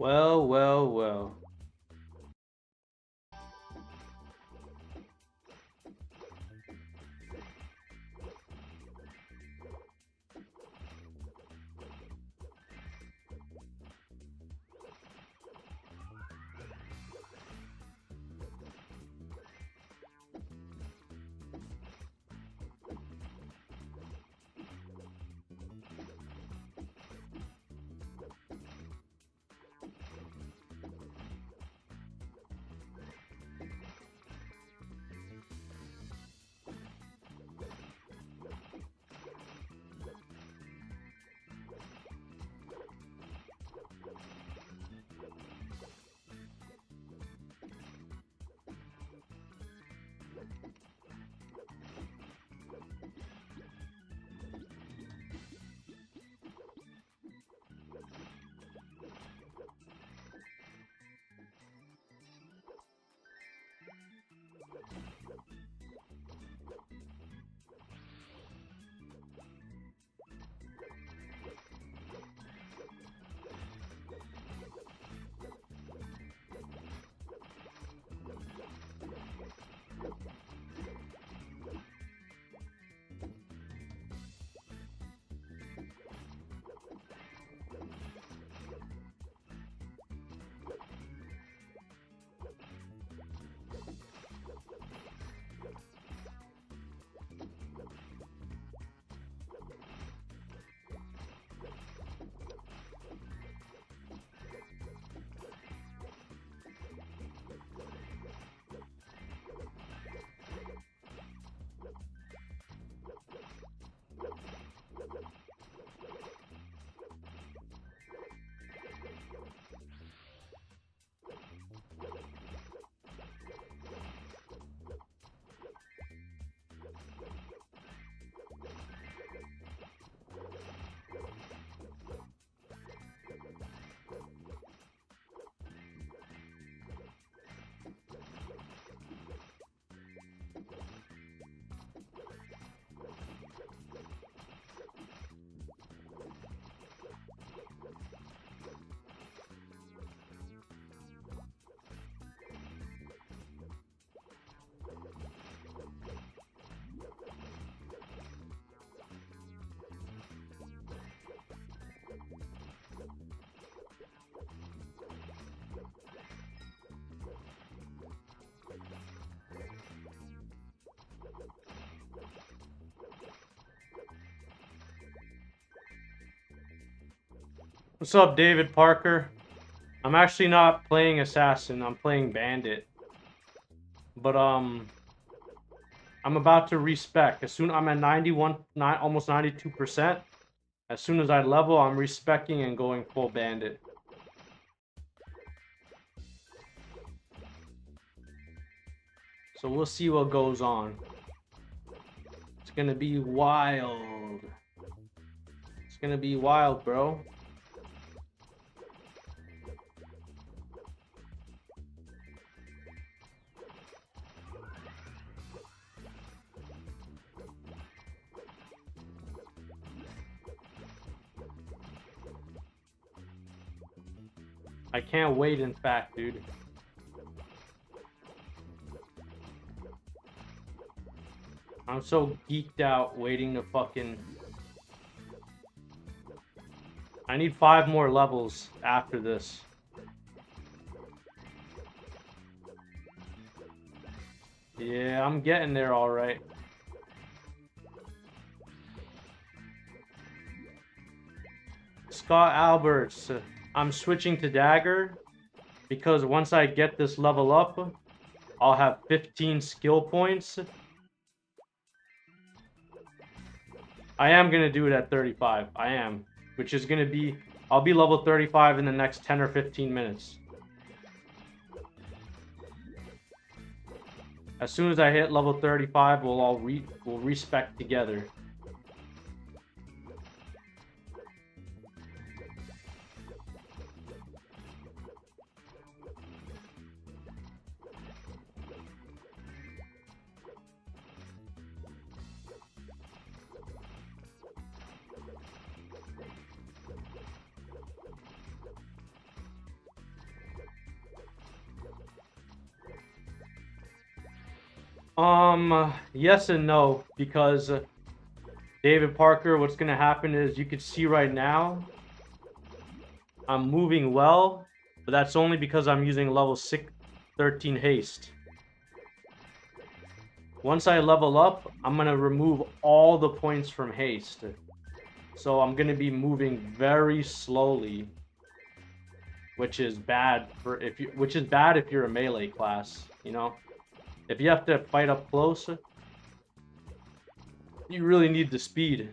Well, well, well. What's up, David Parker? I'm actually not playing Assassin, I'm playing Bandit. But, I'm about to respec. As soon I'm at 91, almost 92%. As soon as I level, I'm respecing and going full Bandit. So we'll see what goes on. It's gonna be wild. It's gonna be wild, bro. I can't wait, in fact, dude. I'm so geeked out waiting to fucking... I need 5 more levels after this. Yeah, I'm getting there alright. Scott Alberts, I'm switching to Dagger because once I get this level up, I'll have 15 skill points. I am going to do it at 35. I am. Which is going to be... I'll be level 35 in the next 10 or 15 minutes. As soon as I hit level 35, we'll respec together. Yes and no, because David Parker, what's gonna happen is you can see right now I'm moving well, but that's only because I'm using level 13 haste. Once I level up, I'm gonna remove all the points from haste. So I'm gonna be moving very slowly, which is bad if you're a melee class, you know? If you have to fight up close, you really need the speed.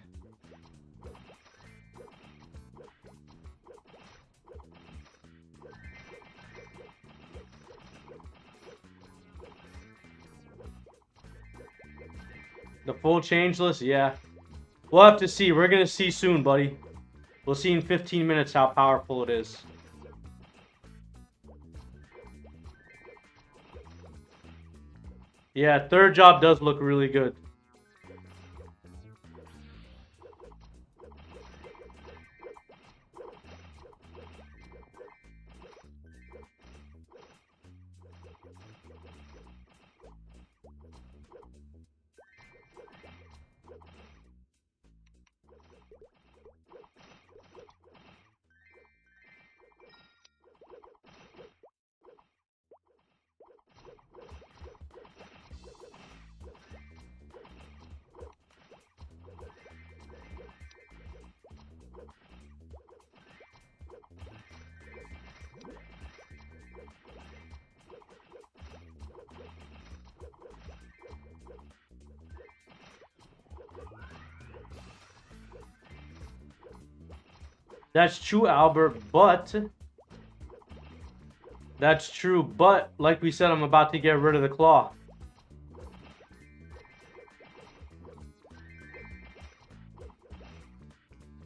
The full changeless, yeah. We'll have to see. We're gonna see soon, buddy. We'll see in 15 minutes how powerful it is. Yeah, third job does look really good. That's true, Albert, but... That's true, but like we said, I'm about to get rid of the claw.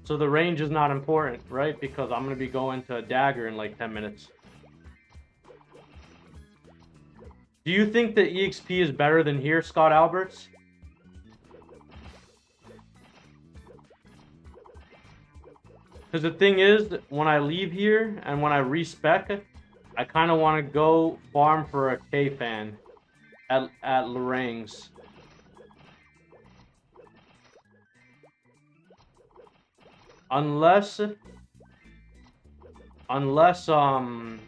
So the range is not important, right? Because I'm going to be going to a dagger in like 10 minutes. Do you think the EXP is better than here, Scott Alberts? Because the thing is, when I leave here and when I respec, I kind of want to go farm for a K-fan at Lorang's. Unless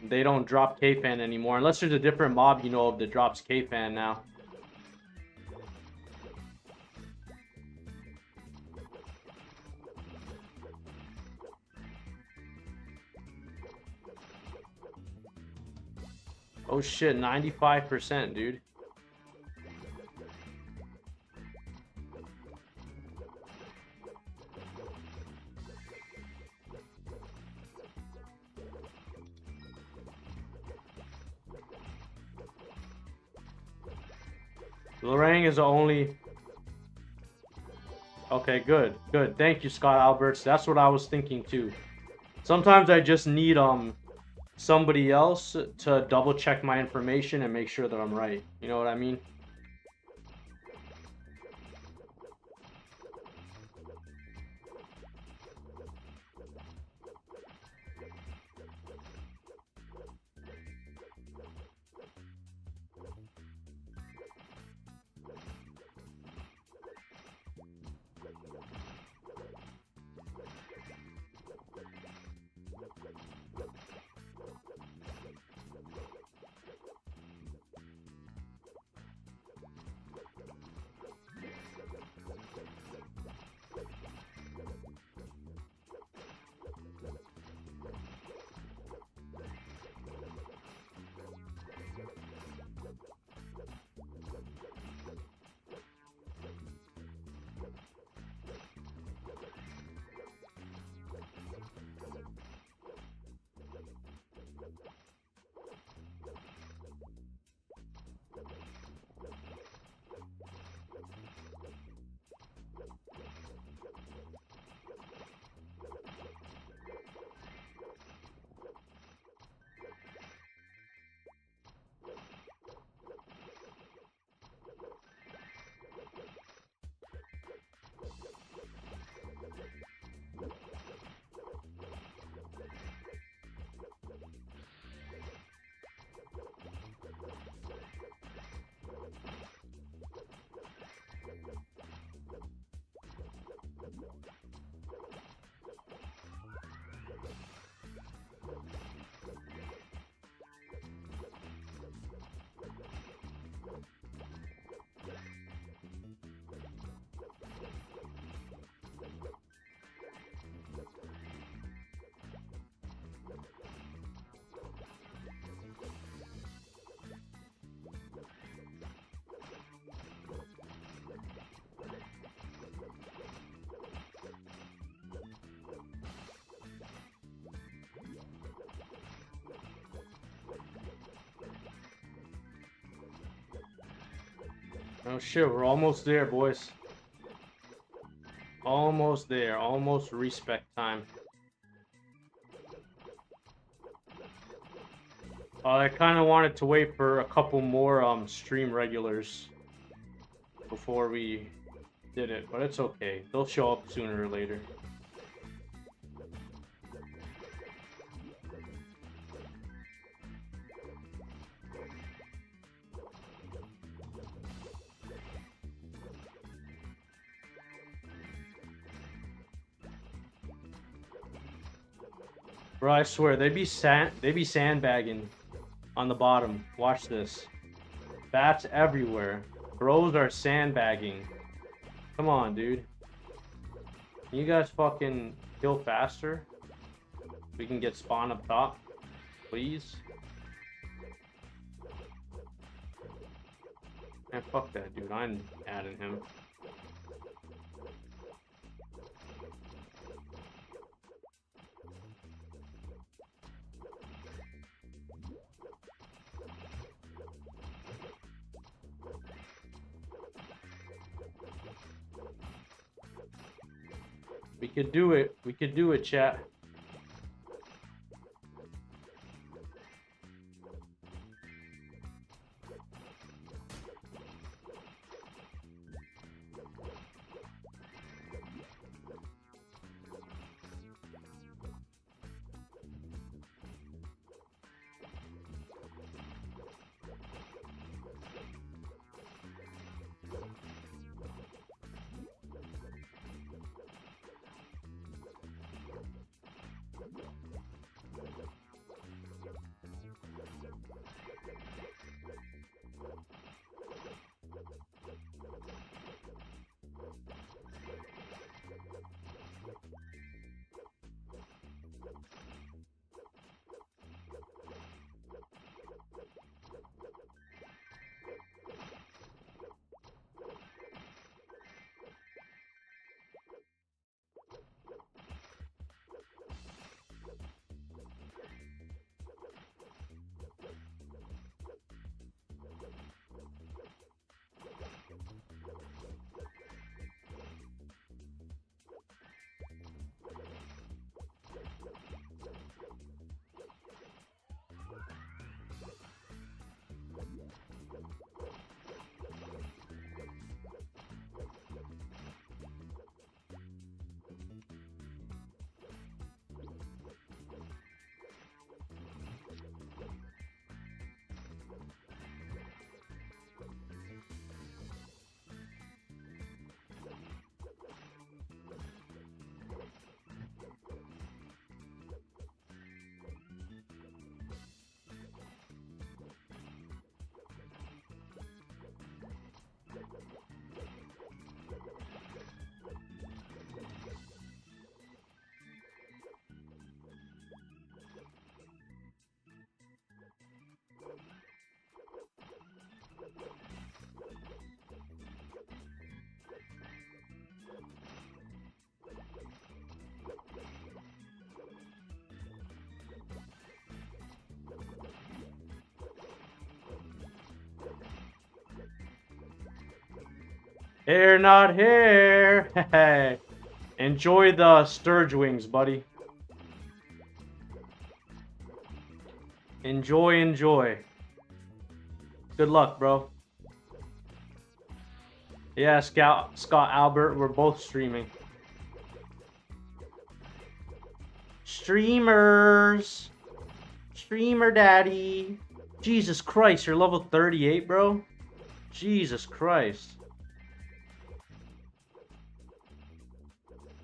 they don't drop K-fan anymore. Unless there's a different mob you know of that drops K-fan now. Oh shit, 95%, dude. Lorang is the only... Okay, good, good. Thank you, Scott Alberts. That's what I was thinking too. Sometimes I just need somebody else to double check my information and make sure that I'm right. You know what I mean? Oh shit, we're almost there, boys. Almost there. Almost respect time. I kind of wanted to wait for a couple more stream regulars before we did it, but it's okay. They'll show up sooner or later. Bro, I swear, they be sandbagging on the bottom. Watch this. Bats everywhere. Bros are sandbagging. Come on, dude. Can you guys fucking kill faster? We can get spawn up top, please. Man, fuck that dude. I'm adding him. We could do it. We could do it, chat. Here, not here. Hey, enjoy the sturge wings, buddy. Enjoy, enjoy. Good luck, bro. Yeah, Scott Albert, we're both streaming. Streamers. Streamer daddy. Jesus Christ, you're level 38, bro? Jesus Christ.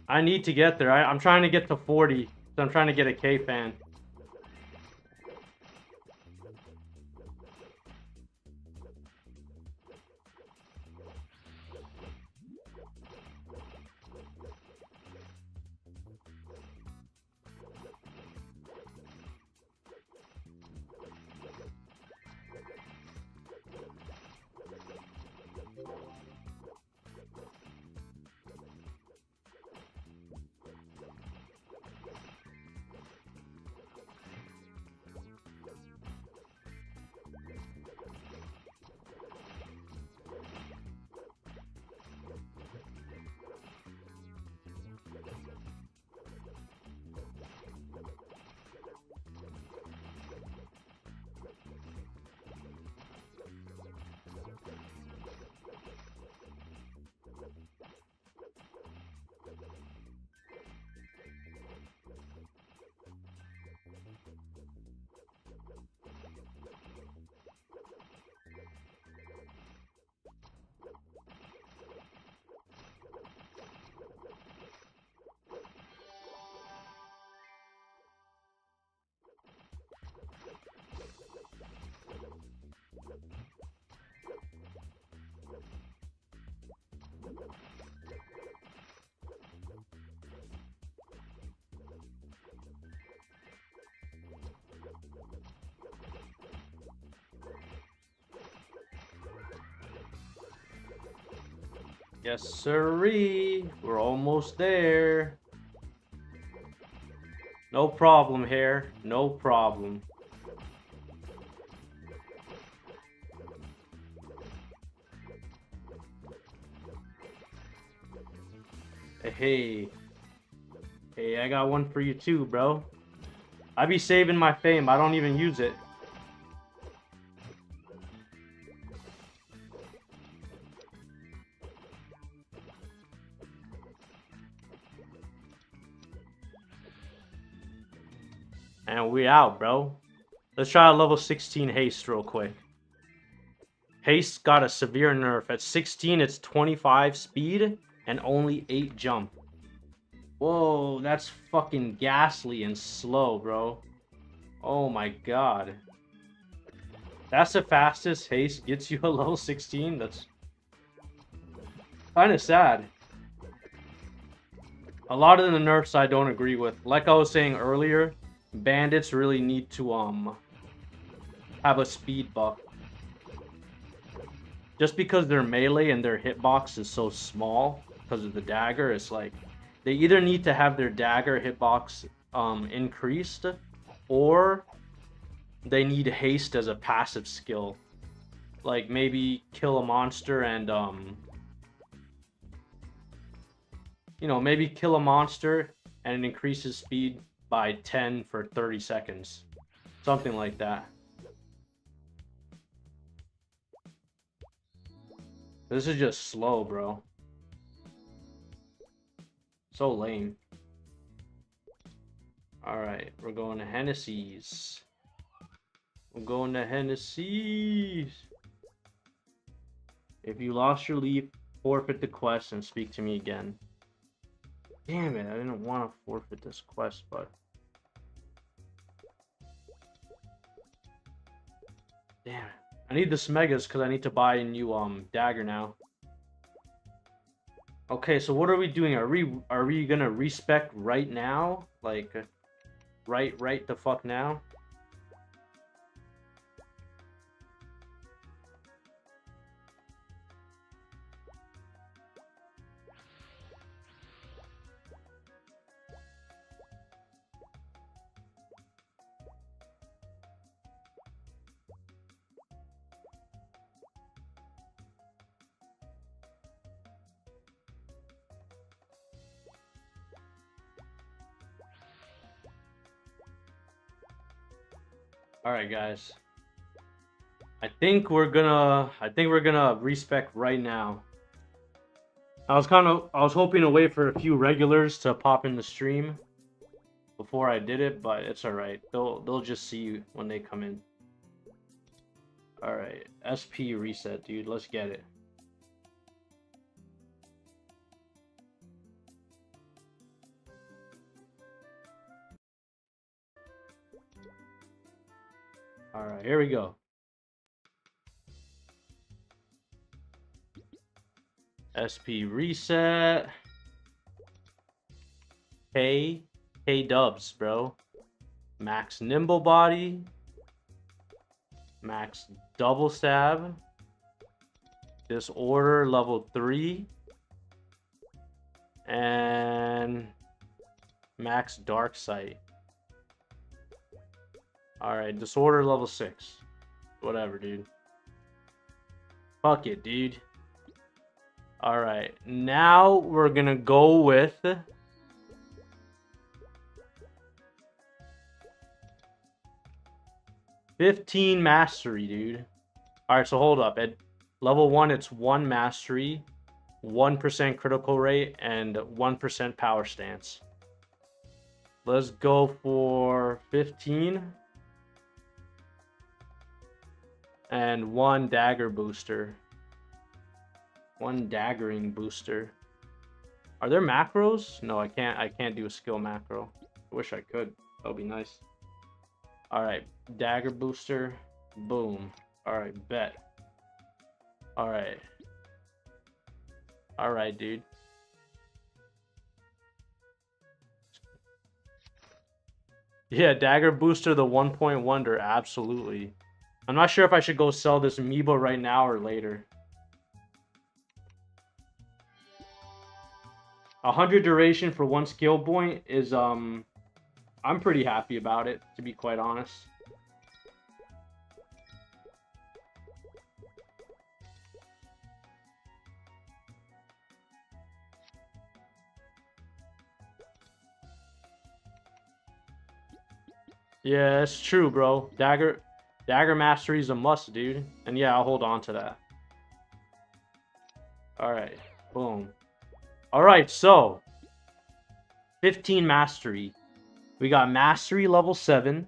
I need to get there. I'm trying to get to 40. So I'm trying to get a K-fan. Yes, sirree. We're almost there. No problem, Hair. No problem. Hey. Hey, I got one for you too, bro. I be saving my fame. I don't even use it. And we out, bro. Let's try a level 16 haste real quick. Haste got a severe nerf. At 16, it's 25 speed and only 8 jump. Whoa, that's fucking ghastly and slow, bro. Oh my god. That's the fastest haste gets you a level 16? That's kind of sad. A lot of the nerfs I don't agree with. Like I was saying earlier, bandits really need to have a speed buff. Just because their melee and their hitbox is so small because of the dagger, it's like they either need to have their dagger hitbox increased, or they need haste as a passive skill. Like maybe kill a monster and you know, maybe kill a monster and it increases speed by 10 for 30 seconds. Something like that. This is just slow, bro. So lame. Alright, we're going to Hennessy's. We're going to Hennessy's. If you lost your leaf, forfeit the quest and speak to me again. Damn it, I didn't want to forfeit this quest, but... Damn it. I need the Smegas because I need to buy a new dagger now. Okay, so what are we doing? Are we gonna respec right now? Like, right the fuck now? All right, guys. I think we're gonna respec right now. I was hoping to wait for a few regulars to pop in the stream before I did it, but it's all right. They'll just see you when they come in. All right, SP reset, dude. Let's get it. All right, here we go. SP reset. K dubs, bro. Max nimble body. Max double stab. Disorder level 3. And max dark sight. Alright, disorder level 6. Whatever, dude. Fuck it, dude. Alright, now we're gonna go with... 15 mastery, dude. Alright, so hold up. At level 1, it's 1 mastery, 1% critical rate, and 1% power stance. Let's go for 15. And 1 dagger booster. 1 daggering booster. Are there macros? No, I can't do a skill macro. I wish I could. That would be nice. Alright, dagger booster. Boom. Alright, bet. Alright. Alright, dude. Yeah, dagger booster, the 1-point wonder, absolutely. I'm not sure if I should go sell this amiibo right now or later. 100 duration for one skill point is I'm pretty happy about it, to be quite honest. Yeah, it's true, bro. Dagger mastery is a must, dude. And yeah, I'll hold on to that. All right, boom. All right, so 15 mastery. We got mastery level 7,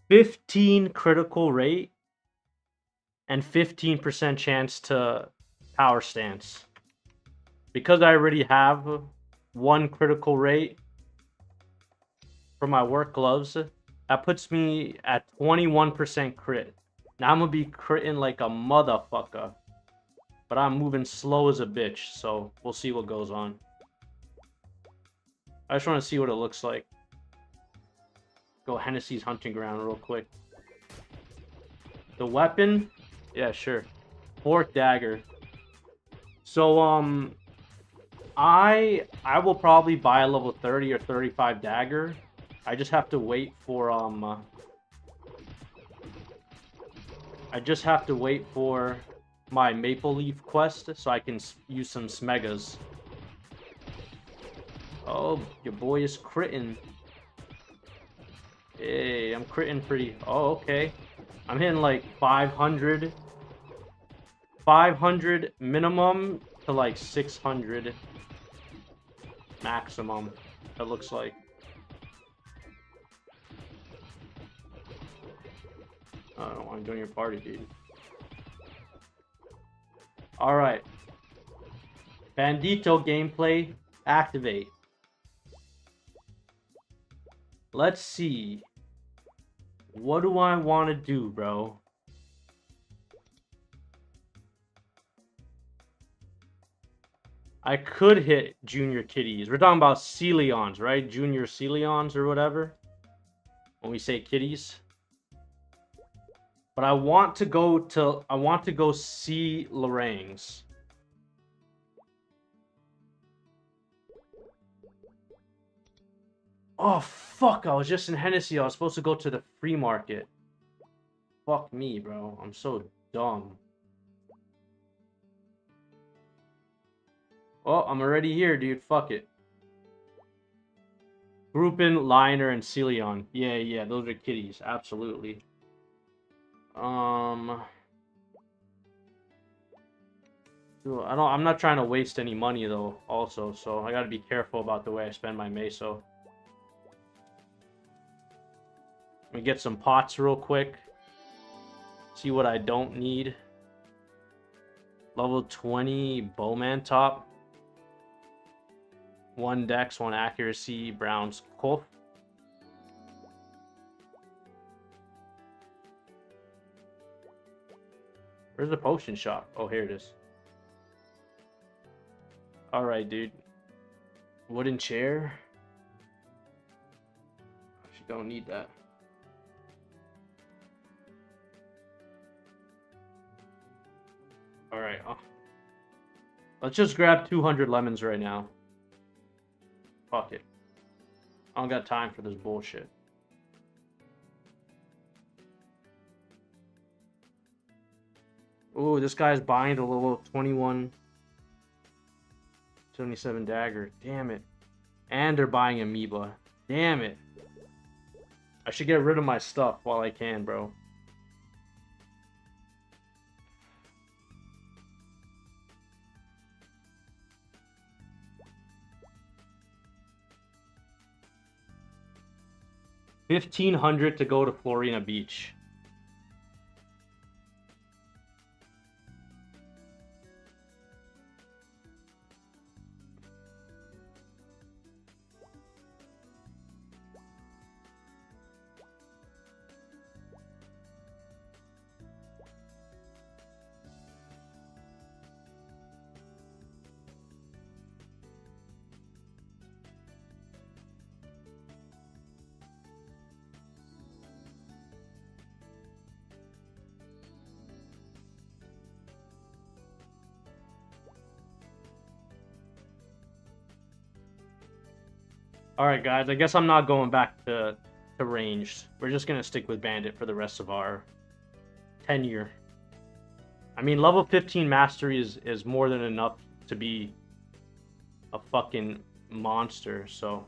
15 critical rate, and 15% chance to power stance. Because I already have 1 critical rate for my work gloves, that puts me at 21% crit. Now I'm gonna be critting like a motherfucker. But I'm moving slow as a bitch, so we'll see what goes on. I just want to see what it looks like. Go Hennessy's hunting ground real quick. The weapon? Yeah, sure. Fork dagger. So, I will probably buy a level 30 or 35 dagger. I just have to wait for, I just have to wait for my Maple Leaf quest so I can use some smegas. Oh, your boy is critting. Hey, I'm critting pretty... Oh, okay. I'm hitting like 500. 500 minimum to like 600 maximum, it looks like. I don't want to join your party, dude. Alright. Bandito gameplay, activate. Let's see. What do I want to do, bro? I could hit Junior Kitties. We're talking about Celeons, right? Junior Celeons or whatever. When we say kitties. But I want to go see Lorangs. Oh, fuck. I was just in Hennessy. I was supposed to go to the free market. Fuck me, bro. I'm so dumb. Oh, I'm already here, dude. Fuck it. Groupin, Liner, and Celeon. Yeah, those are kitties. Absolutely. I'm not trying to waste any money, though, also. So I gotta be careful about the way I spend my meso. Let me get some pots real quick. See what I don't need. Level 20 Bowman top. 1 dex, 1 accuracy, Brown's Kolf. Where's the potion shop? Oh, here it is. Alright, dude. Wooden chair. Actually, don't need that. Alright. Let's just grab 200 lemons right now. Fuck it. I don't got time for this bullshit. Ooh, this guy's buying the level 2177 dagger. Damn it. And they're buying amoeba. Damn it. I should get rid of my stuff while I can, bro. $1,500 to go to Florina Beach. Alright, guys, I guess I'm not going back to ranged. We're just gonna stick with bandit for the rest of our tenure. I mean, level 15 mastery is more than enough to be a fucking monster, so...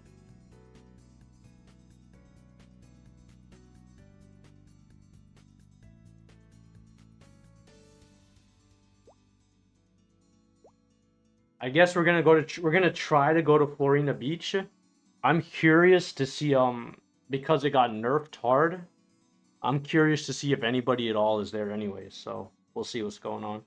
I guess we're gonna try to go to Florina Beach. I'm curious to see because it got nerfed hard. I'm curious to see if anybody at all is there anyway, so we'll see what's going on.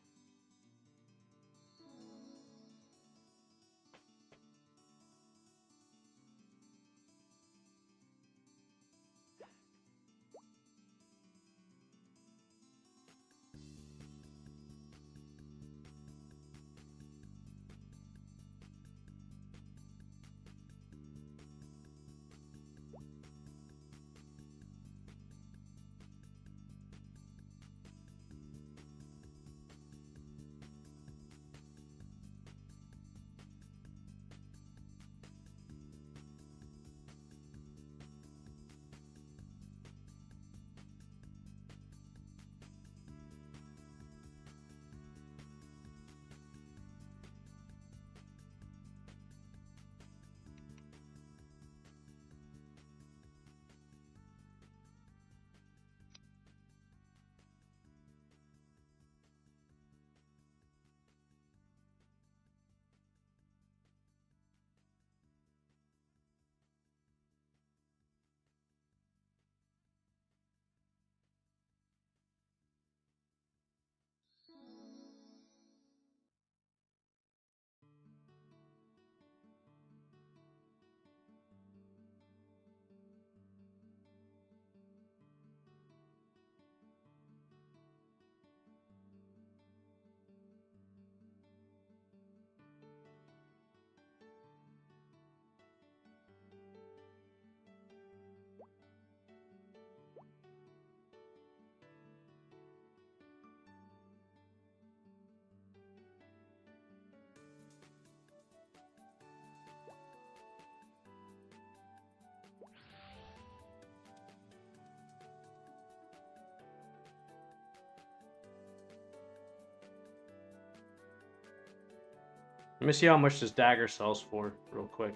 Let me see how much this dagger sells for, real quick.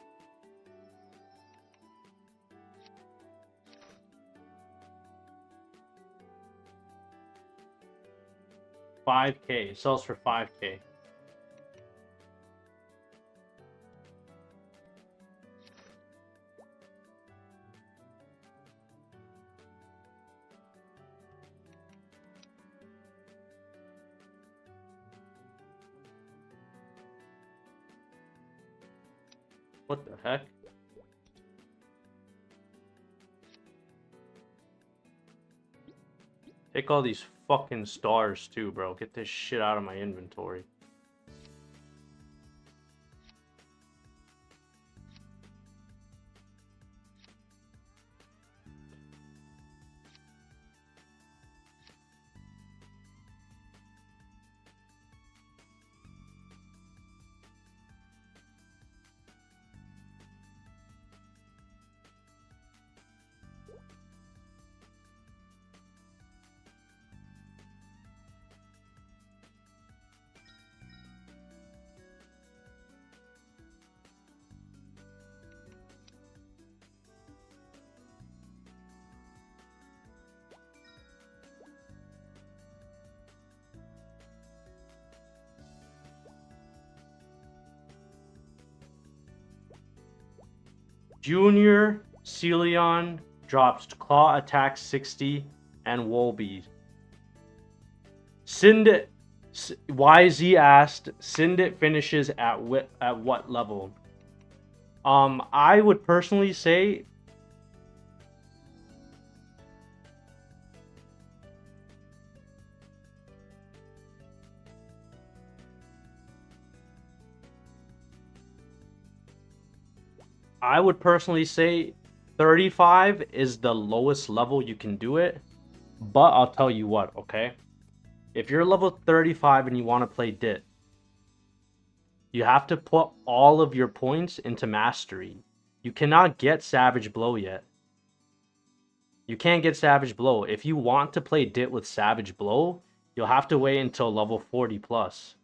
$5K. It sells for $5K. What the heck? Take all these fucking stars too, bro. Get this shit out of my inventory. Junior Celion drops Claw Attack 60 and Wolby. Syndit YZ asked, Syndit finishes at what level? I would personally say I would personally say 35 is the lowest level you can do it. But I'll tell you what, okay? If you're level 35 and you want to play Dit, you have to put all of your points into mastery. You cannot get Savage Blow yet. You can't get Savage Blow. If you want to play Dit with Savage Blow, you'll have to wait until level 40 plus.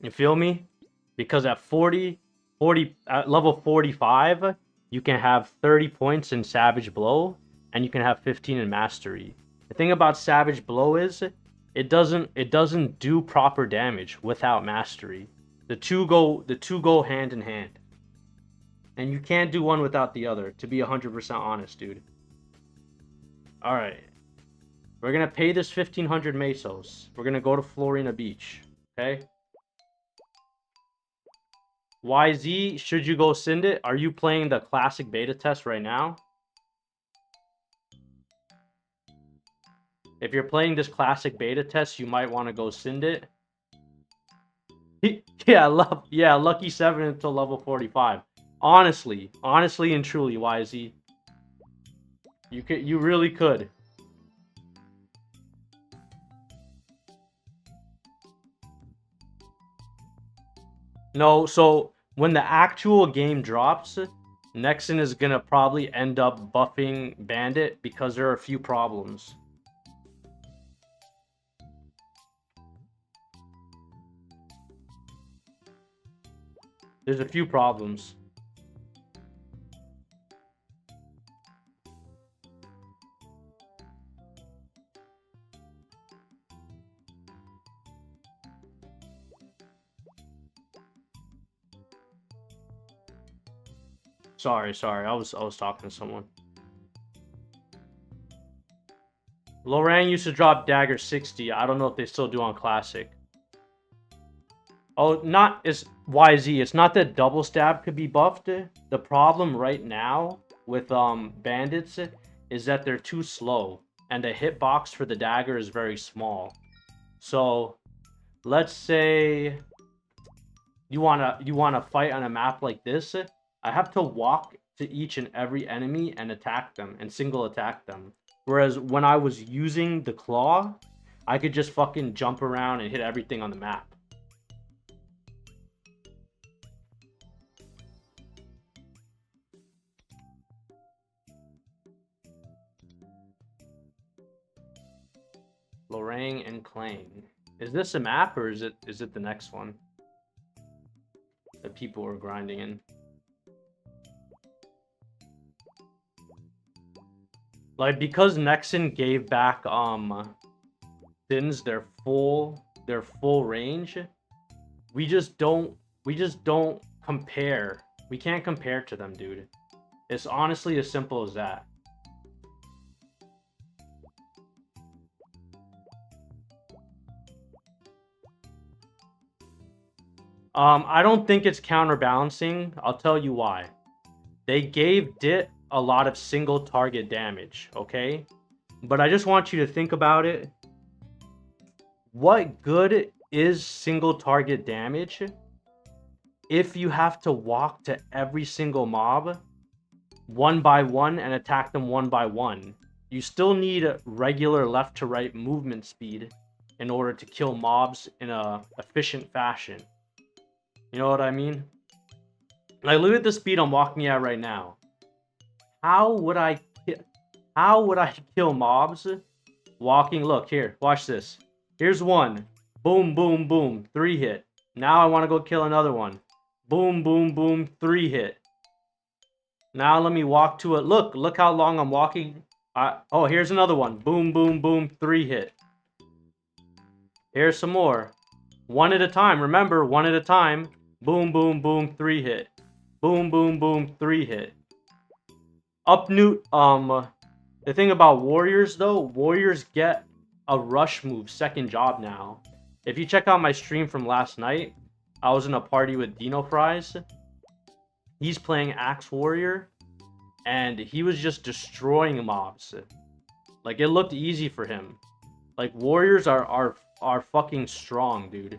You feel me? Because at at level 45, you can have 30 points in Savage Blow, and you can have 15 in Mastery. The thing about Savage Blow is, it doesn't do proper damage without Mastery. The two go hand in hand. And you can't do one without the other, to be 100% honest, dude. Alright. We're gonna pay this 1,500 mesos. We're gonna go to Florina Beach. Okay? YZ, should you go Syndit? Are you playing the classic beta test right now? If you're playing this classic beta test, you might want to go Syndit. Yeah, lucky 7 until level 45. Honestly and truly, YZ. You really could. No, so when the actual game drops, Nexon is gonna probably end up buffing Bandit because there are a few problems. There's a few problems. Sorry, I was talking to someone. Lorraine used to drop dagger 60. I don't know if they still do on classic. Oh, it's YZ. It's not that double stab could be buffed. The problem right now with bandits is that they're too slow, and the hitbox for the dagger is very small. So, let's say you wanna fight on a map like this. I have to walk to each and every enemy and attack them and single attack them. Whereas when I was using the claw, I could just fucking jump around and hit everything on the map. Lorraine and Clang. Is this a map or is it the next one that people are grinding in? Like, because Nexon gave back Sins their full range, we just don't compare. We can't compare to them, dude. It's honestly as simple as that. I don't think it's counterbalancing. I'll tell you why. They gave Dit a lot of single target damage, okay? But I just want you to think about it. What good is single target damage if you have to walk to every single mob one by one and attack them one by one? You still need a regular left to right movement speed in order to kill mobs in a efficient fashion. You know what I mean? Like, look at the speed I'm walking at right now. How would I kill mobs walking? Look here, watch this. Here's one. Boom, boom, boom. 3 hit. Now I want to go kill another one. Boom, boom, boom. 3 hit. Now let me walk to it. Look how long I'm walking. Oh, here's another one. Boom, boom, boom. 3 hit. Here's some more. One at a time. Remember, one at a time. Boom, boom, boom. 3 hit. Boom, boom, boom. 3 hit. Upnewt, the thing about warriors though, warriors get a rush move second job now. If you check out my stream from last night, I was in a party with Dino Fries. He's playing Axe Warrior, and he was just destroying mobs. Like, it looked easy for him. Like, warriors are fucking strong, dude.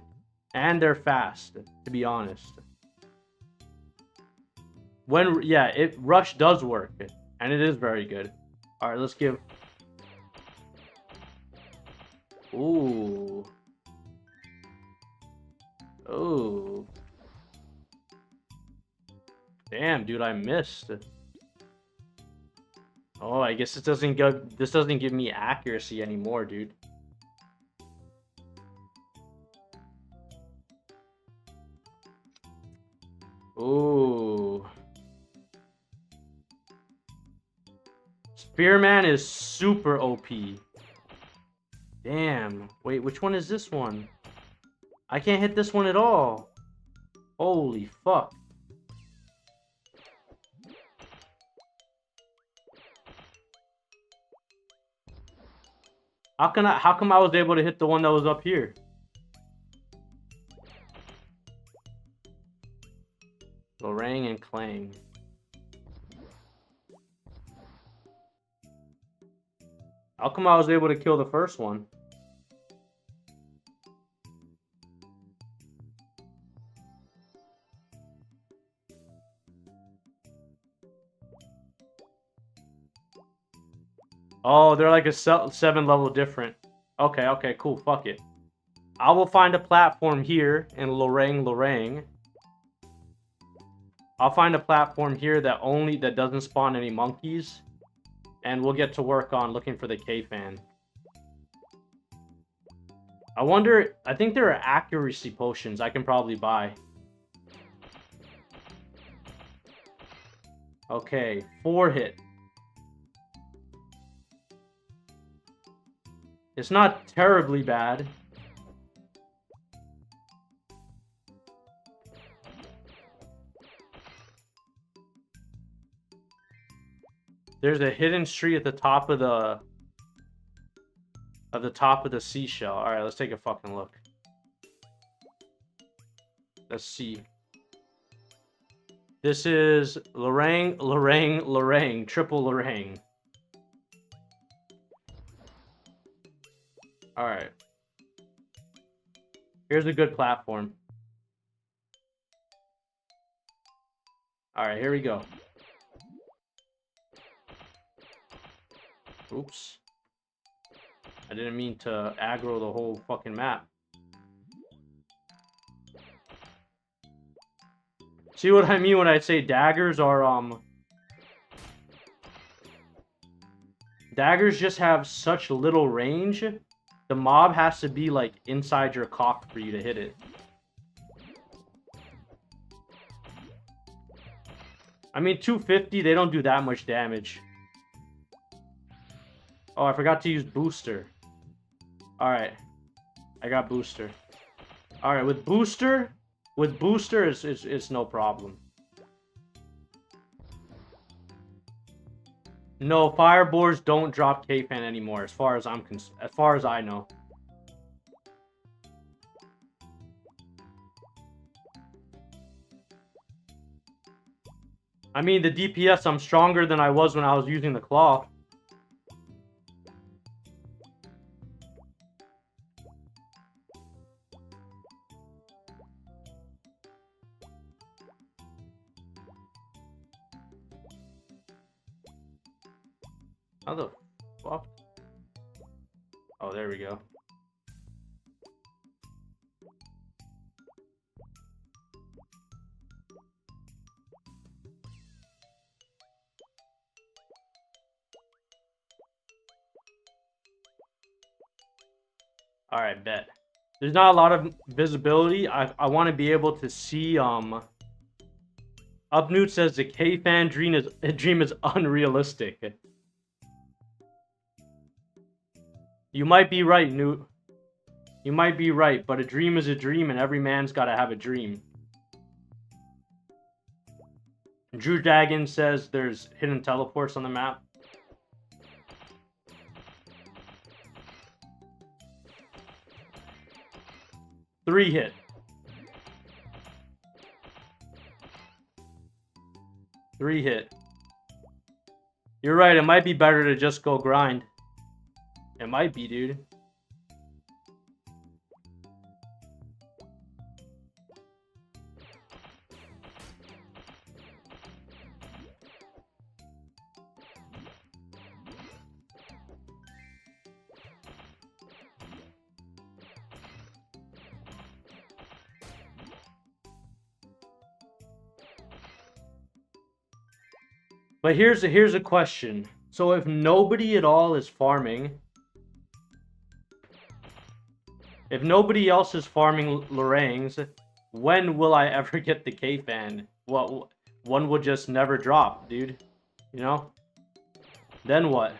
And they're fast, to be honest. Rush does work, and it is very good. All right, let's give. Ooh, Oh. Damn, dude, I missed. Oh, I guess this doesn't give me accuracy anymore, dude. Ooh. Spearman is super OP. Damn. Wait, which one is this one? I can't hit this one at all. Holy fuck. How come I was able to hit the one that was up here? Lorang and Clang. How come I was able to kill the first one? Oh, they're like a 7 level different. Okay, okay, cool. Fuck it. I will find a platform here in Lorang. I'll find a platform here that doesn't spawn any monkeys, and we'll get to work on looking for the K-Fan. I think there are accuracy potions I can probably buy. Okay, 4 hit. It's not terribly bad. There's a hidden tree at the top of the seashell. All right, let's take a fucking look. Let's see. This is Lorang, triple Lorang. All right. Here's a good platform. All right, here we go. Oops. I didn't mean to aggro the whole fucking map. See what I mean when I say daggers are, daggers just have such little range. The mob has to be, like, inside your cock for you to hit it. I mean, 250, they don't do that much damage. Oh, I forgot to use booster. Alright. I got booster. Alright, with booster, it's no problem. No, fireboards don't drop K-Fan anymore, as far as I know. I mean, the DPS, I'm stronger than I was when I was using the claw. How the fuck? Oh, there we go. Alright, bet. There's not a lot of visibility. I want to be able to see, Upnewt says the K-Fan dream is unrealistic. You might be right, Newt. You might be right, but a dream is a dream, and every man's got to have a dream. Drew Dagon says there's hidden teleports on the map. Three hit. Three hit. You're right, it might be better to just go grind. It might be, dude. But here's a question. So if nobody at all is farming, if nobody else is farming Lorangs, when will I ever get the K-Fan? What, one will just never drop, dude. You know? Then what?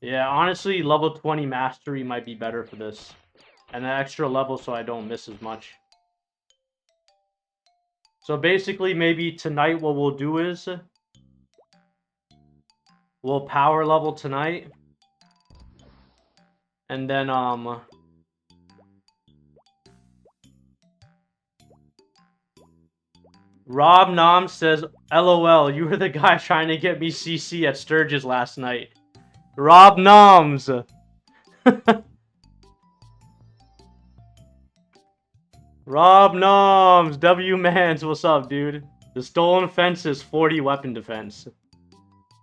Yeah, honestly, level 20 mastery might be better for this. And an extra level so I don't miss as much. So basically, maybe tonight what we'll do is we'll power level tonight. And then, Rob Nom says, LOL, you were the guy trying to get me CC at Sturgis last night. Rob Noms! Rob Noms! W Mans, what's up, dude? The stolen fence is 40 weapon defense.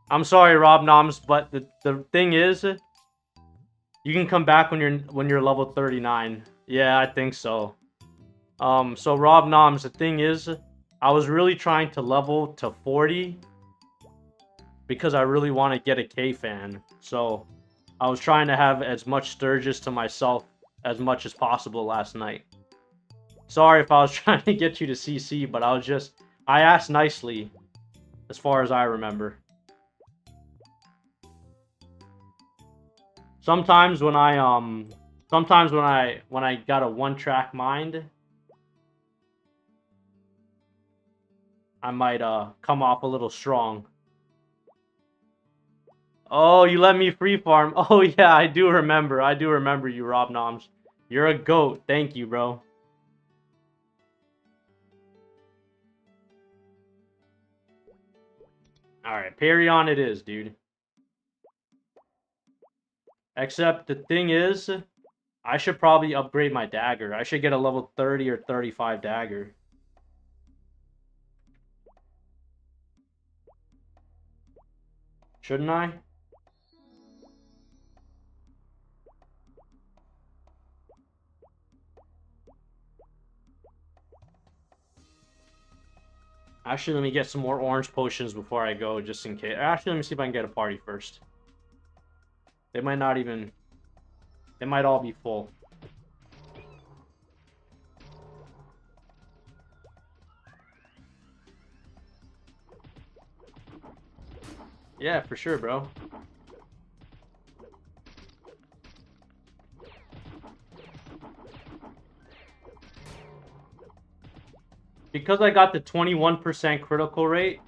I'm sorry, Rob Noms, but the thing is, you can come back when you're level 39. Yeah, I think so. So Rob Noms, the thing is, I was really trying to level to 40 because I really want to get a K-Fan. So I was trying to have as much Sturgis to myself as much as possible last night. Sorry if I was trying to get you to CC, but I asked nicely, as far as I remember. Sometimes when I got a one-track mind, I might come off a little strong. Oh, you let me free farm. Oh yeah, I do remember. I do remember you, Rob Noms. You're a goat. Thank you, bro. Alright, parry on it is, dude. Except the thing is, I should probably upgrade my dagger. I should get a level 30 or 35 dagger. Shouldn't I? Actually, let me get some more orange potions before I go, just in case. Actually, let me see if I can get a party first. They might not even... They might all be full. Yeah, for sure, bro. Because I got the 21% critical rate,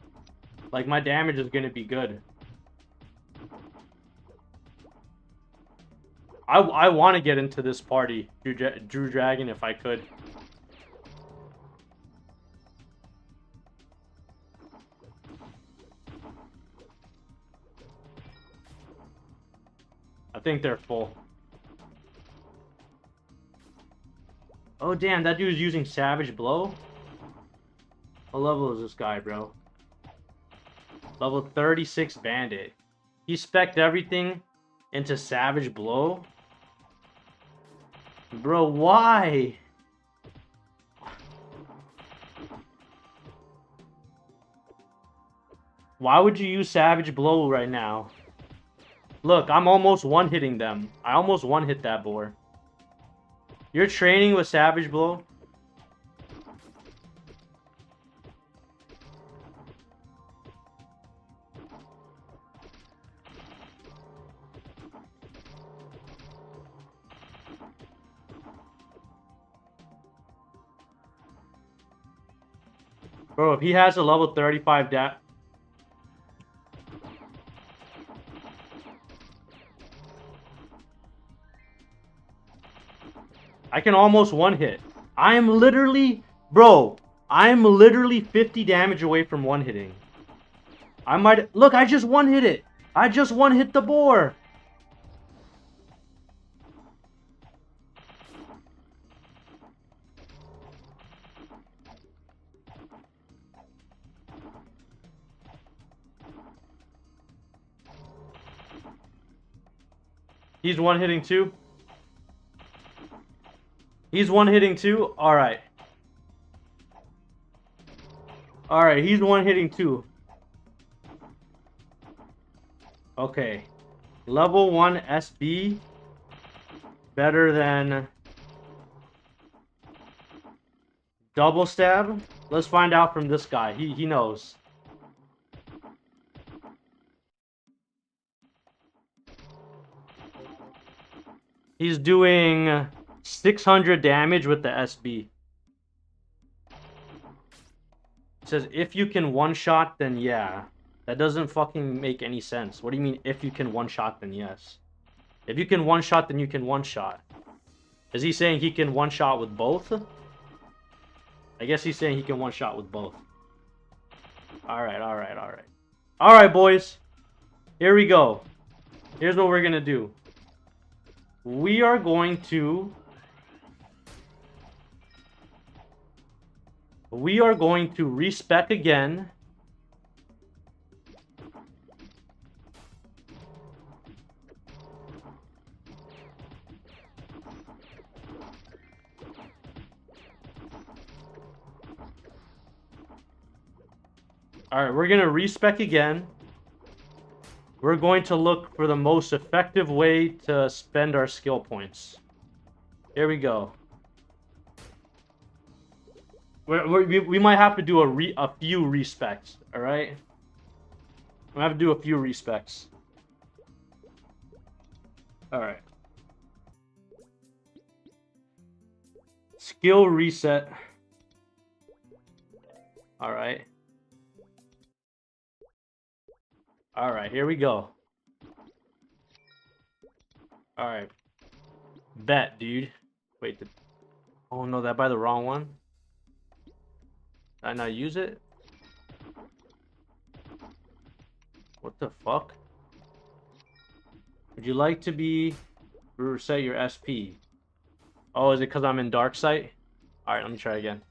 like, my damage is gonna be good. I want to get into this party, Drew Dragon, if I could. I think they're full. Oh, damn, that dude's using Savage Blow? What level is this guy, bro? Level 36 Bandit. He spec'd everything into Savage Blow? Bro, why? Why would you use Savage Blow right now? Look, I'm almost one-hitting them. I almost one-hit that boar. You're training with Savage Blow? Bro, if he has a level 35 I can almost one-hit. I am literally... Bro, I am literally 50 damage away from one-hitting. I might... Look, I just one-hit it. I just one-hit the boar. He's one-hitting too. He's one-hitting too? Alright. Alright, he's one-hitting too. Okay. Level 1 SB. Better than... double stab? Let's find out from this guy. He knows. He's doing 600 damage with the SB. It says, if you can one-shot, then yeah. That doesn't fucking make any sense. What do you mean, if you can one-shot, then yes? If you can one-shot, then you can one-shot. Is he saying he can one-shot with both? I guess he's saying he can one-shot with both. Alright, alright, alright. Alright, boys. Here we go. Here's what we're gonna do. We are going to... respec again. Alright, we're going to respec again. We're going to look for the most effective way to spend our skill points. Here we go. We might have to do a few respecs, alright? We have to do a few respecs. Alright. Skill reset. Alright. Alright, here we go. Alright. Bet, dude. Wait, oh no, that by the wrong one? Did I not use it? What the fuck? Would you like to be... reset your SP? Oh, is it because I'm in dark sight? Alright, let me try again.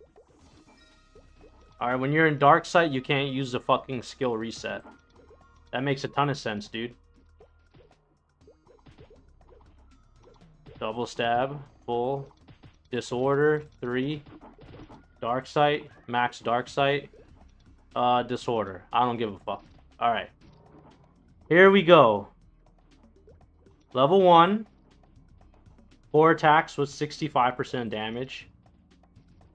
Alright, when you're in dark sight, you can't use the fucking skill reset. That makes a ton of sense, dude. Double stab, full, disorder, 3, dark sight, max dark sight, disorder. I don't give a fuck. Alright. Here we go. Level 1. 4 attacks with 65% damage.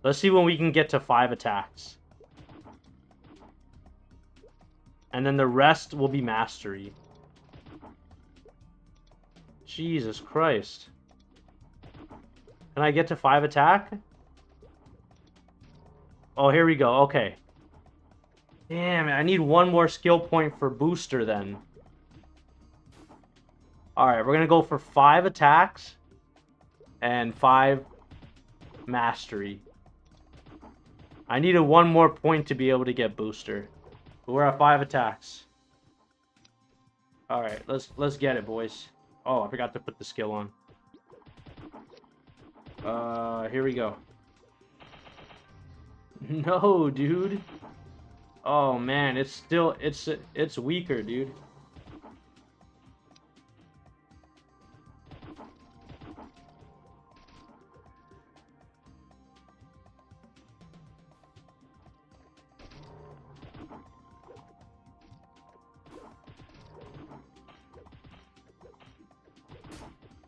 Let's see when we can get to 5 attacks. And then the rest will be mastery. Jesus Christ. Can I get to 5 attack? Oh, here we go. Okay. Damn it, I need one more skill point for booster then. Alright, we're gonna go for 5 attacks and 5 mastery. I needed one more point to be able to get booster. But we're at 5 attacks. Alright, let's get it, boys. Oh, I forgot to put the skill on. Here we go. No, dude. Oh man, it's still it's weaker, dude.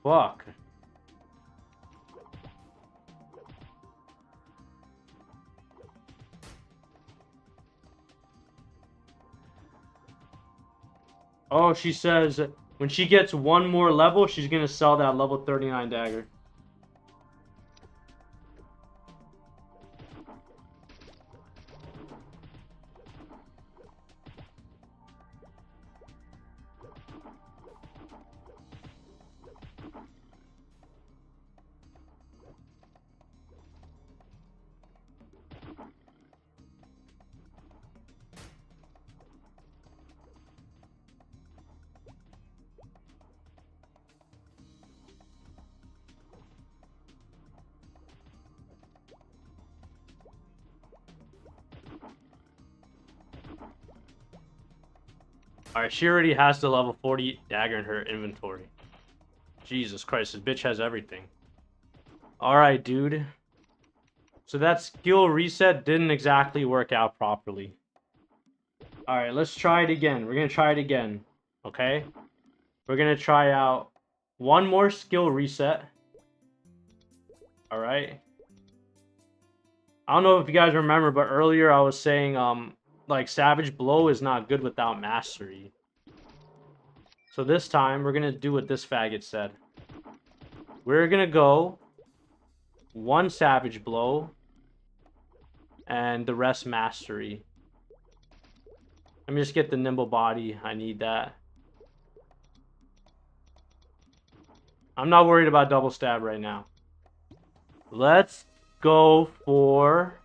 Fuck. Oh, she says when she gets one more level, she's gonna sell that level 39 dagger. Alright, she already has the level 40 dagger in her inventory. Jesus Christ, this bitch has everything. Alright, dude. So that skill reset didn't exactly work out properly. Alright, let's try it again. We're gonna try it again. Okay? We're gonna try out one more skill reset. Alright? I don't know if you guys remember, but earlier I was saying, like, Savage Blow is not good without Mastery. So this time, we're gonna do what this faggot said. We're gonna go one Savage Blow and the rest Mastery. Let me just get the Nimble Body. I need that. I'm not worried about double stab right now. Let's go for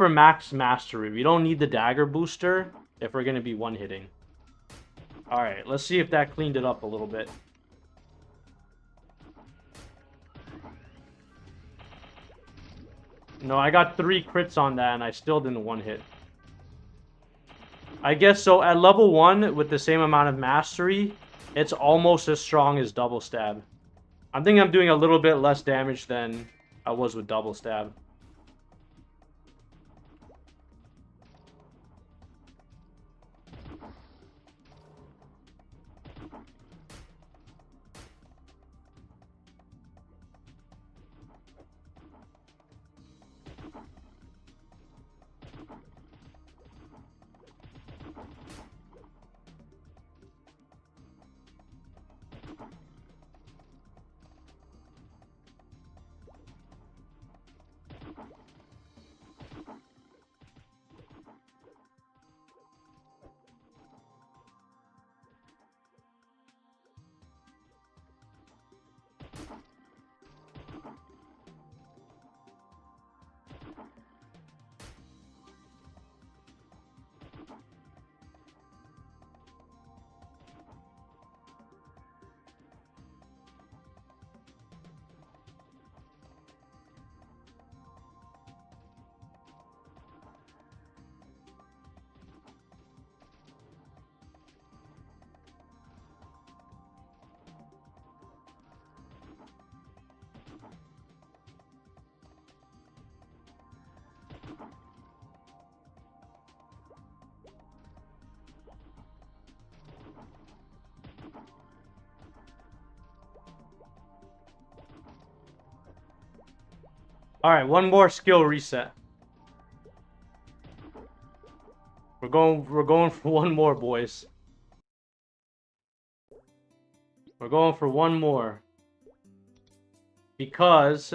max mastery. We don't need the dagger booster if we're gonna be one-hitting. Alright, let's see if that cleaned it up a little bit. No, I got 3 crits on that and I still didn't one-hit. I guess so at level 1 with the same amount of mastery, it's almost as strong as double stab. I think I'm doing a little bit less damage than I was with double stab. Alright, one more skill reset. We're going for one more, boys. We're going for one more. Because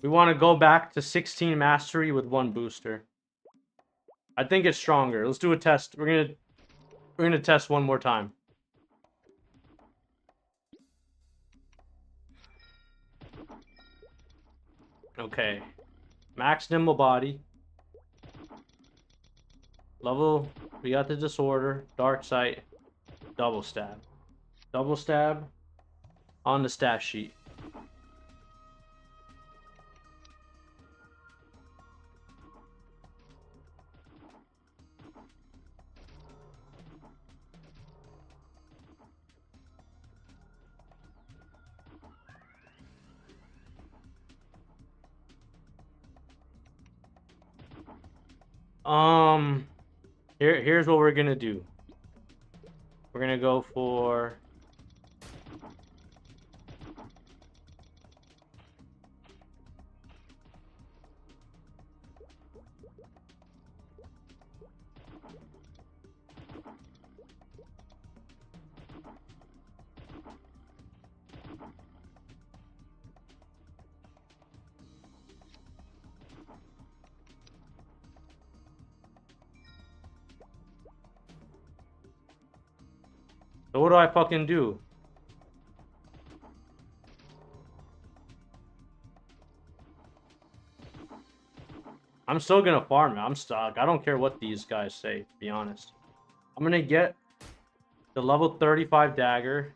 we want to go back to 16 mastery with 1 booster. I think it's stronger. Let's do a test. We're gonna test one more time. Okay. Max Nimble Body. Level, we got the Disorder, Dark Sight, Double Stab. Double Stab on the stat sheet. Here's what we're gonna do. We're gonna go for so what do I fucking do? I'm still gonna farm it. I'm stuck. I don't care what these guys say, to be honest. I'm gonna get the level 35 dagger.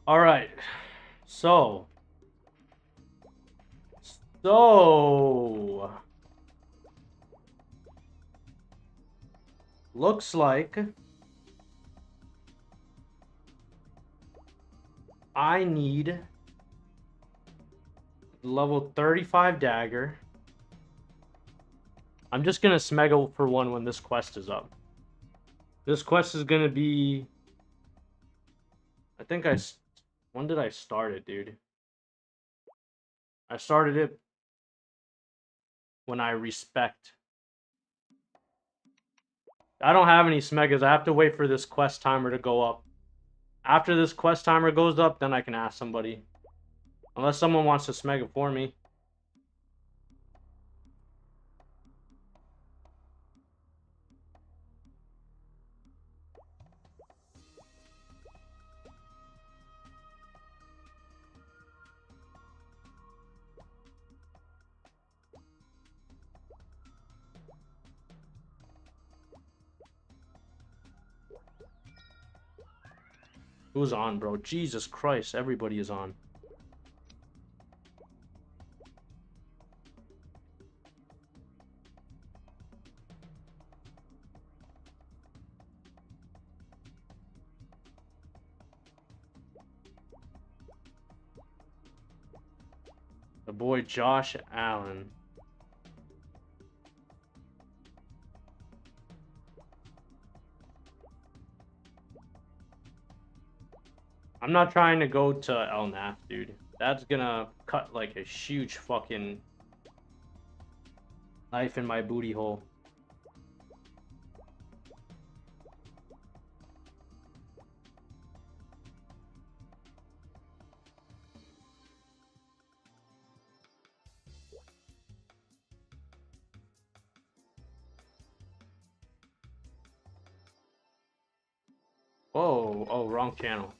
All right. So. Looks like I need level 35 dagger. I'm just gonna smeggle for one when this quest is up. This quest is gonna be... I think when did I start it, dude? I started it when I respect. I don't have any smegas. I have to wait for this quest timer to go up. After this quest timer goes up, then I can ask somebody. Unless someone wants to smega for me. Who's on, bro? Jesus Christ, everybody is on. The boy Josh Allen. I'm not trying to go to Elnath, dude. That's gonna cut like a huge fucking knife in my booty hole. Whoa, oh, wrong channel.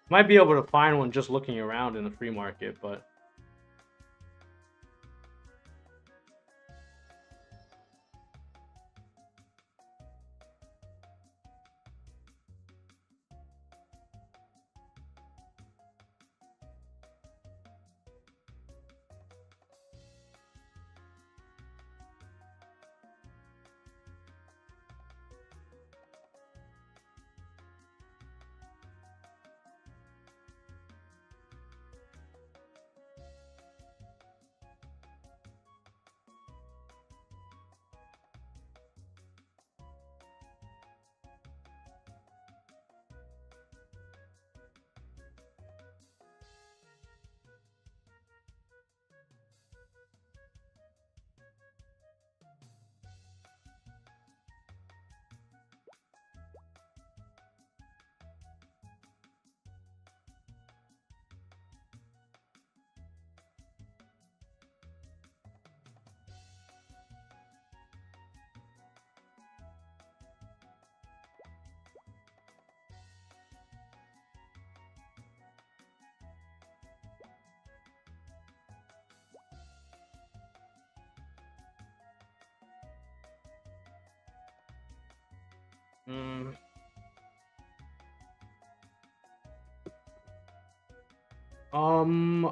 Might be able to find one just looking around in the free market, but... Mm. Um.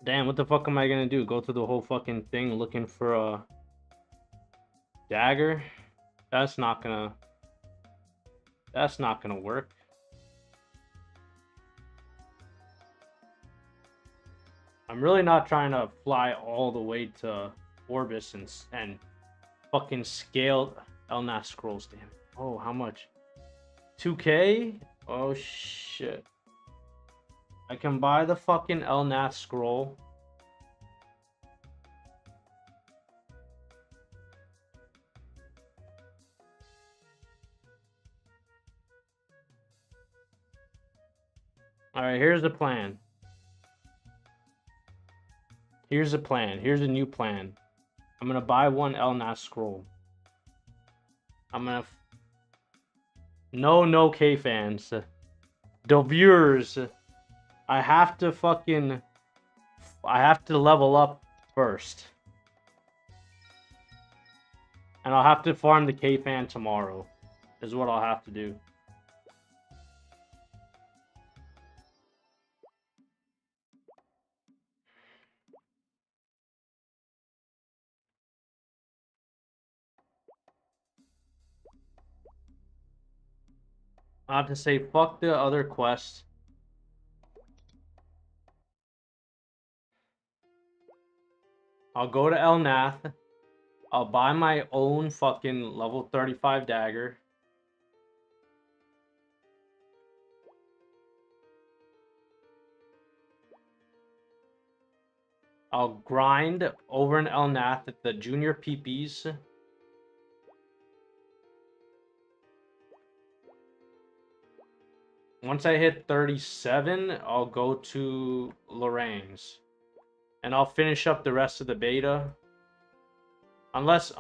Damn, what the fuck am I gonna do? Go through the whole fucking thing looking for a dagger? That's not gonna work. I'm really not trying to fly all the way to Orbis and fucking scale Elnas scrolls. Damn. Oh, how much? 2K? Oh shit. I can buy the fucking Elnath scroll. Alright, here's the plan. Here's a plan. Here's a new plan. I'm gonna buy one Elnath scroll. I'm gonna... No K fans. The viewers. I have to level up first. And I'll have to farm the K fan tomorrow. Is what I'll have to do. I have to say, fuck the other quests. I'll go to Elnath. I'll buy my own fucking level 35 dagger. I'll grind over in Elnath at the junior PPs. Once I hit 37, I'll go to Lorraine's. And I'll finish up the rest of the beta. Unless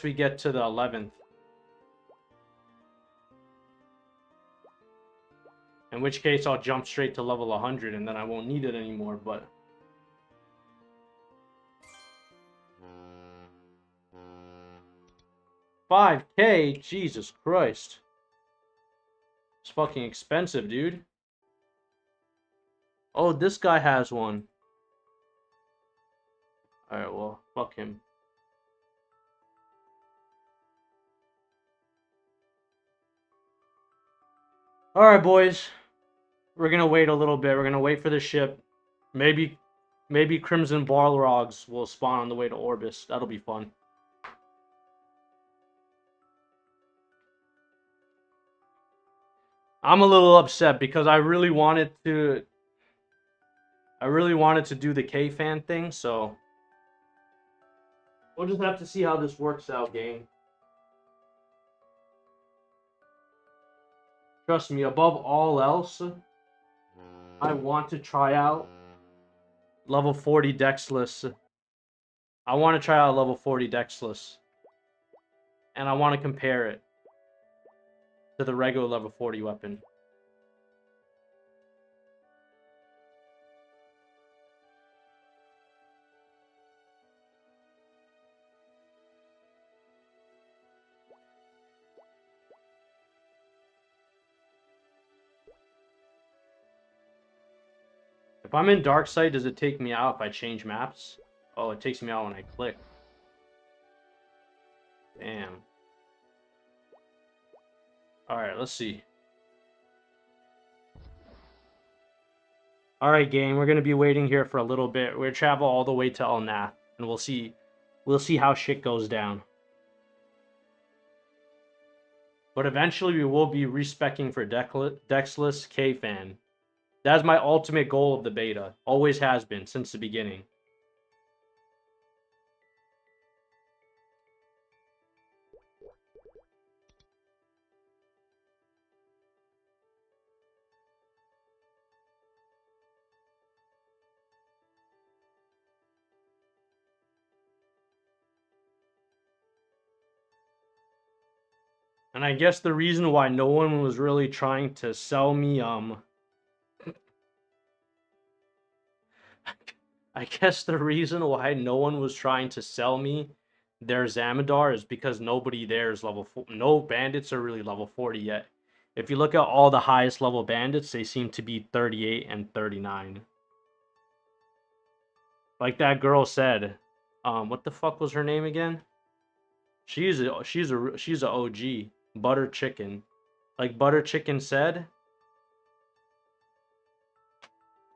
we get to the 11th. In which case I'll jump straight to level 100 and then I won't need it anymore, but... $5K? Jesus Christ. It's fucking expensive, dude. Oh, this guy has one. Alright, well, fuck him. Alright, boys. We're gonna wait a little bit. We're gonna wait for the ship. Maybe Crimson Balrogs will spawn on the way to Orbis. That'll be fun. I'm a little upset because I really wanted to do the K-Fan thing, so we'll just have to see how this works out, game. Trust me, above all else, I want to try out level 40 Dexless. I want to try out level 40 Dexless. And I want to compare it to the regular level 40 weapon. If I'm in Dark Side, does it take me out if I change maps? Oh, it takes me out when I click. Damn. Alright, let's see. Alright, gang, we're gonna be waiting here for a little bit. We're gonna travel all the way to Elnath, and we'll see how shit goes down. But eventually we will be respecking for Dexless K-Fan. That's my ultimate goal of the beta. Always has been, since the beginning. And I guess the reason why no one was really trying to sell me, I guess the reason why no one was trying to sell me their Zamidar is because nobody there is level 4. No bandits are really level 40 yet. If you look at all the highest level bandits, they seem to be 38 and 39. Like that girl said. What the fuck was her name again? She's a OG. Butter Chicken. Like Butter Chicken said,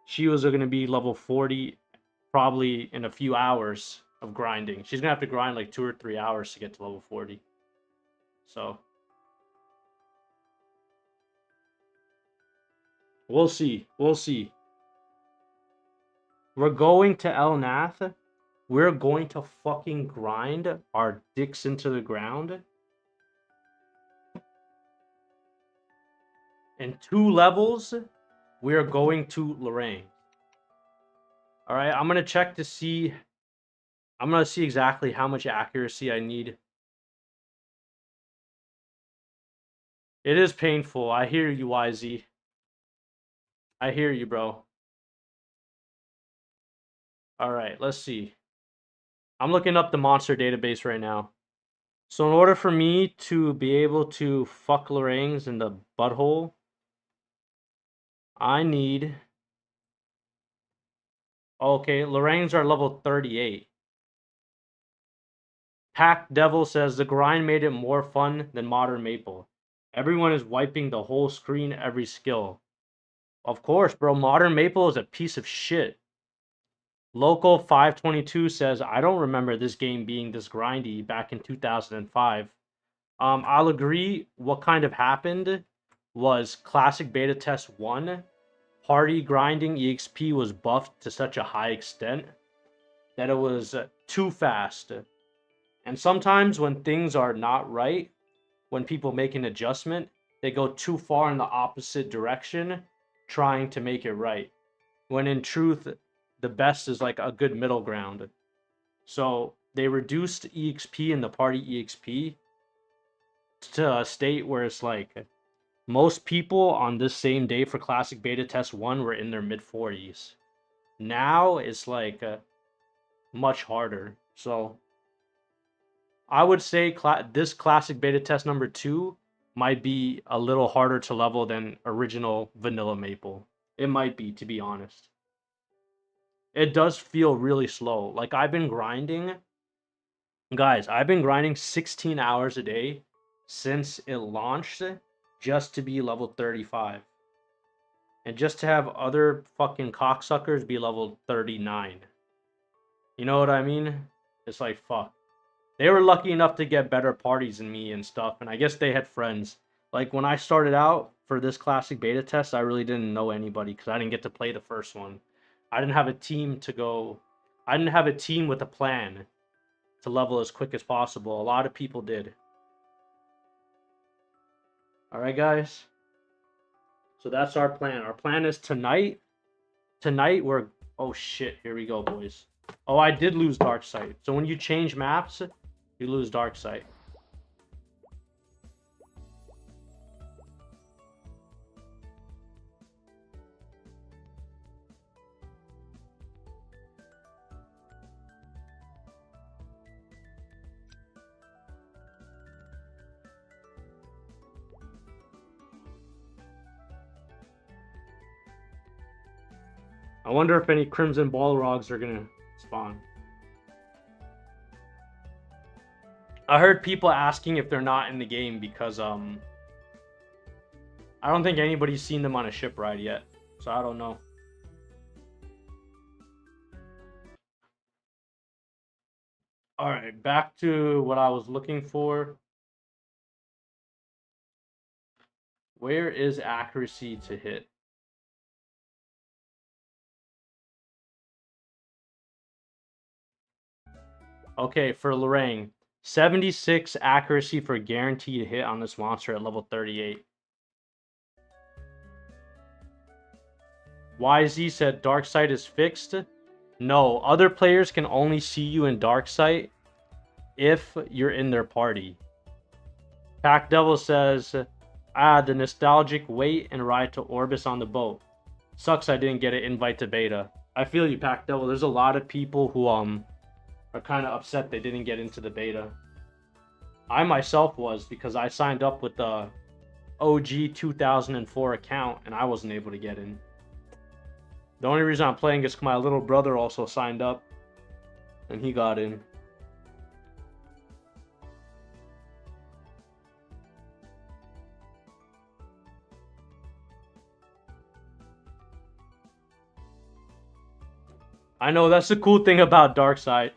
she was gonna be level 40 probably in a few hours of grinding. She's gonna have to grind like 2 or 3 hours to get to level 40. So we'll see. We'll see. We're going to El Nath. We're going to fucking grind our dicks into the ground. In 2 levels, we are going to Lorraine. Alright, I'm gonna check to see. I'm gonna see exactly how much accuracy I need. It is painful. I hear you, YZ. I hear you, bro. Alright, let's see. I'm looking up the monster database right now. So in order for me to be able to fuck Lorraines in the butthole, I need... Okay, Lorraines are level 38. Pack Devil says the grind made it more fun than Modern Maple. Everyone is wiping the whole screen every skill. Of course, bro. Modern Maple is a piece of shit. Local 522 says, I don't remember this game being this grindy back in 2005. I'll agree. What kind of happened was Classic Beta Test 1. Party grinding EXP was buffed to such a high extent that it was too fast. And sometimes when things are not right, when people make an adjustment, they go too far in the opposite direction, trying to make it right. When in truth, the best is like a good middle ground. So they reduced EXP in the party EXP to a state where it's like most people on this same day for Classic Beta Test 1 were in their mid-40s. Now it's like much harder. So I would say this Classic Beta Test number 2 might be a little harder to level than original Vanilla Maple. It might be, to be honest. It does feel really slow. Like I've been grinding. Guys, I've been grinding 16 hours a day since it launched just to be level 35. And just to have other fucking cocksuckers be level 39. You know what I mean? It's like, fuck. They were lucky enough to get better parties than me and stuff, and I guess they had friends. Like, when I started out for this Classic Beta Test, I really didn't know anybody, because I didn't get to play the first one. I didn't have a team to go... I didn't have a team with a plan to level as quick as possible. A lot of people did. Alright, guys? So that's our plan. Our plan is tonight. Tonight, we're... Oh, shit. Here we go, boys. Oh, I did lose Dark Sight. So when you change maps... You lose Dark Sight. I wonder if any Crimson Balrogs are gonna spawn. I heard people asking if they're not in the game because I don't think anybody's seen them on a ship ride yet, so I don't know. Alright, back to what I was looking for. Where is accuracy to hit? Okay, for Lorraine. 76 accuracy for guaranteed hit on this monster at level 38. YZ said Dark Sight is fixed. No, other players can only see you in Dark Sight if you're in their party. Pack Devil says, the nostalgic wait and ride to Orbis on the boat. Sucks I didn't get an invite to beta. I feel you, Pack Devil. There's a lot of people who are kind of upset they didn't get into the beta. I myself was, because I signed up with the OG 2004 account and I wasn't able to get in. The only reason I'm playing is because my little brother also signed up And he got in. I know, that's the cool thing about Darkseid.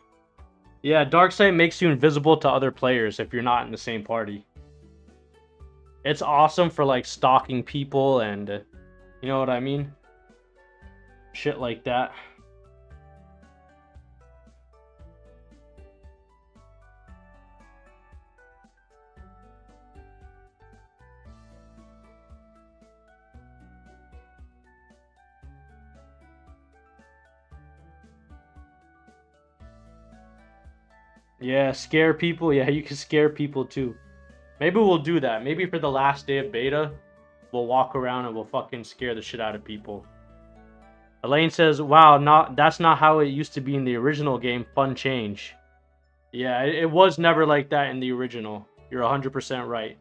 Yeah, Darkseid makes you invisible to other players if you're not in the same party. It's awesome for like stalking people and you know what I mean? Shit like that. Yeah, scare people. Yeah, you can scare people too. Maybe we'll do that. Maybe for the last day of beta, we'll walk around and we'll fucking scare the shit out of people. Elaine says, wow, that's not how it used to be in the original game. Fun change. Yeah, it was never like that in the original. You're 100% right.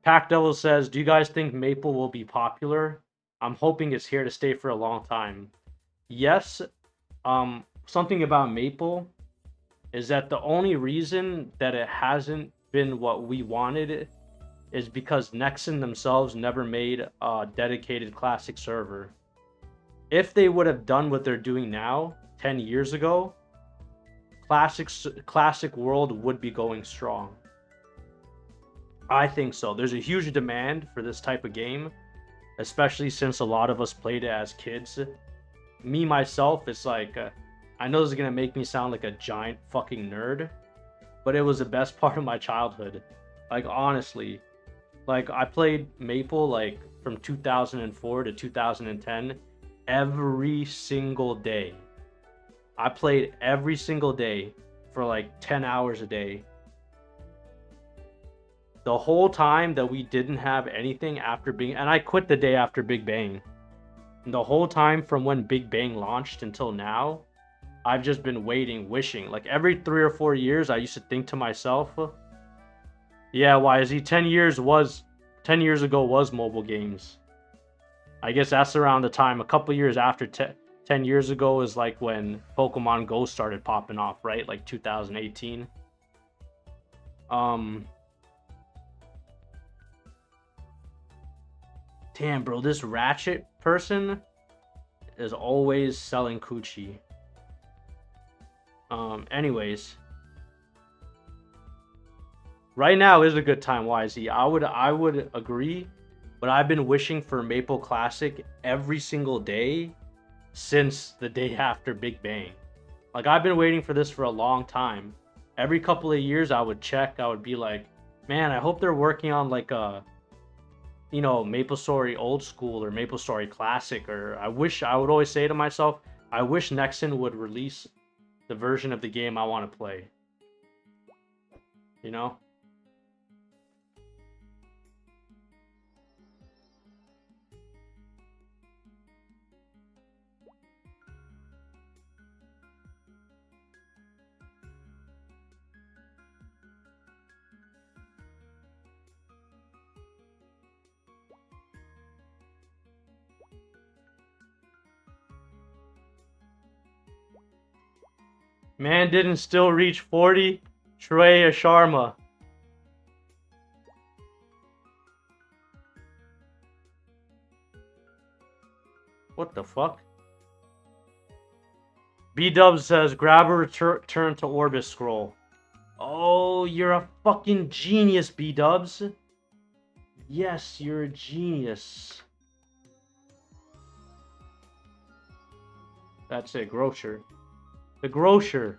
Pack Devil says, do you guys think Maple will be popular? I'm hoping it's here to stay for a long time. Yes. Something about Maple is that the only reason that it hasn't been what we wanted is because Nexon themselves never made a dedicated classic server. If they would have done what they're doing now, 10 years ago, Classic World would be going strong. I think so. There's a huge demand for this type of game, especially since a lot of us played it as kids. Me, myself, it's like... I know this is gonna make me sound like a giant fucking nerd, but it was the best part of my childhood. Like, honestly. Like, I played Maple, like, from 2004 to 2010 every single day. I played every single day for, like, 10 hours a day. The whole time that we didn't have anything after being... And I quit the day after Big Bang. And the whole time from when Big Bang launched until now... I've just been waiting, wishing. Like, every 3 or 4 years, I used to think to myself, yeah, YZ, 10 years ago was mobile games. I guess that's around the time, a couple years after 10 years ago is like when Pokemon Go started popping off, right? Like 2018. Damn, bro, this Ratchet person is always selling coochie. Anyways, right now is a good time, YZ. I would agree, but I've been wishing for Maple Classic every single day since the day after Big Bang. Like, I've been waiting for this for a long time. Every couple of years, I would check. I would be like, man, I hope they're working on like a, you know, MapleStory Old School or MapleStory Classic. Or I would always say to myself, I wish Nexon would release the version of the game I want to play. You know? Man didn't still reach 40. Shreya Sharma. What the fuck? B-Dubs says, grab a return to Orbis scroll. Oh, you're a fucking genius, B-Dubs. Yes, you're a genius. That's it, Grocer. The Grocer.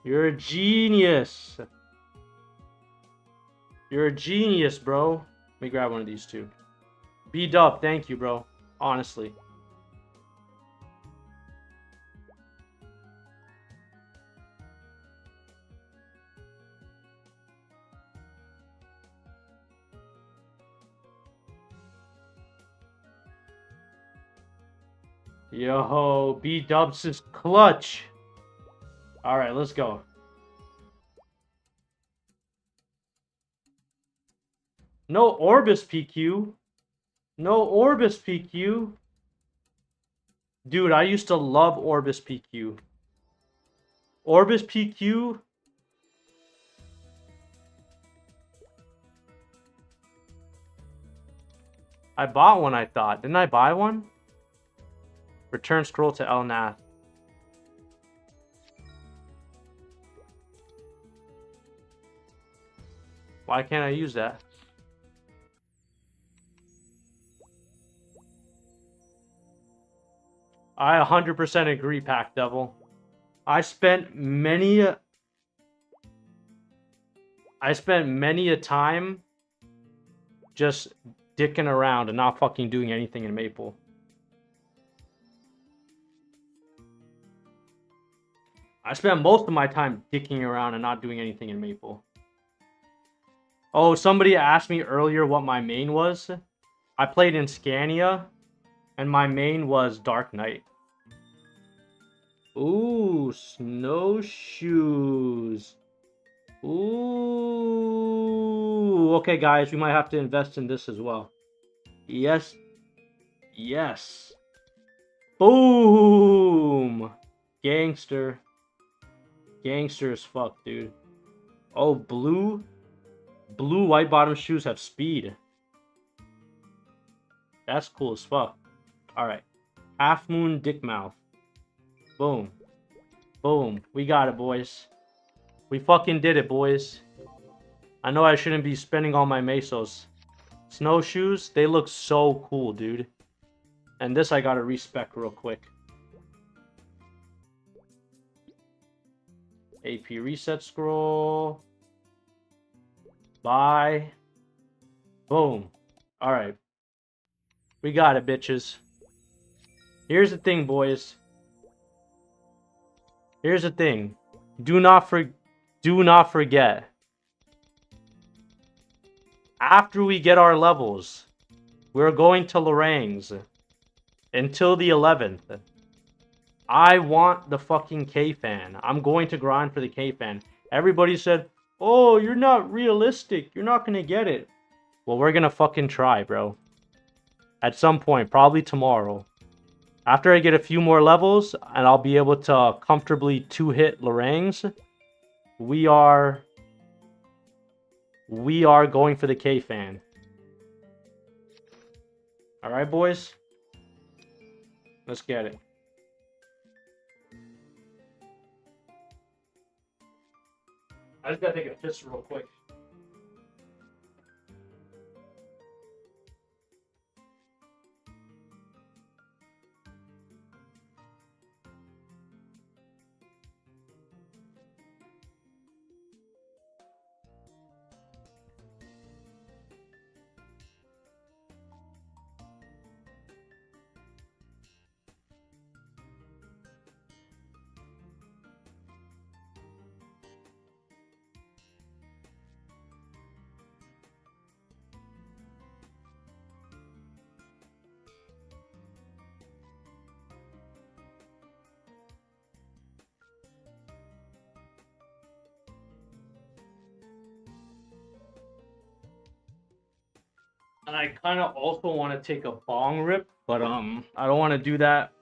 You're a genius. You're a genius, bro. Let me grab one of these two. B-Dub, thank you, bro. Honestly. Yo, B-Dubs is clutch. Alright, let's go. No Orbis PQ. No Orbis PQ. Dude, I used to love Orbis PQ. Orbis PQ. I bought one, I thought. Didn't I buy one? Return scroll to Elnath. Why can't I use that? I 100% agree, Pack Devil. I spent many a time just dicking around and not fucking doing anything in Maple. I spent most of my time dicking around and not doing anything in Maple. Oh, somebody asked me earlier what my main was. I played in Scania, and my main was Dark Knight. Ooh, snowshoes. Ooh. Okay, guys, we might have to invest in this as well. Yes. Yes. Boom. Gangster. Gangster as fuck, dude. Oh, blue. Blue white bottom shoes have speed. That's cool as fuck. Alright. Half Moon Dick Mouth. Boom. Boom. We got it, boys. We fucking did it, boys. I know I shouldn't be spending all my mesos. Snowshoes, they look so cool, dude. And this I gotta respec real quick. AP reset scroll. Buy. Boom. Alright. We got it, bitches. Here's the thing, boys. Here's the thing. Do not forget. After we get our levels, we're going to Lorang's until the 11th. I want the fucking K-Fan. I'm going to grind for the K-Fan. Everybody said, oh, you're not realistic. You're not going to get it. Well, we're going to fucking try, bro. At some point, probably tomorrow. After I get a few more levels, and I'll be able to comfortably 2-hit Lorang's, we are going for the K-Fan. Alright, boys? Let's get it. I just gotta take a piss real quick. And I kind of also want to take a bong rip, but I don't want to do that.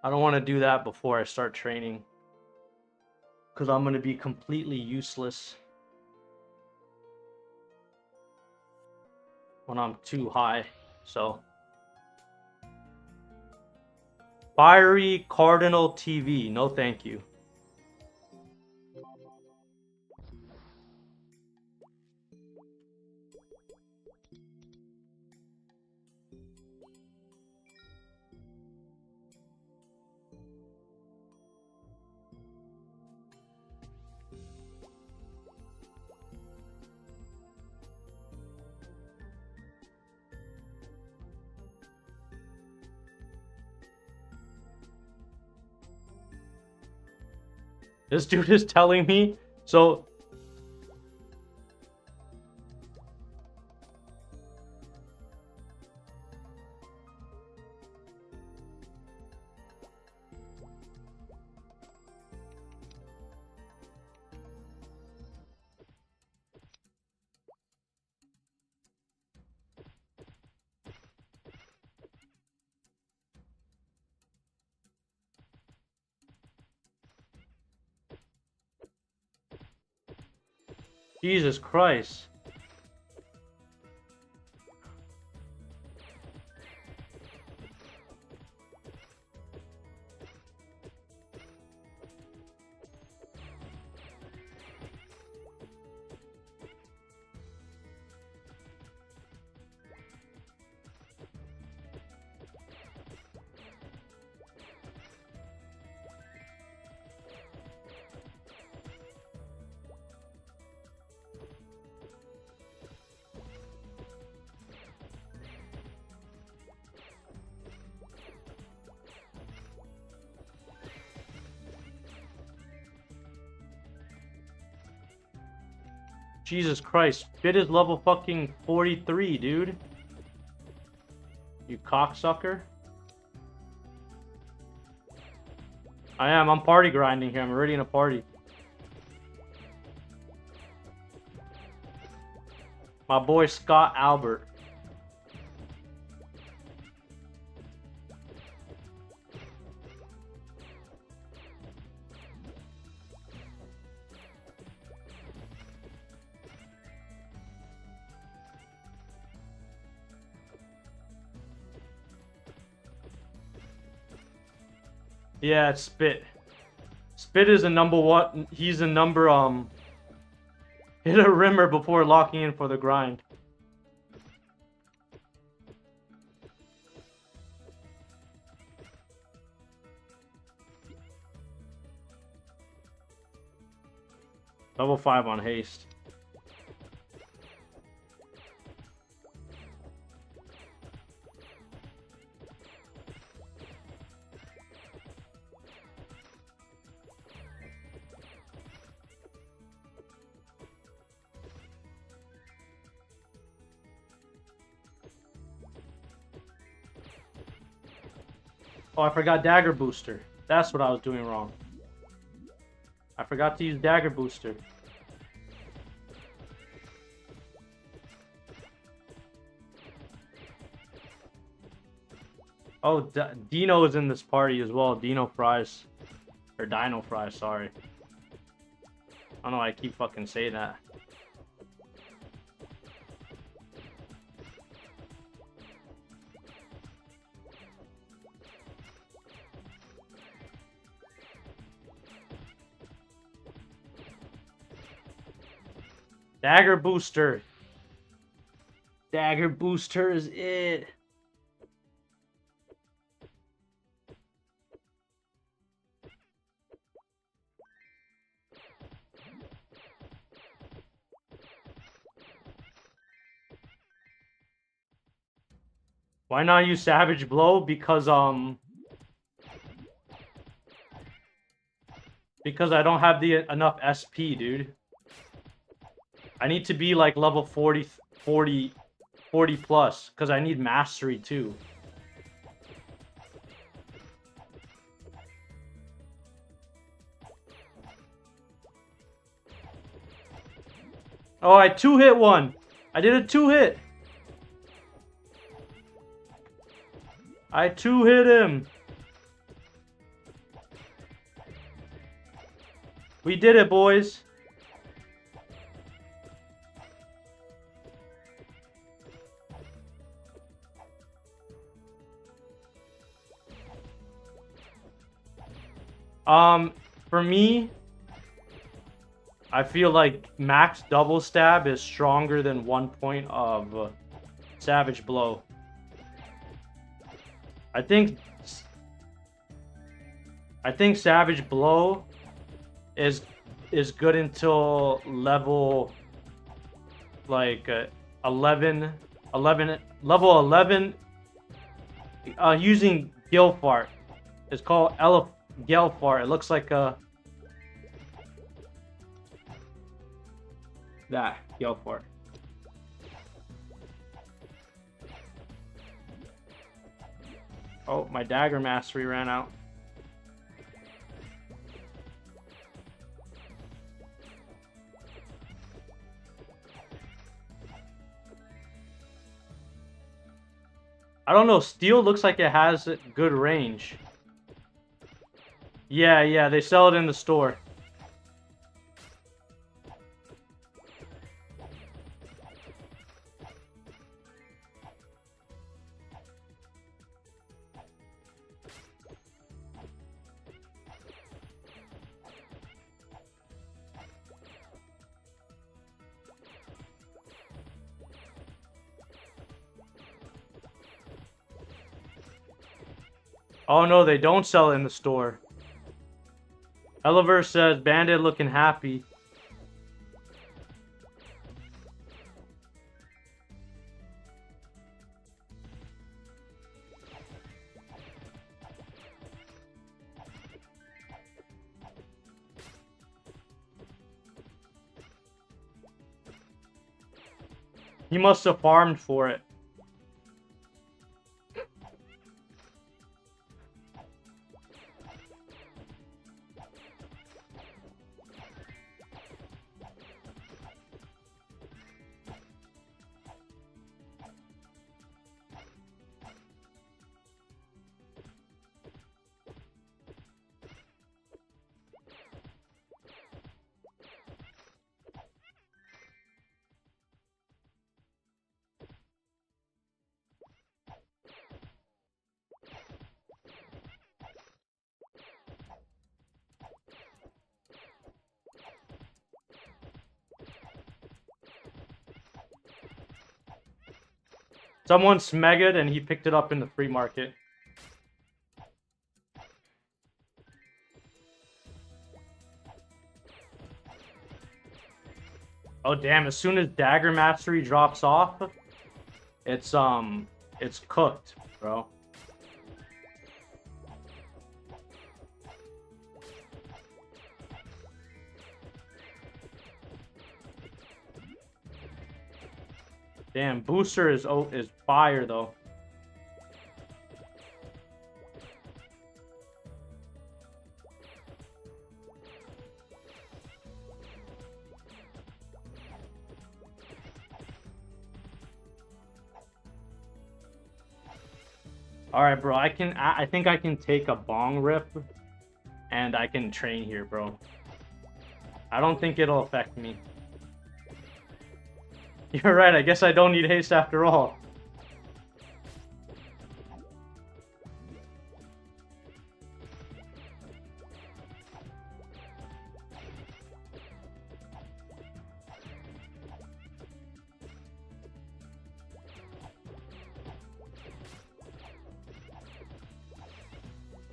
I don't want to do that before I start training, because I'm going to be completely useless when I'm too high. So, Fiery Cardinal TV, no thank you. This dude is telling me, so... Jesus Christ. Jesus Christ, Spit is level fucking 43, dude. You cocksucker. I'm party grinding here. I'm already in a party. My boy Scott Albert. Yeah, it's Spit. Spit is a number one. He's a number, hit a rimmer before locking in for the grind. Level 5 on haste. Oh, I forgot Dagger Booster. That's what I was doing wrong. I forgot to use Dagger Booster. Oh, Dino is in this party as well. Dino Fries. Or Dino Fries, sorry. I don't know why I keep fucking saying that. Dagger Booster. Dagger Booster is it. Why not use Savage Blow? Because I don't have enough SP, dude. I need to be like level 40 plus, because I need mastery too. Oh, I 2-hit one. I did a 2-hit. I 2-hit him. We did it, boys. For me, I feel like max double stab is stronger than 1 point of Savage Blow. I think Savage Blow is good until level like 11 level 11 using Gilfart. It's called Gelfart. It looks like that Gelfart. Oh, my dagger mastery ran out. I don't know, steel looks like it has good range. Yeah, they sell it in the store. Oh no, they don't sell it in the store. Eliver says, Bandit looking happy. He must have farmed for it. Someone smegged and he picked it up in the free market. Oh damn, as soon as Dagger Mastery drops off, it's cooked, bro. Damn, Booster is fire though. All right, bro. I think I can take a bong rip, and I can train here, bro. I don't think it'll affect me. You're right. I guess I don't need haste after all.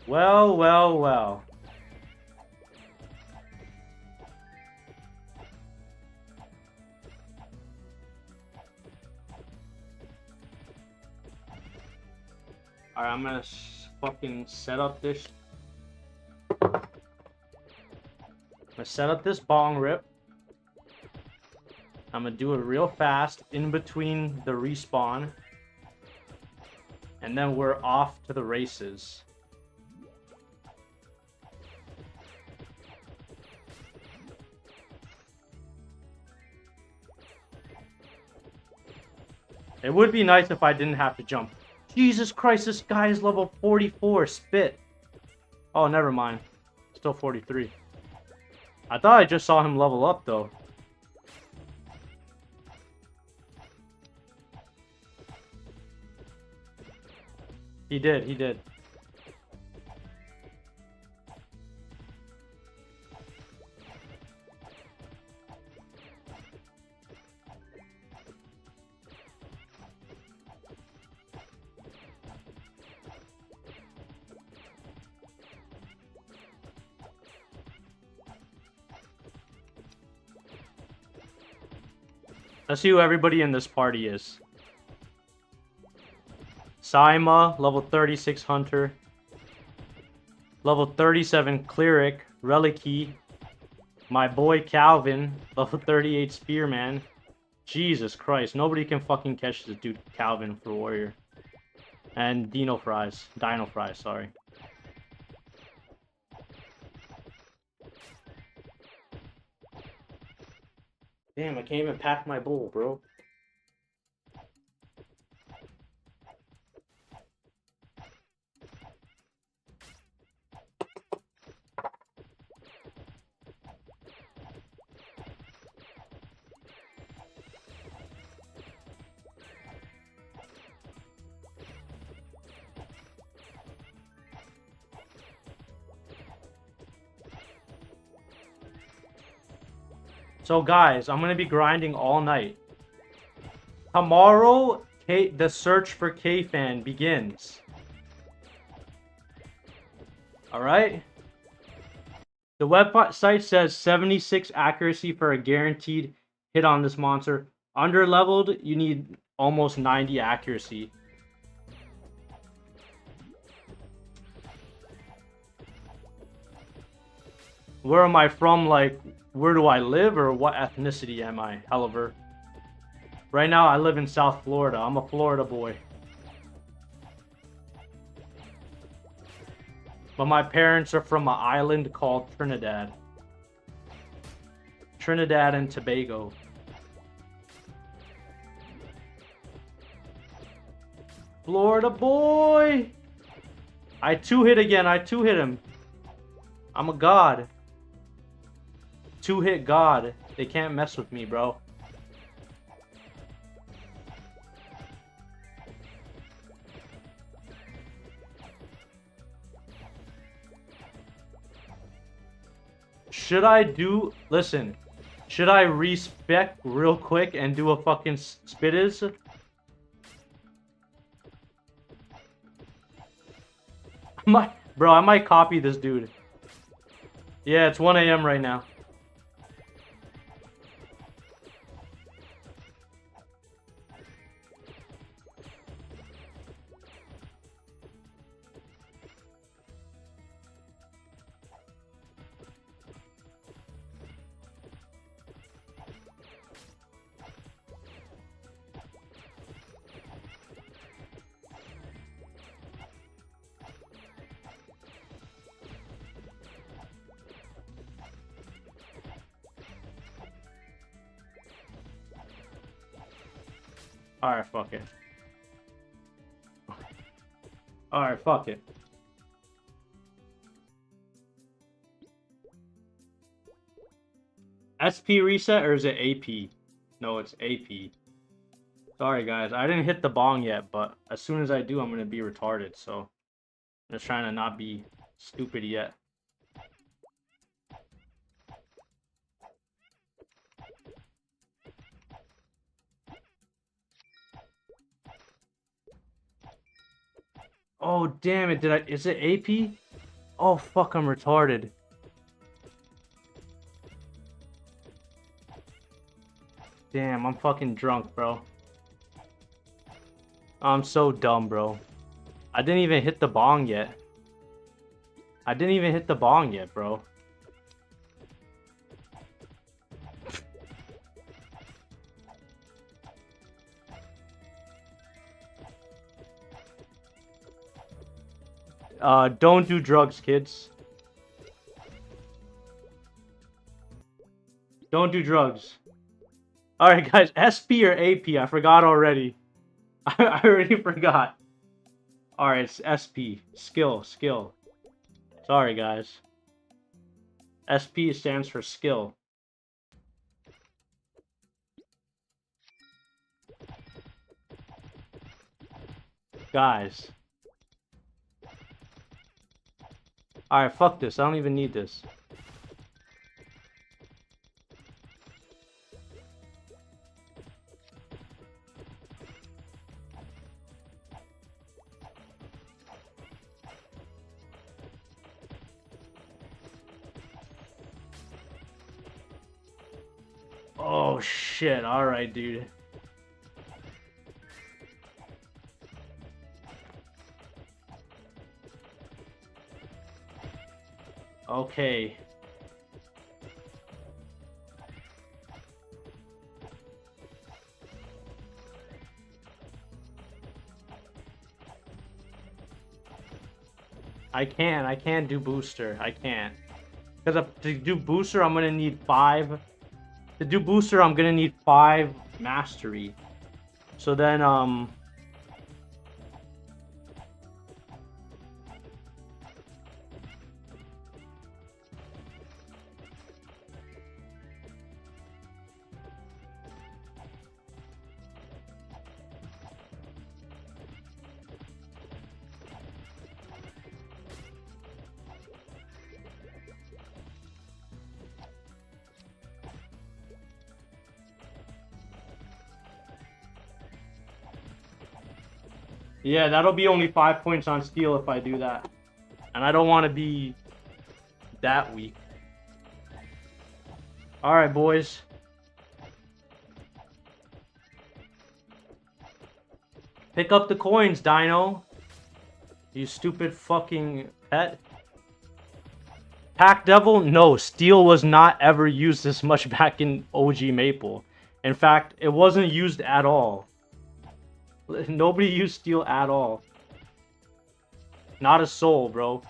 Well, well, well. Alright, I'm gonna fucking set up this. I'm gonna set up this bong rip. I'm gonna do it real fast in between the respawn. And then we're off to the races. It would be nice if I didn't have to jump. Jesus Christ, this guy is level 44. Spit. Oh, never mind. Still 43. I thought I just saw him level up, though. He did, he did. Let's see who everybody in this party is. Saima, level 36 Hunter. Level 37 Cleric, Relicy. My boy Calvin, level 38 Spearman. Jesus Christ, nobody can fucking catch this dude Calvin for Warrior. And Dino Fries, sorry. Damn, I can't even pack my bowl, bro. So guys, I'm going to be grinding all night. Tomorrow, the search for K-Fan begins. Alright? The website says 76 accuracy for a guaranteed hit on this monster. Under leveled, you need almost 90 accuracy. Where am I from? Like, where do I live, or what ethnicity am I? Helliver. Right now, I live in South Florida. I'm a Florida boy. But my parents are from an island called Trinidad. Trinidad and Tobago. Florida boy! I 2-hit again. I 2-hit him. I'm a god. 2-hit god. They can't mess with me, bro. Should I do... Listen. Should I respec real quick and do a fucking spittiz? Bro, I might copy this dude. Yeah, it's 1 AM right now. Alright, fuck it. Alright, fuck it. SP reset, or is it AP? No, it's AP. Sorry guys, I didn't hit the bong yet, but as soon as I do, I'm gonna be retarded, so I'm just trying to not be stupid yet. Oh, damn it, is it AP? Oh, fuck, I'm retarded. Damn, I'm fucking drunk, bro. I'm so dumb, bro. I didn't even hit the bong yet. I didn't even hit the bong yet, bro. Don't do drugs, kids. Don't do drugs. Alright, guys, SP or AP? I forgot already. I already forgot. Alright, it's SP. Skill. Sorry, guys. SP stands for skill. Guys. Alright, fuck this. I don't even need this. Oh shit, alright, dude. Okay. I can't do booster. I can't. Because to do booster, I'm gonna need 5. To do booster, I'm gonna need 5 mastery. So then, yeah, that'll be only 5 points on steel if I do that. And I don't want to be that weak. Alright, boys. Pick up the coins, Dino. You stupid fucking pet. Pack Devil? No, steel was not ever used this much back in OG Maple. In fact, it wasn't used at all. Nobody used steel at all. Not a soul, bro.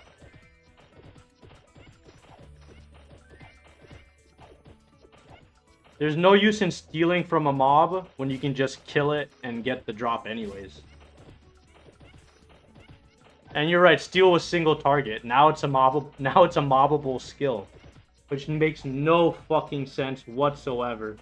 There's no use in stealing from a mob when you can just kill it and get the drop anyways. And you're right, steal was single target. Now it's a mobbable skill, which makes no fucking sense whatsoever.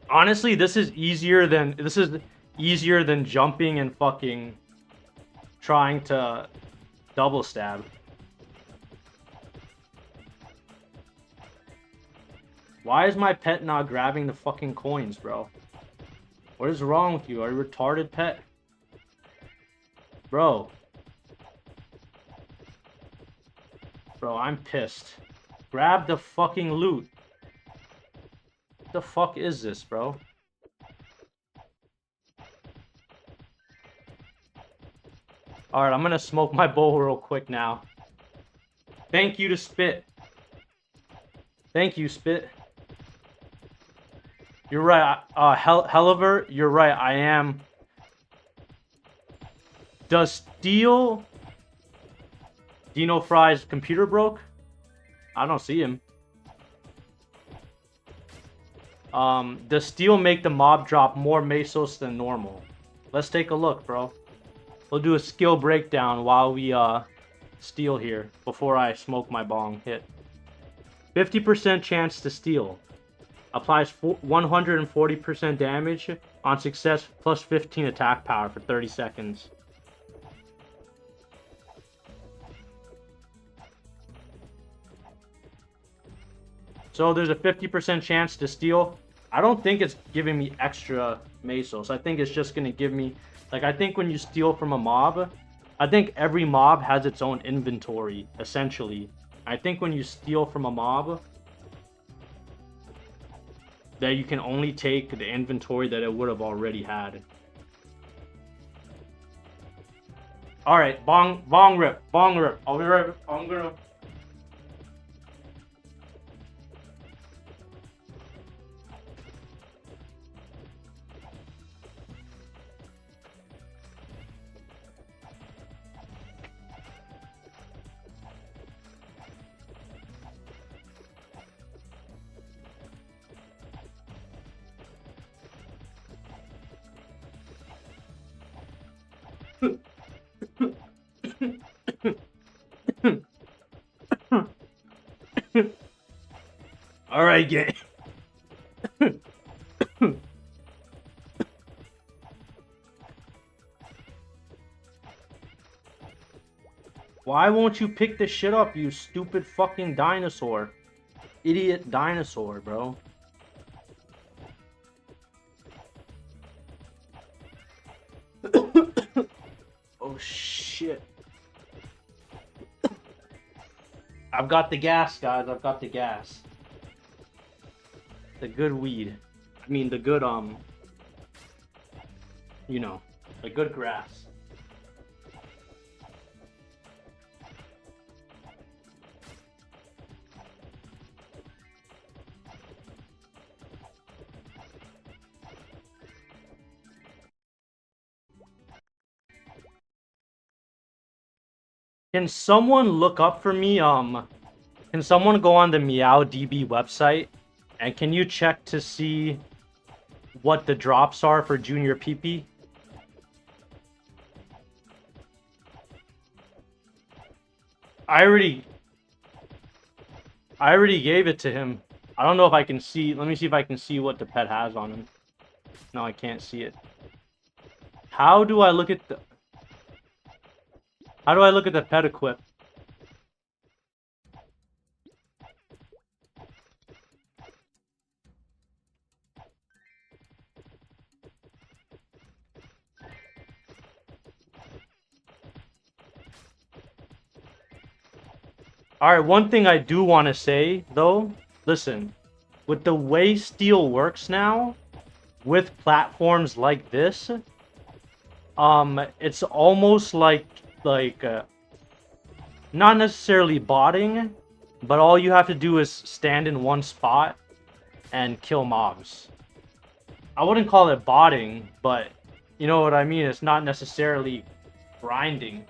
Honestly, this is easier than jumping and fucking trying to double stab. Why is my pet not grabbing the fucking coins, bro? What is wrong with you? Are you retarded, pet? Bro. Bro, I'm pissed. Grab the fucking loot. What the fuck is this, bro? Alright, I'm gonna smoke my bowl real quick now. Thank you to Spit. Thank you, Spit. You're right, Helliver, you're right, I am. Does Steel... Dino Fry's computer broke? I don't see him. Does Steel make the mob drop more mesos than normal? Let's take a look, bro. We'll do a skill breakdown while we, steal here, before I smoke my bong hit. 50% chance to steal. Applies 140% damage on success plus 15 attack power for 30 seconds. So there's a 50% chance to steal. I don't think it's giving me extra mesos. I think it's just going to give me... Like, I think when you steal from a mob, I think every mob has its own inventory, essentially. I think when you steal from a mob, that you can only take the inventory that it would have already had. Alright, bong rip. I'll be right back. I'm gonna... Alright, gang. Why won't you pick this shit up, you stupid fucking dinosaur? Idiot dinosaur, bro. Oh shit. I've got the gas, guys. I've got the gas. The good weed. I mean, the good, you know, the good grass. Can someone look up for me, can someone go on the MeowDB website and can you check to see what the drops are for Junior PP? I already gave it to him. I don't know if I can see. Let me see if I can see what the pet has on him. No, I can't see it. How do I look at the... How do I look at the pet equip? Alright, one thing I do want to say, though, listen, with the way Steel works now, with platforms like this, it's almost like, not necessarily botting, but all you have to do is stand in one spot and kill mobs. I wouldn't call it botting, but you know what I mean? It's not necessarily grinding.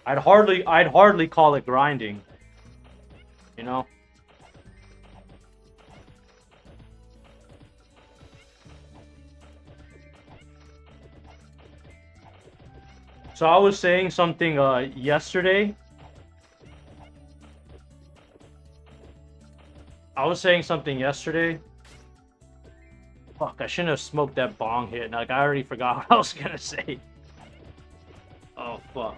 I'd hardly call it grinding. You know? So I was saying something yesterday. Fuck, I shouldn't have smoked that bong hit. Like, I already forgot what I was gonna say. Oh, fuck.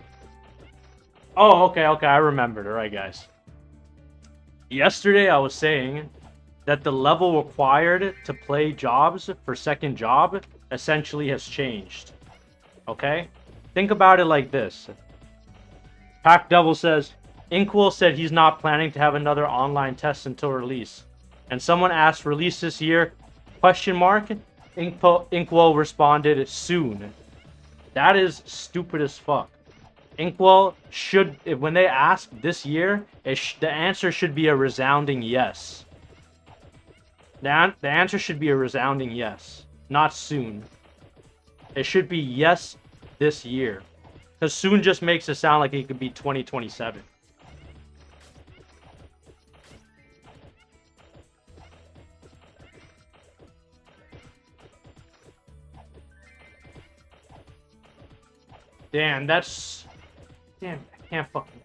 Oh, okay, I remembered. Alright, guys. Yesterday, I was saying that the level required to play jobs for second job essentially has changed. Okay? Think about it like this. Pack Devil says, Inkwell said he's not planning to have another online test until release. And someone asked, release this year? Question mark? Inkwell responded, soon. That is stupid as fuck. Inkwell should, when they ask this year, the answer should be a resounding yes. The answer should be a resounding yes, not soon. It should be yes this year. Because soon just makes it sound like it could be 2027. Damn, that's... Damn, I can't fucking...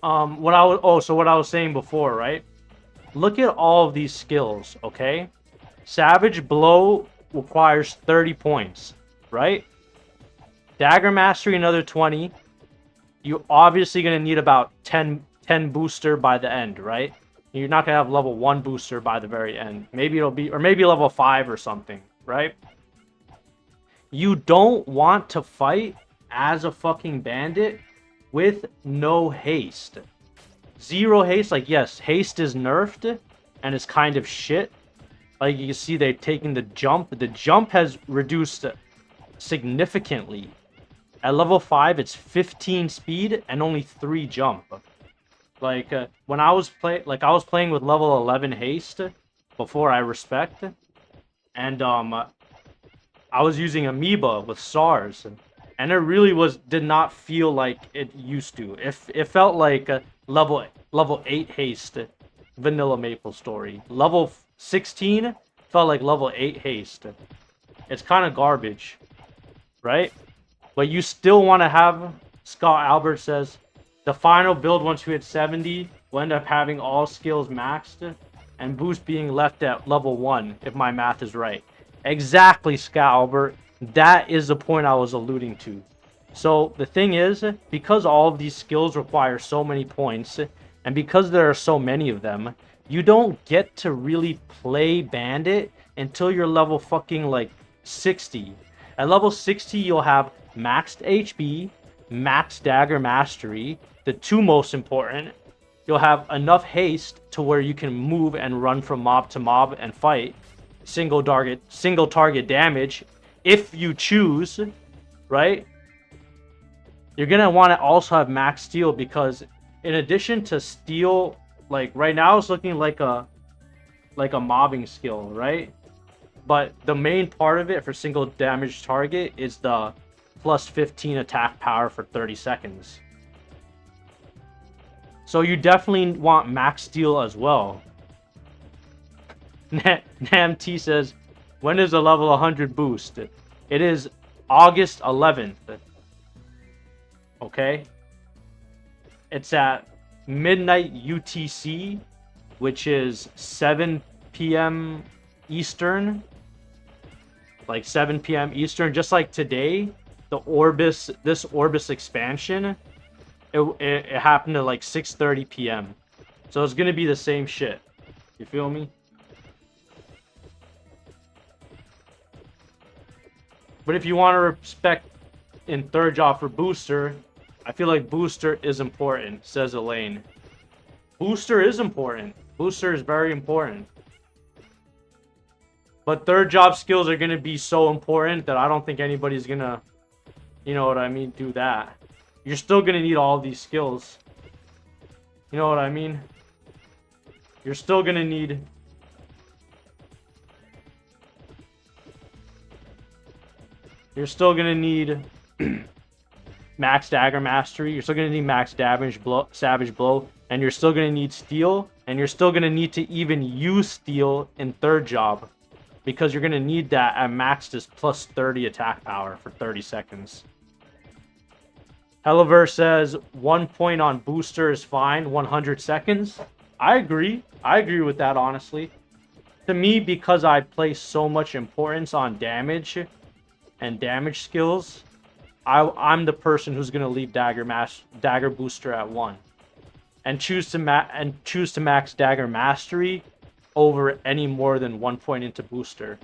what I was saying before, right? Look at all of these skills, okay? Savage Blow requires 30 points, right? Dagger Mastery, another 20. You're obviously going to need about 10 booster by the end, right? You're not going to have level 1 booster by the very end. Maybe it'll be, or maybe level 5 or something, right? You don't want to fight as a fucking bandit with no haste. Zero haste, like, yes, haste is nerfed and is kind of shit. Like, you can see they've taken the jump. The jump has reduced significantly. At level 5, it's 15 speed and only 3 jump. Like, when I was playing with level 11 haste before I respect, and I was using Amoeba with SARS, and it really did not feel like it used to. It felt like level 8 haste, vanilla MapleStory. Level 16 felt like level 8 haste. It's kind of garbage, right? But you still want to have, Scott Albert says, the final build once you hit 70 will end up having all skills maxed and boost being left at level 1, if my math is right. Exactly, Scott Albert. That is the point I was alluding to. So the thing is, because all of these skills require so many points, and because there are so many of them, you don't get to really play Bandit until you're level fucking like 60. At level 60, you'll have maxed HP, maxed Dagger Mastery, the two most important. You'll have enough haste to where you can move and run from mob to mob and fight. Single target damage, if you choose, right? You're gonna want to also have max steel, because in addition to steel, like right now it's looking like a mobbing skill, right? But the main part of it for single damage target is the plus 15 attack power for 30 seconds. So you definitely want max steel as well. Nam T says, when is the level 100 boost? It is August 11th. Okay? It's at midnight UTC, which is 7 p.m. Eastern. Like 7 p.m. Eastern. Just like today, this Orbis expansion, it happened at like 6:30 p.m. So it's going to be the same shit. You feel me? But if you want to respect in third job for booster, I feel like booster is important, says Elaine. Booster is important. Booster is very important. But third job skills are going to be so important that I don't think anybody's going to, you know what I mean, do that. You're still going to need all these skills. You know what I mean? You're still going to need... You're still going to need max dagger mastery. You're still going to need max damage blow, savage blow. And you're still going to need steel. And you're still going to need to even use steel in third job. Because you're going to need that at maxed plus 30 attack power for 30 seconds. Helliver says 1 point on booster is fine, 100 seconds. I agree. I agree with that, honestly. To me, because I place so much importance on damage and damage skills, I'm the person who's going to leave dagger booster at 1. And choose to max dagger mastery over any more than 1 point into booster.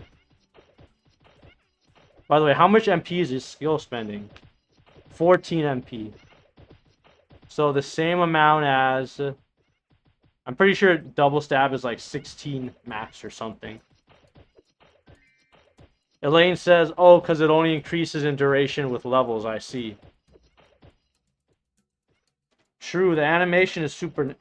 By the way, how much MP is this skill spending? 14 MP. So the same amount as... I'm pretty sure double stab is like 16 max or something. Elaine says, oh, because it only increases in duration with levels, I see. True, the animation is super...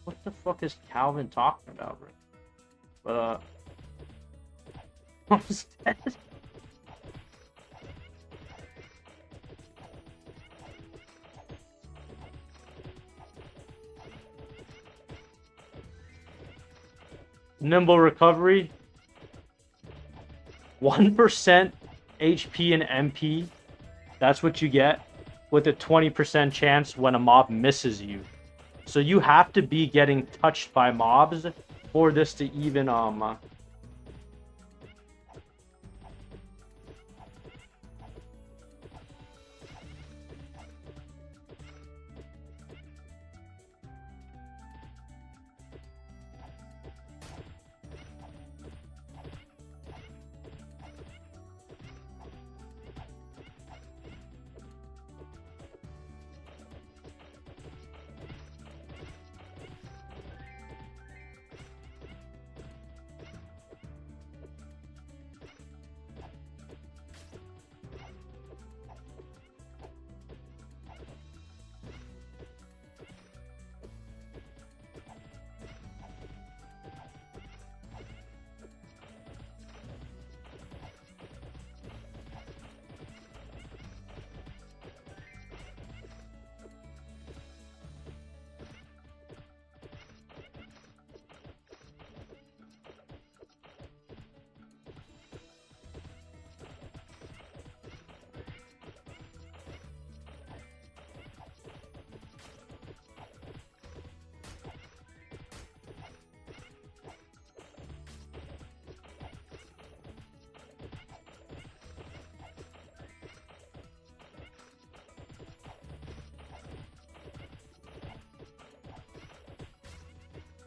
What the fuck is Calvin talking about, bro? But, almost dead. Nimble recovery. 1% HP and MP. That's what you get with a 20% chance when a mob misses you. So you have to be getting touched by mobs for this to even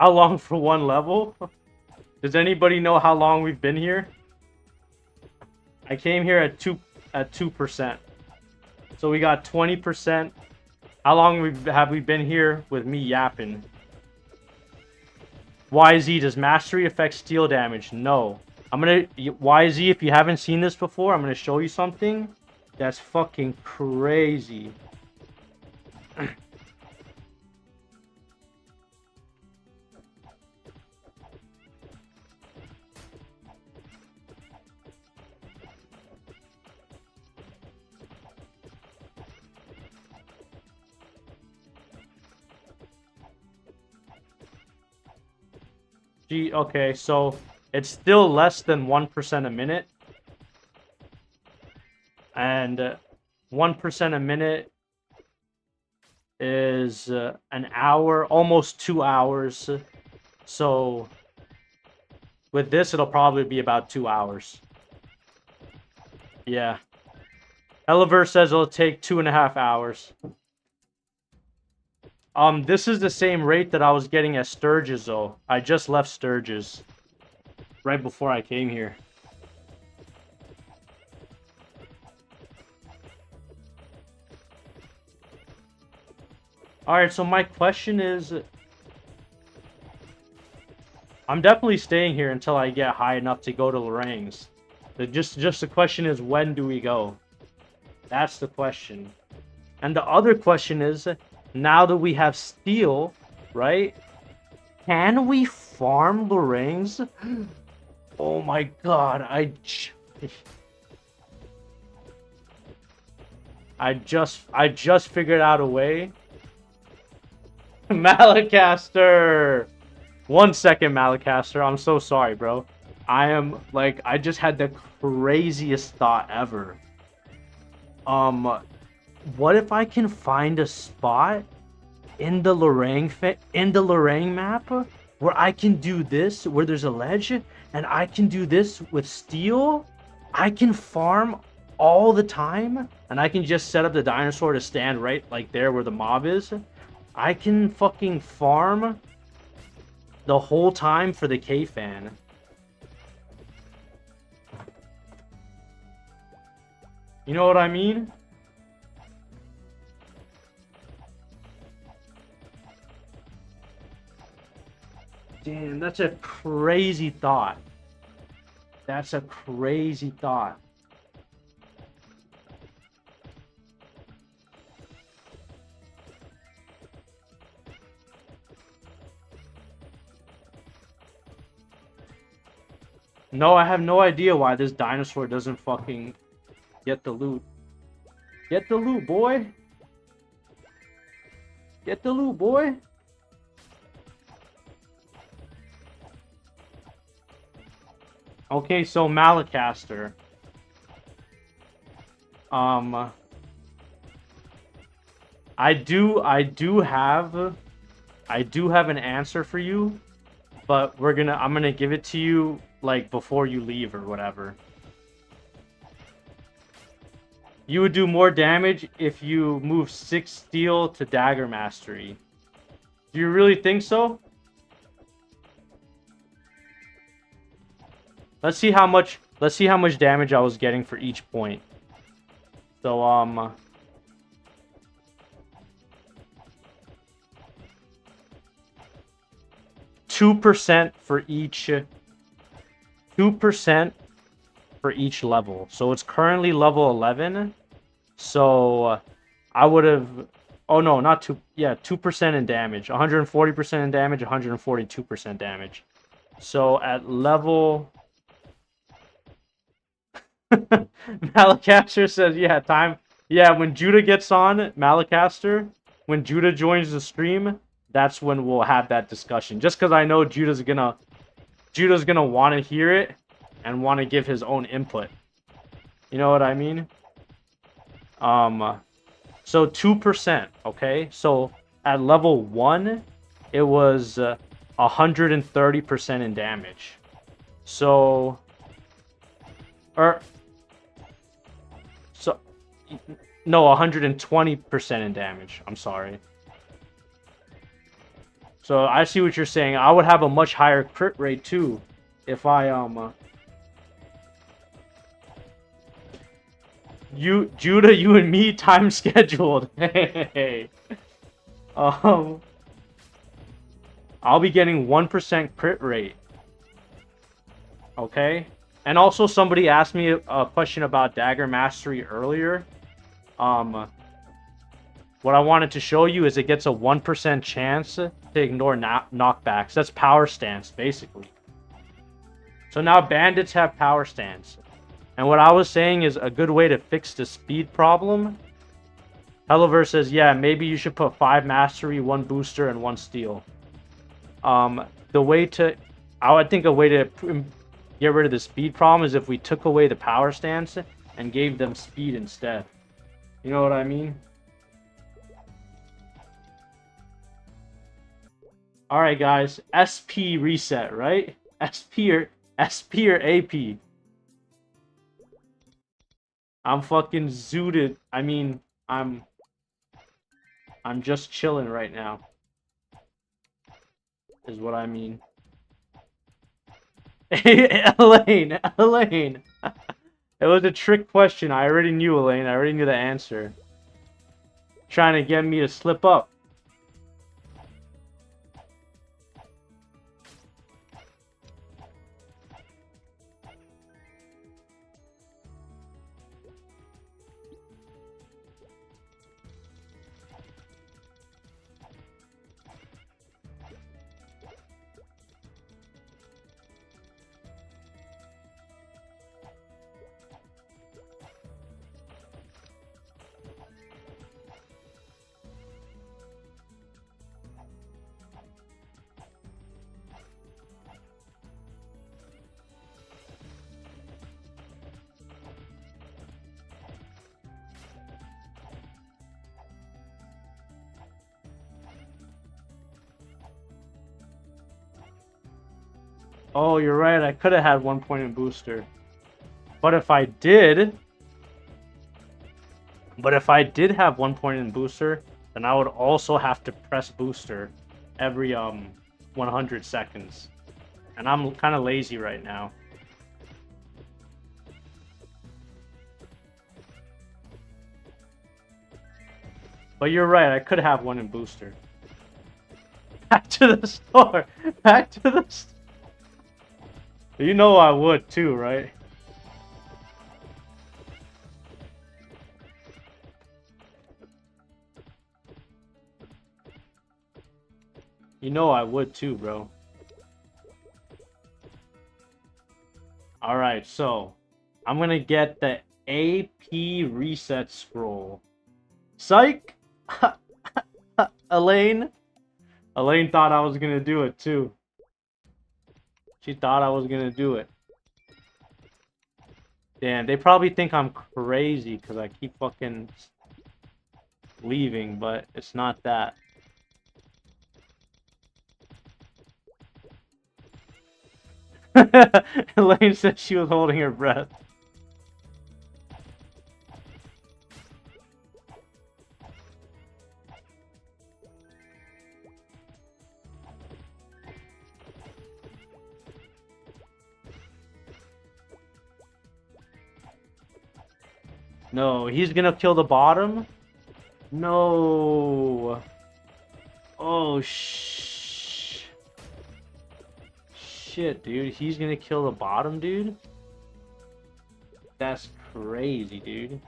How long for one level? Does anybody know how long we've been here? I came here at 2%. So we got 20%. How long have we been here with me yapping? YZ, does mastery affect steel damage? No. YZ, if you haven't seen this before, I'm gonna show you something that's fucking crazy. Okay, so it's still less than 1% a minute. And 1% a minute is an hour, almost 2 hours. So with this, it'll probably be about 2 hours. Yeah. Eliver says it'll take 2.5 hours. This is the same rate that I was getting at Sturgis, though. I just left Sturgis. right before I came here. Alright, so my question is... I'm definitely staying here until I get high enough to go to Lorang's. Just the question is, when do we go? That's the question. And the other question is, now that we have steel, right? Can we farm Lorang's? Oh my god, I just figured out a way. Malacaster! 1 second, Malacaster. I'm so sorry, bro. I just had the craziest thought ever. What if I can find a spot in the Lorang map where I can do this, where there's a ledge, and I can do this with steel? I can farm all the time, and I can just set up the dinosaur to stand right like there where the mob is. I can fucking farm the whole time for the K-Fan. You know what I mean? Damn, that's a crazy thought. That's a crazy thought. No, I have no idea why this dinosaur doesn't fucking get the loot. Get the loot, boy. Get the loot, boy. Okay, so Malacaster. I do have an answer for you, but I'm gonna give it to you like before you leave or whatever. You would do more damage if you move 6 steel to dagger mastery. Do you really think so? Let's see how much damage I was getting for each point. So 2% for each 2% for each level. So it's currently level 11. So I would have, oh no, not 2, yeah, 2% in damage, 140% in damage, 142% damage. So at level Malacaster says, yeah, time. Yeah, when Judah gets on, Malacaster, when Judah joins the stream, that's when we'll have that discussion. Just because I know Judah's gonna want to hear it and want to give his own input. You know what I mean? So 2%, okay? So at level 1, it was 130% in damage. So... No, 120% in damage. I'm sorry. So I see what you're saying. I would have a much higher crit rate too if I Judah, you and me time scheduled. Hey. I'll be getting 1% crit rate. Okay? And also somebody asked me a question about dagger mastery earlier. What I wanted to show you is it gets a 1% chance to ignore knockbacks. That's power stance, basically. So now bandits have power stance. And what I was saying is a good way to fix the speed problem. Hellover says, yeah, maybe you should put 5 mastery, 1 booster, and 1 steel. I think a way to get rid of the speed problem is if we took away the power stance and gave them speed instead. You know what I mean? Alright, guys. SP reset, right? SP or AP? I'm fucking zooted. I mean, I'm just chilling right now. Is what I mean. Elaine, Elaine. It was a trick question. I already knew, Elaine. I already knew the answer. Trying to get me to slip up. Oh, you're right. I could have had 1 point in booster. But if I did have 1 point in booster, then I would also have to press booster every 100 seconds. And I'm kind of lazy right now. But you're right. I could have 1 in booster. Back to the store. Back to the store. You know I would too, right? You know I would too, bro. Alright, so I'm gonna get the AP reset scroll. Psych! Elaine? Elaine thought I was gonna do it too. She thought I was gonna do it. Damn, they probably think I'm crazy because I keep fucking leaving, but it's not that. Elaine said she was holding her breath. No, he's gonna kill the bottom? No. Oh, shit, dude. He's gonna kill the bottom, dude? That's crazy, dude.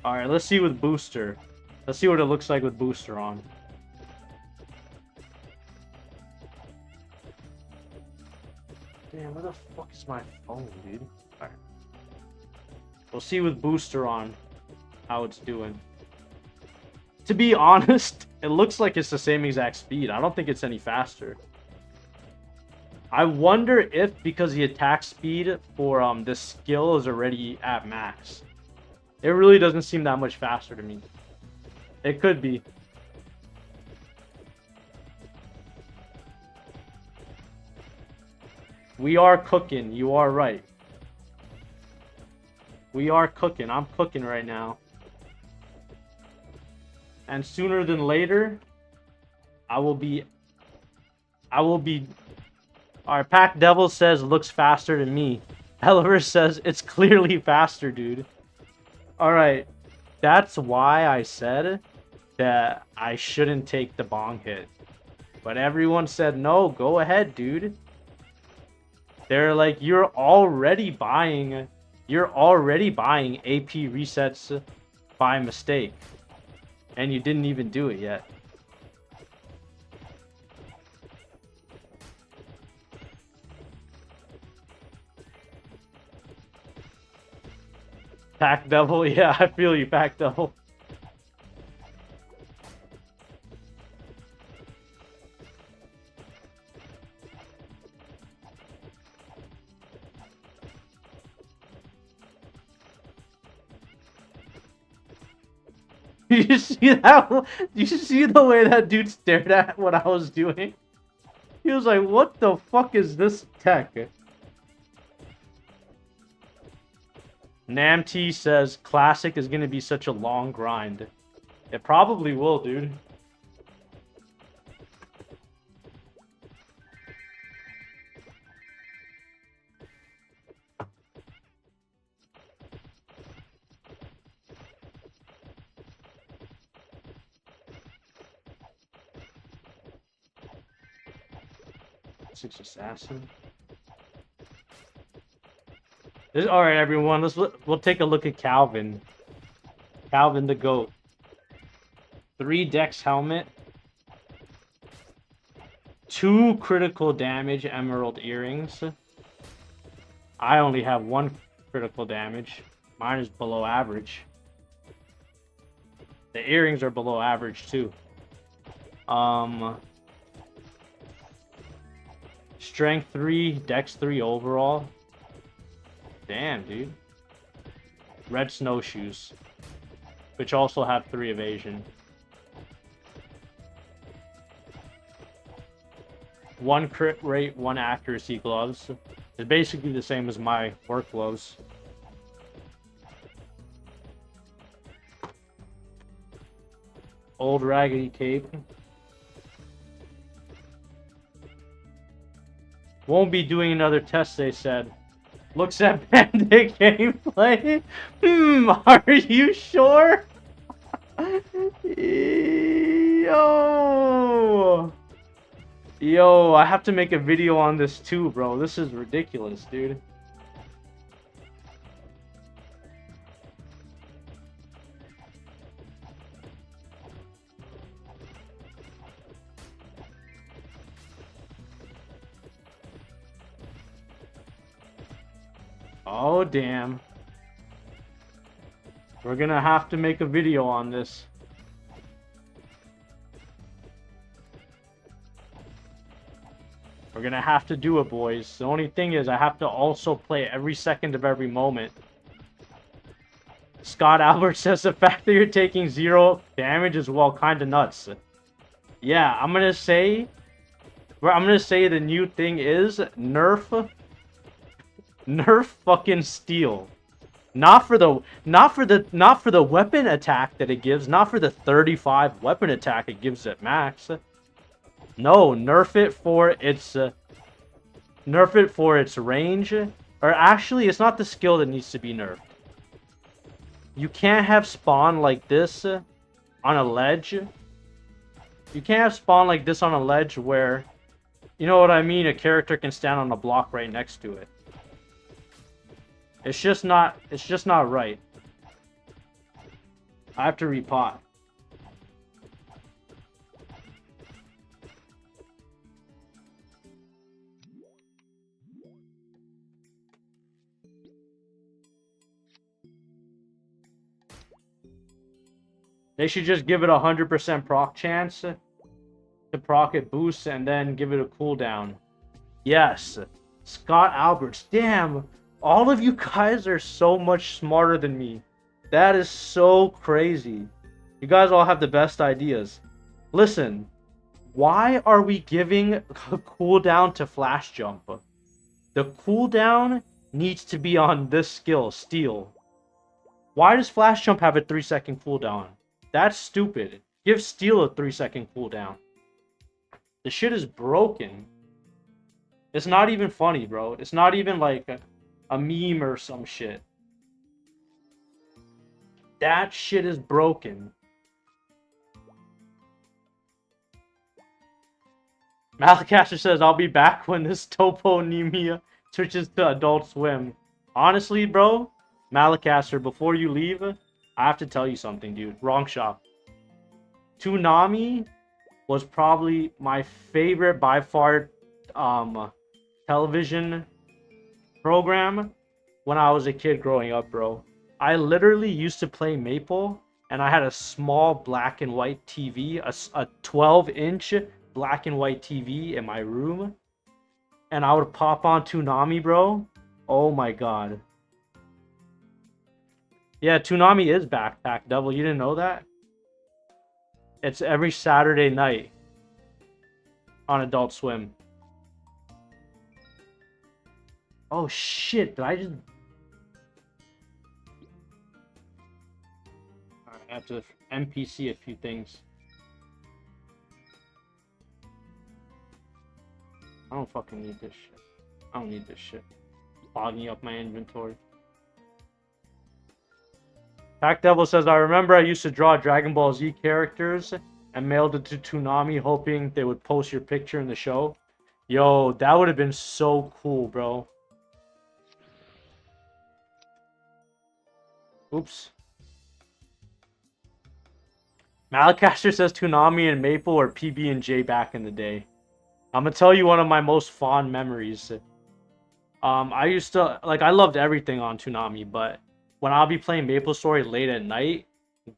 Alright, let's see with booster. Let's see what it looks like with booster on. Damn, where the fuck is my phone, dude? Alright. We'll see with booster on how it's doing. To be honest, it looks like it's the same exact speed. I don't think it's any faster. I wonder if because the attack speed for this skill is already at max. It really doesn't seem that much faster to me. It could be. We are cooking. You are right. We are cooking. I'm cooking right now. And sooner than later, I will be... Alright, Pack Devil says looks faster than me. Helliver says it's clearly faster, dude. Alright, that's why I said that I shouldn't take the bong hit. But everyone said, no, go ahead, dude. They're like, you're already buying AP resets by mistake. And you didn't even do it yet. Pack Devil? Yeah, I feel you, Pack Devil. Did you see that? Did you see the way that dude stared at what I was doing? He was like, what the fuck is this tech? Namty says Classic is gonna be such a long grind. It probably will, dude. 6 assassin. All right, everyone. We'll take a look at Calvin. Calvin the goat. 3 dex helmet. 2 critical damage emerald earrings. I only have 1 critical damage. Mine is below average. The earrings are below average too. Strength 3, dex 3 overall. Damn, dude. Red snowshoes, which also have 3 evasion. 1 crit rate, 1 accuracy gloves. It's basically the same as my work gloves. Old raggedy cape. Won't be doing another test, they said. Looks at Bandit gameplay. Are you sure? Yo, I have to make a video on this too, bro. This is ridiculous, dude. Oh, damn. We're gonna have to make a video on this. We're gonna have to do it, boys. The only thing is, I have to also play every second of every moment. Scott Albert says the fact that you're taking 0 damage is, well, kinda nuts. Yeah, I'm gonna say the new thing is nerf fucking steel. Not for the weapon attack that it gives, not for the 35 weapon attack it gives at max. No, nerf it for its range. Or actually, it's not the skill that needs to be nerfed. You can't have spawn like this on a ledge. You can't have spawn like this on a ledge where, you know what I mean, a character can stand on a block right next to it. It's just not right. I have to repot. They should just give it 100% proc chance to proc it boost and then give it a cooldown. Yes. Scott Alberts. Damn. All of you guys are so much smarter than me. That is so crazy. You guys all have the best ideas. Listen. Why are we giving a cooldown to flash jump? The cooldown needs to be on this skill, steel. Why does flash jump have a 3-second cooldown? That's stupid. Give steel a 3-second cooldown. The shit is broken. It's not even funny, bro. It's not even like a meme or some shit. That shit is broken. Malacaster says, I'll be back when this toponemia switches to Adult Swim. Honestly, bro, Malacaster, before you leave, I have to tell you something, dude. Wrong shop. Toonami was probably my favorite by far television program when I was a kid growing up, bro. I literally used to play Maple, and I had a small black and white TV, a 12-inch black and white TV in my room, and I would pop on Toonami, bro. Oh my god. Yeah, Toonami is Backpack Devil. You didn't know that? It's every Saturday night on Adult Swim. Oh shit, did I just... Alright, I have to NPC a few things. I don't fucking need this shit. I don't need this shit. Clogging up my inventory. Pack Devil says, I remember I used to draw Dragon Ball Z characters and mailed it to Toonami hoping they would post your picture in the show. Yo, that would have been so cool, bro. Oops. Malacaster says Toonami and Maple or PB&J back in the day. I'm gonna tell you one of my most fond memories. I used to, like, I loved everything on Toonami, but when I'll be playing MapleStory late at night,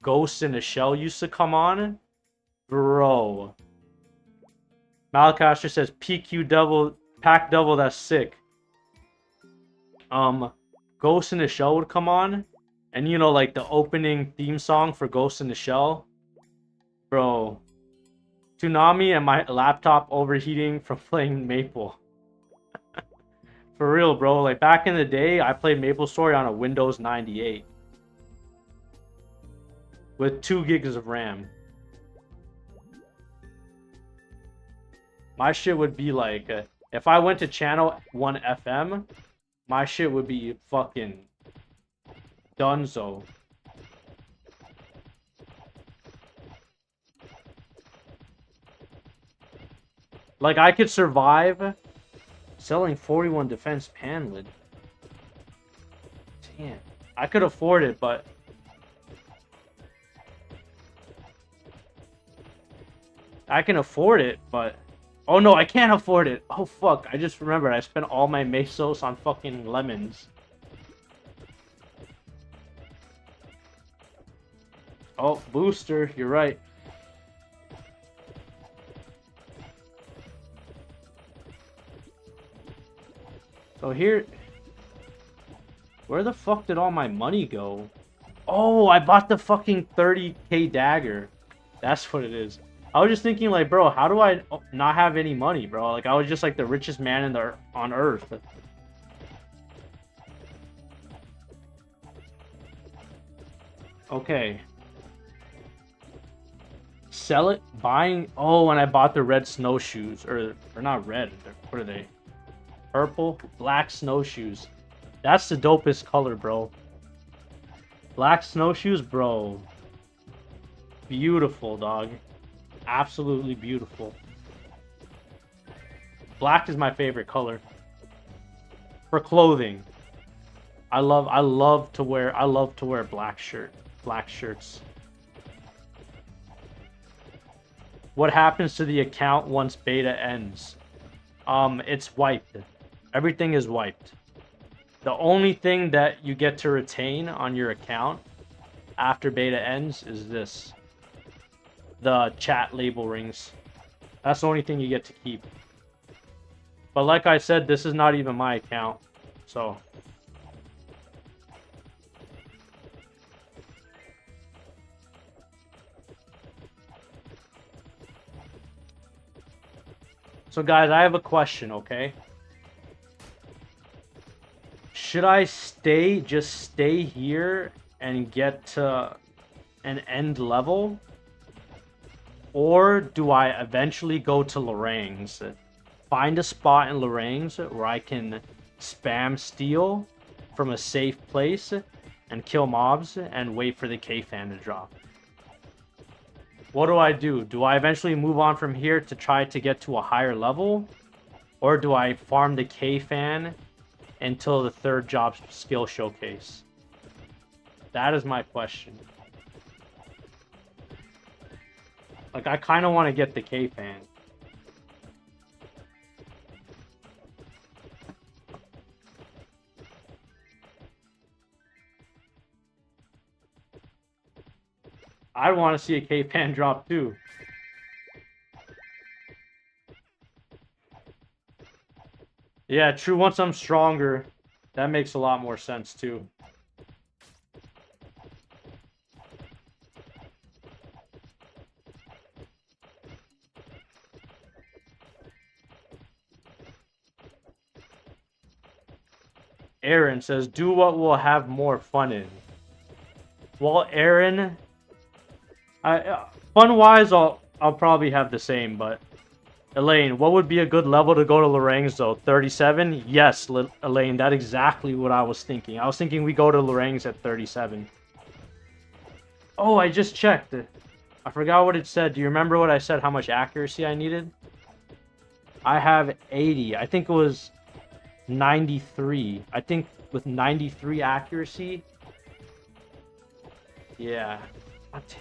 Ghost in the Shell used to come on. Bro. Malacaster says PQ double, pack double, that's sick. Ghost in the Shell would come on, and you know, like the opening theme song for Ghost in the Shell. Bro. Toonami and my laptop overheating from playing Maple. For real, bro. Like, back in the day, I played MapleStory on a Windows 98. With 2 gigs of RAM. My shit would be like... if I went to channel 1 FM, my shit would be fucking... Dunzo. Like, I could survive... selling 41 defense panlid. Damn. I could afford it, but... I can afford it, but... oh no, I can't afford it! Oh fuck, I just remembered I spent all my mesos on fucking lemons. Oh, booster, you're right. So here... where the fuck did all my money go? Oh, I bought the fucking 30k dagger. That's what it is. I was just thinking, like, bro, how do I not have any money, bro? Like, I was just like the richest man on earth. Okay. Sell it? Buying? Oh, and I bought the red snowshoes. Or not red. What are they? Purple? Black snowshoes. That's the dopest color, bro. Black snowshoes, bro. Beautiful, dog. Absolutely beautiful. Black is my favorite color. For clothing. I love to wear black shirts. What happens to the account once beta ends? It's wiped. Everything is wiped. The only thing that you get to retain on your account after beta ends is this. The chat label rings. That's the only thing you get to keep. But like I said, this is not even my account. So... so guys, I have a question, okay? Should I just stay here and get to an end level? Or do I eventually go to Lorang's? Find a spot in Lorang's where I can spam steal from a safe place and kill mobs and wait for the K-Fan to drop. What do I do? Do I eventually move on from here to try to get to a higher level? Or do I farm the K-Fan until the 3rd job skill showcase? That is my question. Like, I kind of want to get the K-Fan. I want to see a K-Fan drop too. Yeah, true. Once I'm stronger, that makes a lot more sense too. Aaron says, do what we'll have more fun in. Well, Aaron, fun-wise, I'll probably have the same, but Elaine, what would be a good level to go to Lorang's though? 37? Yes, Elaine, that's exactly what I was thinking. I was thinking we go to Lorang's at 37. Oh, I just checked. I forgot what it said. Do you remember what I said, how much accuracy I needed? I have 80. I think it was 93. I think with 93 accuracy. Yeah. God damn.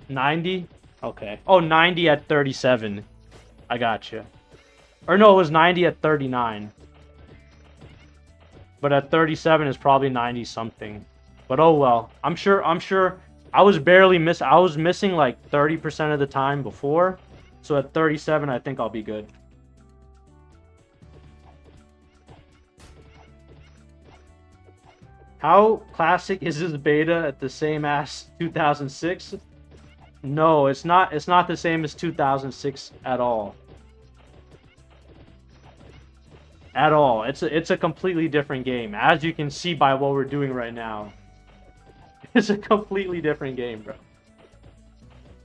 90? Okay. Oh, 90 at 37. I got you. Or no, it was 90 at 39. But at 37 is probably 90 something. But oh well. I'm sure I was missing like 30% of the time before. So at 37 I think I'll be good. How classic is this beta at the same as 2006? No, it's not the same as 2006 at all. At all. It's a completely different game, as you can see by what we're doing right now. It's a completely different game, bro.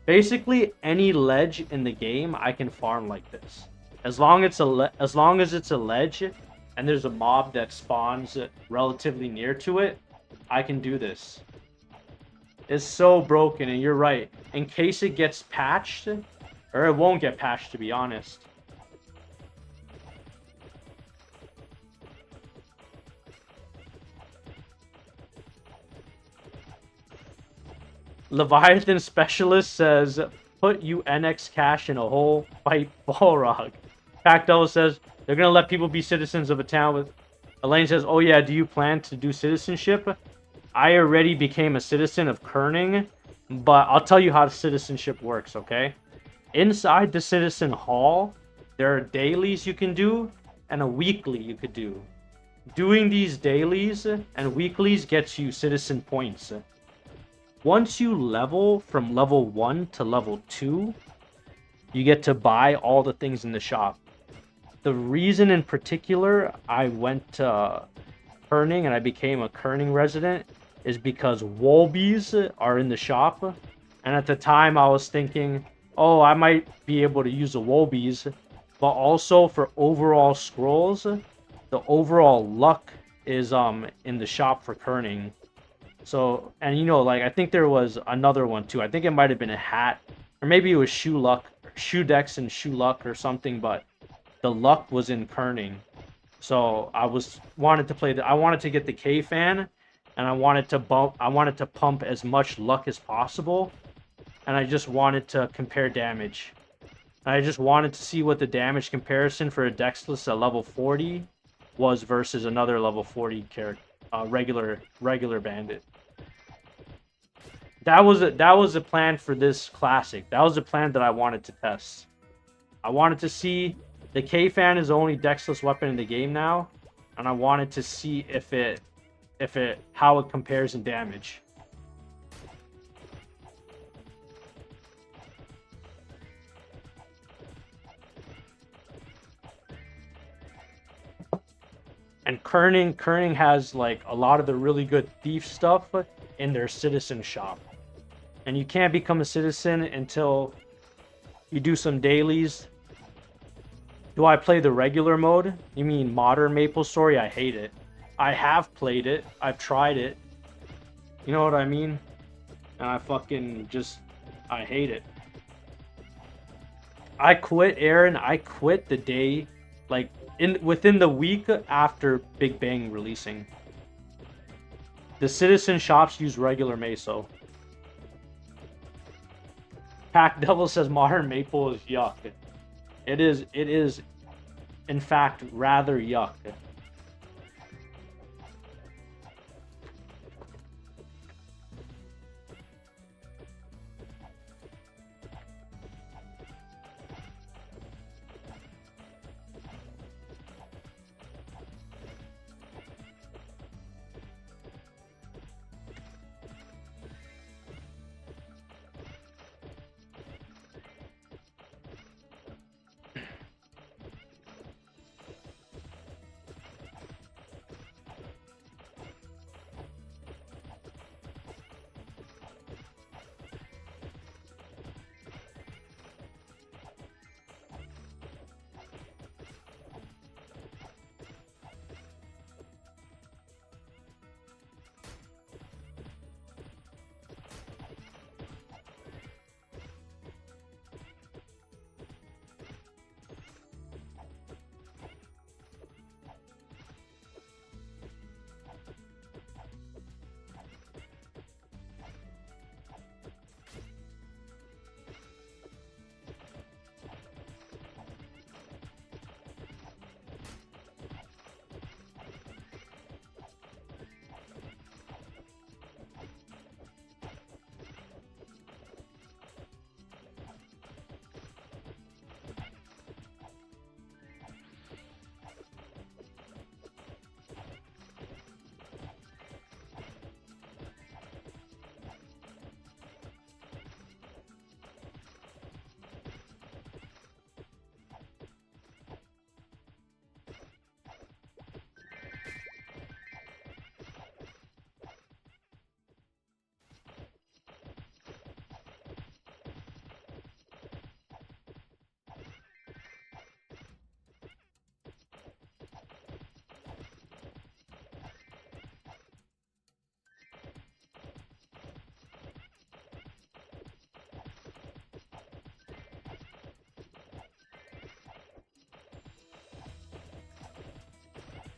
Basically, any ledge in the game I can farm like this. As long as it's a ledge and there's a mob that spawns relatively near to it, I can do this. It's so broken, and you're right. In case it gets patched, or it won't get patched, to be honest. Leviathan Specialist says, put you NX cash in a hole, fight Balrog. Pactel says, they're gonna let people be citizens of a town with... Elaine says, oh yeah, do you plan to do citizenship? I already became a citizen of Kerning, but I'll tell you how citizenship works, okay? Inside the citizen hall, there are dailies you can do, and a weekly you could do. Doing these dailies and weeklies gets you citizen points. Once you level from level 1 to level 2, you get to buy all the things in the shop. The reason in particular I went to Kerning and I became a Kerning resident is because Wolbies are in the shop. And at the time I was thinking, oh, I might be able to use the Wolbies. But also for overall scrolls, the overall luck is in the shop for Kerning. So, and you know, like, I think there was another one too. I think it might have been a hat, or maybe it was shoe luck, shoe decks and shoe luck or something, but the luck was in Kerning. So I wanted to get the K fan, and I wanted to pump as much luck as possible, and I just wanted to compare damage. And I just wanted to see what the damage comparison for a Dexless at level 40 was versus another level 40 character, regular bandit. That was a plan for this classic. That was a plan that I wanted to test. I wanted to see the K-Fan is the only Dexless weapon in the game now, and I wanted to see how it compares in damage. And Kerning has like a lot of the really good thief stuff in their citizen shop. And you can't become a citizen until you do some dailies. Do I play the regular mode? You mean modern MapleStory? I hate it. I have played it. I've tried it. You know what I mean? And I hate it. I quit, Aaron. I quit the day, like, within the week after Big Bang releasing. The citizen shops use regular Meso. Pack Devil says modern Maple is yuck. It is, in fact, rather yuck.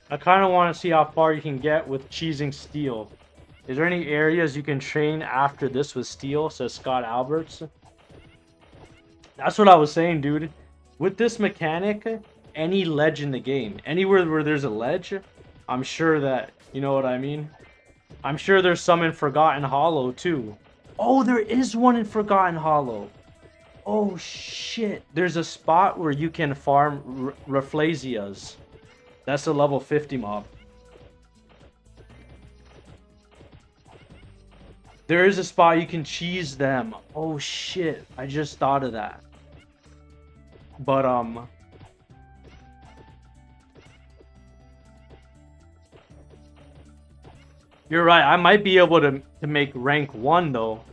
I kind of want to see how far you can get with cheesing steel. Is there any areas you can train after this with steel? Says Scott Alberts. That's what I was saying, dude. With this mechanic, any ledge in the game, anywhere where there's a ledge, I'm sure that, you know what I mean? I'm sure there's some in Forgotten Hollow, too. Oh, there is one in Forgotten Hollow. Oh, shit. There's a spot where you can farm Rafflesias. That's a level 50 mob. There is a spot you can cheese them. Oh, shit. I just thought of that. But, you're right. I might be able to make rank 1, though.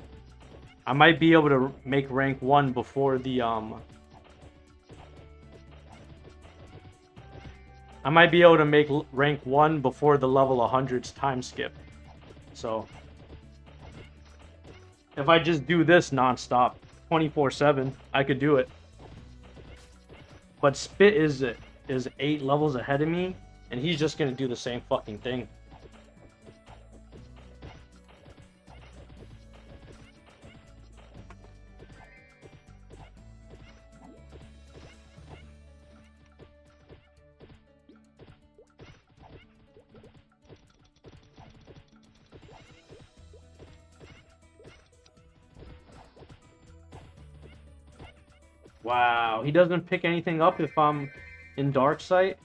I might be able to make rank 1 before the, I might be able to make rank 1 before the level 100's time skip. So, if I just do this nonstop, 24/7, I could do it. But Spit is 8 levels ahead of me, and he's just gonna do the same fucking thing. Wow, he doesn't pick anything up if I'm in Dark Sight?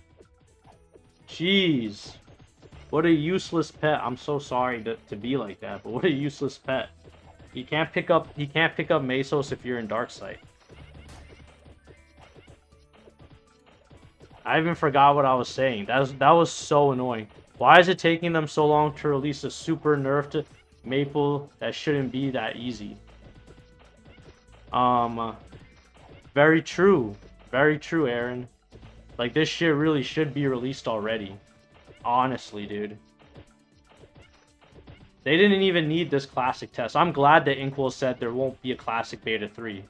Jeez. What a useless pet. I'm so sorry to be like that, but what a useless pet. He can't pick up Mesos if you're in Dark Sight. I even forgot what I was saying. That was so annoying. Why is it taking them so long to release a super nerfed Maple that shouldn't be that easy? Very true. Very true, Aaron. Like, this shit really should be released already. Honestly, dude. They didn't even need this classic test. I'm glad that Inkwell said there won't be a classic beta 3.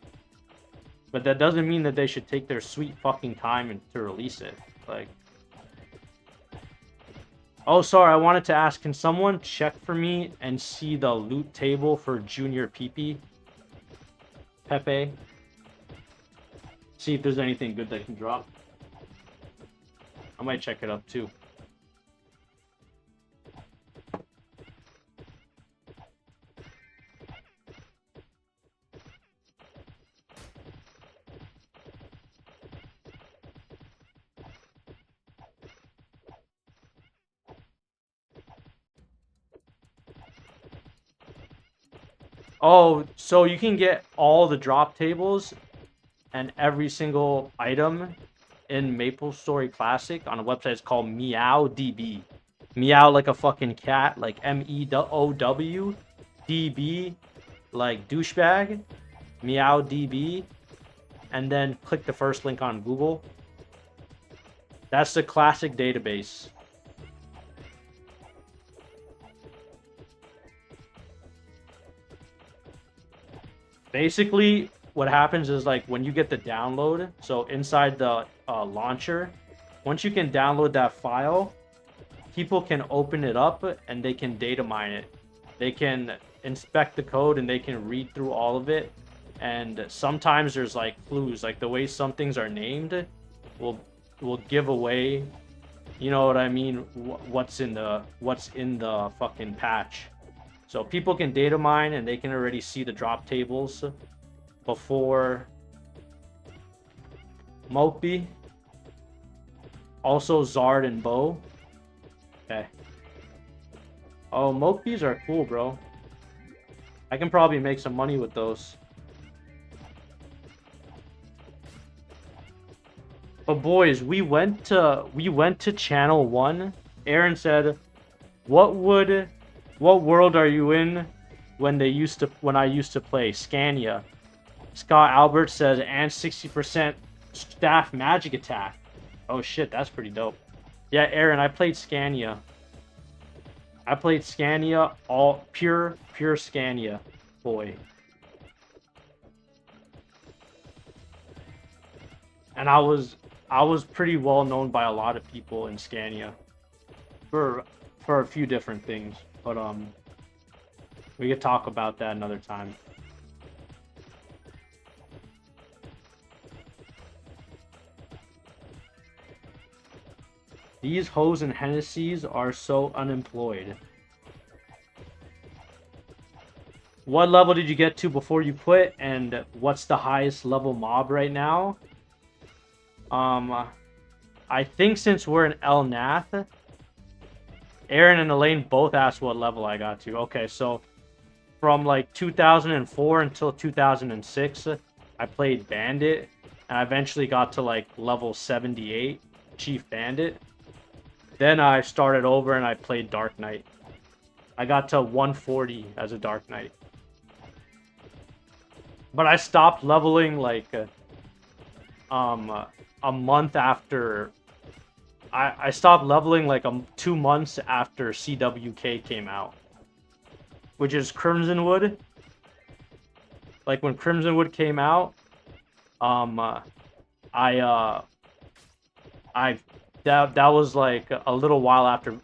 But that doesn't mean that they should take their sweet fucking time to release it. Like... Oh, sorry, I wanted to ask, can someone check for me and see the loot table for Junior Pepe? See if there's anything good that can drop. I might check it up too. Oh, so you can get all the drop tables and every single item in MapleStory Classic on a website. It's called MeowDB. Meow like a fucking cat, like MEOW, DB like douchebag, MeowDB, and then click the first link on Google. That's the classic database. Basically, what happens is, like, when you get the download, so inside the launcher, once you can download that file, people can open it up and they can data mine it. They can inspect the code and they can read through all of it. And sometimes there's like clues, like the way some things are named will give away, you know what I mean, what's in the fucking patch. So people can data mine and they can already see the drop tables before Mopey. Also Zard and Bo. Okay. Oh, Mopeys are cool, bro. I can probably make some money with those. But boys, we went to channel 1. Aaron said, what world are you in when I used to play Scania? Scott Albert says, and 60% staff magic attack. Oh shit, that's pretty dope. Yeah, Aaron, I played Scania. I played Scania, all pure Scania, boy. And I was pretty well known by a lot of people in Scania. for a few different things, but we could talk about that another time. These hoes and Hennessy's are so unemployed. What level did you get to before you quit, and what's the highest level mob right now? I think since we're in El Nath, Aaron and Elaine both asked what level I got to. Okay, so from like 2004 until 2006, I played Bandit, and I eventually got to like level 78, Chief Bandit. Then I started over and I played Dark Knight. I got to 140 as a Dark Knight. But I stopped leveling like a month after. I stopped leveling like 2 months after CWK came out, which is Crimsonwood. Like when Crimsonwood came out, that was like a little while after,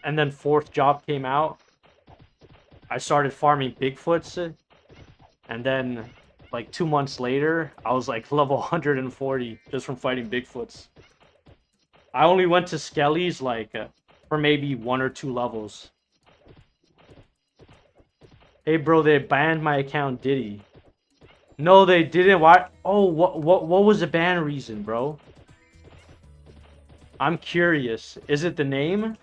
and then 4th job came out. I started farming Bigfoots, and then like 2 months later, I was like level 140 just from fighting Bigfoots. I only went to Skelly's like for maybe 1 or 2 levels. Hey bro, they banned my account, Diddy. No, they didn't. Why? Oh, what was the ban reason, bro? I'm curious. Is it the name?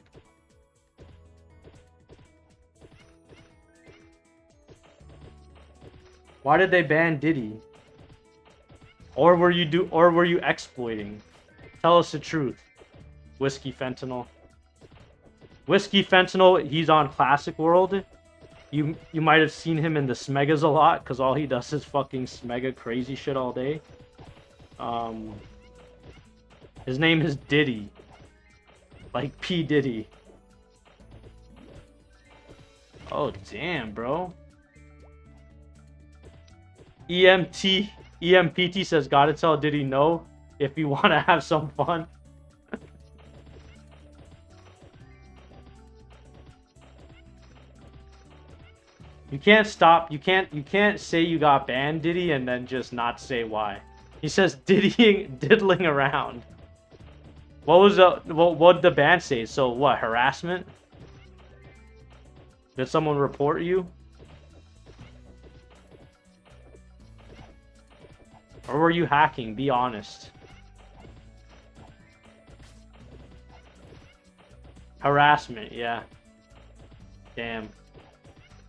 Why did they ban Diddy? Or were you exploiting? Tell us the truth. Whiskey Fentanyl. Whiskey Fentanyl, he's on Classic World. You might have seen him in the Smegas a lot, because all he does is fucking Smega crazy shit all day. His name is Diddy. Like P. Diddy. Oh, damn, bro. EMPT says, gotta tell Diddy no if you want to have some fun. You can't stop. You can't say you got banned, Diddy, and then just not say why. He says diddling around. What did the ban say? So what, harassment? Did someone report you? Or were you hacking? Be honest. Harassment, yeah. Damn.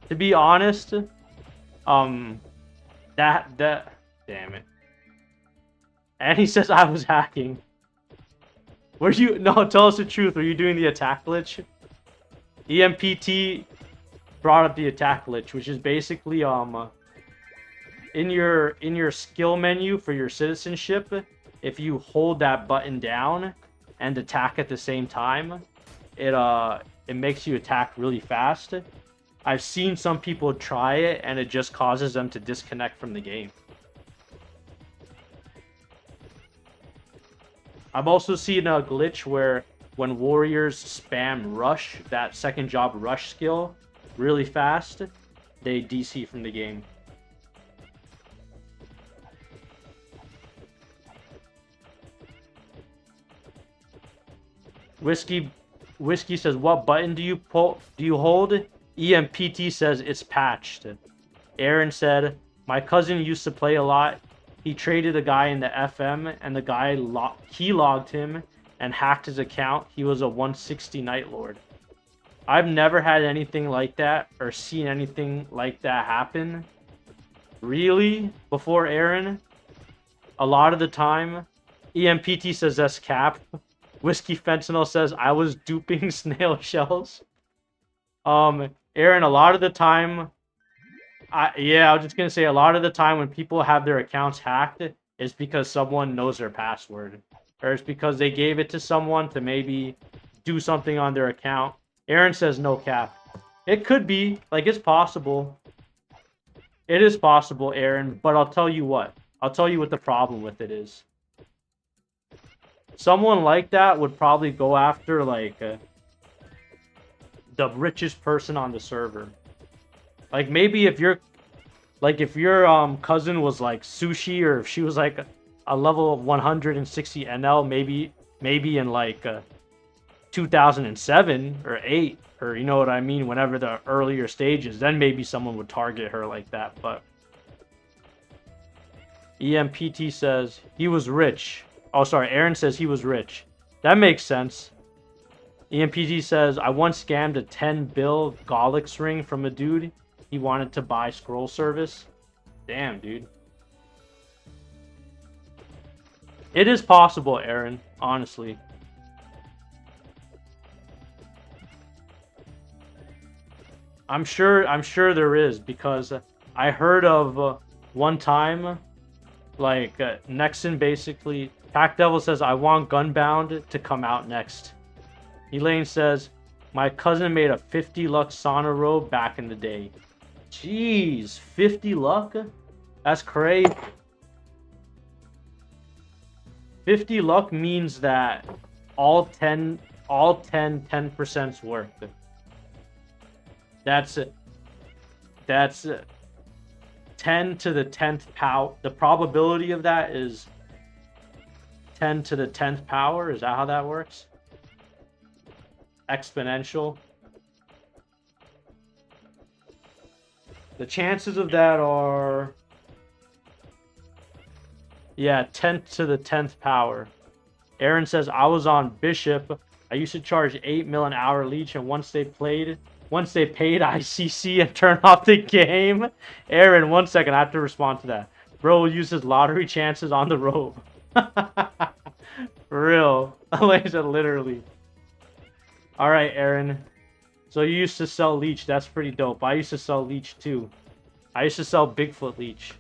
To be honest, damn it. And he says I was hacking. Were you? No, tell us the truth. Were you doing the attack glitch? EMPT brought up the attack glitch, which is basically in your skill menu for your citizenship, if you hold that button down and attack at the same time, it makes you attack really fast. I've seen some people try it and it just causes them to disconnect from the game. I've also seen a glitch where when warriors spam rush, that second job rush skill, really fast, they DC from the game. Whiskey says, what button do you hold? EMPT says it's patched. Aaron said, my cousin used to play a lot. He traded a guy in the FM, and the guy logged him and hacked his account. He was a 160 Night Lord. I've never had anything like that or seen anything like that happen. Really? Before Aaron? A lot of the time. EMPT says that's cap. Whiskey Fentanyl says I was duping snail shells. Aaron, a lot of the time, I was just gonna say, a lot of the time when people have their accounts hacked, it's because someone knows their password, or it's because they gave it to someone to maybe do something on their account. Aaron says no cap. It could be, like, it's possible. It is possible, Aaron, but I'll tell you what. I'll tell you what the problem with it is. Someone like that would probably go after, like, the richest person on the server. Like maybe if your cousin was like Sushi, or if she was like a level of 160 NL, maybe in like 2007 or 8, or you know what I mean, whenever the earlier stages, then maybe someone would target her like that. But EMPT says he was rich. Oh, sorry, Aaron says he was rich. That makes sense. EMPT says, I once scammed a 10 bill Golix ring from a dude. He wanted to buy scroll service. Damn, dude. It is possible, Aaron, honestly. I'm sure there is, because I heard of one time, like, Nexon basically... Pack Devil says, I want Gunbound to come out next. Elaine says, my cousin made a 50 luck sauna robe back in the day. Jeez, 50 luck? That's crazy. 50 luck means that all 10%'s worth. That's 10 to the 10th power. The probability of that is 10 to the 10th power. Is that how that works? Exponential. The chances of that are... yeah, 10 to the 10th power. Aaron says, I was on Bishop. I used to charge 8 mil an hour leech, and once they paid ICC and turned off the game. Aaron, 1 second, I have to respond to that. Bro will use his lottery chances on the rope. For real. Like I said, literally. Alright, Aaron. So you used to sell leech. That's pretty dope. I used to sell leech too. I used to sell Bigfoot leech.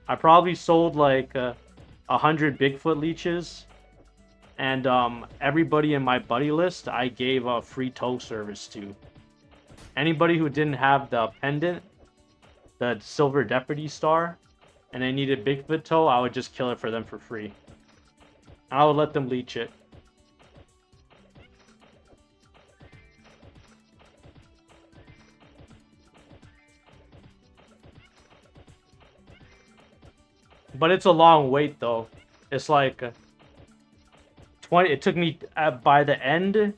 I probably sold like 100 Bigfoot leeches. And everybody in my buddy list, I gave a free tow service to. Anybody who didn't have the pendant, the silver deputy star, and they needed Bigfoot tow, I would just kill it for them for free. I would let them leech it. But it's a long wait though. It's like 20. It took me by the end,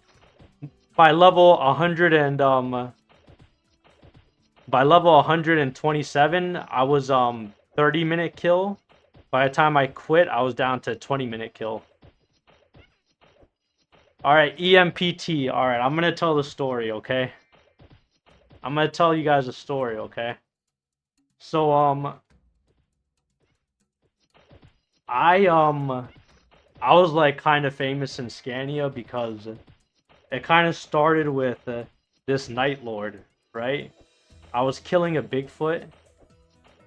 by level 100 and by level 127, I was 30-minute kill. By the time I quit, I was down to 20-minute kill. Alright, EMPT. Alright, I'm gonna tell the story, okay? I'm gonna tell you guys a story, okay? So, I was like kind of famous in Scania because it kind of started with this Night Lord, right? I was killing a Bigfoot,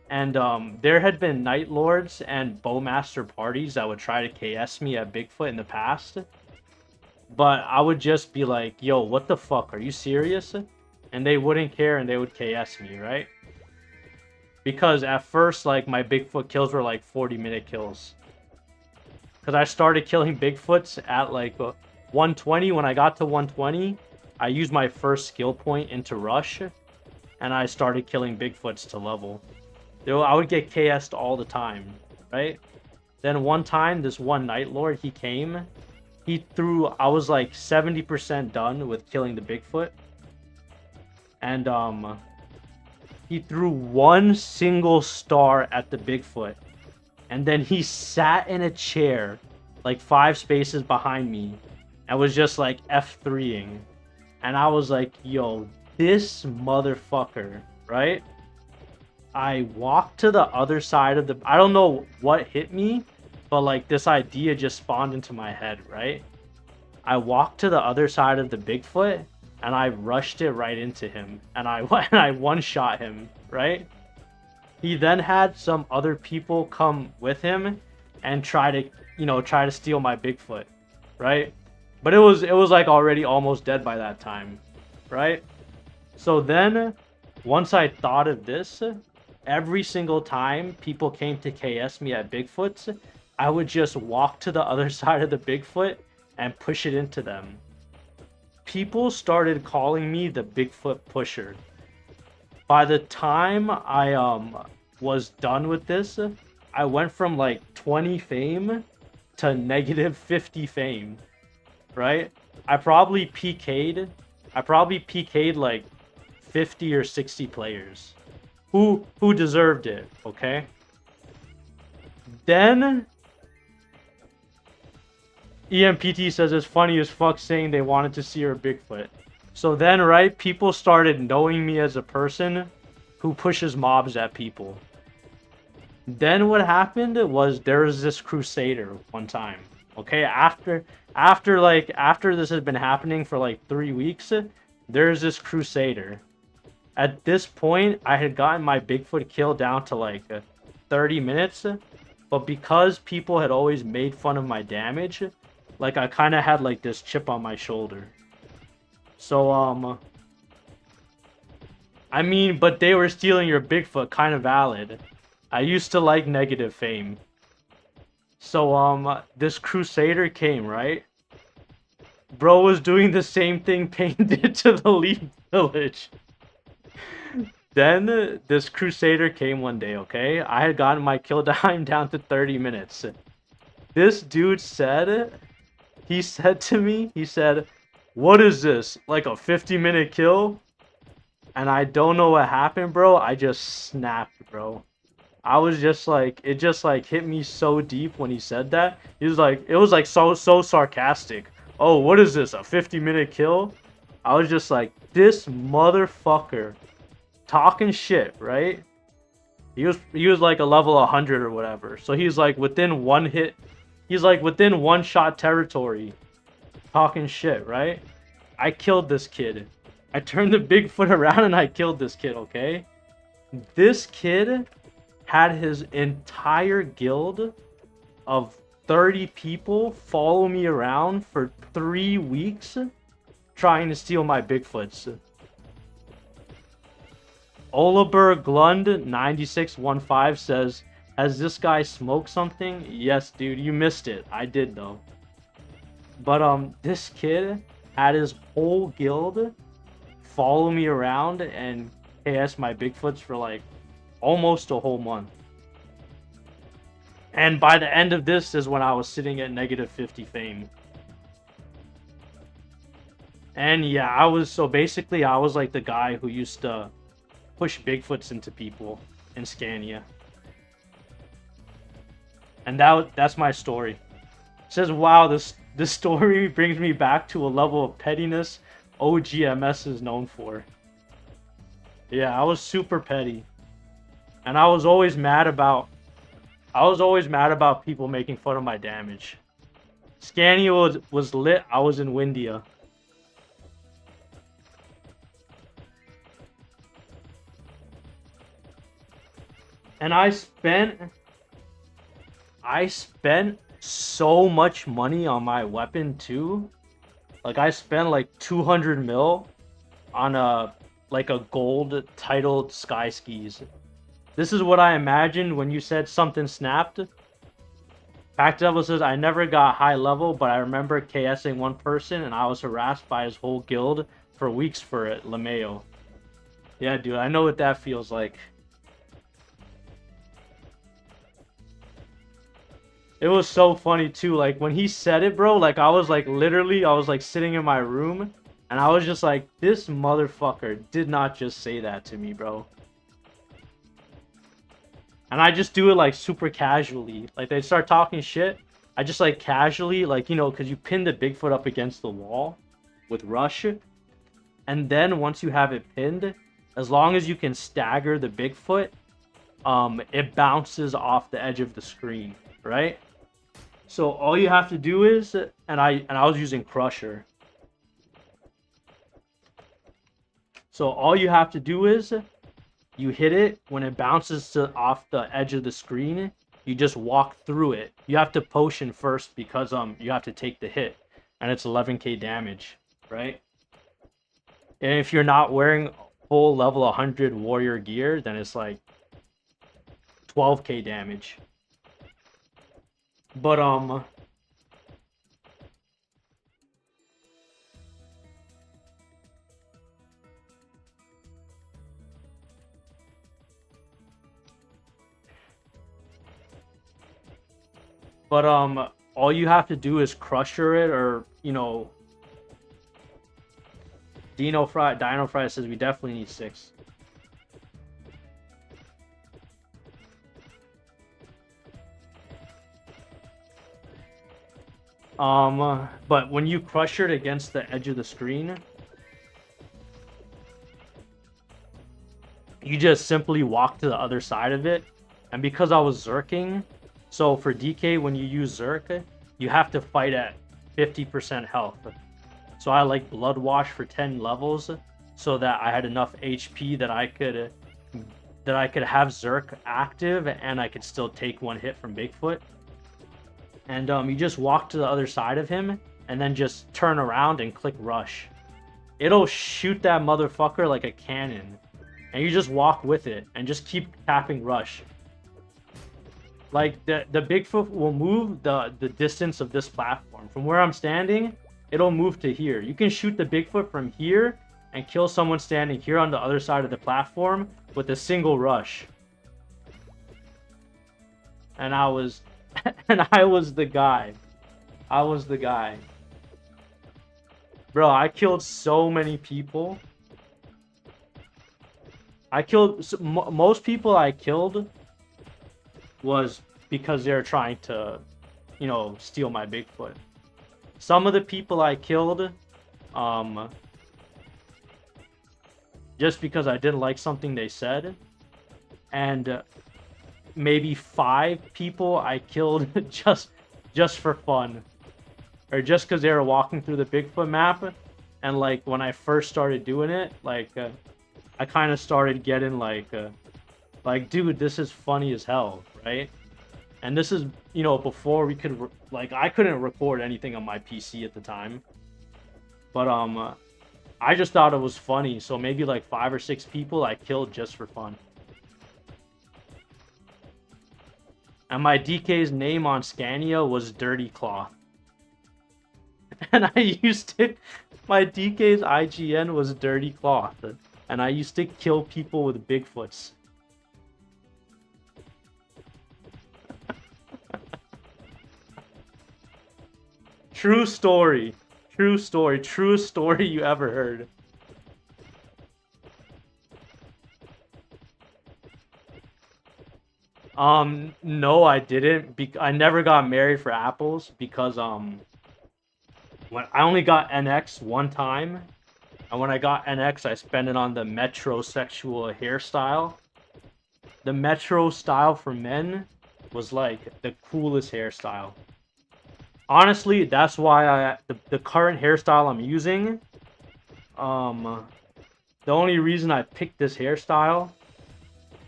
and there had been Night Lords and Bowmaster parties that would try to KS me at Bigfoot in the past. But I would just be like, yo, what the fuck? Are you serious? And they wouldn't care and they would KS me, right? Because at first, like, my Bigfoot kills were like 40-minute kills. Because I started killing Bigfoots at like 120. When I got to 120, I used my first skill point into Rush. And I started killing Bigfoots to level. I would get KS'd all the time, right? Then one time, this one Night Lord, he came. He threw... I was like 70% done with killing the Bigfoot. And he threw one single star at the Bigfoot. And then he sat in a chair like 5 spaces behind me and was just like F3ing. And I was like, yo, this motherfucker, right? I walked to the other side of the... I don't know what hit me, but like this idea just spawned into my head, right? I walked to the other side of the Bigfoot and I rushed it right into him. And I one-shot him, right? He then had some other people come with him and try to steal my Bigfoot, right? But it was like already almost dead by that time, right? So then, once I thought of this, every single time people came to KS me at Bigfoots, I would just walk to the other side of the Bigfoot and push it into them. people started calling me the Bigfoot pusher. By the time I was done with this, I went from like 20 fame to negative 50 fame, right? I probably PK'd like 50 or 60 players who deserved it, okay? Then EMPT says it's funny as fuck saying they wanted to see her Bigfoot. So then, right, people started knowing me as a person who pushes mobs at people. Then what happened was there was this Crusader one time. Okay, after this has been happening for like 3 weeks, there's this Crusader. At this point, I had gotten my Bigfoot kill down to like 30 minutes, but because people had always made fun of my damage, like I kind of had like this chip on my shoulder. So I mean, but they were stealing your Bigfoot, kind of valid. I used to like negative fame. So this Crusader came, right? Bro was doing the same thing Pain did to the Leaf Village. Then this Crusader came one day, okay? I had gotten my kill time down to 30 minutes. This dude said, he said to me, he said, "What is this? Like a 50-minute kill?" And I don't know what happened, bro. I just snapped, bro. I was just like, it just like hit me so deep when he said that. He was like, it was like so sarcastic. "Oh, what is this? A 50-minute kill?" I was just like, this motherfucker talking shit, right? He was like a level 100 or whatever. So he's like within one hit. He's like within one shot territory. Talking shit, right? I killed this kid. I turned the Bigfoot around and I killed this kid, okay? This kid had his entire guild of 30 people follow me around for 3 weeks trying to steal my Bigfoots. Olaberg Glund 9615 says, "Has this guy smoked something?" Yes, dude, you missed it. I did though. But this kid had his whole guild follow me around and KS my Bigfoots for like almost a whole month. And by the end of this is when I was sitting at negative 50 fame. And yeah, I was like the guy who used to push Bigfoots into people in Scania. And that's my story. It says, "Wow, this story brings me back to a level of pettiness OGMS is known for." Yeah, I was super petty. And I was always mad about people making fun of my damage. Scania was lit, I was in Windia. And I spent so much money on my weapon too. Like I spent like 200 mil on a gold titled Sky Skis. This is what I imagined when you said something snapped. Pack Devil says, "I never got high level, but I remember KSing one person and I was harassed by his whole guild for weeks for it, LeMayo." Yeah, dude, I know what that feels like. It was so funny too, like when he said it, bro, like I was like sitting in my room and I was just like, this motherfucker did not just say that to me, bro. And I just do it like super casually. Like they start talking shit, I just like casually, like, you know, because you pin the Bigfoot up against the wall with rush. And then once you have it pinned, as long as you can stagger the Bigfoot, it bounces off the edge of the screen, right? So all you have to do is, and I was using Crusher. So all you have to do is, you hit it when it bounces off the edge of the screen. You just walk through it. You have to potion first because you have to take the hit, and it's 11k damage, right? And if you're not wearing full level 100 warrior gear, then it's like 12k damage. But But all you have to do is crusher it, or Dino Fry says we definitely need 6. But when you crush it against the edge of the screen, you just simply walk to the other side of it. And because I was zerking, so for DK, when you use zerk, you have to fight at 50% health. So I like Blood Wash for 10 levels, so that I had enough HP that I could have zerk active, and I could still take one hit from Bigfoot. And you just walk to the other side of him, and then just turn around and click rush. It'll shoot that motherfucker like a cannon. And you just walk with it, and just keep tapping rush. Like, the Bigfoot will move the distance of this platform. From where I'm standing, it'll move to here. You can shoot the Bigfoot from here, and kill someone standing here on the other side of the platform with a single rush. And I was the guy. I was the guy. Bro, I killed so many people. Most people I killed was because they're trying to, steal my Bigfoot. Some of the people I killed, just because I didn't like something they said. And maybe 5 people I killed just for fun, or just because they were walking through the Bigfoot map. And like when I first started doing it, like I kind of started getting like dude, this is funny as hell, right? And this is before we could I couldn't record anything on my PC at the time, but I just thought it was funny, so maybe like 5 or 6 people I killed just for fun. And my DK's name on Scania was Dirty Cloth. And I used to... My DK's IGN was Dirty Cloth. And I used to kill people with Bigfoots. True story. True story. Truest story you ever heard. No, I didn't. I never got married for apples because when I only got NX one time, and when I got NX, I spent it on the metrosexual hairstyle. The metro style for men was like the coolest hairstyle. Honestly, that's why the current hairstyle I'm using. The only reason I picked this hairstyle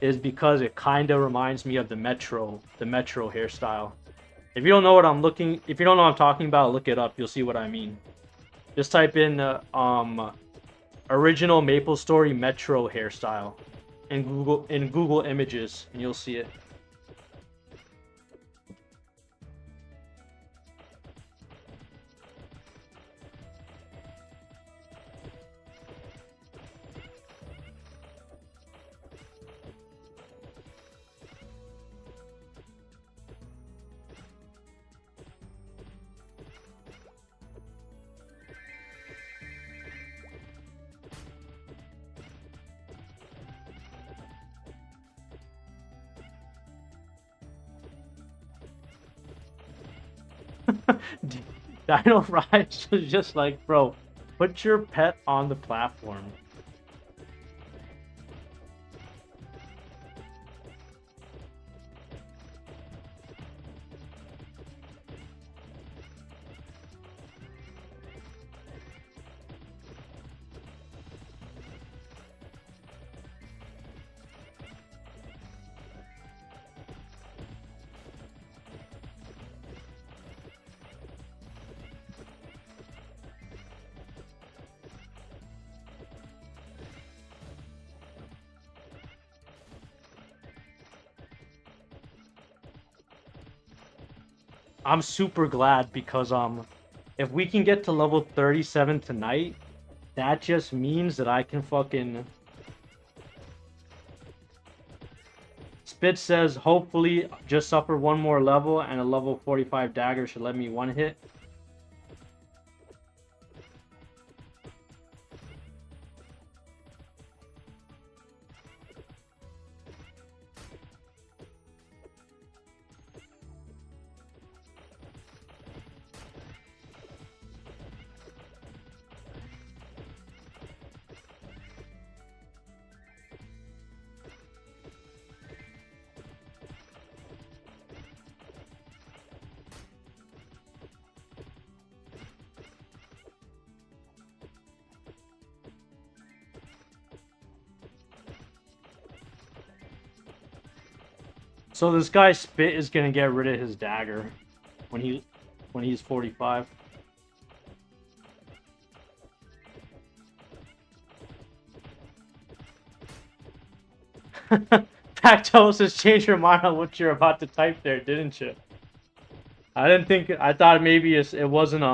is because it kind of reminds me of the metro hairstyle. If you don't know what I'm talking about, look it up. You'll see what I mean. Just type in original MApleStory Metro hairstyle in Google Images, and you'll see it. Dino Rise was just like, bro, put your pet on the platform. I'm super glad because if we can get to level 37 tonight, that just means that I can fucking Spit says, hopefully just suffer one more level and a level 45 dagger should let me one hit. So this guy Spit is gonna get rid of his dagger when he's 45. Pacto says change your mind on what you're about to type there, didn't you? I thought maybe it wasn't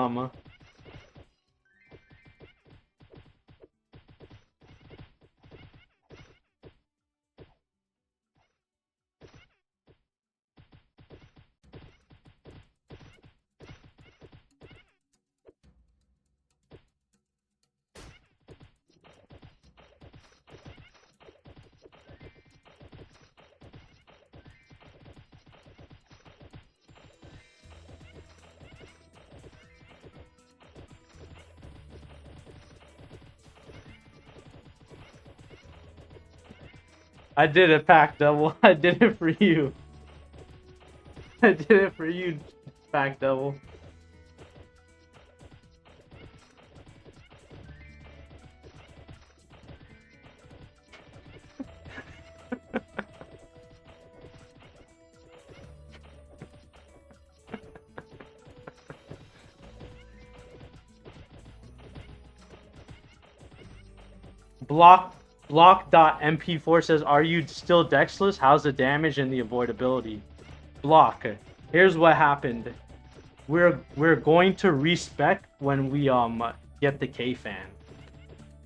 I did it, Pack Double. I did it for you. I did it for you, Pack Double. Block.mp4 says, are you still dexless? How's the damage and the avoidability? Block. Here's what happened. We're going to respec when we get the K-fan.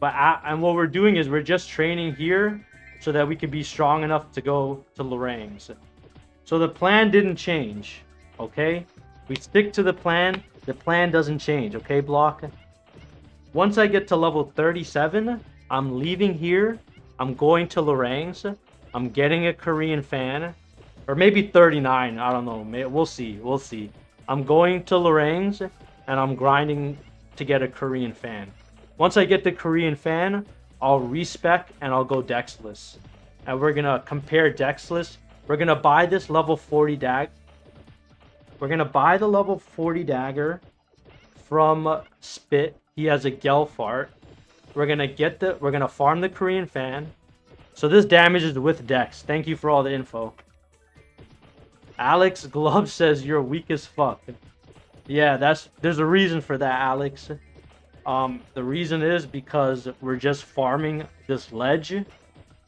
And what we're doing is we're just training here so that we can be strong enough to go to Lorang's. So the plan didn't change, okay? We stick to the plan. The plan doesn't change, okay, Block? Once I get to level 37, I'm leaving here. I'm going to Lorang's. I'm getting a Korean fan. Or maybe 39. I don't know. We'll see. We'll see. I'm going to Lorang's and I'm grinding to get a Korean fan. Once I get the Korean fan, I'll respec and I'll go dexless. And we're going to compare dexless. We're going to buy this level 40 dagger. We're going to buy the level 40 dagger from Spit. He has a Gelfart. We're gonna farm the Korean fan. So this damage is with Dex. Thank you for all the info. Alex Glove says you're weak as fuck. Yeah, there's a reason for that, Alex. The reason is because we're just farming this ledge,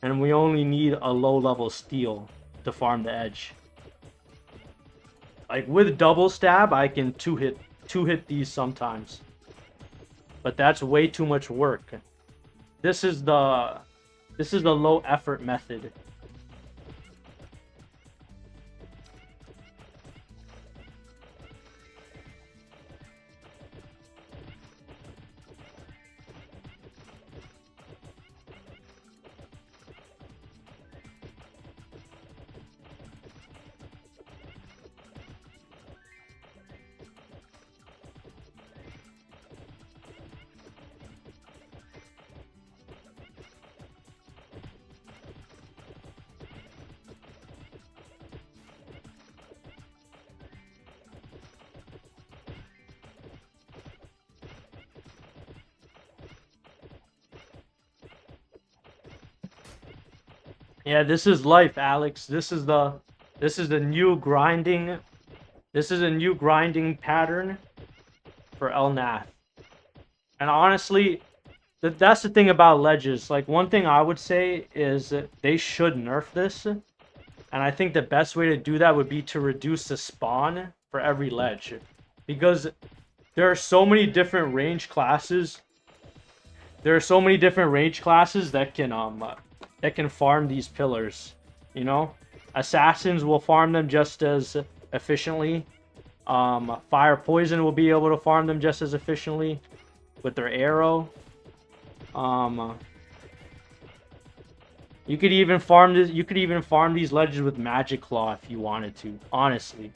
and we only need a low level steel to farm the edge. Like with double stab, I can two hit these sometimes. But that's way too much work. This is the low effort method. Yeah, this is life, Alex. This is the new grinding. This is a new grinding pattern for Elnath. And honestly, that's the thing about ledges. Like, one thing I would say is that they should nerf this. And I think the best way to do that would be to reduce the spawn for every ledge. Because there are so many different range classes. There are so many different range classes that can farm these pillars, you know? Assassins will farm them just as efficiently. Fire Poison will be able to farm them just as efficiently with their arrow. You could even farm this. You could even farm these ledges with Magic Claw if you wanted to. Honestly,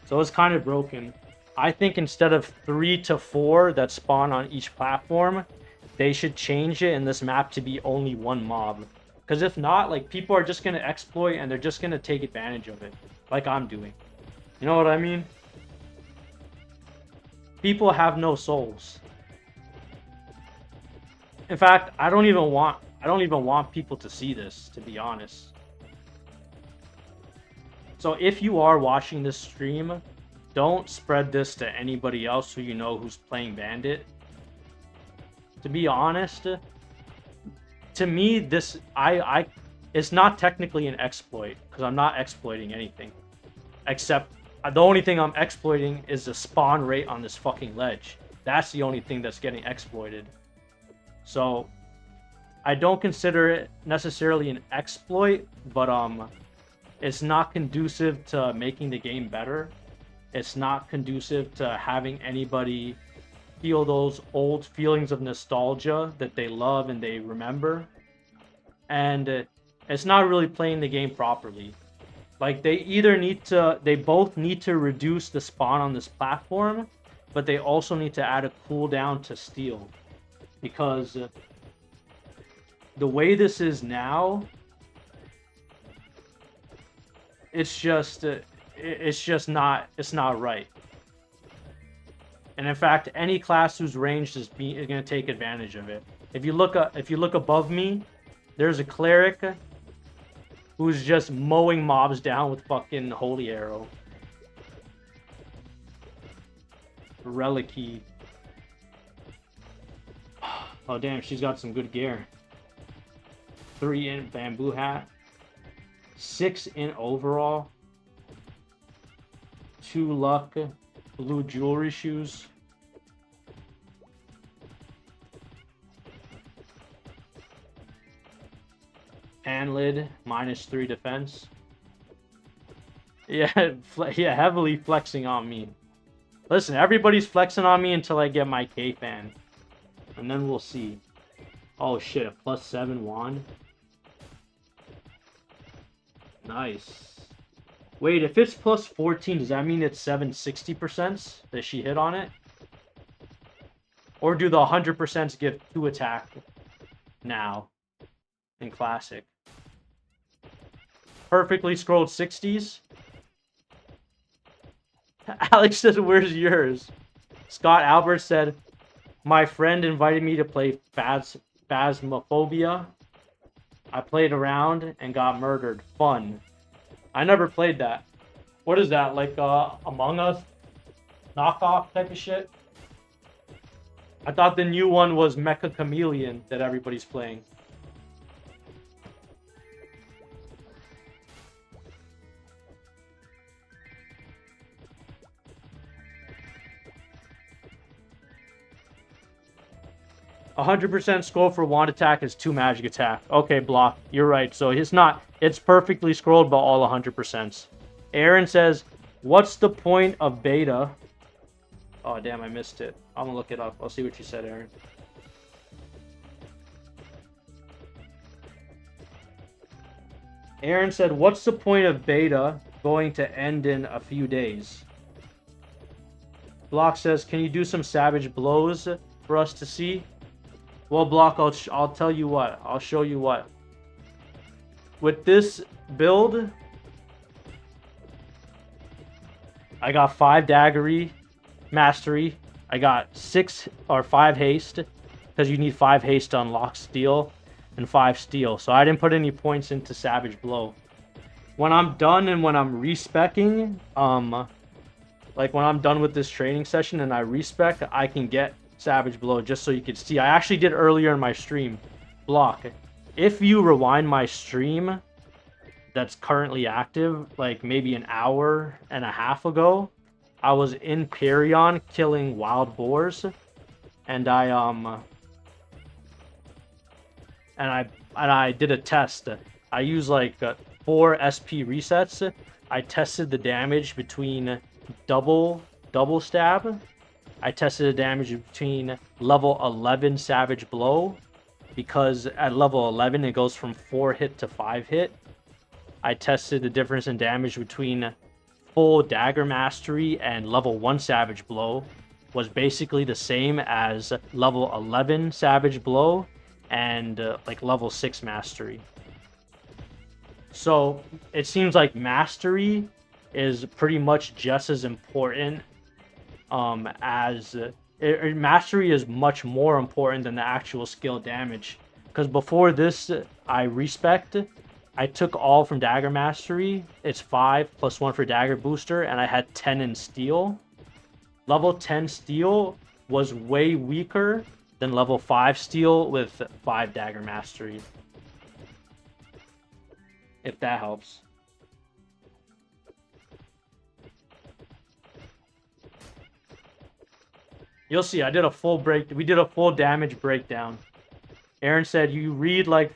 so it's kind of broken. I think instead of 3 to 4 that spawn on each platform, they should change it in this map to be only 1 mob. Because if not, like, people are just gonna exploit and they're just gonna take advantage of it, like I'm doing. You know what I mean? People have no souls. In fact, I don't even want people to see this, to be honest. So if you are watching this stream, don't spread this to anybody else who you know who's playing Bandit. To be honest, to me, this it's not technically an exploit because I'm not exploiting anything, except the only thing I'm exploiting is the spawn rate on this fucking ledge. That's the only thing that's getting exploited. So I don't consider it necessarily an exploit, but it's not conducive to making the game better. It's not conducive to having anybody feel those old feelings of nostalgia that they love and they remember. And it's not really playing the game properly. Like, they both need to reduce the spawn on this platform, but they also need to add a cooldown to steal. Because the way this is now, it's not right. And in fact, any class who's ranged is going to take advantage of it. If you look above me, there's a cleric who's just mowing mobs down with fucking holy arrow. Relicy. Oh damn, she's got some good gear. 3 in bamboo hat. 6 in overall. 2 luck. Blue jewelry shoes. Pan lid, -3 defense. Yeah, yeah, heavily flexing on me. Listen, everybody's flexing on me until I get my K-fan. And then we'll see. Oh shit, a +7 wand. Nice. Wait, if it's +14, does that mean it's 760% that she hit on it? Or do the 100% give 2 attack now in Classic? Perfectly scrolled 60s. Alex says, where's yours? Scott Albert said, my friend invited me to play Phasmophobia. I played around and got murdered. Fun. I never played that. What is that, like Among Us knockoff type of shit? I thought the new one was Mecha Chameleon that everybody's playing. A 100% scroll for wand attack is 2 magic attack. Okay, block. You're right. So it's perfectly scrolled, but all 100%. Aaron says, what's the point of beta? Oh, damn, I missed it. I'm gonna look it up. I'll see what you said, Aaron. Aaron said, what's the point of beta going to end in a few days? Block says, can you do some savage blows for us to see? Well, Block, I'll tell you what. I'll show you what. With this build, I got 5 daggery mastery. I got 6 or 5 haste, because you need 5 haste to unlock steel and 5 steel. So I didn't put any points into savage blow. When I'm done and when I'm respecking, like when I'm done with this training session and I respec, I can get savage blow, just so you can see. I actually did earlier in my stream. Block, if you rewind my stream that's currently active, like maybe an hour and a half ago, I was in Perion killing wild boars, and I did a test. I used like 4 SP resets, I tested the damage between double stab. I tested the damage between level 11 Savage Blow, because at level 11 it goes from 4 hit to 5 hit. I tested the difference in damage between full Dagger Mastery and level 1 Savage Blow, was basically the same as level 11 Savage Blow and like level 6 Mastery. So it seems like Mastery is pretty much just as important Mastery is much more important than the actual skill damage. Because before this, I respect. I took all from Dagger Mastery. It's 5 plus 1 for Dagger Booster, and I had 10 in Steel. Level 10 Steel was way weaker than level 5 Steel with 5 Dagger Mastery. If that helps. You'll see, I did a full we did a full damage breakdown. Aaron said, you read like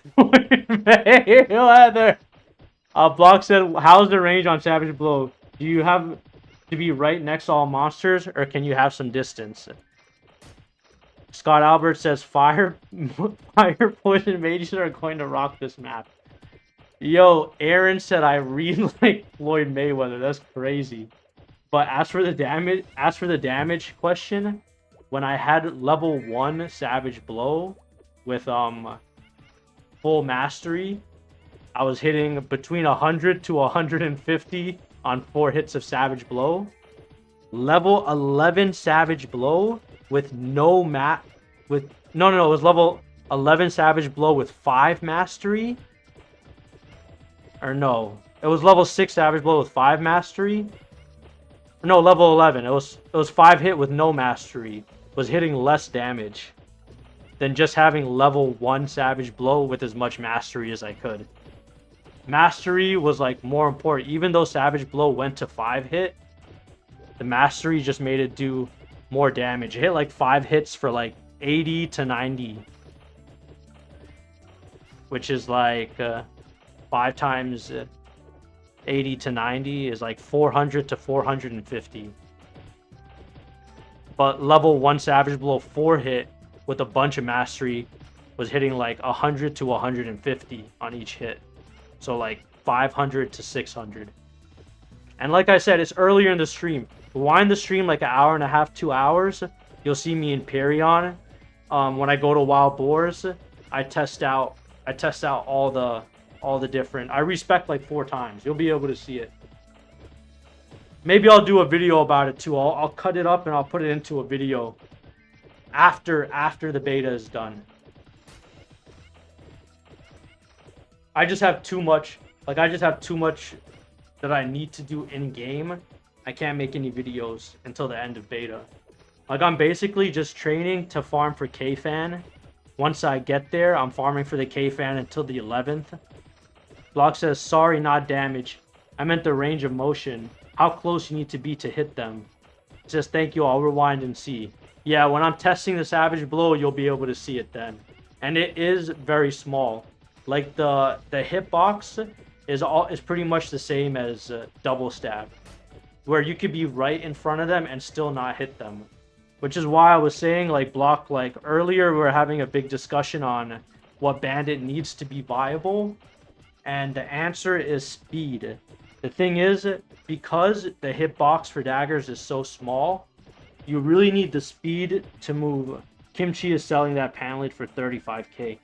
Heather. Block said, how's the range on Savage Blow? Do you have to be right next to all monsters, or can you have some distance? Scott Albert says, fire poison mages are going to rock this map. Yo, Aaron said I read like Floyd Mayweather. That's crazy. But as for the damage question, when I had level 1 Savage Blow with full mastery, I was hitting between 100 to 150 on 4 hits of Savage Blow. Level 11 Savage Blow with no it was level 11 Savage Blow with 5 mastery. Or no, it was level 6 Savage Blow with 5 mastery. No, level 11. It was 5 hit with no mastery. Was hitting less damage than just having level 1 Savage Blow with as much mastery as I could. Mastery was like more important. Even though Savage Blow went to 5 hit, the mastery just made it do more damage. It hit like 5 hits for like 80 to 90. Which is like 5 times 80 to 90 is like 400 to 450. But level 1 Savage Blow 4 hit with a bunch of mastery was hitting like 100 to 150 on each hit. So like 500 to 600. And like I said, it's earlier in the stream. Rewind the stream like an hour and a half, 2 hours. You'll see me in Perion. When I go to Wild Boars, I test out all the different. I respect like 4 times. You'll be able to see it. Maybe I'll do a video about it too. I'll cut it up and I'll put it into a video after the beta is done. I just have too much. Like I just have too much that I need to do in game. I can't make any videos until the end of beta. Like I'm basically just training to farm for K-Fan. Once I get there, I'm farming for the K-Fan until the 11th. Block says, sorry, not damage. I meant the range of motion. How close you need to be to hit them. It says, thank you, I'll rewind and see. Yeah, when I'm testing the Savage Blow, you'll be able to see it then. And it is very small. Like the hitbox is pretty much the same as double stab. Where you could be right in front of them and still not hit them. Which is why I was saying, like, Block, like, earlier we were having a big discussion on what bandit needs to be viable. And the answer is speed. The thing is, because the hitbox for daggers is so small, you really need the speed to move. Kimchi is selling that panelite for 35k.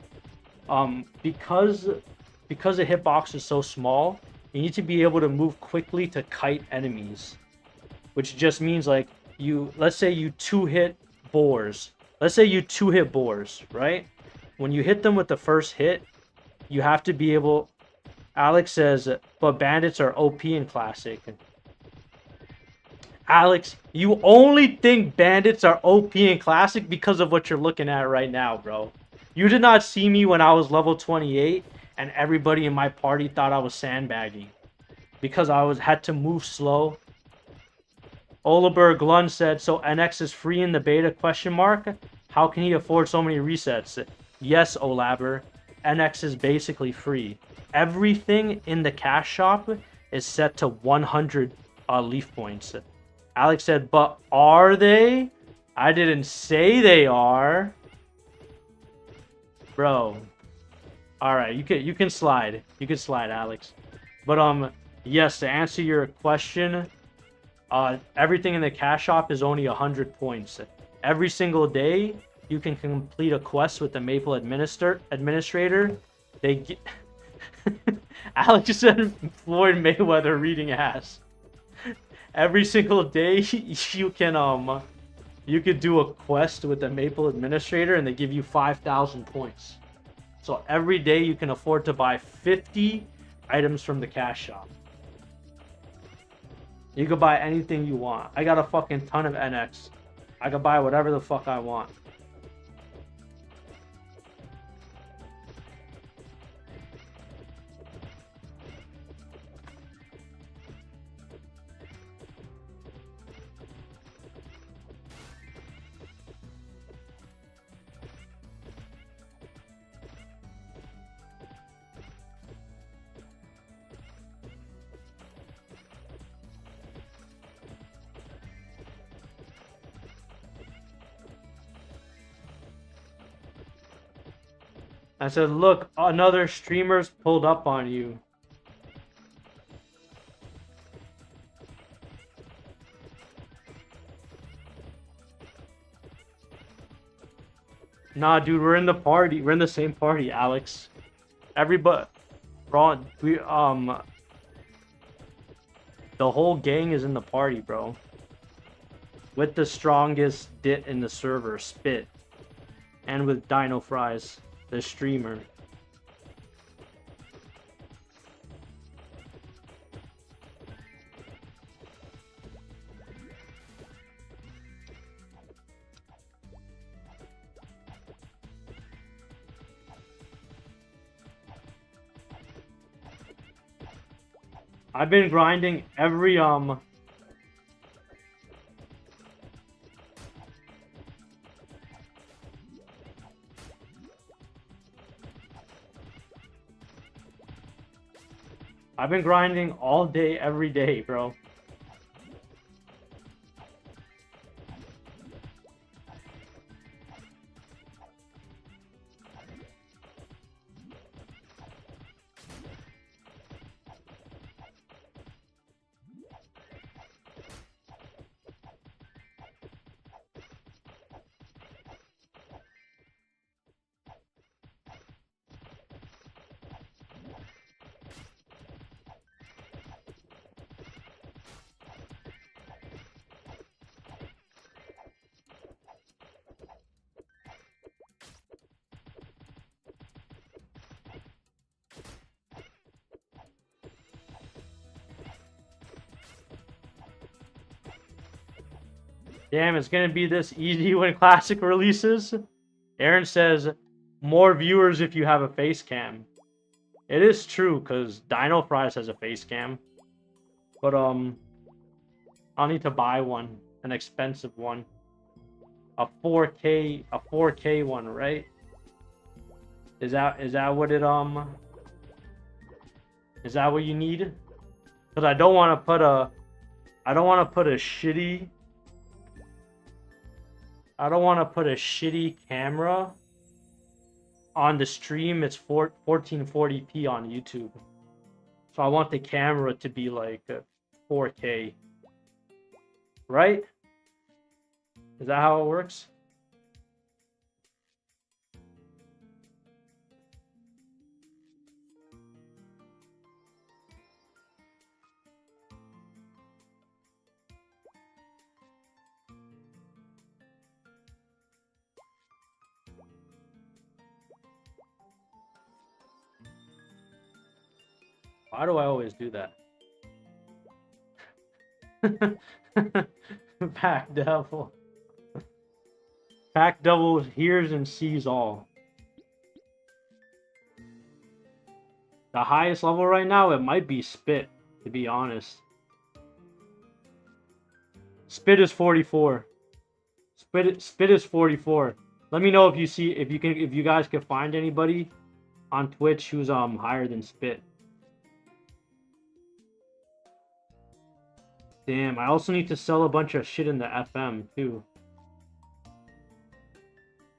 Because the hitbox is so small, you need to be able to move quickly to kite enemies. Which just means, like, let's say you 2-hit boars. Let's say you 2-hit boars, right? When you hit them with the first hit, you have to be able... Alex says, but bandits are OP in Classic. Alex, you only think bandits are OP in Classic because of what you're looking at right now, bro. You did not see me when I was level 28 and everybody in my party thought I was sandbagging. Because I had to move slow. Olaberg Lund said, so NX is free in the beta, question mark? How can he afford so many resets? Yes, Olaber. NX is basically free. Everything in the cash shop is set to 100 leaf points. Alex said, but are they? I didn't say they are. Bro. Alright, you can slide. You can slide, Alex. But yes, to answer your question, everything in the cash shop is only 100 points. Every single day, you can complete a quest with the Maple administrator. They get... Alex said Floyd Mayweather reading ass. Every single day, you could do a quest with the Maple administrator, and they give you 5,000 points. So every day, you can afford to buy 50 items from the cash shop. You could buy anything you want. I got a fucking ton of NX. I could buy whatever the fuck I want. I said, look, another streamer's pulled up on you. Nah, dude, we're in the party. We're in the same party, Alex. Everybody, bro, the whole gang is in the party, bro. With the strongest dit in the server, Spit. And with Dino Fries, the streamer. I've been grinding every I've been grinding all day, every day, bro. Damn, it's gonna be this easy when Classic releases. Aaron says, more viewers if you have a face cam. It is true, because Dino Fries has a face cam. But, I'll need to buy one. An expensive one. A 4K one, right? Is that what it, is that what you need? Because I don't want to put a shitty... I don't want to put a shitty camera on the stream. It's 1440p on YouTube. So I want the camera to be like 4K. Right? Is that how it works? Why do I always do that? Pack Devil. Pack Devil hears and sees all. The highest level right now, it might be Spit, to be honest. Spit is 44. Spit is 44. Let me know if you see, if you guys can find anybody on Twitch who's higher than Spit. Damn, I also need to sell a bunch of shit in the FM too.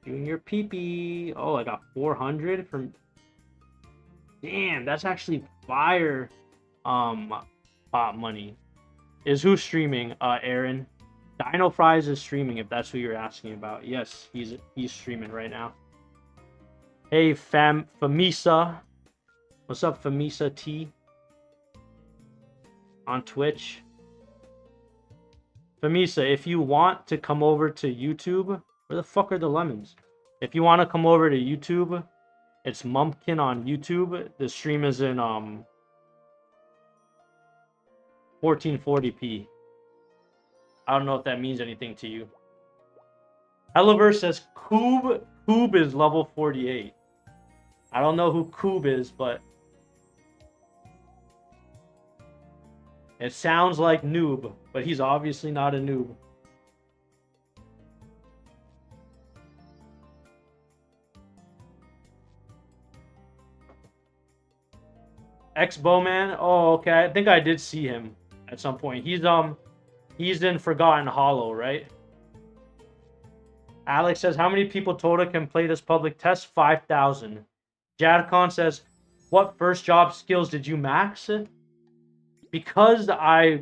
Junior Peepee. Oh, I got 400 from. Damn, that's actually fire. Pot money. Is who streaming? Aaron. Dino Fries is streaming. If that's who you're asking about. Yes, he's streaming right now. Hey, Famisa. What's up, Famisa T? On Twitch. Famisa, if you want to come over to YouTube, where the fuck are the lemons? If you want to come over to YouTube, it's Mumpkin on YouTube. The stream is in 1440p. I don't know if that means anything to you. Helliverse says Coob is level 48. I don't know who Coob is, but it sounds like noob, but he's obviously not a noob. Ex-Bowman? Oh, okay. I think I did see him at some point. He's in Forgotten Hollow, right? Alex says, how many people total can play this public test? 5,000. Jadcon says, what first job skills did you max? Because I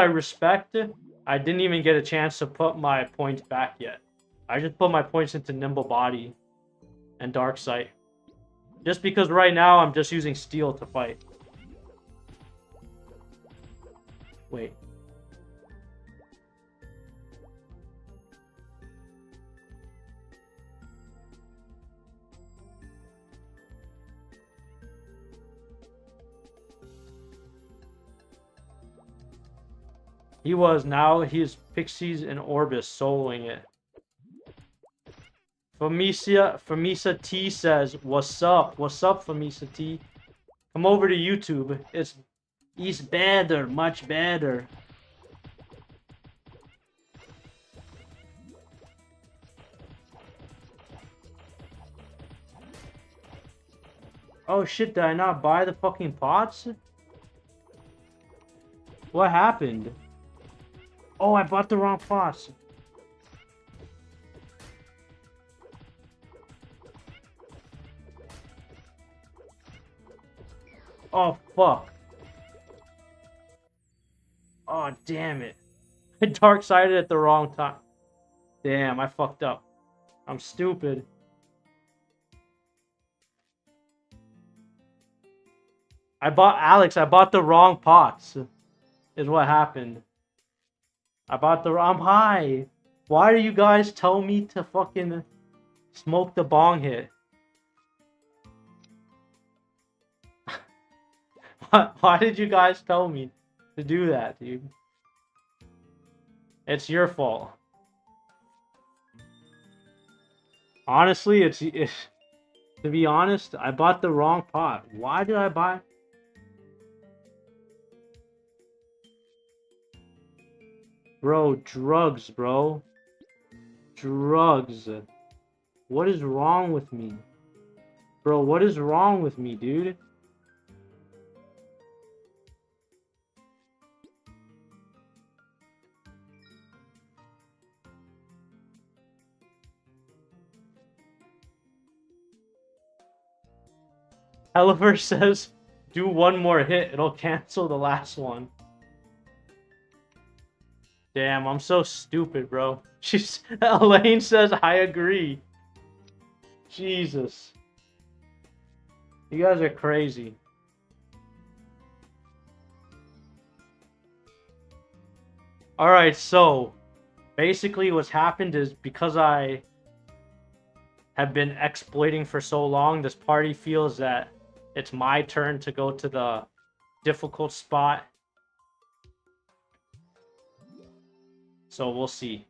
respect it, I didn't even get a chance to put my points back yet. I just put my points into Nimble Body and Dark Sight. Just because right now I'm just using Steel to fight. Wait. He was, now he's Pixies and Orbis soloing it. Famisa T says, what's up? What's up, Famisa T? Come over to YouTube. It's better, much better. Oh shit, did I not buy the fucking pots? What happened? Oh, I bought the wrong pots. Oh, fuck. Oh, damn it. I dark-sided at the wrong time. Damn, I fucked up. I'm stupid. I bought the wrong pots. Is what happened. I'm high. Why do you guys tell me to fucking smoke the bong hit? Why did you guys tell me to do that, dude? It's your fault. Honestly, it's to be honest, I bought the wrong pot. Why did I buy? Bro, drugs, bro. Drugs. What is wrong with me? Bro, what is wrong with me, dude? Oliver says, do one more hit. It'll cancel the last one. Damn, I'm so stupid, bro. Elaine says, I agree. Jesus. You guys are crazy. Alright, so basically what's happened is because I have been exploiting for so long, this party feels that it's my turn to go to the difficult spot. So we'll see.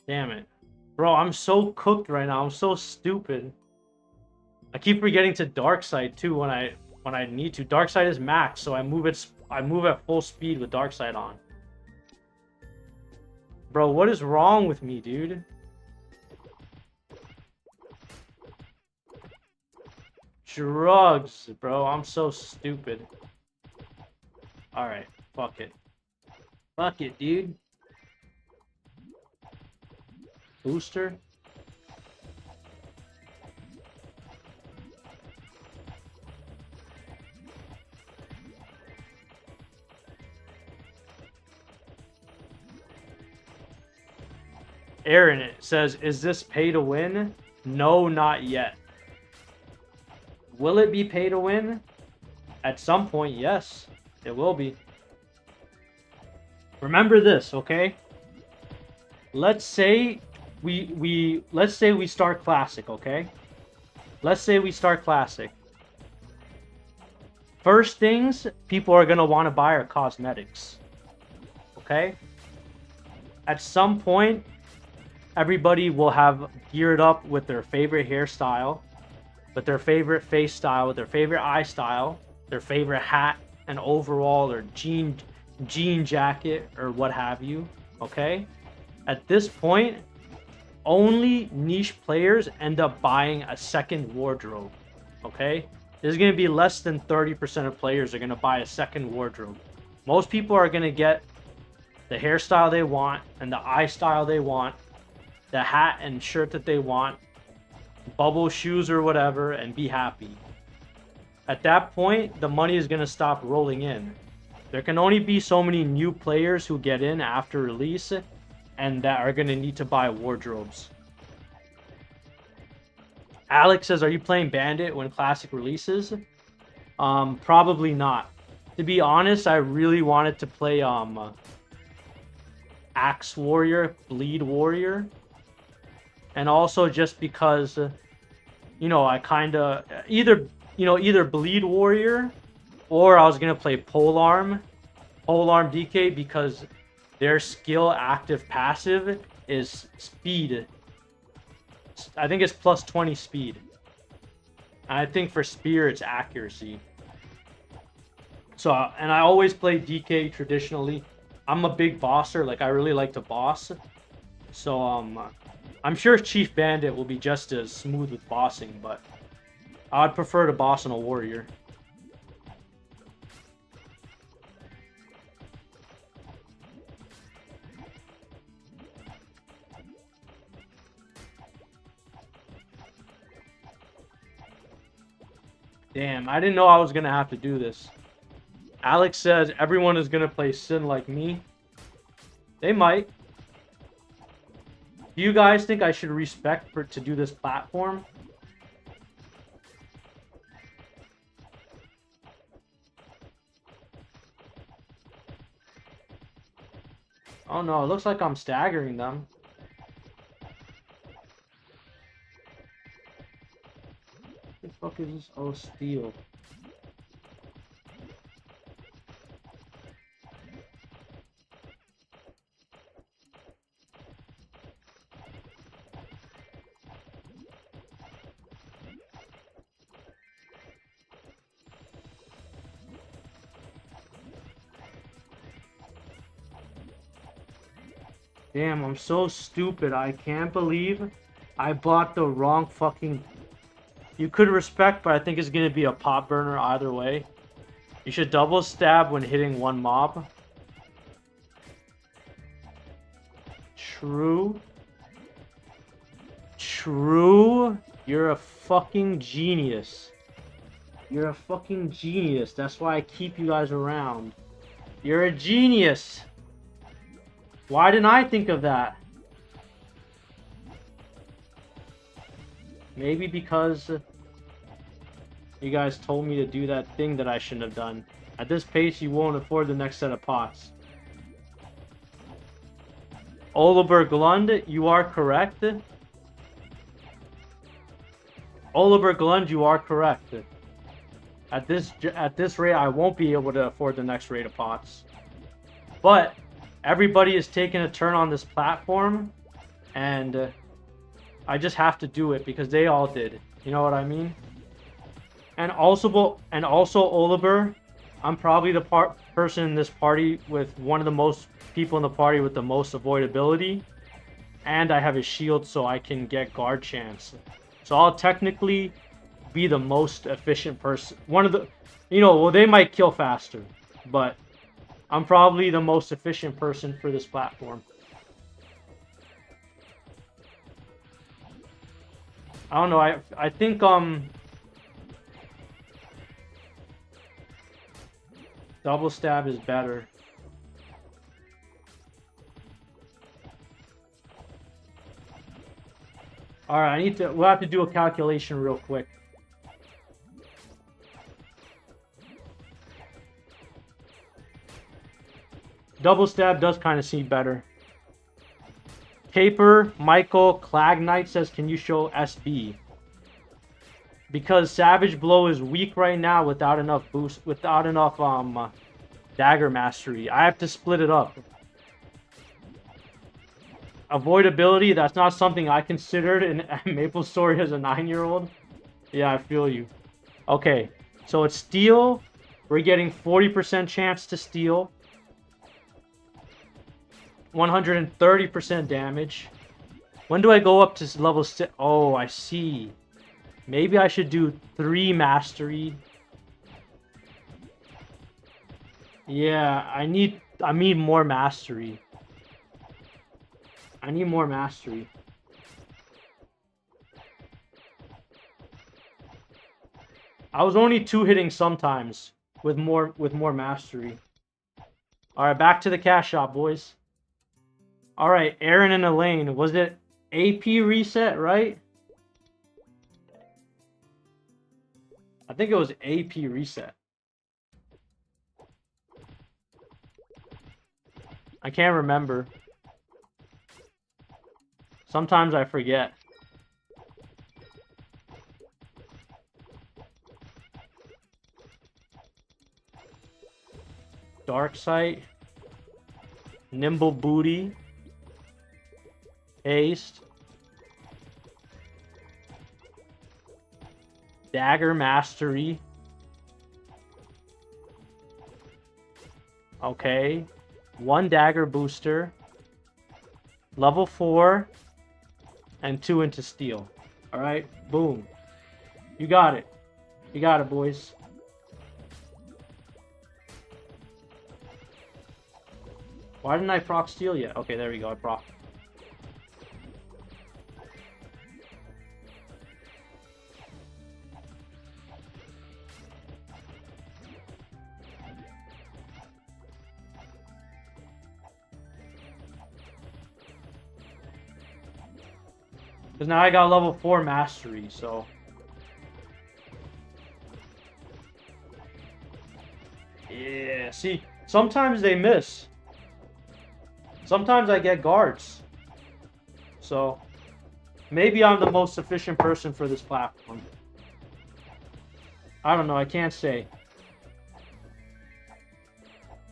Damn it. Bro, I'm so cooked right now. I'm so stupid. I keep forgetting to dark side too when I need to. Dark side is max, so I move at full speed with dark side on. Bro, what is wrong with me, dude? Drugs, bro. I'm so stupid. Alright, fuck it. Fuck it, dude. Booster? Aaron, it says, is this pay to win? No, not yet. Will it be pay to win? At some point, yes. It will be. Remember this, okay? Let's say we start classic, okay? Let's say we start classic. First things people are gonna want to buy are cosmetics. Okay? At some point, everybody will have geared up with their favorite hairstyle, with their favorite face style, with their favorite eye style, their favorite hat and overall or jean jacket or what have you, okay? At this point, only niche players end up buying a second wardrobe, okay? There's going to be less than 30% of players are going to buy a second wardrobe. Most people are going to get the hairstyle they want and the eye style they want, the hat and shirt that they want, bubble shoes or whatever, and be happy. At that point, the money is going to stop rolling in. There can only be so many new players who get in after release and that are going to need to buy wardrobes. Alex says, are you playing Bandit when Classic releases? Probably not. To be honest, I really wanted to play Axe Warrior, Bleed Warrior. And also just because, you know, I kind of either Bleed Warrior or I was going to play Polearm DK because their skill active passive is speed. I think it's plus 20 speed. And I think for spear it's accuracy. So, and I always play DK traditionally. I'm a big bosser, like I really like to boss. So I'm sure Chief Bandit will be just as smooth with bossing, but I'd prefer to boss on a warrior. Damn, I didn't know I was going to have to do this. Alex says everyone is going to play Sin like me. They might. Do you guys think I should respect to do this platform? Oh no, it looks like I'm staggering them. What the fuck is this? Oh, steel. Damn, I'm so stupid. I can't believe I bought the wrong fucking... You could respect, but I think it's going to be a pop burner either way. You should double stab when hitting one mob. True. True. You're a fucking genius. You're a fucking genius. That's why I keep you guys around. You're a genius. Why didn't I think of that? Maybe because you guys told me to do that thing that I shouldn't have done. At this pace, you won't afford the next set of pots. Oliver Glund, you are correct. Oliver Glund, you are correct. At this rate, I won't be able to afford the next rate of pots. But everybody is taking a turn on this platform, and I just have to do it because they all did. You know what I mean? And also Oliver, I'm probably the person in this party with one of the most people in the party with the most avoidability. And I have a shield so I can get guard chance. So I'll technically be the most efficient person. One of the, well, they might kill faster, but I'm probably the most efficient person for this platform. I don't know, I think, double stab is better. Alright, we'll have to do a calculation real quick. Double stab does kind of seem better. Caper Michael Clag Knight says, can you show SB? Because Savage Blow is weak right now without enough boost, without enough dagger mastery. I have to split it up. Avoidability, that's not something I considered in MapleStory as a 9-year-old. Yeah, I feel you. Okay, so it's steal. We're getting 40% chance to steal. 130% damage. When do I go up to level 6? Oh, I see. Maybe I should do 3 mastery. Yeah, I need more mastery. I need more mastery. I was only 2-hitting sometimes with more mastery. Alright, back to the cash shop, boys. Alright, Aaron and Elaine. Was it AP reset, right? I think it was AP reset. I can't remember. Sometimes I forget. Dark Sight. Nimble Booty. Haste. Dagger Mastery. Okay. 1 dagger booster. Level 4. And 2 into steel. Alright, boom. You got it. You got it, boys. Why didn't I proc steel yet? Okay, there we go, I proc. Because now I got level 4 mastery, so... Yeah, see, sometimes they miss. Sometimes I get guards. So, maybe I'm the most efficient person for this platform. I don't know, I can't say.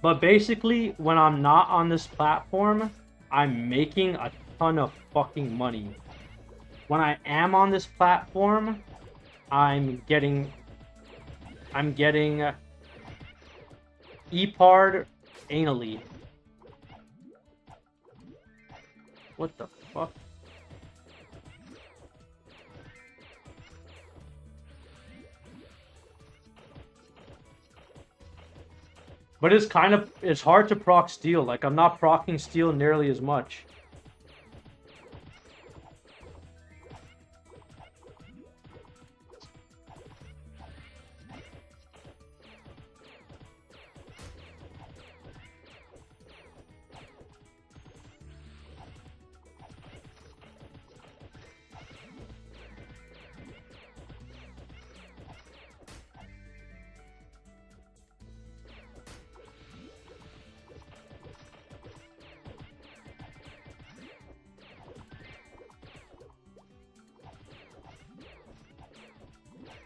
But basically, when I'm not on this platform, I'm making a ton of fucking money. When I am on this platform, I'm getting EPAR'd anally. What the fuck? But it's hard to proc steel. Like, I'm not proccing steel nearly as much.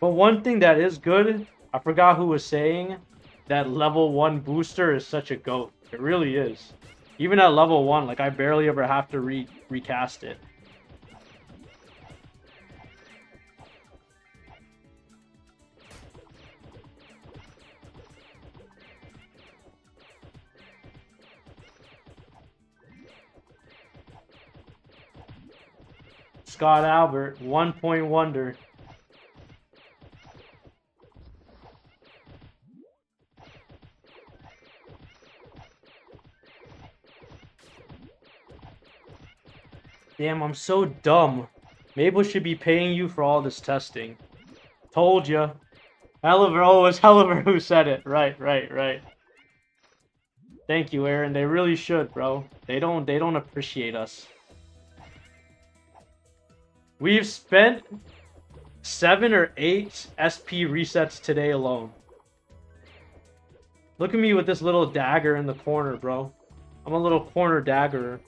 But one thing that is good, I forgot who was saying that level 1 booster is such a goat. It really is. Even at level 1, like, I barely ever have to recast it. Scott Albert, 1-point wonder. Damn, I'm so dumb. Maple should be paying you for all this testing. Told ya. Helliver, oh, it was Helliver who said it. Right. Thank you, Aaron. They really should, bro. They don't appreciate us. We've spent 7 or 8 SP resets today alone. Look at me with this little dagger in the corner, bro. I'm a little corner daggerer.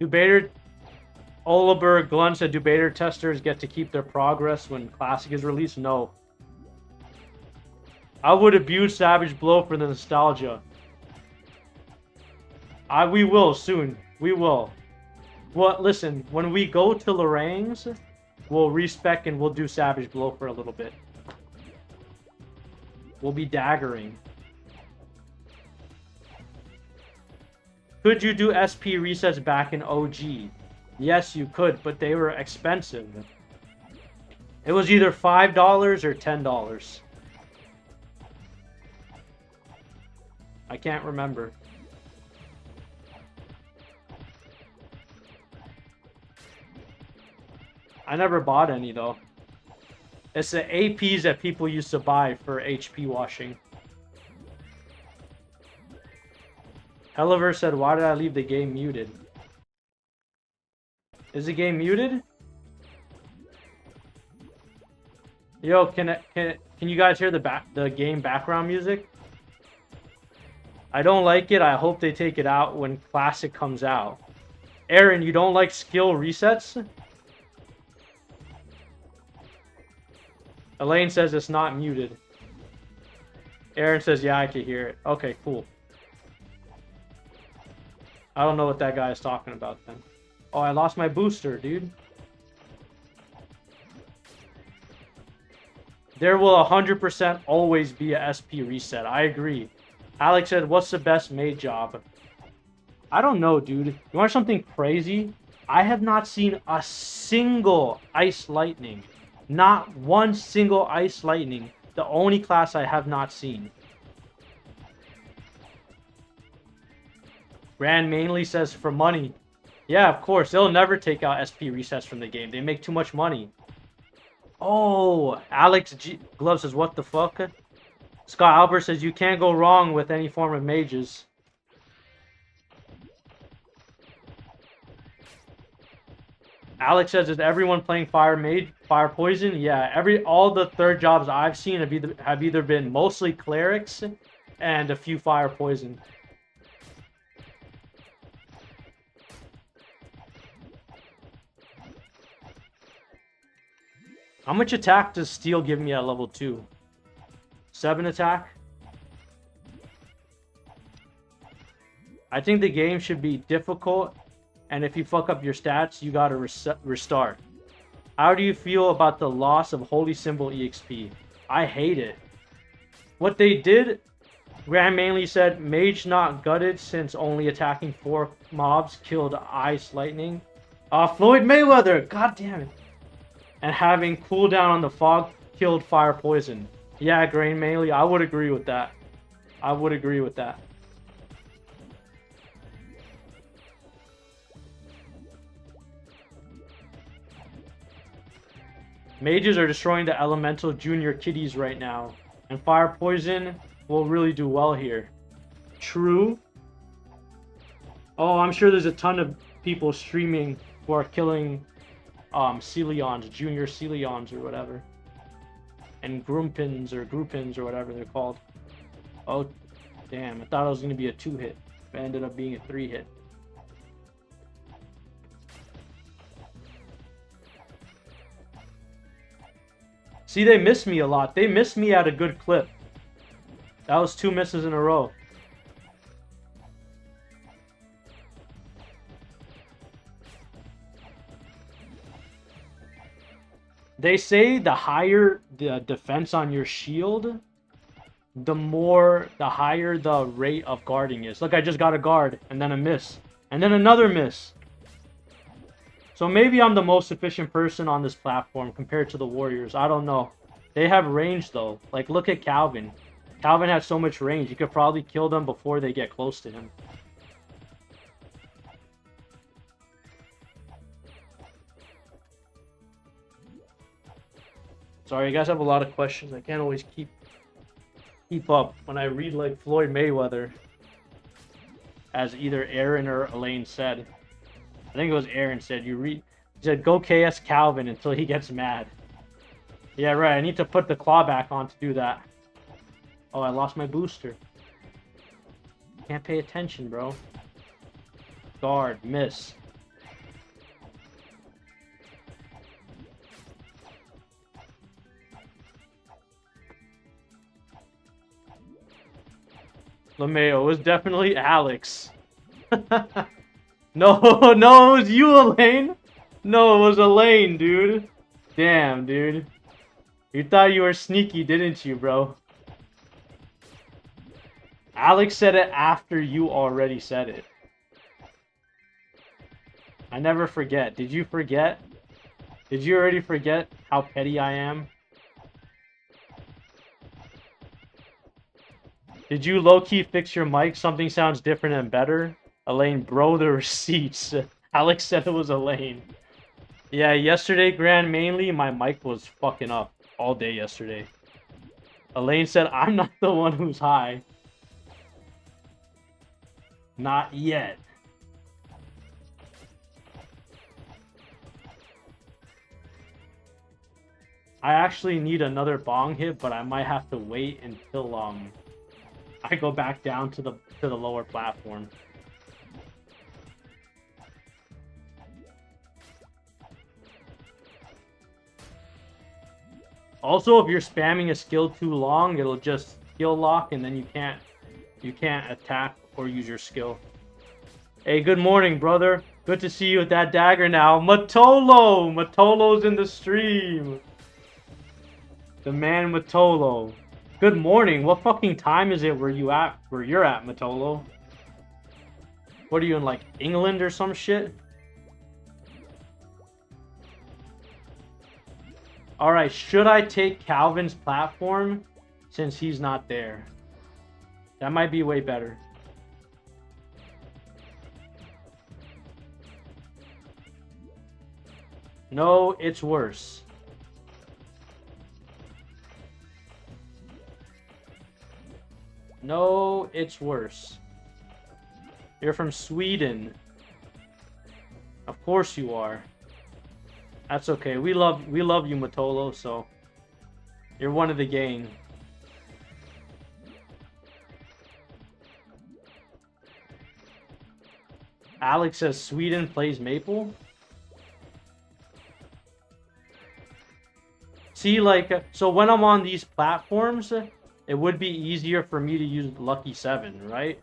Do beta Oliver Glun said, do beta testers get to keep their progress when Classic is released? No. I would abuse Savage Blow for the nostalgia. We will soon. We will. Well, listen, when we go to Lorraine's, we'll respec and we'll do Savage Blow for a little bit. We'll be daggering. Could you do SP resets back in OG? Yes, you could, but they were expensive. It was either $5 or $10. I can't remember. I never bought any, though. It's the APs that people used to buy for HP washing. Helliver said, why did I leave the game muted? Is the game muted? Yo, can you guys hear the game background music? I don't like it. I hope they take it out when Classic comes out. Aaron, you don't like skill resets? Elaine says it's not muted. Aaron says, yeah, I can hear it. Okay, cool. I don't know what that guy is talking about then. Oh, I lost my booster, dude. There will 100% always be a SP reset. I agree. Alex said, what's the best mage job? I don't know, dude. You want something crazy? I have not seen a single Ice Lightning. Not one single Ice Lightning. The only class I have not seen. Rand mainly says for money. Yeah, of course. They'll never take out SP resets from the game. They make too much money. Oh, Alex Glove says, what the fuck? Scott Albert says, you can't go wrong with any form of mages. Alex says, is everyone playing fire mage, fire poison? Yeah, all the third jobs I've seen have either been mostly clerics and a few fire poison. How much attack does steel give me at level 2? 7 attack? I think the game should be difficult, and if you fuck up your stats, you gotta restart. How do you feel about the loss of Holy Symbol EXP? I hate it. What they did, Graham mainly said, Mage not gutted since only attacking 4 mobs killed Ice Lightning. Floyd Mayweather, god damn it. And having cooldown on the fog killed fire poison. Yeah, Grain mainly, I would agree with that. I would agree with that. Mages are destroying the elemental junior kiddies right now. And fire poison will really do well here. True. Oh, I'm sure there's a ton of people streaming who are killing Celions, junior Celions or whatever. And Grumpins or whatever they're called. Oh, damn. I thought it was going to be a 2-hit. But it ended up being a 3-hit. See, they miss me a lot. They miss me at a good clip. That was 2 misses in a row. They say the higher the defense on your shield, the higher the rate of guarding is. Look, I just got a guard, and then a miss. And then another miss. So maybe I'm the most efficient person on this platform compared to the Warriors. I don't know. They have range, though. Like, look at Calvin. Calvin has so much range. You could probably kill them before they get close to him. Sorry, you guys have a lot of questions. I can't always keep up when I read like Floyd Mayweather, as either Aaron or Elaine said. I think it was Aaron said, he said, go KS Calvin until he gets mad. Yeah, right. I need to put the claw back on to do that. Oh, I lost my booster. Can't pay attention, bro. Guard, miss. LeMayo, it was definitely Alex. No, no, it was you, Elaine. No, it was Elaine, dude. Damn, dude. You thought you were sneaky, didn't you, bro? Alex said it after you already said it. I never forget. Did you forget? Did you already forget how petty I am? Did you low-key fix your mic? Something sounds different and better. Elaine, bro, the receipts. Alex said it was Elaine. Yeah, yesterday, Grand, mainly, my mic was fucking up all day yesterday. Elaine said, I'm not the one who's high. Not yet. I actually need another bong hit, but I might have to wait until I go back down to the lower platform. Also, if you're spamming a skill too long, it'll just skill lock, and then you can't attack or use your skill. Hey, good morning, brother. Good to see you with that dagger now. Matolo! Matolo's in the stream. The man Matolo. Good morning. What fucking time is it where you're at, Matolo? What are you in, like, England or some shit? Alright, should I take Calvin's platform since he's not there? That might be way better. No, it's worse. No, it's worse. You're from Sweden. Of course you are. That's okay. We love you, Matolo, so you're one of the gang. Alex says Sweden plays Maple. See, like, so when I'm on these platforms, it would be easier for me to use Lucky 7, right?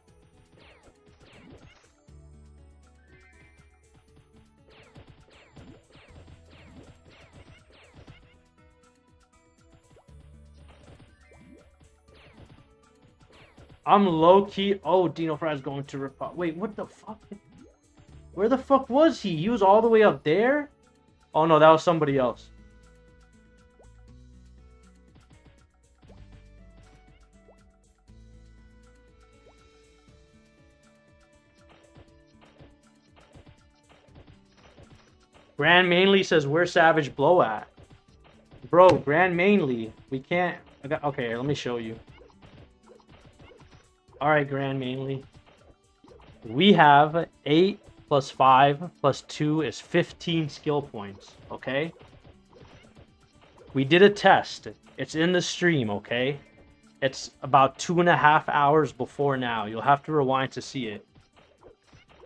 I'm low-key... Oh, Dino Fry's going to rip up. Wait, what the fuck? Where the fuck was he? He was all the way up there? Oh, no, that was somebody else. Grand Mainly says, where's Savage Blow at? Bro, Grand Mainly. We can't... Okay, let me show you. Alright, Grand Mainly. We have 8 plus 5 plus 2 is 15 skill points, okay? We did a test. It's in the stream, okay? It's about 2.5 hours before now. You'll have to rewind to see it.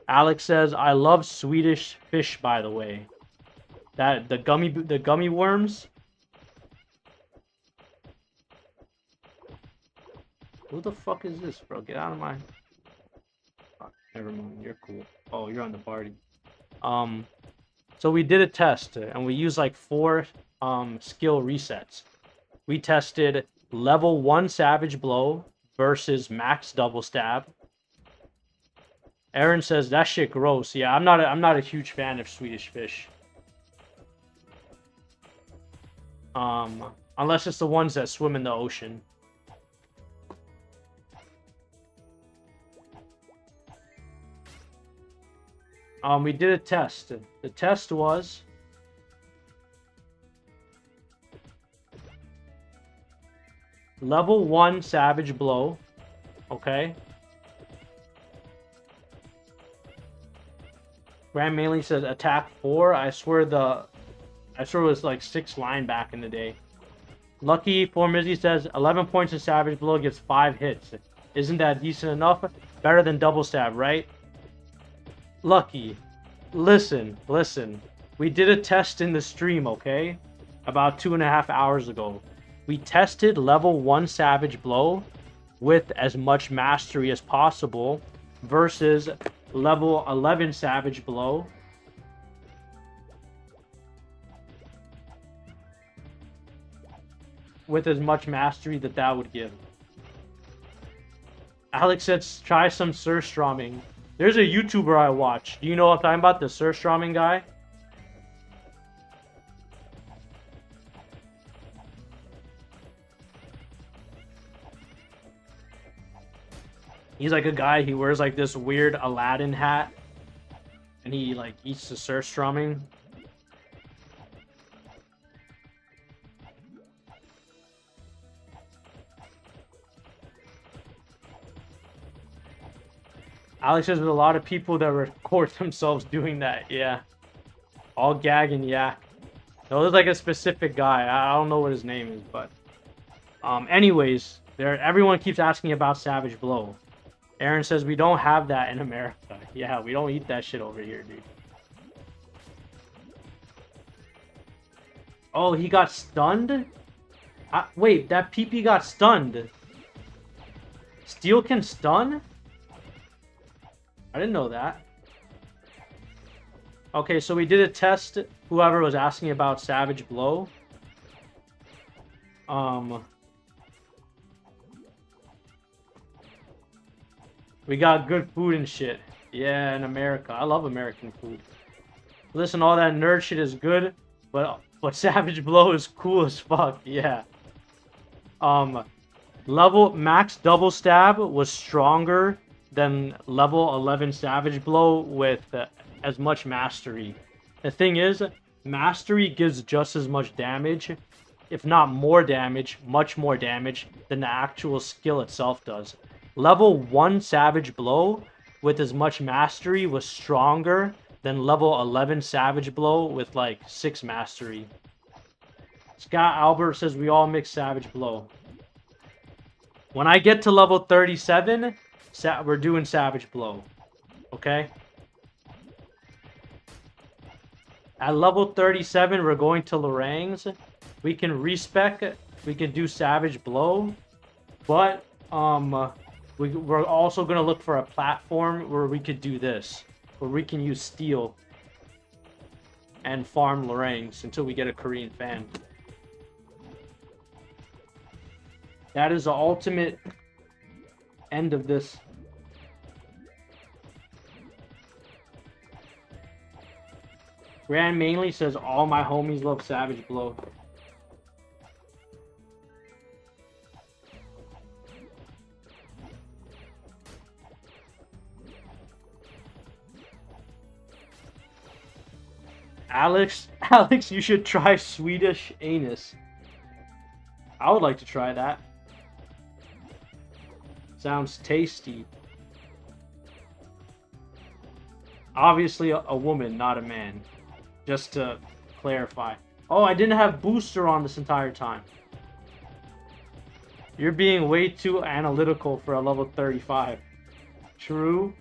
Alex says, I love Swedish fish, by the way. The gummy worms. Who the fuck is this, bro? Get out of my... Oh, never mind, you're cool. Oh, you're on the party. So we did a test, and we used like 4 skill resets. We tested level 1 Savage Blow versus max double stab. Aaron says that shit gross. Yeah, I'm not a huge fan of Swedish Fish. Unless it's the ones that swim in the ocean. We did a test. The test was level 1 Savage Blow. Okay. Grand Mainly says attack 4. I swear it was like 6 line back in the day. Lucky Formizzy says 11 points of Savage Blow gets 5 hits. Isn't that decent enough? Better than double stab, right? Lucky, listen. We did a test in the stream, okay? About 2.5 hours ago. We tested level 1 Savage Blow with as much mastery as possible versus level 11 Savage Blow with as much mastery that would give. Alex says try some Surströmming. There's a YouTuber I watch. Do you know what I'm talking about? The Surströmming guy? He's like a guy, he wears like this weird Aladdin hat. And he like eats the Surströmming. Alex says there's a lot of people that record themselves doing that. Yeah. All gag and yak. No, there's like a specific guy. I don't know what his name is, but... anyways, everyone keeps asking about Savage Blow. Aaron says we don't have that in America. Yeah, we don't eat that shit over here, dude. Oh, he got stunned? Wait, that PP got stunned. Steel can stun? I didn't know that. Okay, so we did a test. Whoever was asking about Savage Blow. We got good food and shit. Yeah, in America. I love American food. Listen, all that nerd shit is good, but Savage Blow is cool as fuck. Yeah. Level max double stab was stronger than level 11 Savage Blow with as much mastery. The thing is, mastery gives just as much damage, if not more damage, much more damage than the actual skill itself does. Level 1 Savage Blow with as much mastery was stronger than level 11 Savage Blow with like 6 mastery. Scott Albert says we all mix Savage Blow. When I get to level 37, we're doing Savage Blow. Okay? At level 37, we're going to Lorang's. We can respec, we can do Savage Blow, but we're also going to look for a platform where we could do this, where we can use Steel and farm Lorang's until we get a Korean fan. That is the ultimate end of this. Grand Mainly says all my homies love Savage Blow. Alex, you should try Swedish anus. I would like to try that. Sounds tasty. Obviously a woman, not a man. Just to clarify. Oh, I didn't have booster on this entire time. You're being way too analytical for a level 35. True.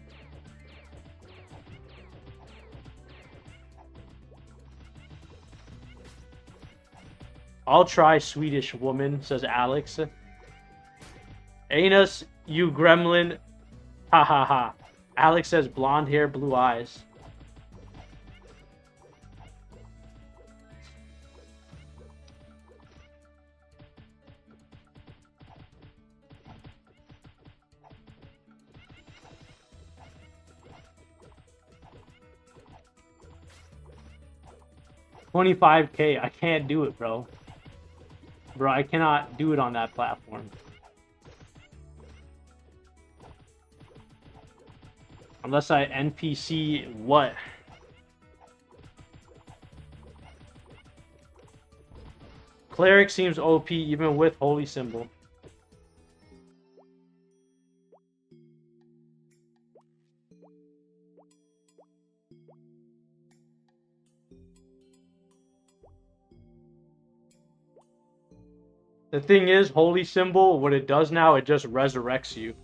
I'll try Swedish woman, says Alex. Anus, you gremlin. Ha ha ha. Alex says blonde hair, blue eyes. $25K. I can't do it, bro. Bro, I cannot do it on that platform. Unless I NPC what? Cleric seems OP even with Holy Symbol. The thing is, Holy Symbol, what it does now, it just resurrects you.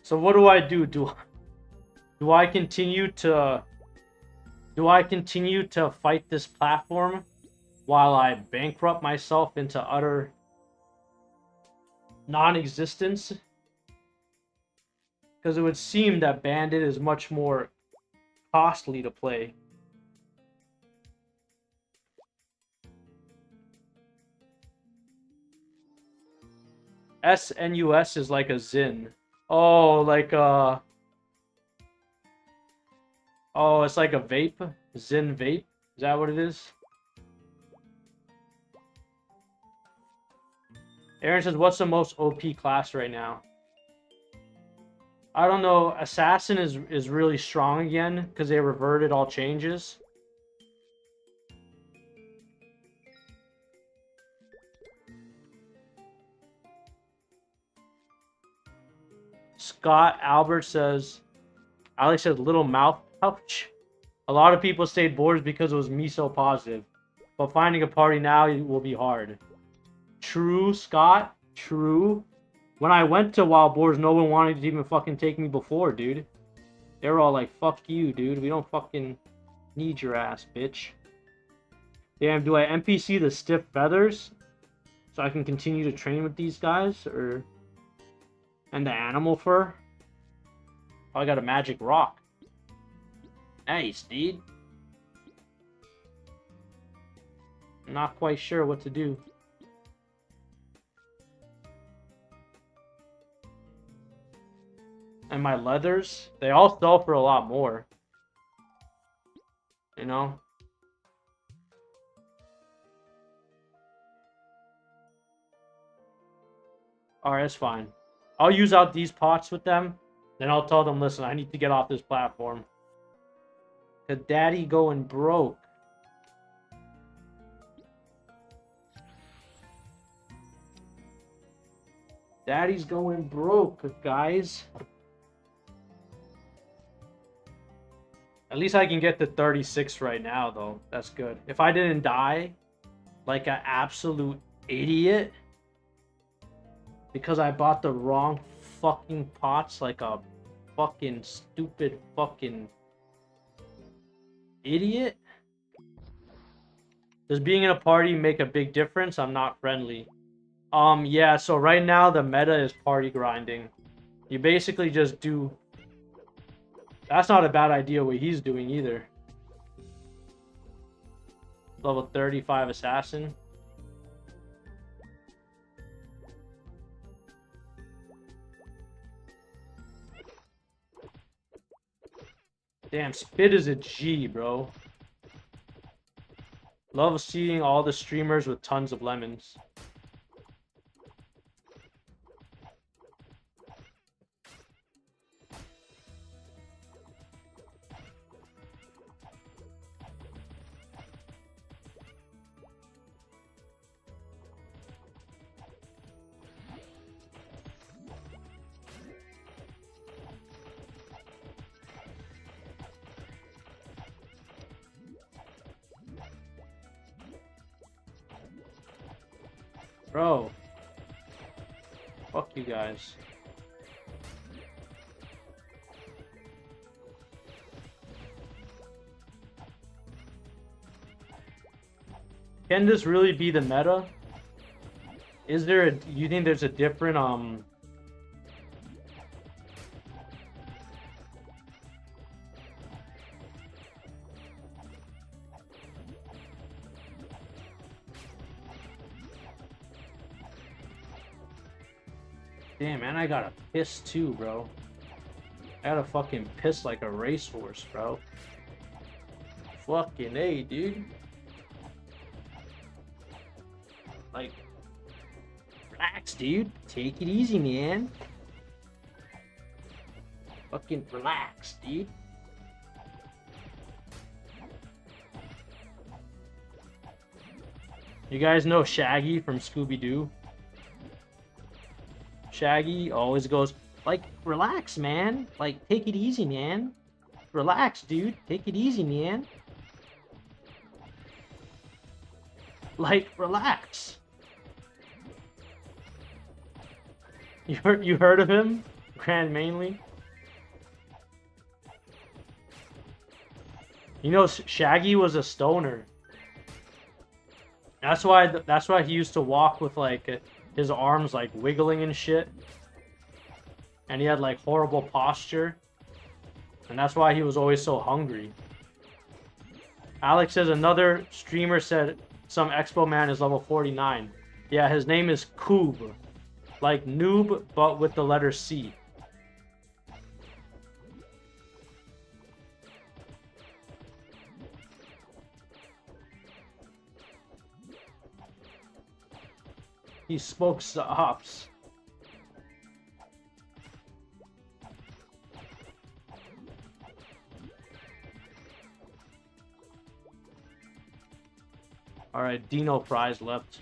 So what do I do? Do I continue to fight this platform while I bankrupt myself into utter non-existence? Because it would seem that Bandit is much more costly to play. SNUS is like a Zin. Oh, like oh, it's like a vape? Zin vape? Is that what it is? Aaron says, what's the most OP class right now? I don't know. Assassin is really strong again because they reverted all changes. Scott Albert says, Alex says, little mouth pouch. A lot of people stayed bored because it was me so positive. But finding a party now will be hard. True, Scott. True. When I went to Wild Boars, no one wanted to even fucking take me before, dude. They were all like, fuck you, dude. We don't fucking need your ass, bitch. Damn, do I NPC the stiff feathers so I can continue to train with these guys? Or... And the animal fur? Oh, I got a magic rock. Nice, dude. I'm not quite sure what to do. And my leathers, they all sell for a lot more. You know? Alright, that's fine. I'll use out these pots with them. Then I'll tell them, listen, I need to get off this platform. The daddy going broke. Daddy's going broke, guys. At least I can get the 36 right now, though. That's good. If I didn't die like an absolute idiot because I bought the wrong fucking pots like a fucking stupid fucking idiot. Does being in a party make a big difference? I'm not friendly. Yeah, so right now the meta is party grinding. You basically just do... That's not a bad idea what he's doing either. Level 35 assassin. Damn, Spit is a G, bro. Love seeing all the streamers with tons of lemons. Bro. Fuck you guys. Can this really be the meta? Is there a, you think there's a different Damn, man, I gotta piss too, bro. I gotta fucking piss like a racehorse, bro. Fucking A, dude. Like, relax, dude. Take it easy, man. Fucking relax, dude. You guys know Shaggy from Scooby-Doo? Shaggy always goes, like, relax, man. Like, take it easy, man. Relax, dude. Take it easy, man. Like, relax. You heard of him? Grand Mainly? You know, Shaggy was a stoner. That's why he used to walk with like his arms like wiggling and shit. And he had like horrible posture. And that's why he was always so hungry. Alex says another streamer said some Expo man is level 49. Yeah, his name is Koob. Like noob, but with the letter C. He smokes the ops. Alright, Dino Fries left.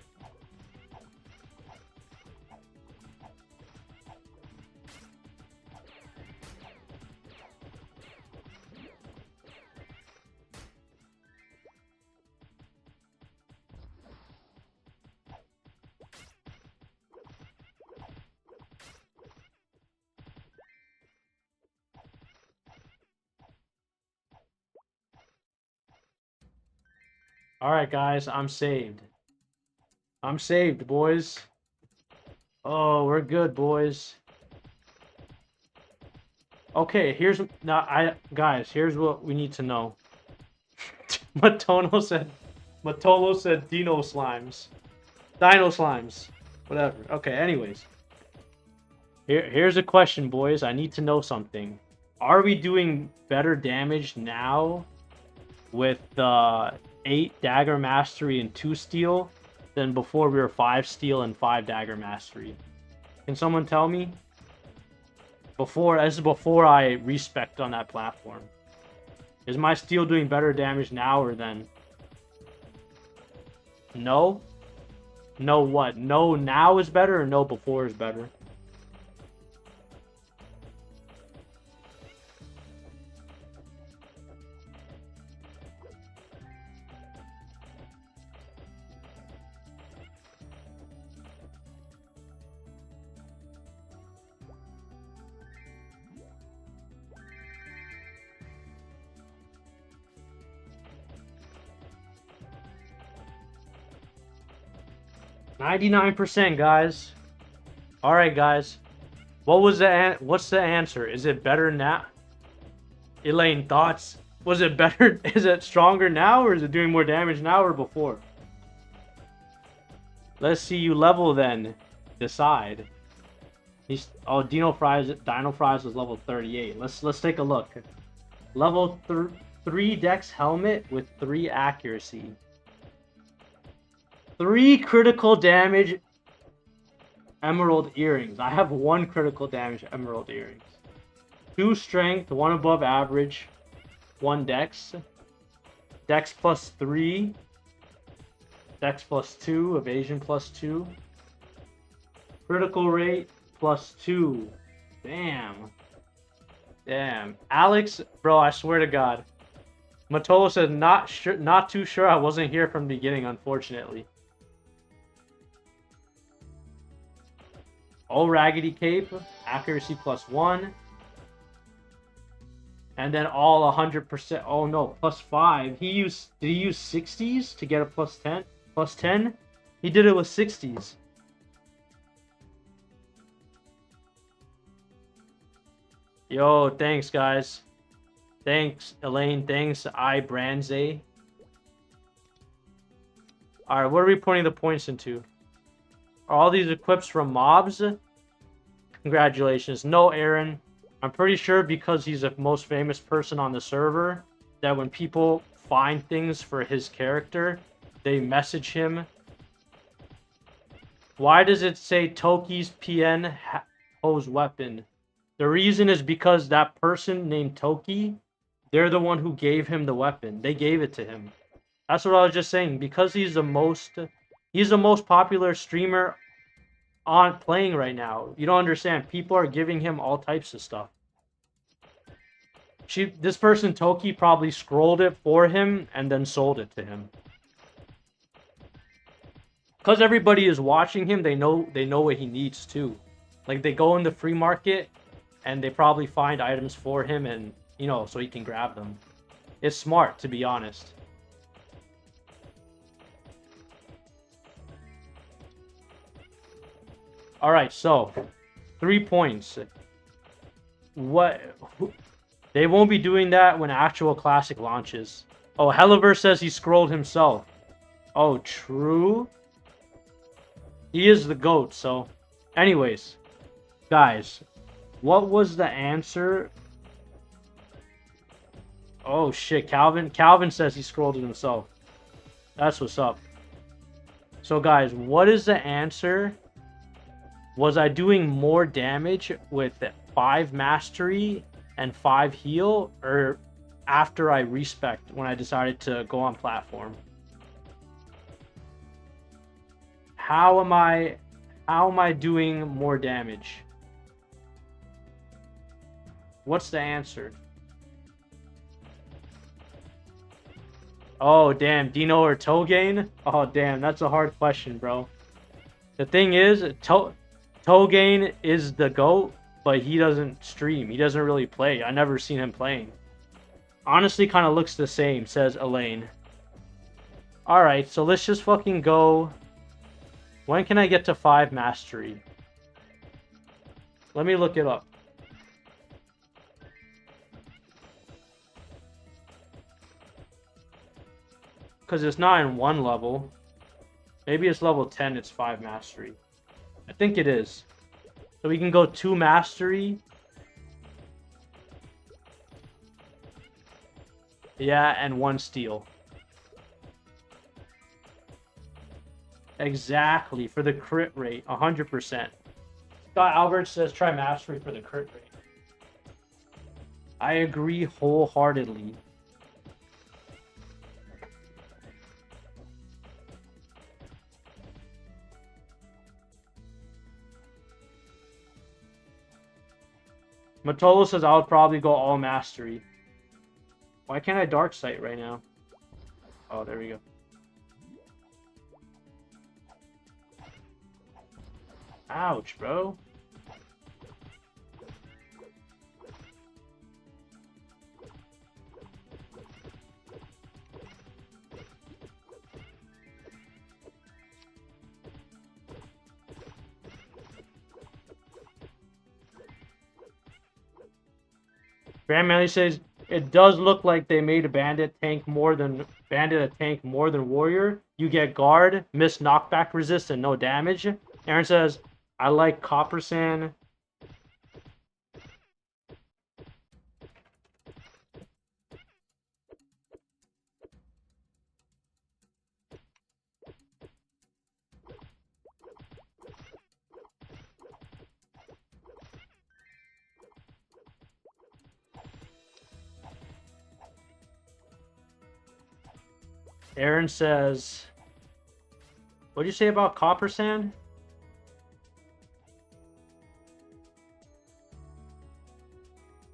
Alright, guys, I'm saved. I'm saved, boys. Oh, we're good, boys. Okay, here's here's what we need to know. Matolo said Dino Slimes. Dino Slimes. Whatever. Okay, anyways. Here's a question, boys. I need to know something. Are we doing better damage now with 8 dagger mastery and 2 steel than before we were 5 steel and 5 dagger mastery? Can someone tell me? This is before I respect on that platform. Is my steel doing better damage now or then? No? No what? No now is better or no before is better? %, guys. All right, guys. What's the answer? Is it better now? Elaine, thoughts? Was it better? Is it stronger now, or is it doing more damage now or before? Let's see you level then. Decide. Dino Fries was level 38. Let's take a look. Level 3 Dex helmet with 3 accuracy. 3 critical damage emerald earrings. I have 1 critical damage emerald earrings. 2 strength, 1 above average, 1 dex. Dex plus 3. Dex plus 2, evasion plus 2. Critical rate plus 2. Damn. Damn. Alex, bro, I swear to God. Matolo said not too sure. I wasn't here from the beginning, unfortunately. Oh, Raggedy Cape, accuracy plus 1. And then all 100%. Oh no, plus 5. Did he use 60s to get a plus 10? Plus 10? He did it with 60s. Yo, thanks, guys. Thanks, Elaine. Thanks, iBranze. Alright, what are we putting the points into? Are all these equips from mobs? Congratulations. No, Aaron. I'm pretty sure because he's the most famous person on the server, that when people find things for his character, they message him. Why does it say Toki's PN hose weapon? The reason is because that person named Toki, they're the one who gave him the weapon. They gave it to him. That's what I was just saying. Because he's the most popular streamer on playing right now. You don't understand. People are giving him all types of stuff. This person Toki probably scrolled it for him and then sold it to him. Because everybody is watching him, they know what he needs too. Like they go in the free market and they probably find items for him, and you know, so he can grab them. It's smart, to be honest. All right, so 3 points. They won't be doing that when actual classic launches. Oh, Helliver says he scrolled himself. Oh, true. He is the GOAT, so... Anyways, guys, what was the answer? Oh, shit, Calvin. Calvin says he scrolled it himself. That's what's up. So, guys, what is the answer? Was I doing more damage with 5 mastery and 5 heal, or after I respec when I decided to go on platform? How am I doing more damage? What's the answer? Oh, damn. Dino or Togain? Oh, damn. That's a hard question, bro. The thing is, Togain is the GOAT, but he doesn't stream. He doesn't really play. I never seen him playing. Honestly, kind of looks the same, says Elaine. Alright, so let's just fucking go. When can I get to 5 mastery? Let me look it up. Because it's not in 1 level. Maybe it's level 10, it's 5 mastery. I think it is. So we can go 2 mastery. Yeah, and 1 steal. Exactly, for the crit rate, 100%. Scott Albert says try mastery for the crit rate. I agree wholeheartedly. Matolo says I would probably go all mastery. Why can't I dark sight right now? Oh, there we go. Ouch, bro. Grand Manly says it does look like they made a bandit a tank more than warrior. You get guard, miss knockback resist, and no damage. Aaron says, I like Copper Sand. Aaron says, what did you say about Copper Sand?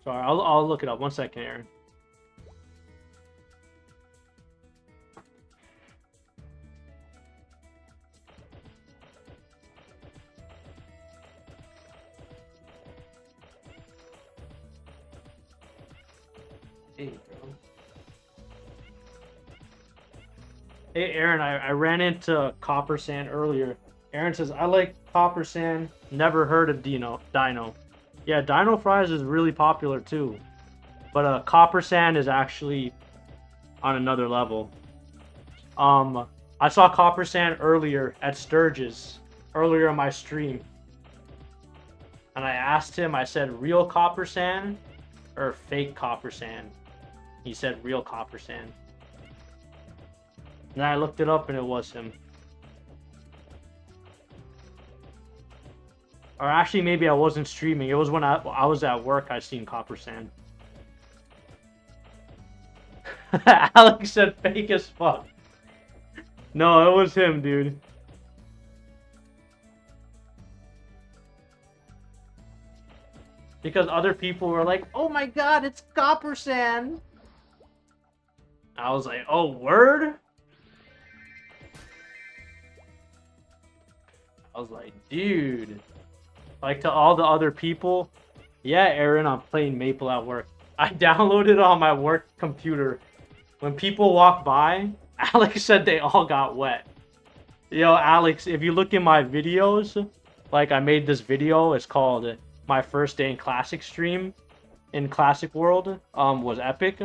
Sorry, I'll look it up. 1 second, Aaron. Hey, bro. Hey, Aaron, I ran into Copper Sand earlier. Aaron says, I like Copper Sand. Never heard of Dino. Yeah, Dino Fries is really popular too. But Copper Sand is actually on another level. I saw Copper Sand earlier at Sturgis, earlier on my stream. And I asked him, I said, real Copper Sand or fake Copper Sand? He said, real Copper Sand. And I looked it up and it was him. Or actually, maybe I wasn't streaming. It was when I was at work, I seen Copper Sand. Alex said fake as fuck. No, it was him, dude. Because other people were like, oh my god, it's Copper Sand. I was like, oh, word? I was like, dude. Like, to all the other people, yeah, Aaron, I'm playing Maple at work. I downloaded it on my work computer. When people walk by, Alex said they all got wet. Yo, Alex, if you look in my videos, like, I made this video, it's called My First Day in Classic Stream in Classic World, was epic.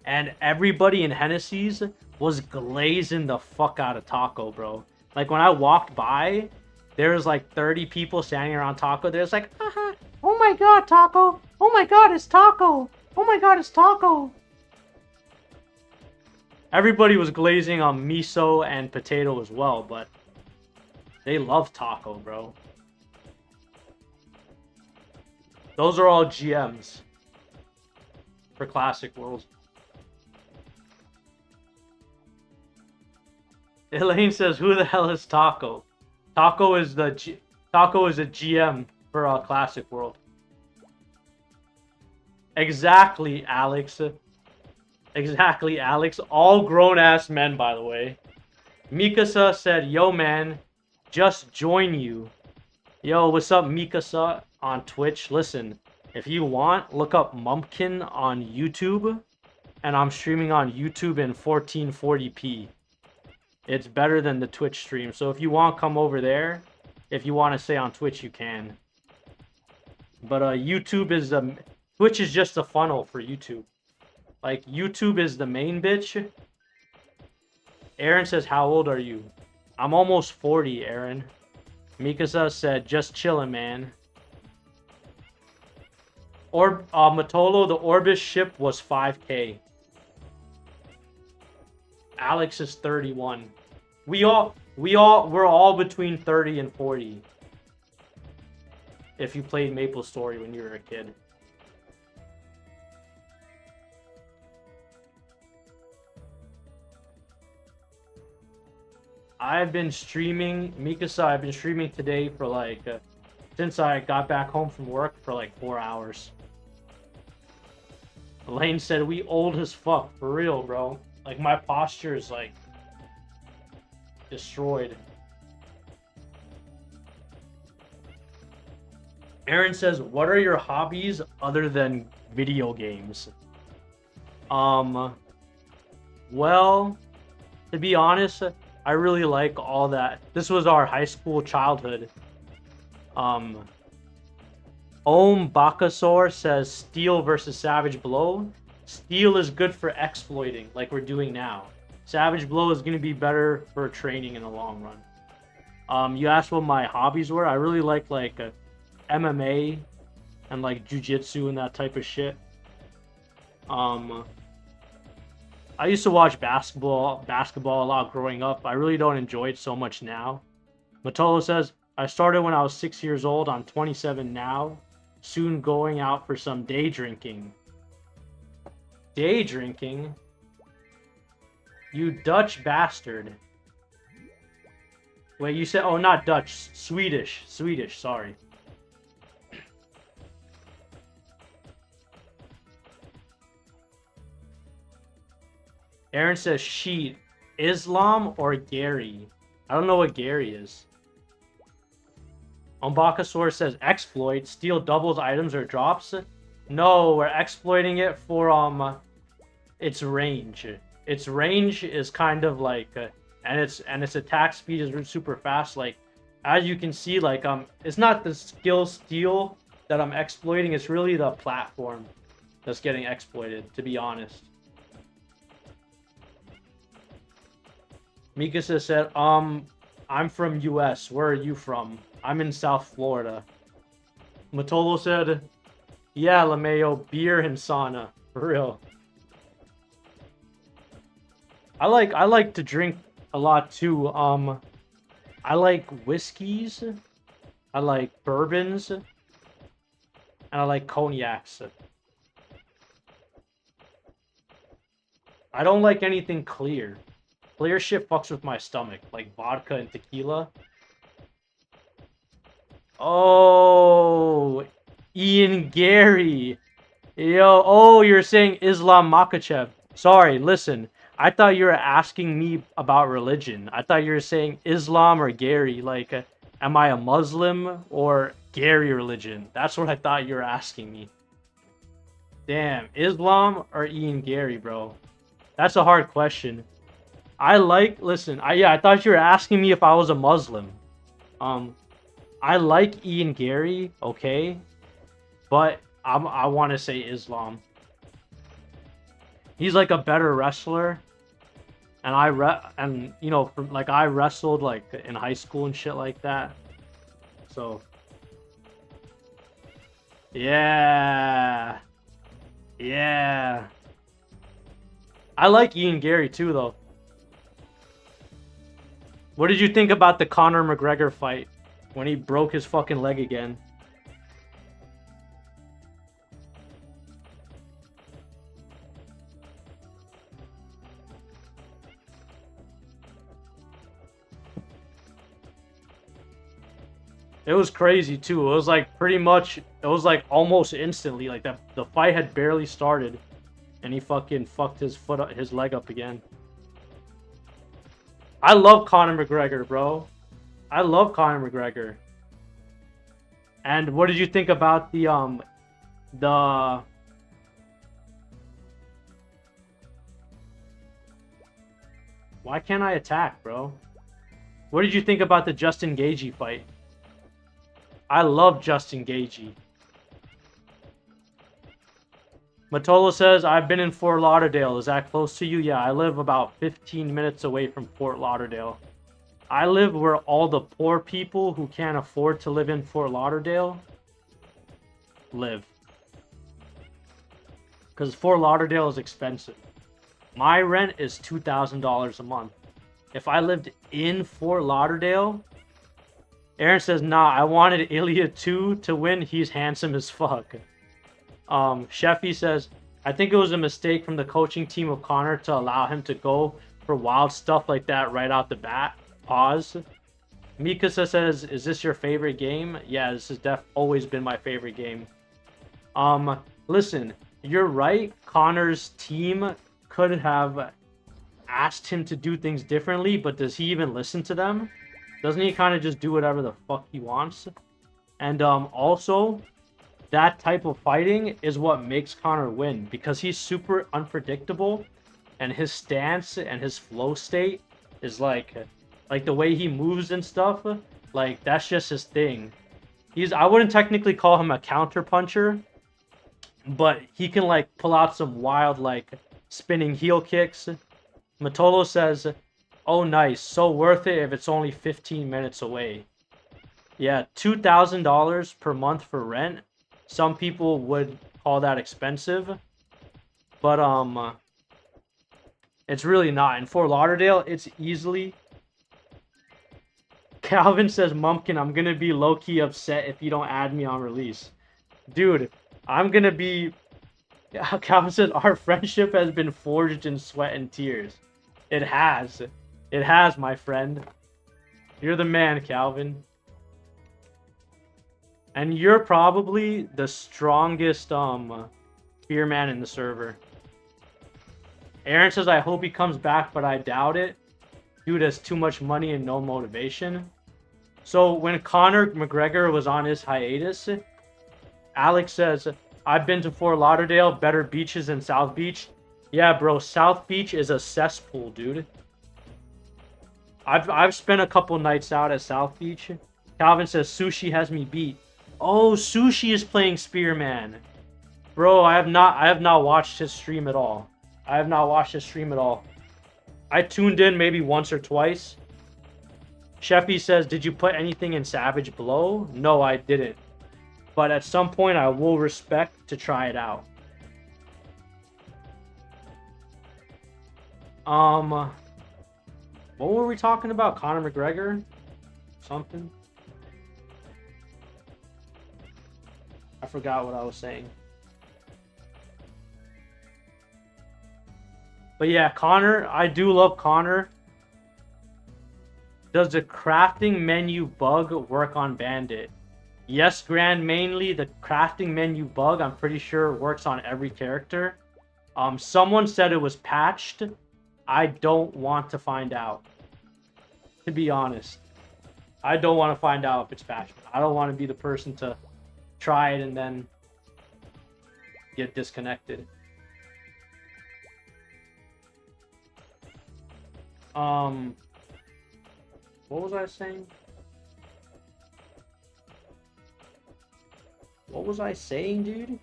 And everybody in Hennessy's was glazing the fuck out of Taco, bro. Like, when I walked by, there was like 30 people standing around Taco. There's like, haha, oh my god, Taco. Oh my god, it's Taco. Oh my god, it's Taco. Everybody was glazing on miso and potato as well, but they love Taco, bro. Those are all GMs for Classic World. Elaine says, who the hell is Taco? Taco is a GM for Classic World. Exactly, Alex. Exactly, Alex. All grown-ass men, by the way. Mikasa said, yo, man, just join you. Yo, what's up, Mikasa on Twitch? Listen, if you want, look up Mumpkin on YouTube. And I'm streaming on YouTube in 1440p. It's better than the Twitch stream. So if you want, come over there. If you want to stay on Twitch, you can. But YouTube is... Twitch is just a funnel for YouTube. Like, YouTube is the main bitch. Aaron says, how old are you? I'm almost 40, Aaron. Mikasa said, just chillin', man. Matolo, the Orbis ship was 5K. Alex is 31. We're all between 30 and 40. If you played MapleStory when you were a kid. I've been streaming, Mikasa, I've been streaming today for like, since I got back home from work for like 4 hours. Elaine said, we old as fuck, for real, bro. Like, my posture is like, destroyed. Aaron says, what are your hobbies other than video games? Well, to be honest, I really like all that. This was our high school childhood. Om Bakasor says Steel versus Savage Blow. Steel is good for exploiting, like we're doing now. Savage Blow is going to be better for training in the long run. You asked what my hobbies were. I really like MMA and like jiu-jitsu and that type of shit. I used to watch basketball a lot growing up. I really don't enjoy it so much now. Matolo says, I started when I was 6 years old. I'm 27 now. Soon going out for some day drinking. Day drinking? You Dutch bastard. Wait, you said, oh, not Dutch. Swedish, sorry. Aaron says, sheet. Islam or Gary? I don't know what Gary is. Umbakasaur says, exploit. Steal doubles items or drops. No, we're exploiting it for its range. its range is kind of like, and its attack speed is super fast. Like, as you can see, like it's not the skill steal that I'm exploiting. It's really the platform that's getting exploited, to be honest. Mikasa said, I'm from US. Where are you from? I'm in South Florida. Matolo said, yeah, LeMayo, beer and sauna. For real. I like to drink a lot too. I like whiskeys. I like bourbons. And I like cognacs. I don't like anything clear. Clear shit fucks with my stomach, like vodka and tequila. Oh, Ian Gary. Yo, oh, you're saying Islam Makachev. Sorry, listen. I thought you were asking me about religion. I thought you were saying Islam or Gary. Like, am I a Muslim or Gary religion? That's what I thought you were asking me. Damn, Islam or Ian Gary, bro? That's a hard question. Listen, I thought you were asking me if I was a Muslim. I like Ian Gary, okay? But I want to say Islam. He's like a better wrestler. And I wrestled like in high school and shit like that. So yeah. Yeah. I like Ian Gary too though. What did you think about the Conor McGregor fight when he broke his fucking leg again? It was crazy too. It was like pretty much, it was like almost instantly. Like the fight had barely started, and he fucking fucked his leg up again. I love Conor McGregor, bro. I love Conor McGregor. And what did you think about the why can't I attack, bro? What did you think about the Justin Gaethje fight? I love Justin Gaethje. Matolo says, I've been in Fort Lauderdale. Is that close to you? Yeah, I live about 15 minutes away from Fort Lauderdale. I live where all the poor people who can't afford to live in Fort Lauderdale live. Because Fort Lauderdale is expensive. My rent is $2,000 a month. If I lived in Fort Lauderdale... Aaron says, nah, I wanted Ilya 2 to win. He's handsome as fuck. Sheffy says, I think it was a mistake from the coaching team of Conor to allow him to go for wild stuff like that right out the bat. Pause. Mikasa says, is this your favorite game? Yeah, this has always been my favorite game. Listen, you're right. Conor's team could have asked him to do things differently, but does he even listen to them? Doesn't he kind of just do whatever the fuck he wants? And also, that type of fighting is what makes Conor win, because he's super unpredictable, and his stance and his flow state is like the way he moves and stuff, like that's just his thing. I wouldn't technically call him a counter puncher, but he can like pull out some wild like spinning heel kicks. Matolo says, oh nice, so worth it if it's only 15 minutes away. Yeah, $2,000 per month for rent. Some people would call that expensive, but it's really not. In Fort Lauderdale, it's easily... Calvin says, Mumpkin, I'm gonna be low-key upset if you don't add me on release. Dude, I'm gonna be... Calvin says, our friendship has been forged in sweat and tears. It has. It has, my friend. You're the man, Calvin. And you're probably the strongest spearman in the server. Aaron says, I hope he comes back, but I doubt it. Dude has too much money and no motivation. So when Conor McGregor was on his hiatus, Alex says, I've been to Fort Lauderdale, better beaches than South Beach. Yeah, bro, South Beach is a cesspool, dude. I've spent a couple nights out at South Beach. Calvin says Sushi has me beat. Oh, Sushi is playing Spearman. Bro, I have not watched his stream at all. I have not watched his stream at all. I tuned in maybe once or twice. Sheffy says, did you put anything in Savage Blow? No, I didn't. But at some point I will respect to try it out. What were we talking about? Conor McGregor? Something? I forgot what I was saying. But yeah, Conor, I do love Conor. Does the crafting menu bug work on Bandit? Yes, Grand, mainly the crafting menu bug, I'm pretty sure works on every character. Someone said it was patched. I don't want to find out. To be honest. I don't want to find out if it's patched. I don't want to be the person to try it and then get disconnected. What was I saying? What was I saying, dude?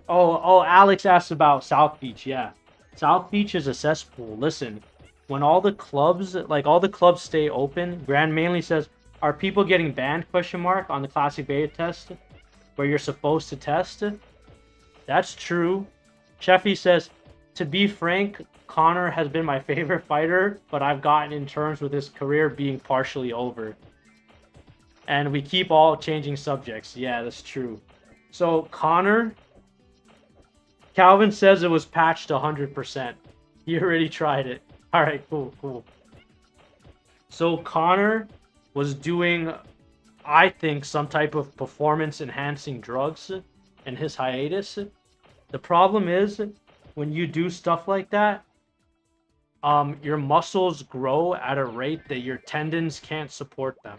Oh, Alex asked about South Beach. Yeah. South Beach is a cesspool. Listen, when all the clubs stay open, Grand mainly says, are people getting banned, ? On the classic beta test where you're supposed to test? That's true. Sheffy says, to be frank, Conor has been my favorite fighter, but I've gotten in terms with his career being partially over. And we keep all changing subjects. Yeah, that's true. So, Conor, Calvin says it was patched 100%. He already tried it. Alright, cool. So, Conor was doing, I think, some type of performance-enhancing drugs in his hiatus. The problem is, when you do stuff like that, your muscles grow at a rate that your tendons can't support them.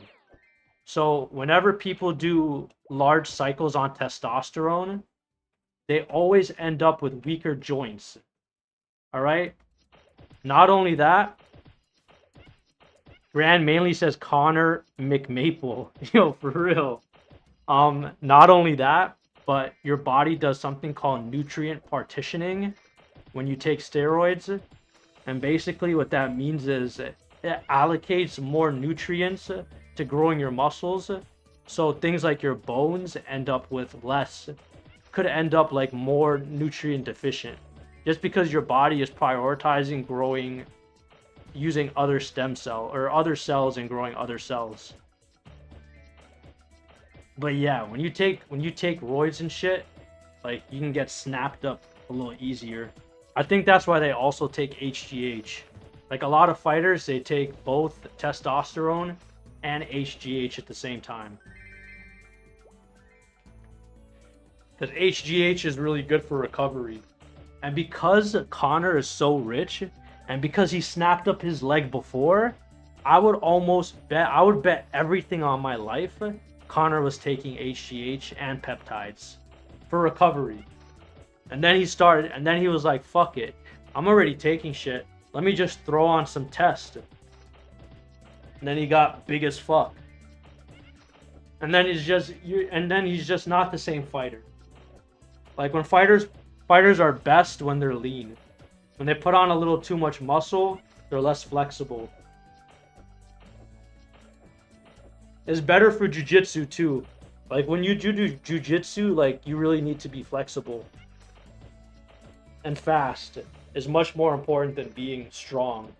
So whenever people do large cycles on testosterone, they always end up with weaker joints. All right? Not only that, Grand mainly says Conor McMaple. Yo, for real. Not only that, but your body does something called nutrient partitioning when you take steroids. And basically what that means is it allocates more nutrients to growing your muscles. So things like your bones end up with less, could end up like more nutrient deficient. Just because your body is prioritizing growing, using other stem cell or other cells and growing other cells. But yeah, when you take roids and shit, like you can get snapped up a little easier. I think that's why they also take HGH. Like a lot of fighters, they take both testosterone and HGH at the same time. Because HGH is really good for recovery. And because Conor is so rich, and because he snapped up his leg before, I would bet everything on my life Conor was taking HGH and peptides for recovery. And then he was like, fuck it. I'm already taking shit. Let me just throw on some test. And then he got big as fuck. And then he's just not the same fighter. Like when fighters are best when they're lean. When they put on a little too much muscle, they're less flexible. It's better for jiu-jitsu too. Like when you do jiu-jitsu, like you really need to be flexible. And fast is much more important than being strong.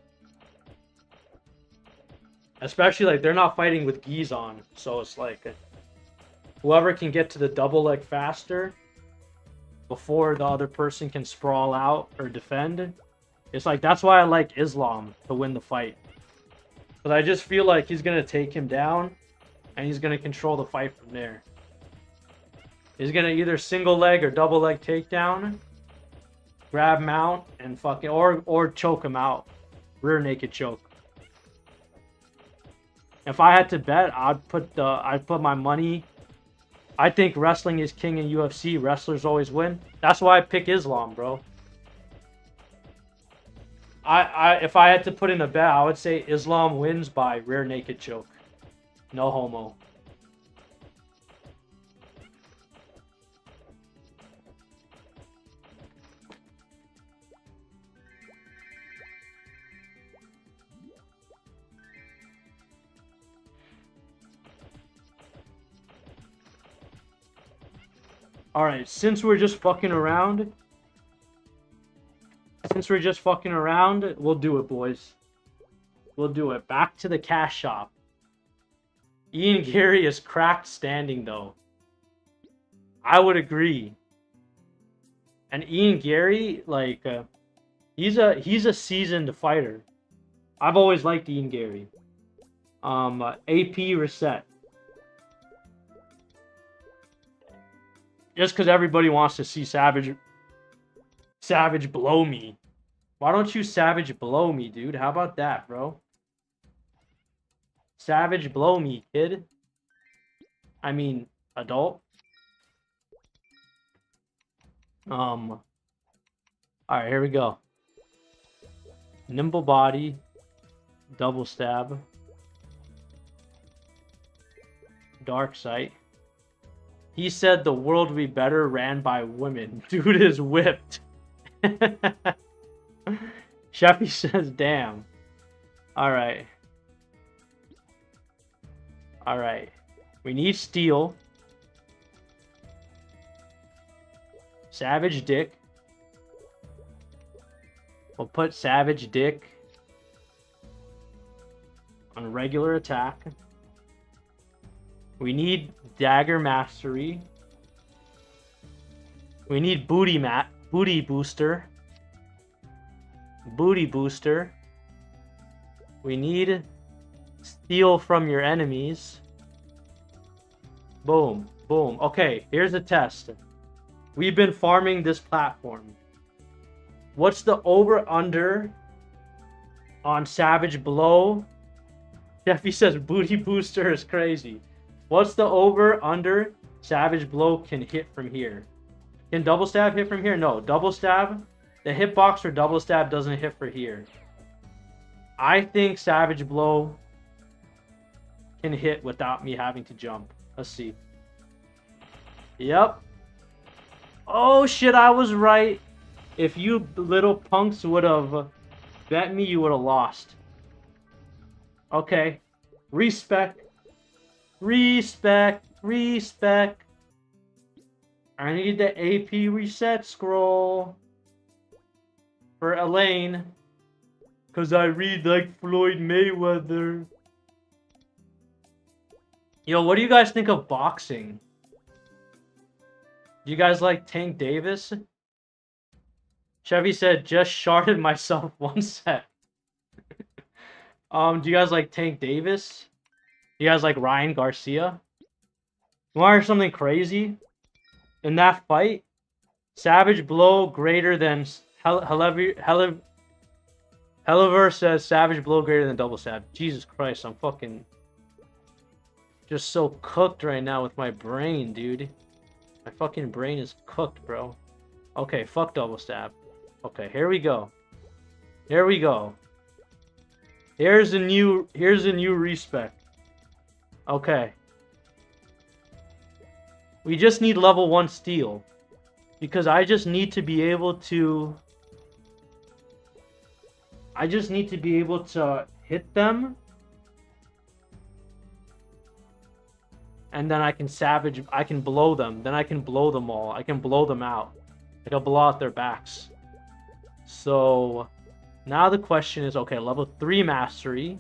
Especially like they're not fighting with gis on, so it's like whoever can get to the double leg faster before the other person can sprawl out or defend. It's like that's why I like Islam to win the fight. Because I just feel like he's gonna take him down and he's gonna control the fight from there. He's gonna either single leg or double leg takedown, grab mount and fucking or choke him out. Rear naked choke. If I had to bet, I'd put my money I think wrestling is king in UFC. Wrestlers always win. That's why I pick Islam, bro. If I had to put in a bet, I would say Islam wins by rear naked choke. No homo. Alright, since we're just fucking around, we'll do it, boys. We'll do it. Back to the cash shop. Ian Gary is cracked standing, though. I would agree. And Ian Gary, like, he's a seasoned fighter. I've always liked Ian Gary. AP reset. Just because everybody wants to see Savage blow me. Why don't you Savage blow me, dude? How about that, bro? Savage blow me, kid. I mean, adult. Alright, here we go. Nimble body. Double stab. Dark sight. He said the world would be better ran by women. Dude is whipped. Sheffy says, damn. Alright. Alright. We need steel. Savage Dick. We'll put Savage Dick on regular attack. We need Dagger Mastery. We need Booty Booster. Booty Booster. We need Steal from your enemies. Boom. Boom. Okay, here's a test. We've been farming this platform. What's the over-under on Savage Blow? Jeffy says Booty Booster is crazy. What's the over-under Savage Blow can hit from here? Can Double Stab hit from here? No. Double Stab, the hitbox for Double Stab doesn't hit for here. I think Savage Blow can hit without me having to jump. Let's see. Yep. Oh shit, I was right. If you little punks would have bet me, you would have lost. Okay. Respect. Respect. Respect. I need the AP reset scroll for Elaine. Cause I read like Floyd Mayweather. Yo, what do you guys think of boxing? Do you guys like Tank Davis? Chevy said, just sharded myself one set. Do you guys like Tank Davis? Do you guys like Ryan Garcia? You want to hear something crazy? In that fight, Savage Blow greater than Helliver says Savage Blow greater than Double Stab. Jesus Christ, I'm fucking just so cooked right now with my brain, dude. My fucking brain is cooked, bro. Okay, fuck Double Stab. Okay, here we go. Here we go. Here's a new respect. Okay. We just need level 1 steel. Because I just need to be able to hit them. And then I can blow them. Then I can blow them all. I can blow them out. I can blow out their backs. So, now the question is, okay, level 3 mastery.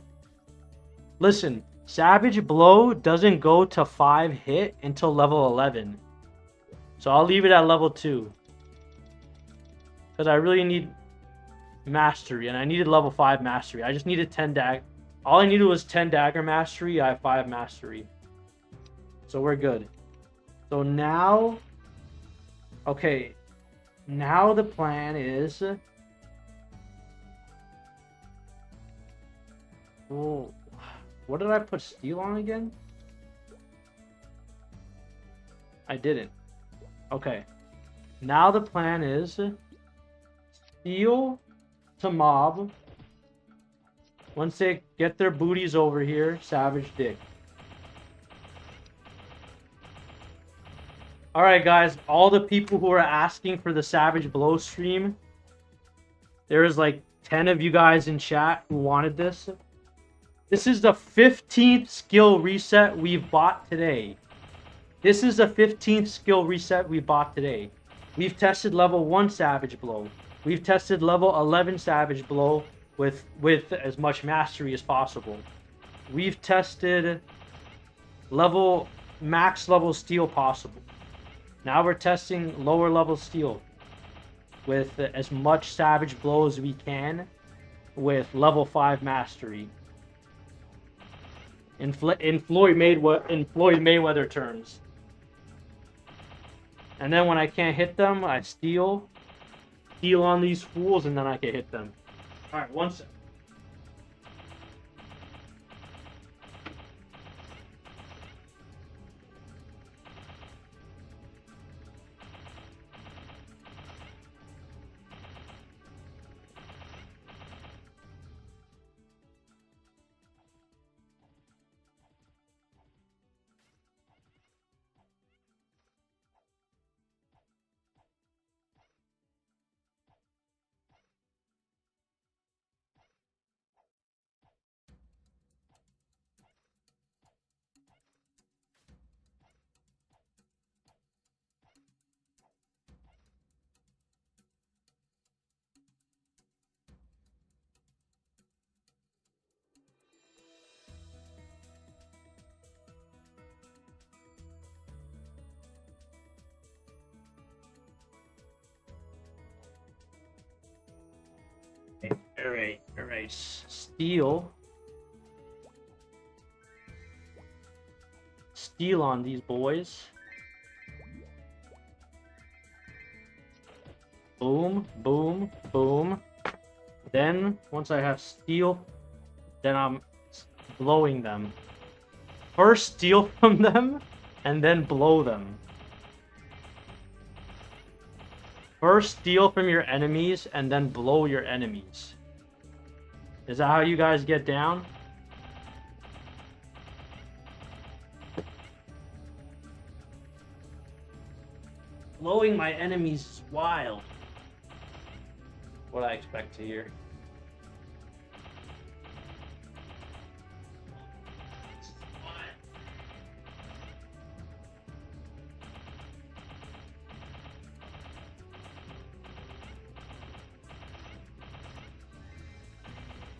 Listen, Savage Blow doesn't go to 5 hit until level 11. So I'll leave it at level 2. Because I really need mastery, and I needed level 5 mastery. I just needed 10 dagger. All I needed was 10 dagger mastery. I have 5 mastery. So we're good. So now, okay, now the plan is, well, what did I put steel on again? I didn't. Okay. Now the plan is steal to mob. Once they get their booties over here, savage dig. Alright guys, all the people who are asking for the Savage Blow stream, there is like 10 of you guys in chat who wanted this. This is the 15th skill reset we've bought today. This is the 15th skill reset we bought today. We've tested level 1 Savage Blow. We've tested level 11 Savage Blow with as much mastery as possible. We've tested max level steel possible. Now we're testing lower level steel with as much Savage Blow as we can with level 5 mastery. In Floyd Mayweather terms. And then when I can't hit them, I steal on these fools, and then I can hit them. Alright, one sec. Alright. Steal on these boys. Boom, boom, boom. Then, once I have steal, then I'm blowing them. First steal from them, and then blow them. First steal from your enemies, and then blow your enemies. Is that how you guys get down? Blowing my enemies is wild. What I expect to hear.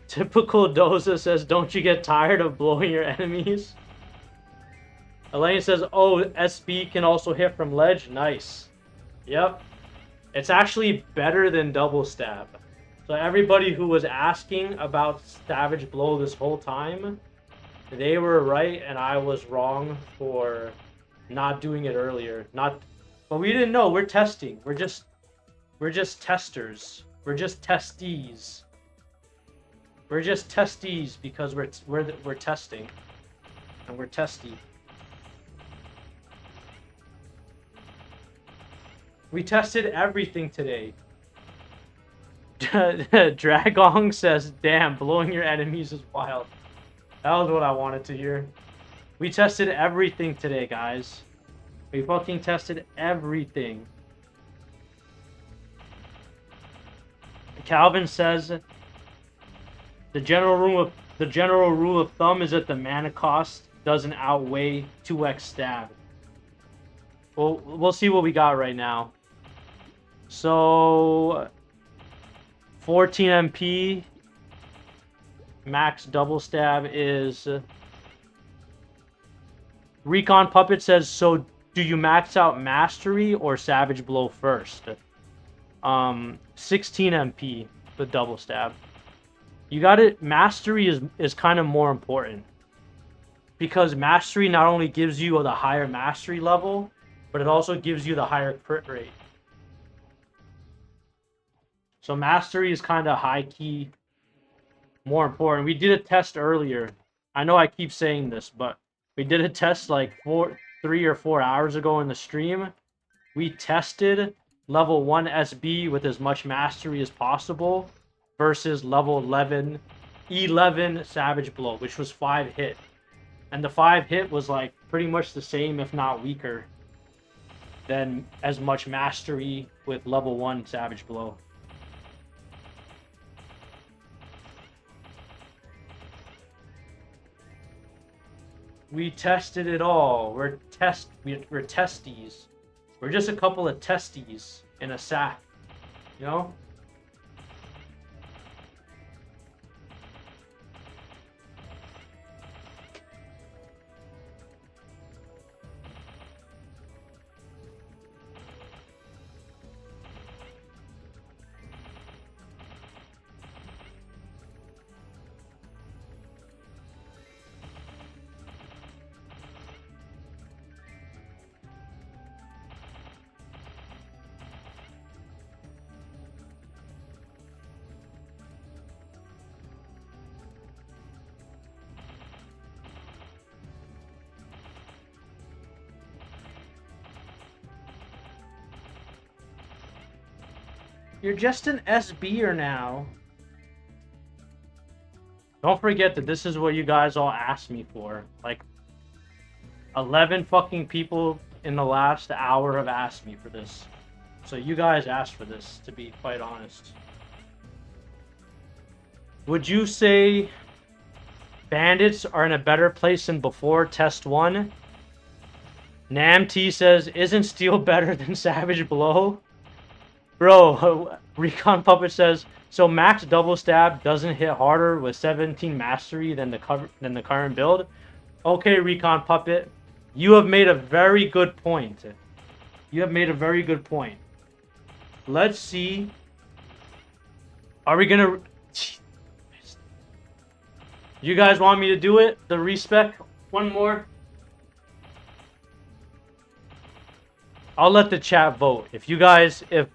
Typical Doza says, don't you get tired of blowing your enemies? Elaine says, oh, SB can also hit from ledge. Nice. Yep. It's actually better than double stab. So everybody who was asking about Savage Blow this whole time, they were right and I was wrong for not doing it earlier. But we didn't know. We're testing. We're just testers. We're just testees. We're just testees because we're testing, and we're testy. We tested everything today. Dragong says, "Damn, blowing your enemies is wild." That was what I wanted to hear. We tested everything today, guys. We fucking tested everything. Calvin says, The general rule of thumb is that the mana cost doesn't outweigh 2x stab. Well, we'll see what we got right now. So 14 MP max double stab is Recon Puppet says, so do you max out Mastery or Savage Blow first? 16 MP with double stab. You got it. Mastery is kind of more important because Mastery not only gives you the higher Mastery level, but it also gives you the higher crit rate. So Mastery is kind of high key more important. We did a test earlier. I know I keep saying this, but we did a test like 3 or 4 hours ago in the stream, we tested level 1 SB with as much mastery as possible versus level 11 Savage Blow, which was 5 hit. And the 5 hit was like pretty much the same, if not weaker, than as much mastery with level 1 Savage Blow. We tested it all. We're testies. We're just a couple of testies in a sack, you know? You're just an SBer now. Don't forget that this is what you guys all asked me for. Like, 11 fucking people in the last hour have asked me for this. So you guys asked for this, to be quite honest. Would you say bandits are in a better place than before test 1? NamT says, isn't steel better than Savage Blow? Bro, Recon Puppet says, so max double stab doesn't hit harder with 17 mastery than the current build? Okay, Recon Puppet, you have made a very good point. You have made a very good point. Let's see. Are we gonna... You guys want me to do it? The respec? One more? I'll let the chat vote. If you guys, if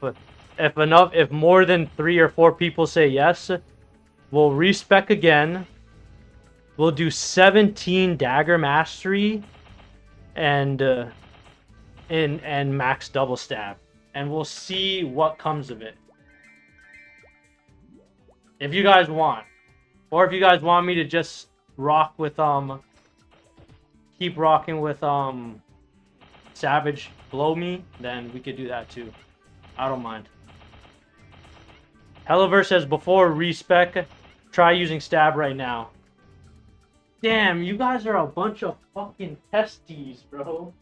more than 3 or 4 people say yes, we'll respec again. We'll do 17 dagger mastery and max double stab, and we'll see what comes of it. If you guys want, or if you guys want me to just rock with keep rocking with Savage Blow me, then we could do that too. I don't mind. Helliver says, before respec, try using stab right now. Damn, you guys are a bunch of fucking testies, bro.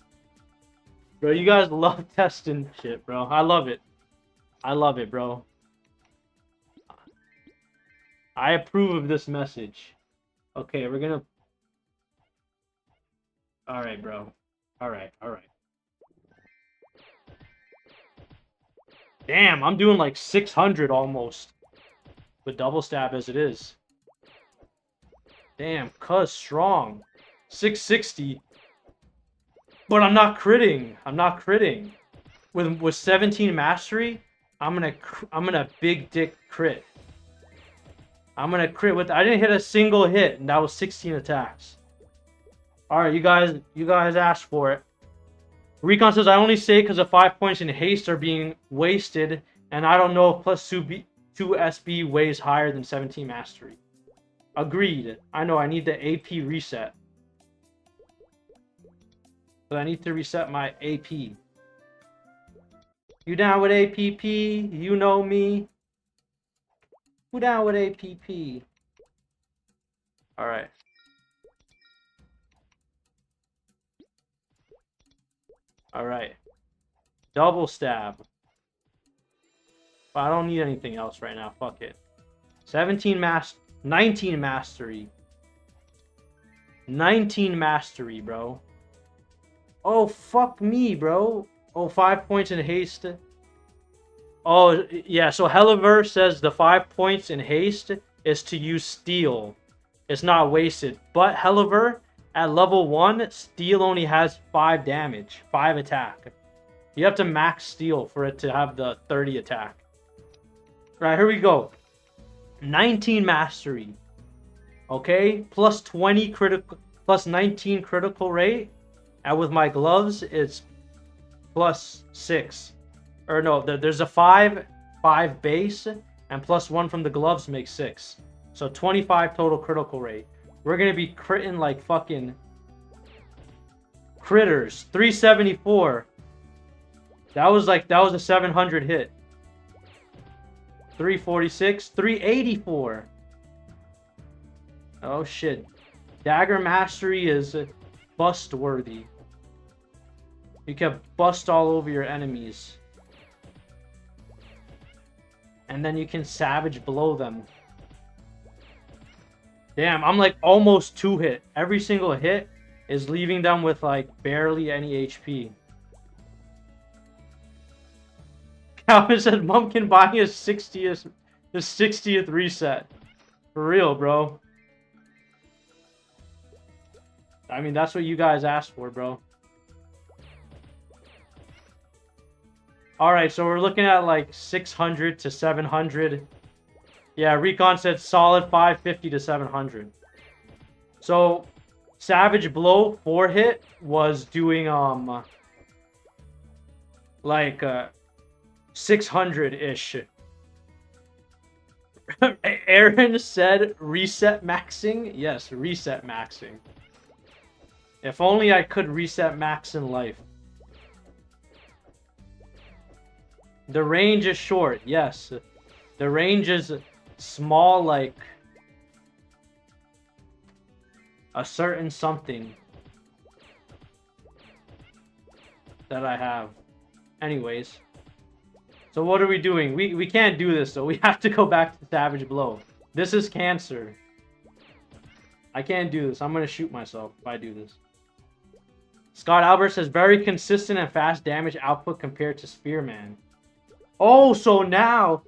Bro, you guys love testing shit, bro. I love it. I love it, bro. I approve of this message. Okay, we're gonna... Alright, bro. Alright, alright. Damn, I'm doing like 600 almost. With double stab as it is. Damn, cuz strong. 660. But I'm not critting. I'm not critting. With 17 mastery, I'm gonna big dick crit. I'm gonna crit with... I didn't hit a single hit, and that was 16 attacks. Alright, you guys asked for it. Recon says, I only say because the 5 points in haste are being wasted, and I don't know if plus 2 SB weighs higher than 17 mastery. Agreed. I know, I need the AP reset. But I need to reset my AP. You down with APP? You know me. Who down with APP? Alright. Alright. Double stab. But I don't need anything else right now. Fuck it. 19 mastery. 19 mastery, bro. Oh, fuck me, bro. Oh, 5 points in haste. Oh, yeah, so Helliver says the 5 points in haste is to use steel. It's not wasted. But Helliver, at level 1, steel only has 5 damage. 5 attack. You have to max steel for it to have the 30 attack. Right, here we go. 19 mastery. Okay, plus 20 critical, plus 19 critical rate. And with my gloves, it's +6. Or no, there's a 5 base, and +1 from the gloves makes 6. So 25 total critical rate. We're gonna be critting like fucking critters. 374. That was a 700 hit. 346, 384. Oh shit. Dagger mastery is bust worthy. You can bust all over your enemies. And then you can savage blow them. Damn, I'm like almost 2 hit. Every single hit is leaving them with like barely any HP. Calvin said Mom can buy his 60th reset. For real, bro. I mean, that's what you guys asked for, bro. Alright, so we're looking at like 600 to 700. Yeah, Recon said solid 550 to 700. So, Savage Blow 4 hit was doing, like, 600-ish. Aaron said reset maxing. Yes, reset maxing. If only I could reset max in life. The range is short, yes. The range is small, like a certain something that I have. Anyways. So what are we doing? We can't do this, though. We have to go back to Savage Blow. This is cancer. I can't do this. I'm going to shoot myself if I do this. Scott Albert says, very consistent and fast damage output compared to Spearman. Oh, so now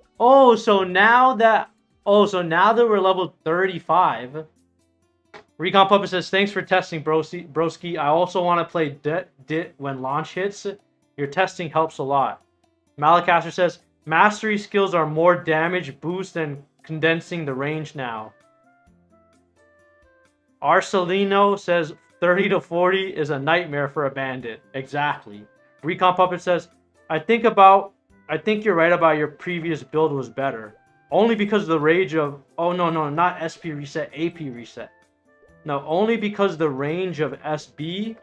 that we're level 35. Recon Puppet says, thanks for testing, broski. I also want to play dit when launch hits. Your testing helps a lot. Malacaster says, mastery skills are more damage boost than condensing the range now. Arcelino says, 30 to 40 is a nightmare for a bandit. Exactly. Recon Puppet says, I think you're right about your previous build was better. Only because of the range of... Oh, no, not SP reset, AP reset. No, only because the range of SB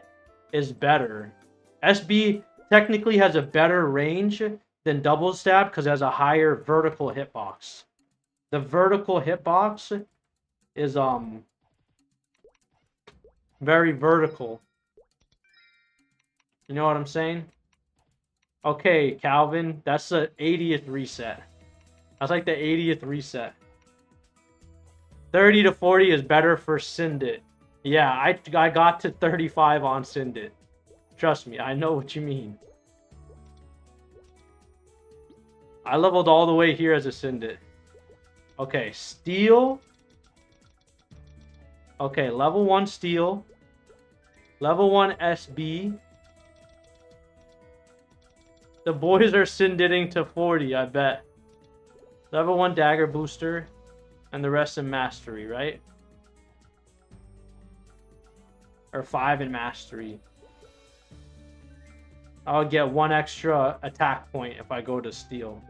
is better. SB technically has a better range than double stab because it has a higher vertical hitbox. The vertical hitbox is very vertical. You know what I'm saying? Okay, Calvin, that's the 80th reset. That's like the 80th reset. 30 to 40 is better for Syndit. Yeah, I got to 35 on Syndit. Trust me, I know what you mean. I leveled all the way here as a Syndit. Okay, Steel. Okay, level 1 Steel. Level 1 SB. The boys are Synditting to 40, I bet. Level 1 Dagger Booster. And the rest in Mastery, right? Or 5 in Mastery. I'll get 1 extra attack point if I go to Steel.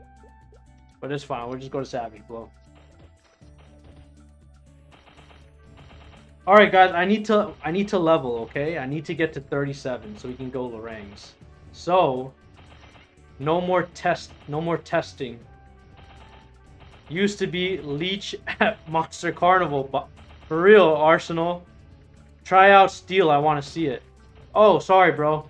But it's fine, we'll just go to Savage Blow. Alright guys, I need to level, okay? I need to get to 37 so we can go Lorangs. So no more testing. Used to be Leech at Monster Carnival, but for real, Arsenal. Try out Steel, I want to see it. Oh, sorry, bro.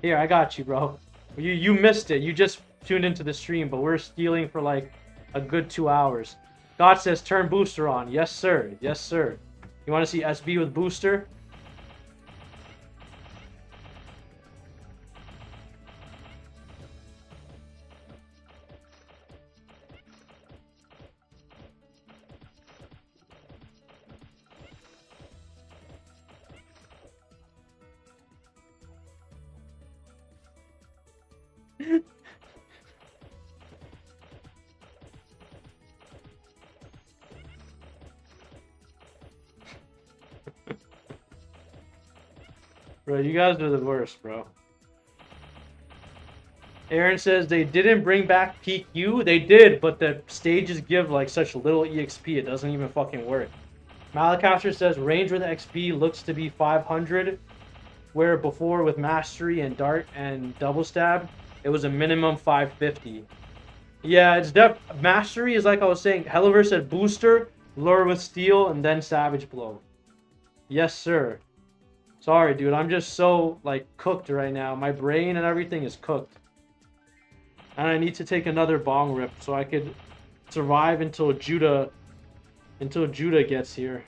Here, I got you, bro. You missed it. You just tuned into the stream, but we're stealing for like a good 2 hours. God says turn booster on. Yes, sir. Yes, sir. You want to see SB with booster? Bro, you guys are the worst, bro. Aaron says they didn't bring back PQ. They did, but the stages give like such little EXP, it doesn't even fucking work. Malacaster says range with XP looks to be 500, where before with Mastery and Dart and Double Stab, it was a minimum 550. Yeah, it's Mastery is like I was saying. Helliver said Booster, Lure with Steel, and then Savage Blow. Yes, sir. Sorry, dude. I'm just so, like, cooked right now. My brain and everything is cooked. And I need to take another bong rip so I could survive until Judah gets here.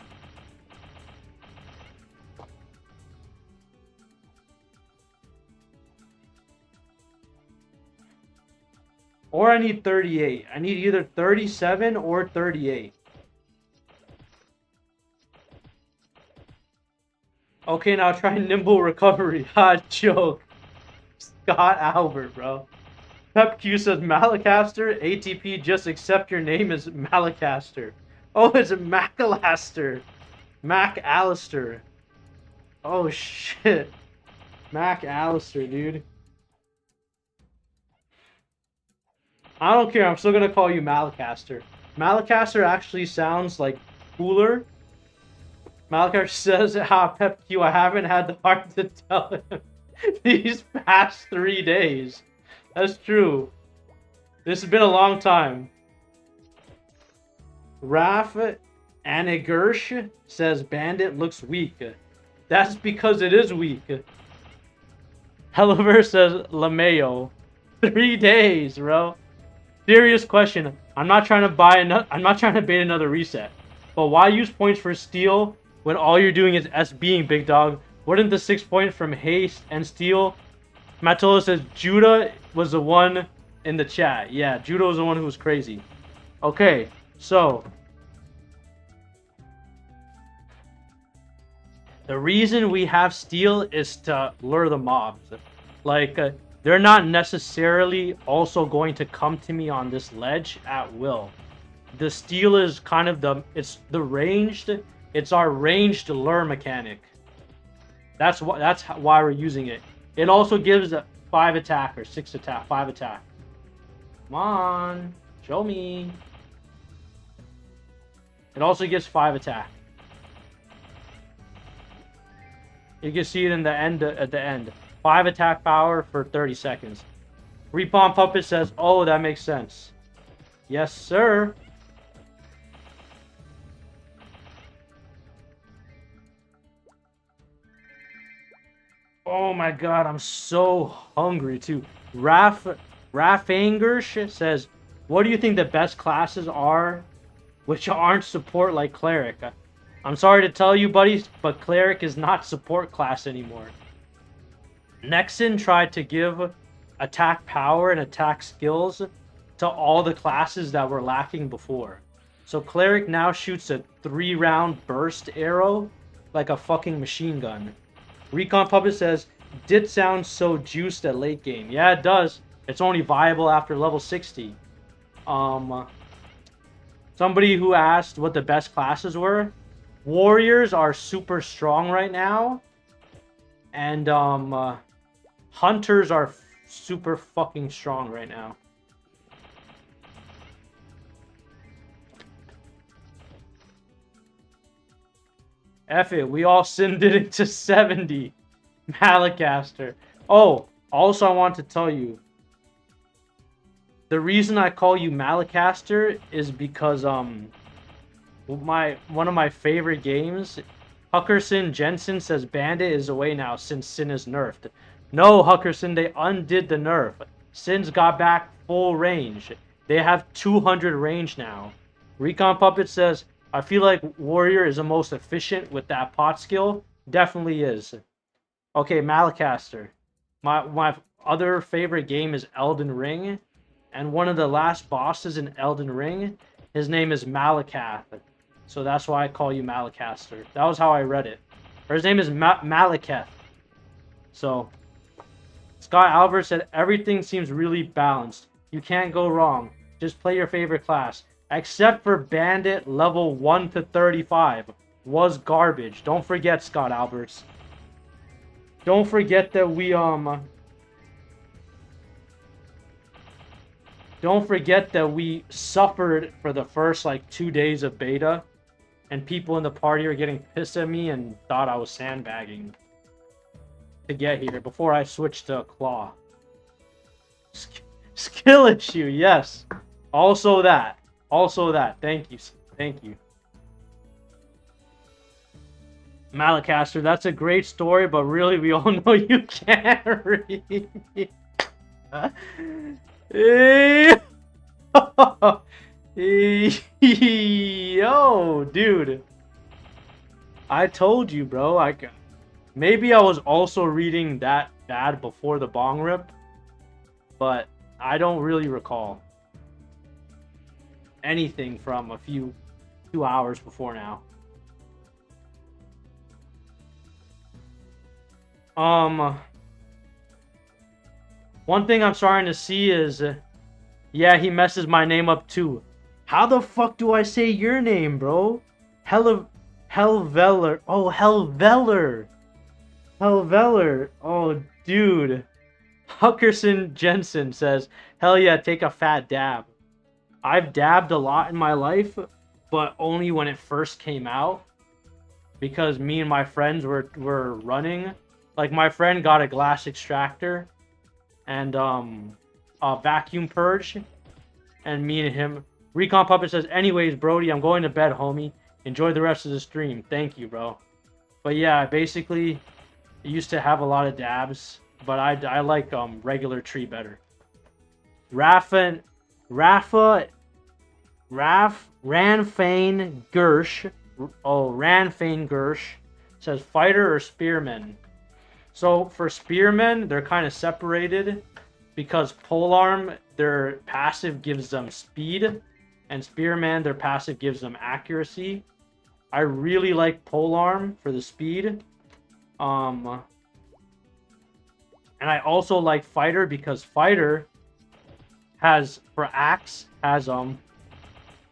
Or I need 38. I need either 37 or 38. Okay, now try Nimble Recovery. Hot joke. Scott Albert, bro. PepQ says Malacaster, ATP, just accept your name as Malacaster. Oh, it's McAllister. McAllister. Oh, shit. McAllister, dude. I don't care, I'm still gonna call you Malacaster. Malacaster actually sounds, like, cooler. Malacaster says, PepQ, I haven't had the heart to tell him these past 3 days. That's true. This has been a long time. Raf Anigursh says Bandit looks weak. That's because it is weak. Helliver says LeMayo. 3 days, bro. Serious question. I'm not trying to bait another reset. But why use points for steal when all you're doing is SBing, big dog? Wouldn't the 6 points from haste and steal? Matola says Judah was the one in the chat. Yeah, Judah was the one who was crazy. Okay, so the reason we have steal is to lure the mobs. Like, they're not necessarily also going to come to me on this ledge at will. The steal is kind of it's our ranged lure mechanic. That's why we're using it. It also gives a 5 attack or 6 attack, 5 attack. Come on, show me. It also gives 5 attack. You can see it in the end at the end. 5 attack power for 30 seconds. Repon Puppet says, "Oh, that makes sense." Yes, sir. Oh my god, I'm so hungry too. Rafangers says, "What do you think the best classes are which aren't support like Cleric?" I'm sorry to tell you, buddies, but Cleric is not support class anymore. Nexon tried to give attack power and attack skills to all the classes that were lacking before. So Cleric now shoots a 3-round burst arrow like a fucking machine gun. Recon Puppet says, "Did sound so juiced at late game." Yeah, it does. It's only viable after level 60. Somebody who asked what the best classes were. Warriors are super strong right now. And Hunters are super fucking strong right now. F it, we all sinned it into 70. Malacaster. Oh, also I want to tell you. The reason I call you Malacaster is because one of my favorite games, Huckerson Jensen says Bandit is away now since Sin is nerfed. No, Huckerson, they undid the nerf. Sin's got back full range. They have 200 range now. Recon Puppet says, "I feel like Warrior is the most efficient with that pot skill." Definitely is. Okay, Malacaster. My other favorite game is Elden Ring. And one of the last bosses in Elden Ring, his name is Malakath. So that's why I call you Malacaster. That was how I read it. Or his name is Malakath. So, Scott Albert said, "Everything seems really balanced. You can't go wrong. Just play your favorite class. Except for Bandit level 1 to 35. Was garbage." Don't forget, Scott Alberts. Don't forget that we suffered for the first like 2 days of beta, and people in the party are getting pissed at me and thought I was sandbagging to get here before I switched to Claw. Skill issue, yes. Also that. Thank you. Thank you. Malacaster, that's a great story, but really we all know you can't read. Yo, dude. I told you, bro. Maybe I was also reading that bad before the bong rip, but I don't really recall anything from a few 2 hours before now. One thing I'm starting to see is, yeah, he messes my name up too. How the fuck do I say your name, bro? Helveller. Oh, Helveller. Oh, dude. Huckerson Jensen says, hell yeah, take a fat dab. I've dabbed a lot in my life, but only when it first came out. Because me and my friends were running. Like, my friend got a glass extractor and a vacuum purge. And me and him... Recon Puppet says, anyways, Brody, I'm going to bed, homie. Enjoy the rest of the stream. Thank you, bro. But yeah, basically, I used to have a lot of dabs. But I like regular tree better. Ranfane Gersh. Oh, Ranfane Gersh says fighter or spearman. So for spearmen, they're kind of separated because polearm, their passive gives them speed, and spearman, their passive gives them accuracy. I really like polearm for the speed. And I also like fighter because fighter has, for axe, has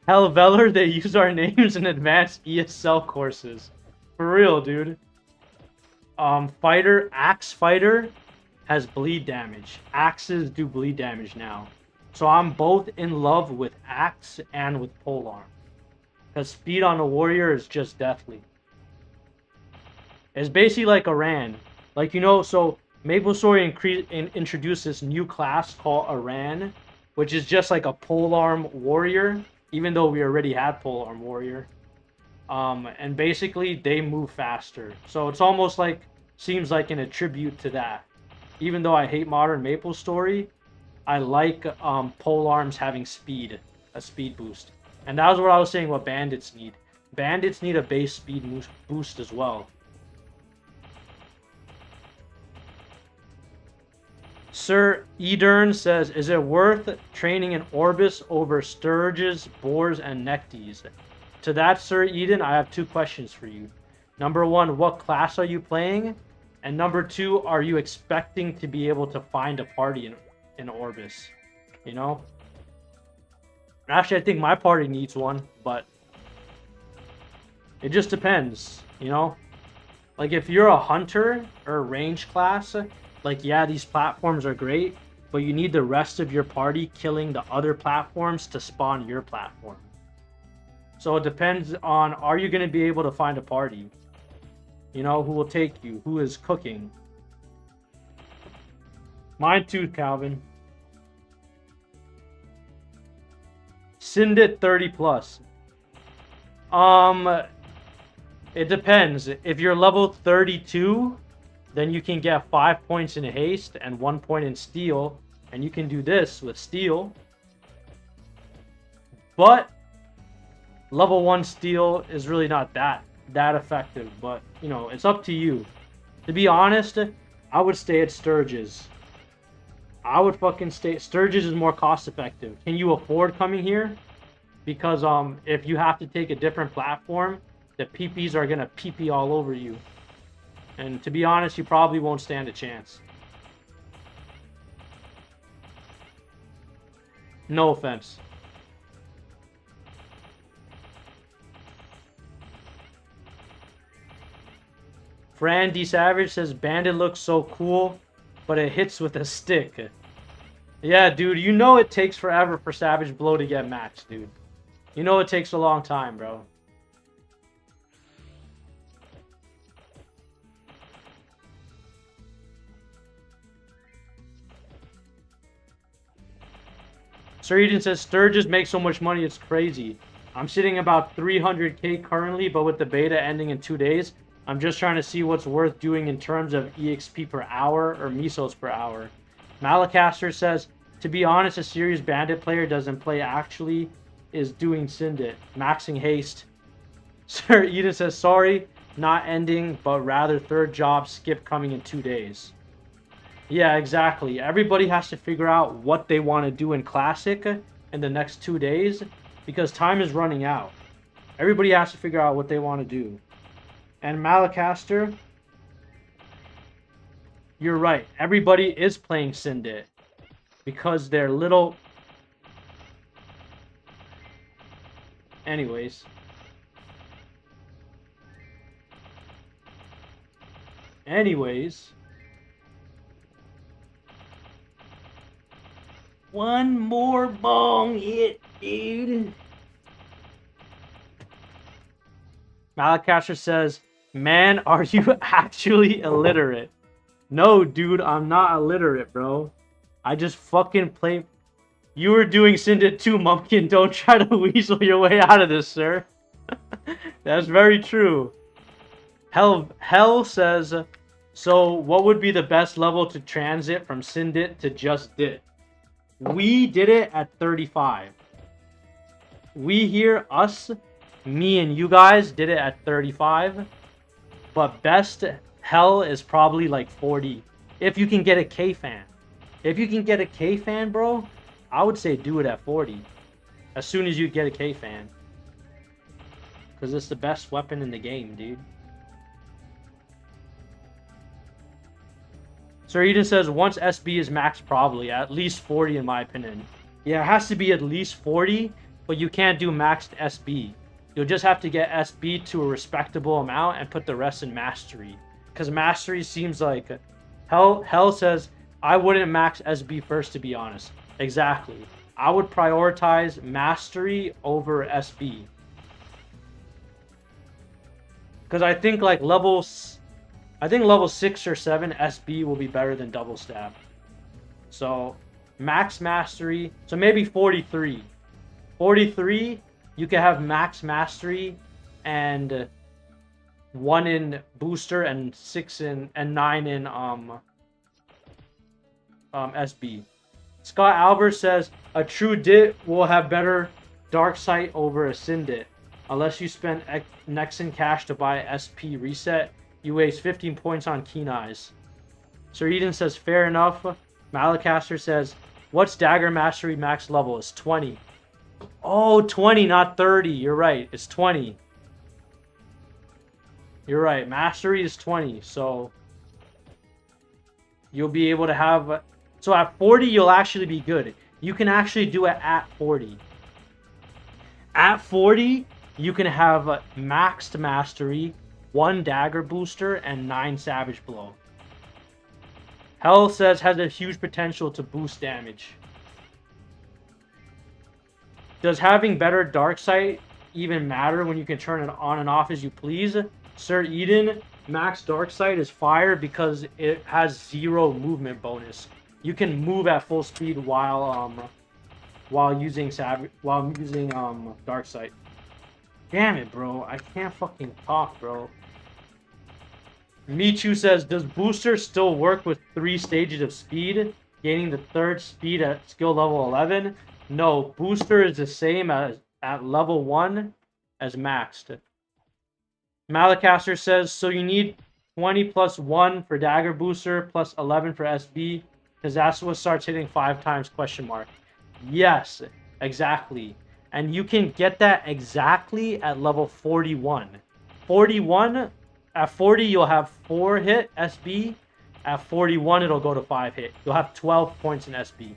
Helveller, they use our names in advanced ESL courses. For real, dude. Axe fighter has bleed damage. Axes do bleed damage now. So I'm both in love with axe and with polearm. Because speed on a warrior is just deathly. It's basically like Aran. Like, you know, so MapleStory introduced this new class called Aran, which is just like a polearm warrior, even though we already had polearm warrior. And basically they move faster. So it's almost like, seems like an attribute to that. Even though I hate modern MapleStory, I like polearms having speed, a speed boost. And that was what I was saying what bandits need. Bandits need a base speed boost as well. Sir Edern says, is it worth training in Orbis over Sturges, Boars, and Necties? To that, Sir Eden, I have 2 questions for you. Number 1, what class are you playing? And number 2, are you expecting to be able to find a party in Orbis? You know? Actually, I think my party needs one, but it just depends, you know? Like, if you're a hunter or a range class, like, yeah, these platforms are great, but you need the rest of your party killing the other platforms to spawn your platform. So it depends on, are you going to be able to find a party? You know, who will take you? Who is cooking? Mine too, Calvin. Syndit 30 plus. It depends. If you're level 32, then you can get 5 points in haste and 1 point in steel, and you can do this with steel. But level 1 steel is really not that effective, but you know, it's up to you. To be honest, I would stay at Sturges. I would fucking stay. Sturges is more cost effective. Can you afford coming here? Because if you have to take a different platform, the PPs are gonna PP all over you. And to be honest, you probably won't stand a chance. No offense. Fran D. Savage says, Bandit looks so cool, but it hits with a stick. Yeah, dude, you know it takes forever for Savage Blow to get maxed, dude. You know it takes a long time, bro. Sir Eden says, Sturgis makes so much money, it's crazy. I'm sitting about 300k currently, but with the beta ending in 2 days, I'm just trying to see what's worth doing in terms of EXP per hour or mesos per hour. Malacaster says, to be honest, a serious bandit player doesn't play actually is doing Syndit, maxing haste. Sir Eden says, sorry, not ending, but rather third job skip coming in 2 days. Yeah, exactly. Everybody has to figure out what they want to do in Classic in the next 2 days because time is running out. Everybody has to figure out what they want to do. And Malacaster, you're right. Everybody is playing Syndit because they're little... Anyways. One more bong hit, dude. Malacaster says, man, are you actually illiterate? No, dude, I'm not illiterate, bro. I just fucking play... You were doing Syndit too, Mumpkin. Don't try to weasel your way out of this, sir. That's very true. Hell says, so what would be the best level to transit from Syndit to just Dit? We did it at 35. We here, us, me and you guys did it at 35. But best Hell is probably like 40. If you can get a K-Fan. If you can get a K-Fan, bro, I would say do it at 40. As soon as you get a K-Fan. Because it's the best weapon in the game, dude. Sir Eden says, once SB is maxed, probably. At least 40 in my opinion. Yeah, it has to be at least 40, but you can't do maxed SB. You'll just have to get SB to a respectable amount and put the rest in Mastery. Because Mastery seems like... Hell says, I wouldn't max SB first, to be honest. Exactly. I would prioritize Mastery over SB. Because I think like level 6 or 7 SB will be better than double stab. So max Mastery. So maybe 43. 43, you can have max Mastery and 1 in booster and 9 in SB. Scott Albert says a true Dit will have better Dark Sight over a Syndit. Unless you spend Nexon cash to buy SP reset, you waste 15 points on Keen Eyes. Sir Eden says fair enough. Malacaster says, what's Dagger Mastery max level? It's 20. Oh, 20, not 30. You're right. It's 20. You're right. Mastery is 20. So you'll be able to have... So at 40, you'll actually be good. You can actually do it at 40. At 40, you can have maxed Mastery, 1 Dagger Booster, and 9 Savage Blow. Hell says has a huge potential to boost damage. Does having better Dark Sight even matter when you can turn it on and off as you please? Sir Eden, max Dark Sight is fire because it has 0 movement bonus. You can move at full speed while using Dark Sight. Damn it, bro. I can't fucking talk, bro. Michu says, does Booster still work with 3 stages of speed? Gaining the 3rd speed at skill level 11? No, Booster is the same as at level 1 as maxed. Malacaster says, so you need 20 plus 1 for Dagger Booster plus 11 for SB, because that's what starts hitting 5 times, question mark. Yes, exactly. And you can get that exactly at level 41. 41, at 40 you'll have 4 hit SB. At 41 it'll go to 5 hit. You'll have 12 points in SB.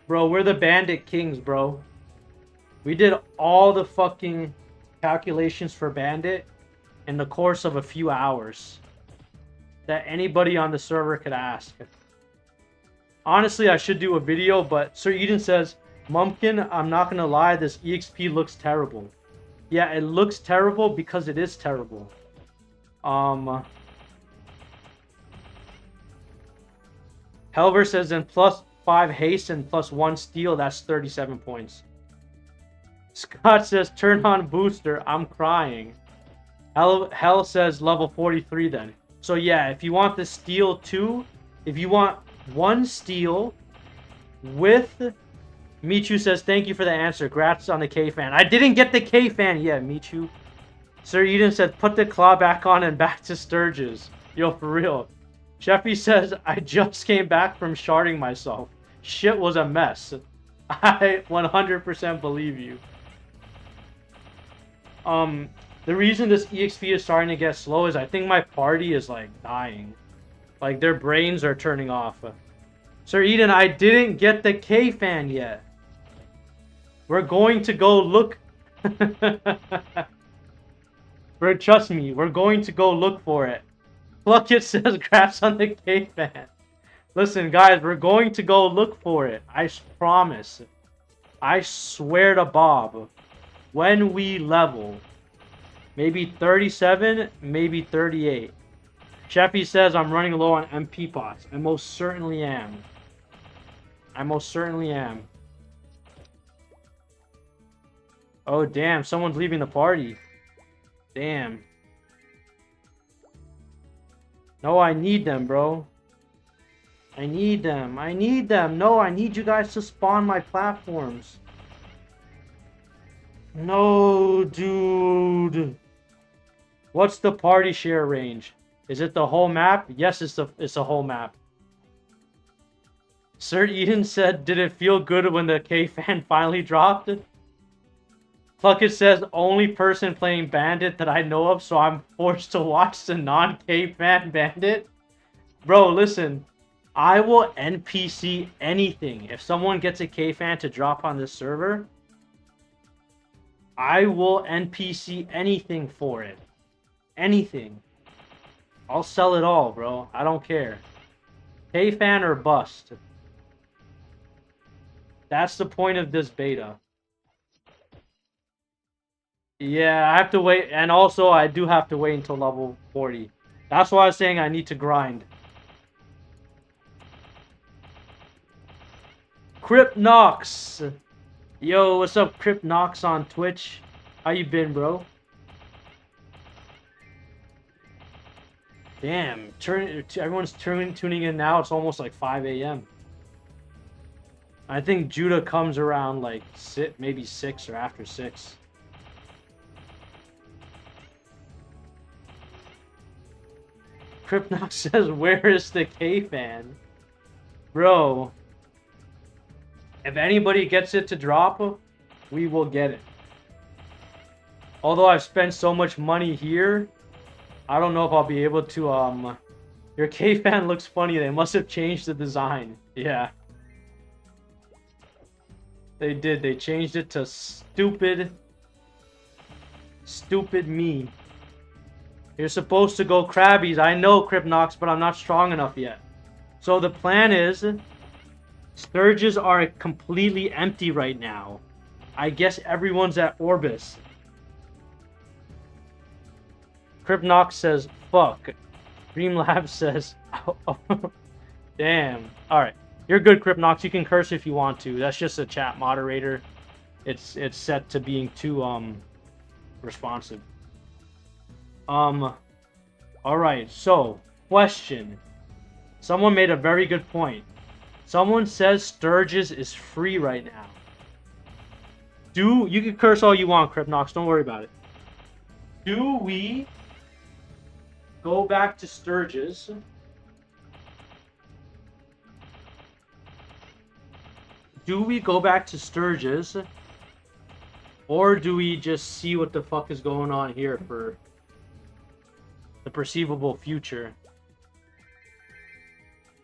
Bro, we're the Bandit Kings, bro. We did all the fucking calculations for Bandit in the course of a few hours that anybody on the server could ask. Honestly, I should do a video, but Sir Eden says, Mumpkin, I'm not gonna lie, this EXP looks terrible. Yeah, it looks terrible because it is terrible. Helver says, then +5 haste and +1 steal, that's 37 points. Scott says, turn on booster, I'm crying. Hell says, level 43 then. So yeah, if you want the steal 2, if you want 1 steal with... Michu says, thank you for the answer. Grats on the K-Fan. I didn't get the K-Fan yet, Michu. Sir Eden said, put the claw back on and back to Sturges. Yo, for real. Sheffy says, I just came back from sharding myself. Shit was a mess. I 100% believe you. The reason this EXP is starting to get slow is I think my party is, like, dying. Like, their brains are turning off. Sir Eden, I didn't get the K-Fan yet. We're going to go look... Trust me, we're going to go look for it. Pluckett says, grabs on the K-Fan. Listen, guys, we're going to go look for it. I promise. I swear to Bob. When we level. Maybe 37, maybe 38. Sheffy says, I'm running low on MP pots. I most certainly am. I most certainly am. Oh, damn. Someone's leaving the party. Damn. No, I need them, bro. I need them. I need them. No, I need you guys to spawn my platforms. No, dude. What's the party share range? Is it the whole map? Yes, it's the whole map. Sir Eden said, did it feel good when the K-Fan finally dropped it? Pluckett says, only person playing Bandit that I know of, so I'm forced to watch the non-K-Fan Bandit. Bro, listen. I will NPC anything. If someone gets a K-Fan to drop on this server, I will NPC anything for it. Anything. I'll sell it all, bro. I don't care. K-Fan or bust. That's the point of this beta. Yeah, I have to wait. And also, I do have to wait until level 40. That's why I was saying I need to grind. Cryptnox. Yo, what's up, Cryptnox on Twitch? How you been, bro? Damn, everyone's tuning in now. It's almost like 5 a.m. I think Judah comes around like maybe 6 or after 6. Cryptnox says, where is the K-Fan? Bro, if anybody gets it to drop, we will get it. Although I've spent so much money here, I don't know if I'll be able to, Your K-Fan looks funny. They must have changed the design. Yeah. They did. They changed it to stupid me. You're supposed to go Krabbies. I know, Cryptnox, but I'm not strong enough yet. So the plan is, Sturges are completely empty right now. I guess everyone's at Orbis. Cryptnox says, fuck. Dreamlab says, oh, damn. Alright. You're good, Cryptnox. You can curse if you want to. That's just a chat moderator. It's set to being too, responsive. Alright, so, question. Someone made a very good point. Someone says Sturges is free right now. You can curse all you want, Cryptnox, don't worry about it. Do we go back to Sturges? Do we go back to Sturges? Or do we just see what the fuck is going on here for the perceivable future?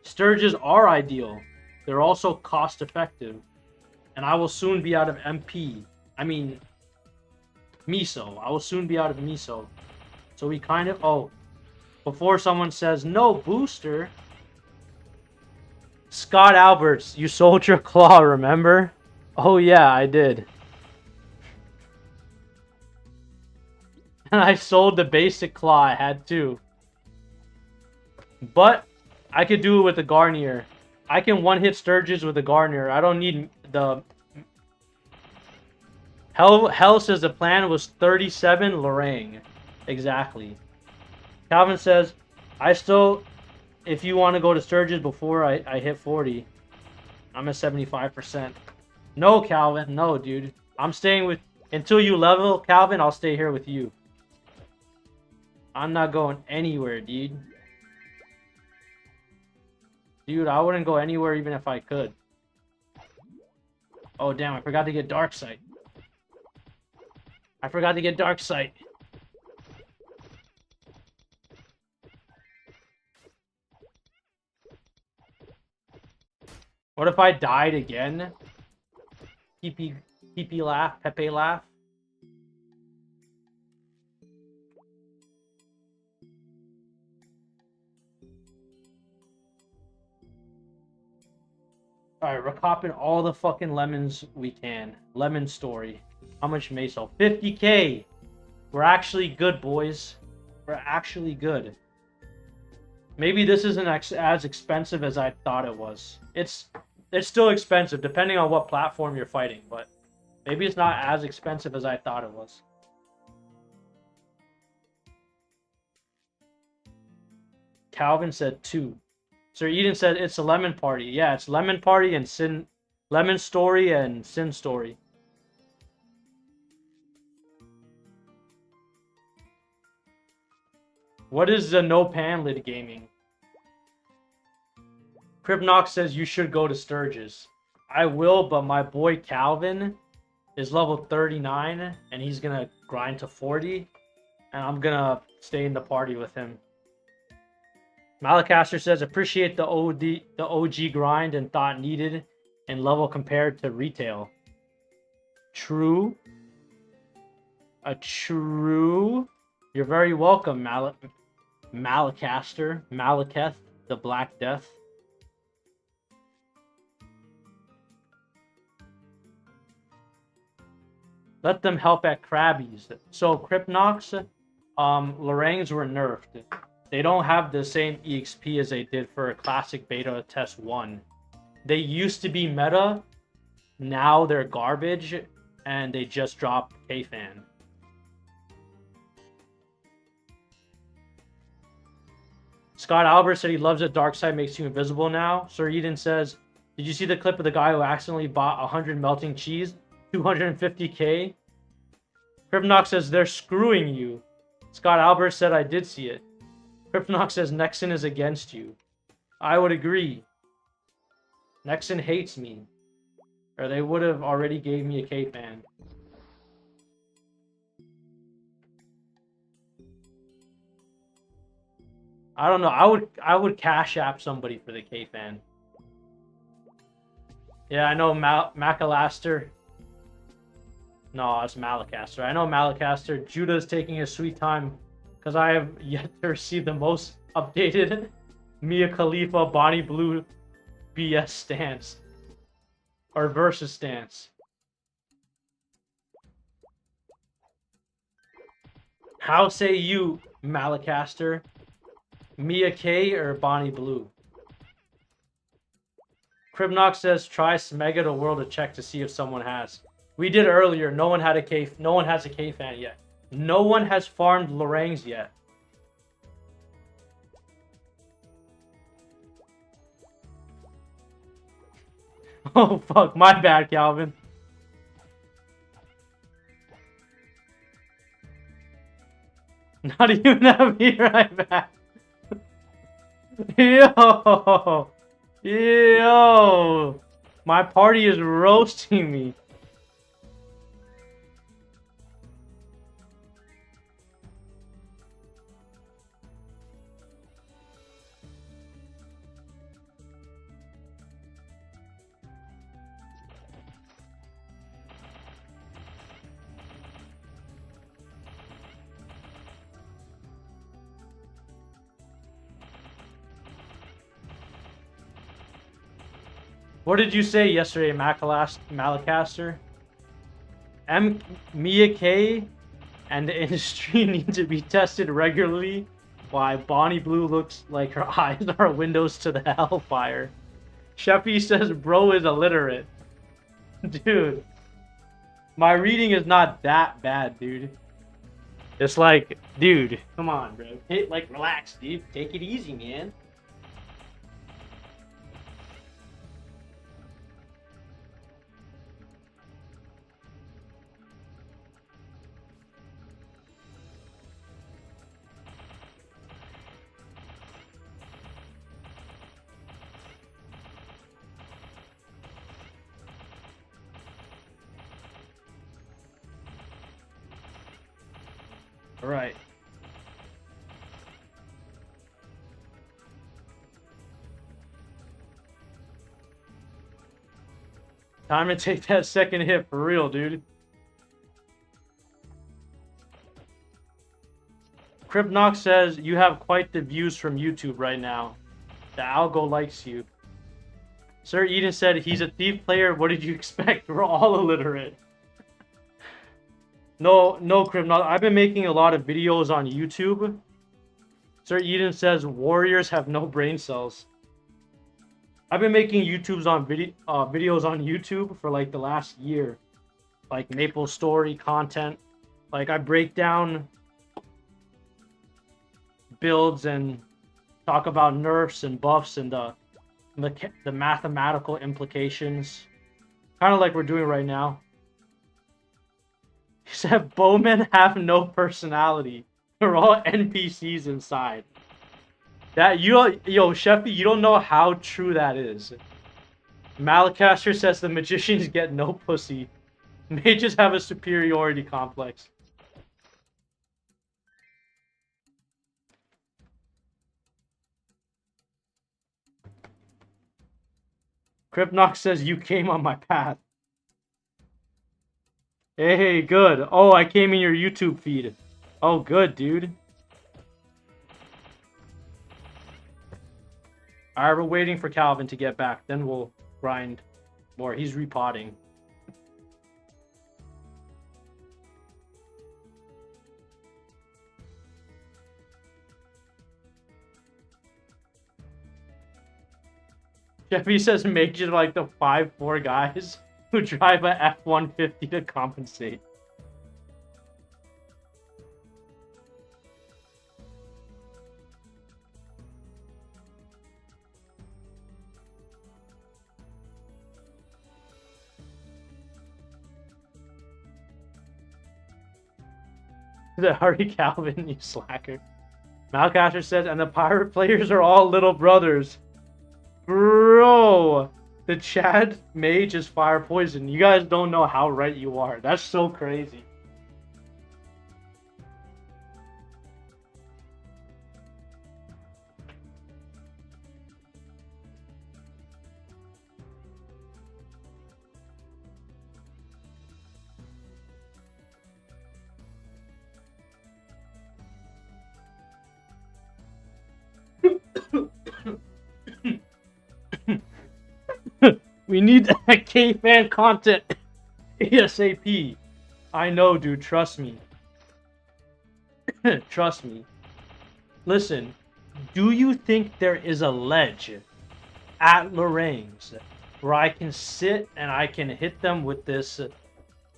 Sturges are ideal. They're also cost effective. And I will soon be out of MP. I mean, miso. I will soon be out of miso. So we kind of... Oh, before someone says, no booster. Scott Alberts, you sold your claw, remember? Oh yeah, I did. And I sold the basic claw I had too. But I could do it with the Garnier. I can one-hit Sturges with the Garnier. I don't need the... Hell says the plan was 37 Lorang. Exactly. Calvin says, I still... If you want to go to Sturges before I hit 40, I'm at 75%. No, Calvin. No, dude. I'm staying with... Until you level, Calvin, I'll stay here with you. I'm not going anywhere, dude. Dude, I wouldn't go anywhere even if I could. Oh, damn. I forgot to get Dark Sight. I forgot to get Dark Sight. What if I died again? Pepe laugh, Pepe laugh. Alright, we're copping all the fucking lemons we can. Lemon story. How much Meso? 50k! We're actually good, boys. We're actually good. Maybe this isn't as expensive as I thought it was. It's still expensive, depending on what platform you're fighting, but maybe it's not as expensive as I thought it was. Calvin said 2. Sir Eden said it's a lemon party. Yeah, it's lemon party and sin, lemon story and sin story. What is the no pan lid gaming? Cribnox says you should go to Sturges. I will, but my boy Calvin is level 39 and he's gonna grind to 40 and I'm gonna stay in the party with him. Malacaster says appreciate the OG grind and thought needed and level compared to retail. True. True. You're very welcome, Malacaster. Malaketh, the Black Death. Let them help at Krabbies. So Crypnox, Lorangs were nerfed. They don't have the same EXP as they did for Classic Beta Test 1. They used to be meta, now they're garbage, and they just dropped K-Fan. Scott Albert said he loves it. Dark Side makes you invisible now. Sir Eden says, did you see the clip of the guy who accidentally bought 100 melting cheese? 250k? Crypnox says they're screwing you. Scott Albert said I did see it. Crypnox says Nexon is against you. I would agree. Nexon hates me. Or they would have already gave me a K-Fan. I don't know. I would cash app somebody for the K-Fan. Yeah, I know MApleStory. No, it's Malacaster. I know Malacaster. Judah's taking his sweet time because I have yet to receive the most updated Mia Khalifa Bonnie Blue BS stance. Or versus stance. How say you, Malacaster? Mia K or Bonnie Blue? Cribnox says try Smega to World to check to see if someone has. We did earlier. No one had a K. No one has a K-Fan yet. No one has farmed Lorangs yet. Oh fuck! My bad, Calvin. Not even have me right back. Yo, yo, my party is roasting me. What did you say yesterday, Malacaster? Mia K and the industry need to be tested regularly. Why Bonnie Blue looks like her eyes are windows to the hellfire. Sheffy says bro is illiterate. Dude, my reading is not that bad, dude. It's like, dude, come on, bro. Hey, like, relax, dude. Take it easy, man. All right. Time to take that second hit for real, dude. Cryptnox says you have quite the views from YouTube right now. The algo likes you. Sir Eden said he's a thief player. What did you expect? We're all illiterate. No, Cryptnox. I've been making a lot of videos on YouTube. Sir Eden says warriors have no brain cells. I've been making videos on YouTube for like the last year, like MApleStory content. Like I break down builds and talk about nerfs and buffs and the mathematical implications, kind of like we're doing right now. He said bowmen have no personality; they're all NPCs inside. That yo Sheffy, you don't know how true that is. Malacaster says the magicians get no pussy. Mages have a superiority complex. Cryptnox says you came on my path. Hey, good. Oh, I came in your YouTube feed. Oh, good, dude. Alright, we're waiting for Calvin to get back. Then we'll grind more. He's repotting. Jeffy says mages are like the 5'4" guys who drive a F-150 to compensate. Hurry, Calvin, you slacker. Malcaster says, and the pirate players are all little brothers. Bro, the Chad mage is fire poison. You guys don't know how right you are. That's so crazy. We need that K-fan content ASAP. I know, dude. Trust me. Trust me. Listen, do you think there is a ledge at Lorraine's where I can sit and I can hit them with this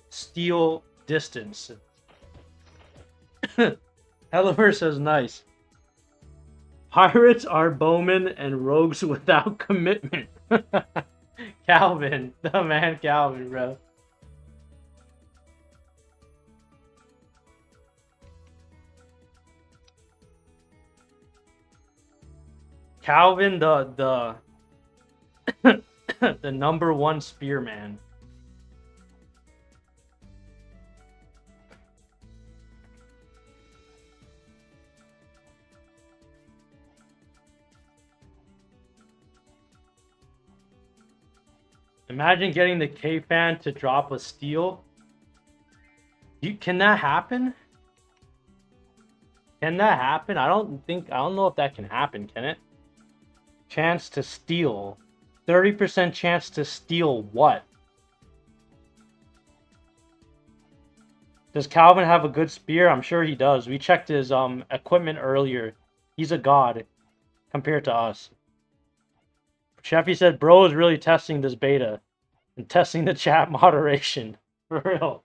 steel distance? Helliver says nice. Pirates are bowmen and rogues without commitment. Calvin, the man Calvin, bro. Calvin, the the #1 spearman. Imagine getting the K-fan to drop a steal. Can that happen? Can that happen? I don't know if that can happen, can it? Chance to steal. 30% chance to steal what? Does Calvin have a good spear? I'm sure he does. We checked his equipment earlier. He's a god compared to us. Sheffy said, bro is really testing this beta and testing the chat moderation. For real.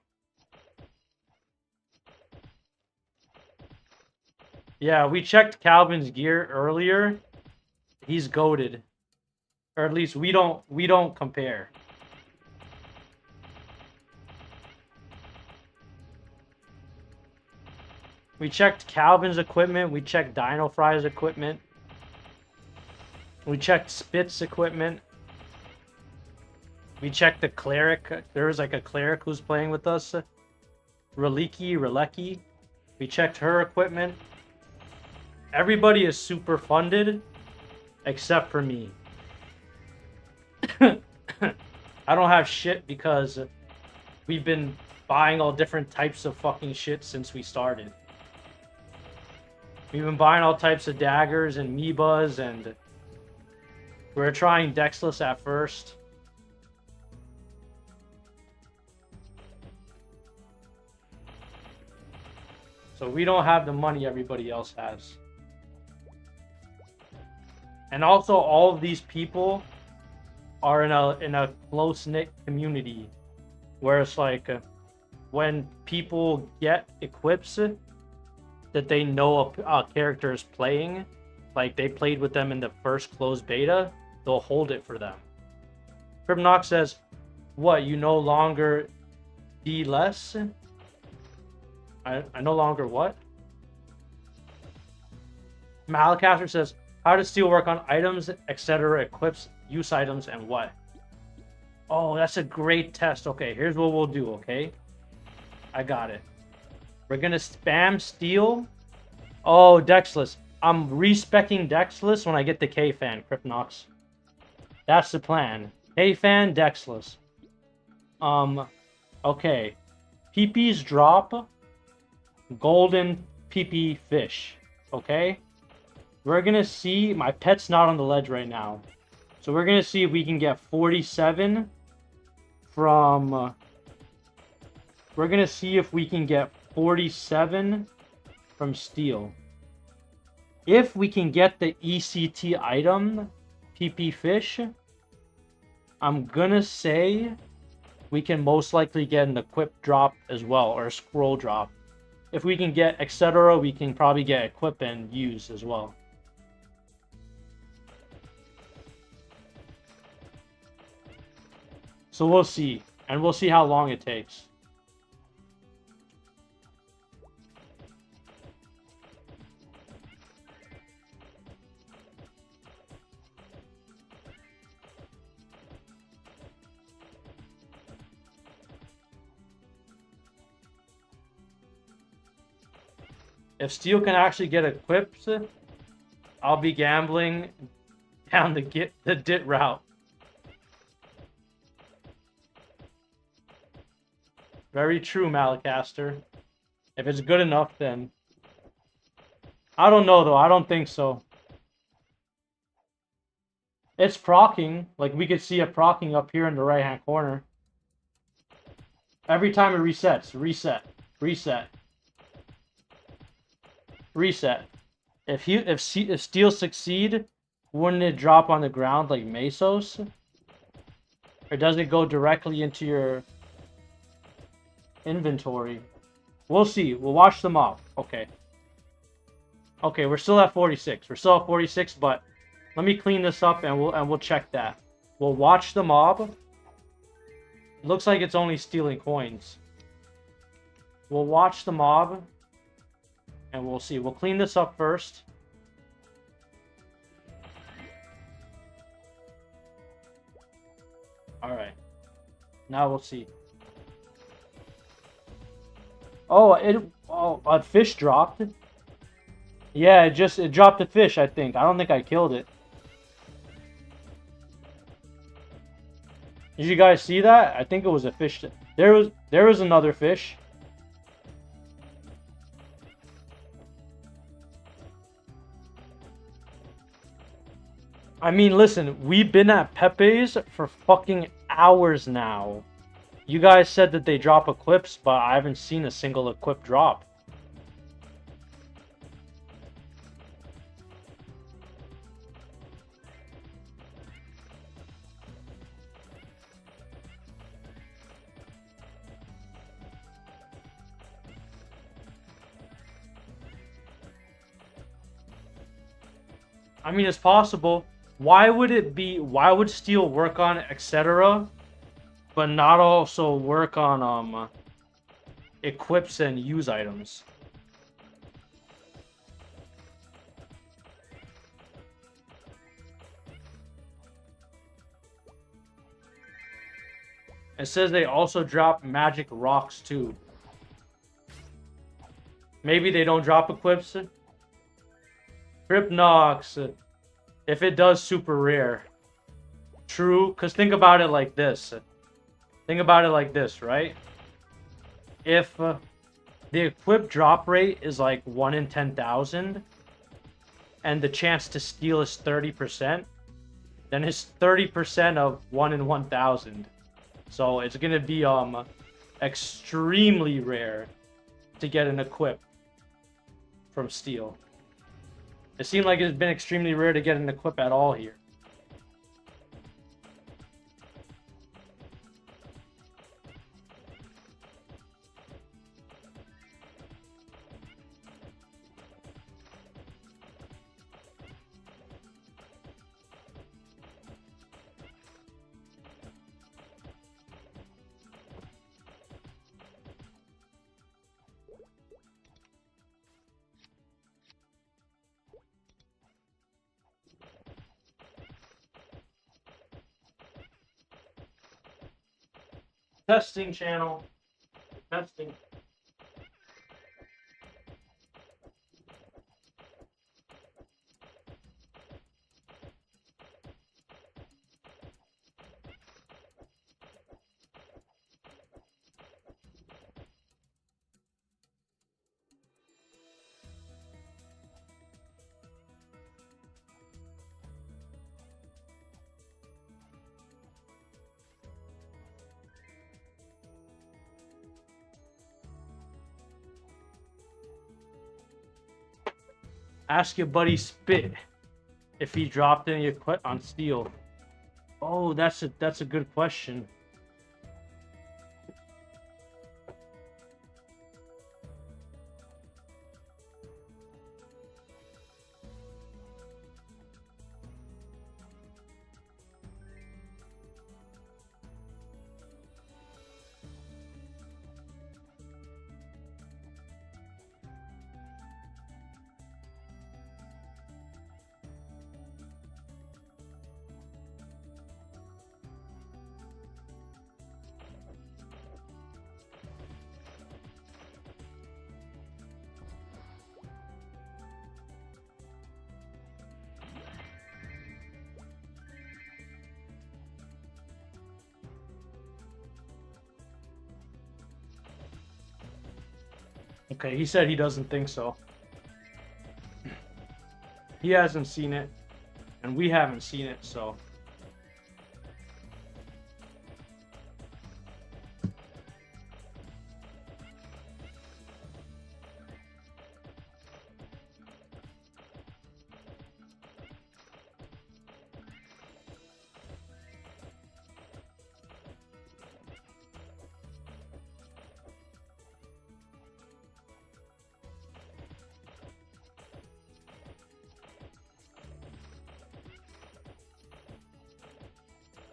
Yeah, we checked Calvin's gear earlier. He's goated. Or at least we don't compare. We checked Calvin's equipment, we checked Dino Fry's equipment. We checked Spit's equipment. We checked the cleric. There was like a cleric who's playing with us. Relecki. We checked her equipment. Everybody is super funded, except for me. I don't have shit because we've been buying all different types of fucking shit since we started. We've been buying all types of daggers and Meebas, and we were trying Dexless at first. So we don't have the money everybody else has. And also, all of these people are in a close-knit community, where it's like when people get equips that they know a character is playing, like they played with them in the first closed beta, they'll hold it for them. Crypnox says, what, you no longer D less? I no longer what? Malacaster says, how does steel work on items, etc., equips, use items, and what? Oh, that's a great test. Okay, here's what we'll do, okay? I got it. We're gonna spam steel. Oh, Dexless. I'm respecking Dexless when I get the K-Fan, Crypnox. That's the plan. K-Fan, Dexless. Okay. PP's drop. Golden PP fish. Okay? We're gonna see... My pet's not on the ledge right now. So we're gonna see if we can get 47 from... we're gonna see if we can get 47 from steel. If we can get the ECT item, PP fish, I'm gonna say we can most likely get an equip drop as well, or a scroll drop. If we can get etc., we can probably get equip and use as well. So we'll see, and we'll see how long it takes. If steel can actually get equipped, I'll be gambling down the DIT route. Very true, Malacaster. If it's good enough, then... I don't know, though. I don't think so. It's procking. Like, we could see it procking up here in the right-hand corner. Every time it resets. Reset. Reset. Reset. If steel succeed, wouldn't it drop on the ground like Mesos? Or does it go directly into your inventory? We'll see. We'll watch them off. Okay. Okay, we're still at 46. We're still at 46, but let me clean this up and we'll check that. We'll watch the mob. Looks like it's only stealing coins. We'll watch the mob. And we'll see. We'll clean this up first. Alright. Now we'll see. Oh, a fish dropped. Yeah, it dropped a fish, I think. I don't think I killed it. Did you guys see that? I think it was a fish. There was another fish. I mean, listen, we've been at Pepe's for fucking hours now. You guys said that they drop equips, but I haven't seen a single equip drop. I mean, it's possible. Why would it be? Why would Steel work on etc., but not also work on equips and use items? It says they also drop magic rocks too. Maybe they don't drop equips. Crypnox, if it does, super rare. True, because think about it like this. Think about it like this, right? If the equip drop rate is like 1 in 10,000, and the chance to steal is 30%, then it's 30% of 1 in 1,000. So it's gonna be extremely rare to get an equip from Steel. It seemed like it's been extremely rare to get an equip at all here. Testing channel. Testing. Ask your buddy Spit if he dropped any equip on Steel. Oh, that's a good question. Okay, he said he doesn't think so. He hasn't seen it, and we haven't seen it, so...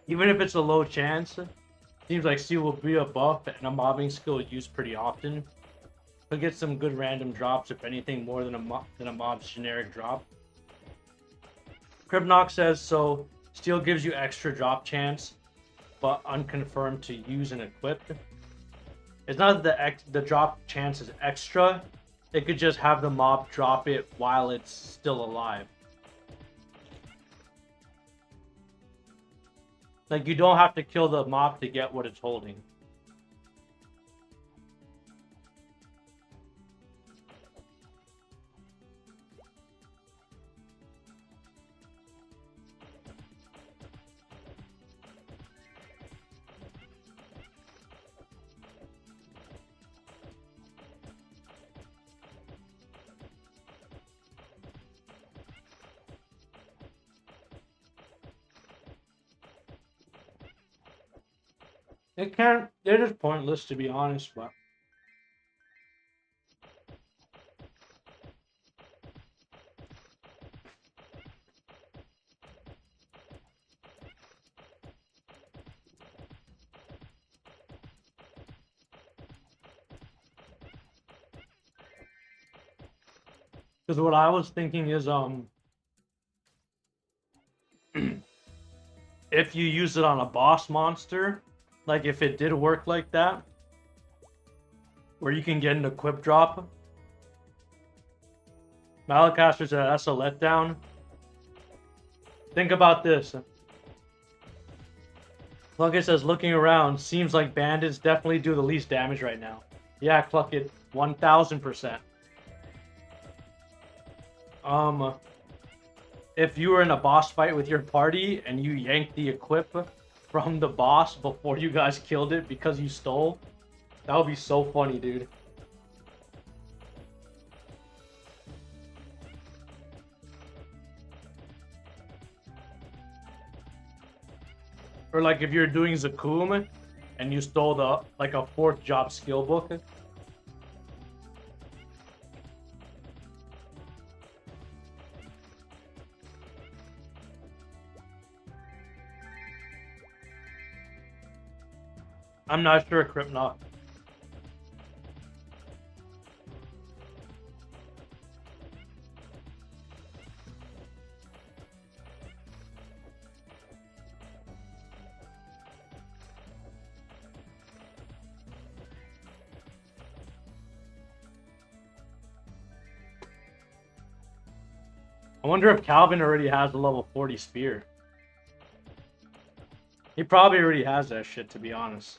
Even if it's a low chance, seems like Steel will be a buff and a mobbing skill used pretty often. He'll get some good random drops, if anything, more than a mob's generic drop. Crypnox says, so Steel gives you extra drop chance, but unconfirmed to use and equip. It's not that the drop chance is extra, it could just have the mob drop it while it's still alive. Like, you don't have to kill the mob to get what it's holding. It can't. They're just pointless, to be honest. But because what I was thinking is, if you use it on a boss monster, like if it did work like that, where you can get an equip drop. Malacaster said that's a letdown. Think about this. Clucket says, looking around, seems like bandits definitely do the least damage right now. Yeah, Clucket, 1000%. If you were in a boss fight with your party and you yanked the equip from the boss before you guys killed it because you stole, that would be so funny, dude. Or like if you're doing Zakum and you stole the like a 4th job skill book. I'm not sure, Krypnok. I wonder if Calvin already has a level 40 spear. He probably already has that shit, to be honest.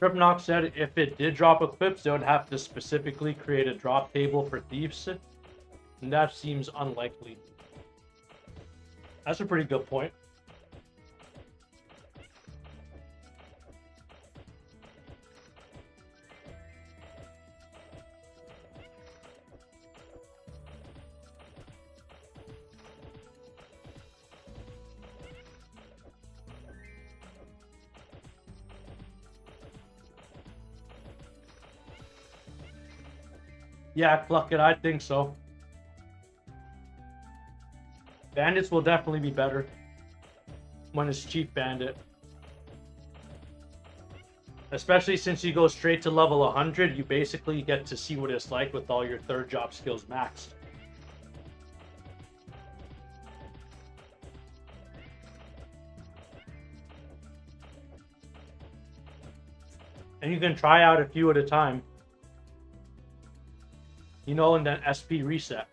Krypnok said if it did drop equips, they would have to specifically create a drop table for thieves, and that seems unlikely. That's a pretty good point. Yeah, Cluck it, I think so. Bandits will definitely be better when it's Chief Bandit. Especially since you go straight to level 100, you basically get to see what it's like with all your 3rd job skills maxed. And you can try out a few at a time. You know, and then SP reset.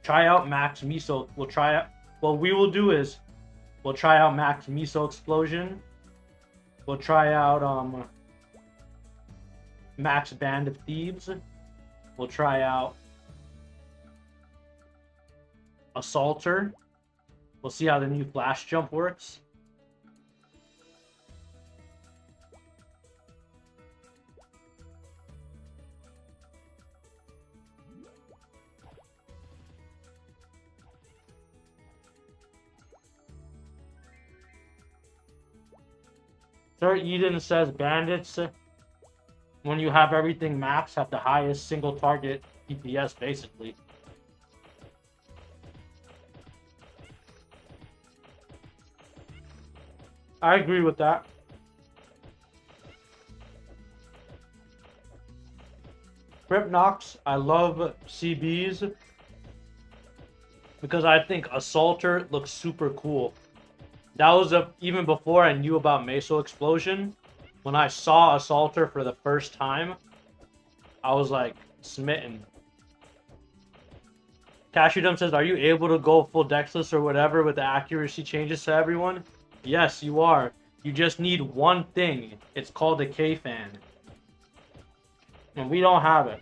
Try out Max Miso. We'll try out. What we will do is we'll try out Max Miso Explosion. We'll try out Max Band of Thieves. We'll try out Assaulter. We'll see how the new Flash Jump works. Sir Eden says bandits, when you have everything max, have the highest single target DPS, basically. I agree with that. Cryptnox, I love CBs because I think Assaulter looks super cool. That was even before I knew about Meso Explosion. When I saw Assaulter for the first time, I was like smitten. Cashudum says, are you able to go full Dexless or whatever with the accuracy changes to everyone? Yes, you are. You just need one thing. It's called a K-Fan. And we don't have it.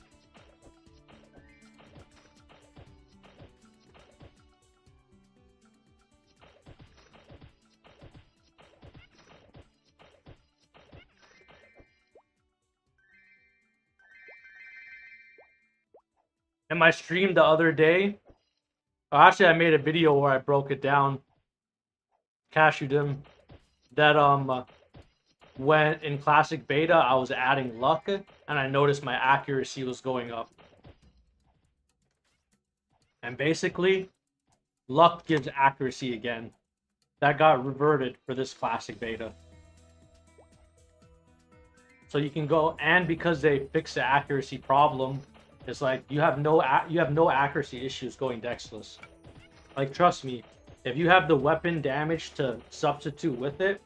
In my stream the other day, actually I made a video where I broke it down, Cashudum, that when in classic beta I was adding luck and I noticed my accuracy was going up. And basically, luck gives accuracy again. That got reverted for this classic beta. So you can go, and because they fixed the accuracy problem, it's like you have no accuracy issues going Dexless. Like, trust me, if you have the weapon damage to substitute with it,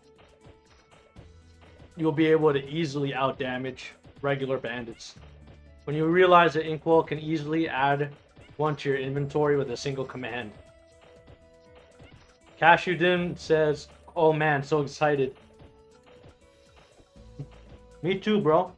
you'll be able to easily out-damage regular bandits. When you realize that Inkwell can easily add one to your inventory with a single command. Cashudin says, oh man, so excited. Me too, bro.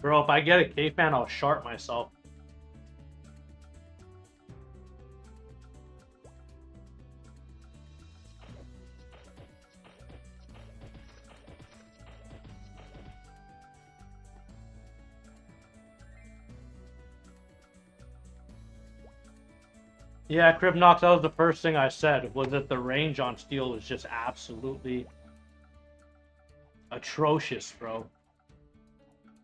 Bro, if I get a K-Fan, I'll shart myself. Yeah, Cryptnox, that was the first thing I said, was that the range on steel is just absolutely atrocious, bro.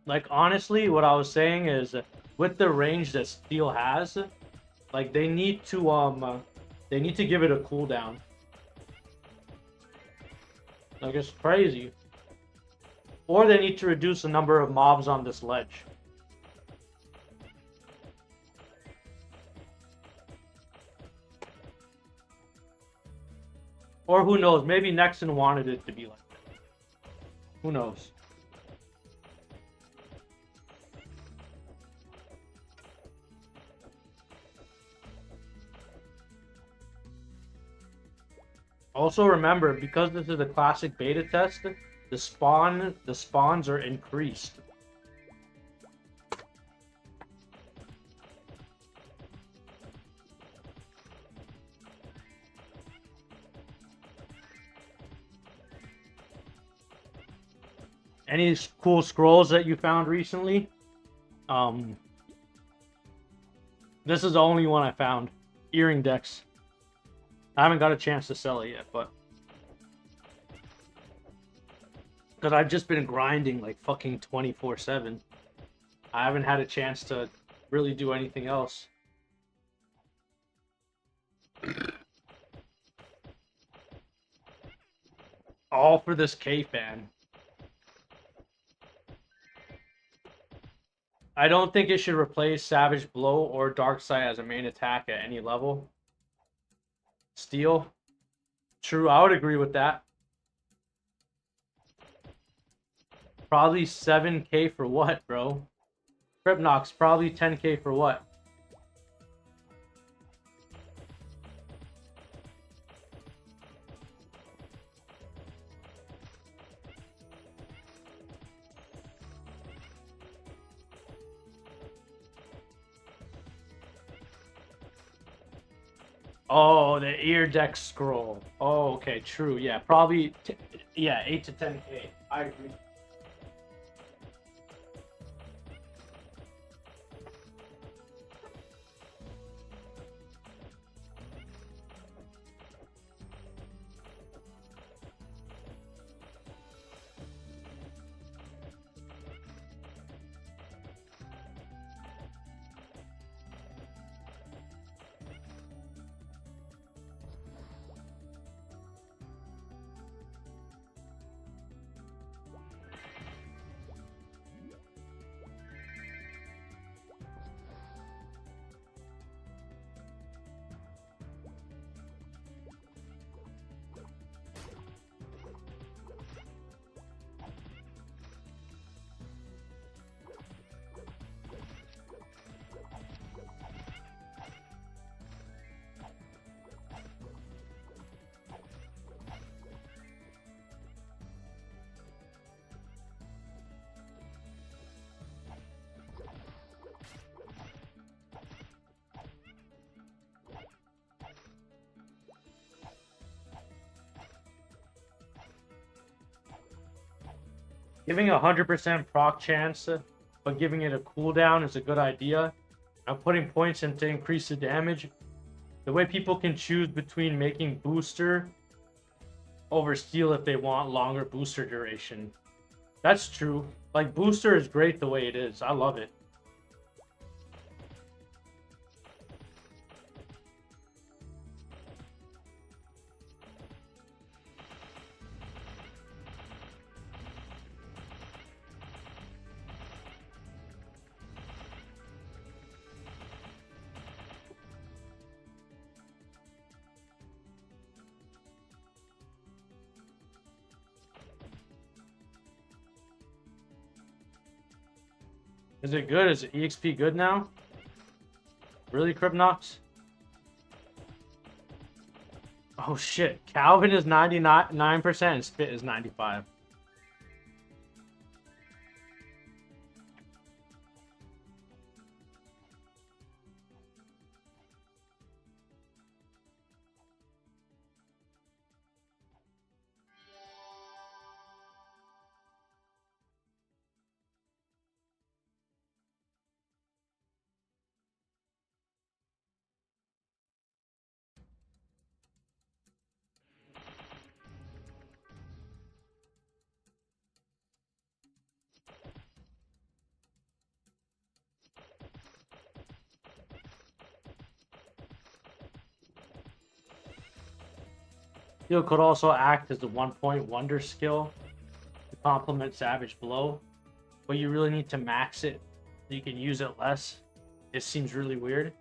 Like, honestly, what I was saying is, with the range that steel has, like, they need to give it a cooldown. Like, it's crazy. Or they need to reduce the number of mobs on this ledge. Or who knows, maybe Nexon wanted it to be like that. Who knows? Also remember, because this is a classic beta test, the spawns are increased. Any cool scrolls that you found recently? This is the only one I found. Earring decks. I haven't got a chance to sell it yet, but because I've just been grinding like fucking 24/7. I haven't had a chance to really do anything else. All for this K-Fan. I don't think it should replace Savage Blow or Darkside as a main attack at any level. Steel. True, I would agree with that. Probably 7k for what, bro? Crypnox, probably 10k for what? Oh, the ear deck scroll. Oh, okay, true. Yeah, probably. Yeah, 8 to 10k. I agree. Giving 100% proc chance, but giving it a cooldown is a good idea. I'm putting points in to increase the damage. The way people can choose between making booster over steel if they want longer booster duration. That's true. Like, booster is great the way it is. I love it. Is it good? Is EXP good now? Really, Crypnox? Oh shit. Calvin is 99% and Spit is 95. Steel could also act as a 1-point wonder skill to complement Savage Blow, but you really need to max it so you can use it less. It seems really weird.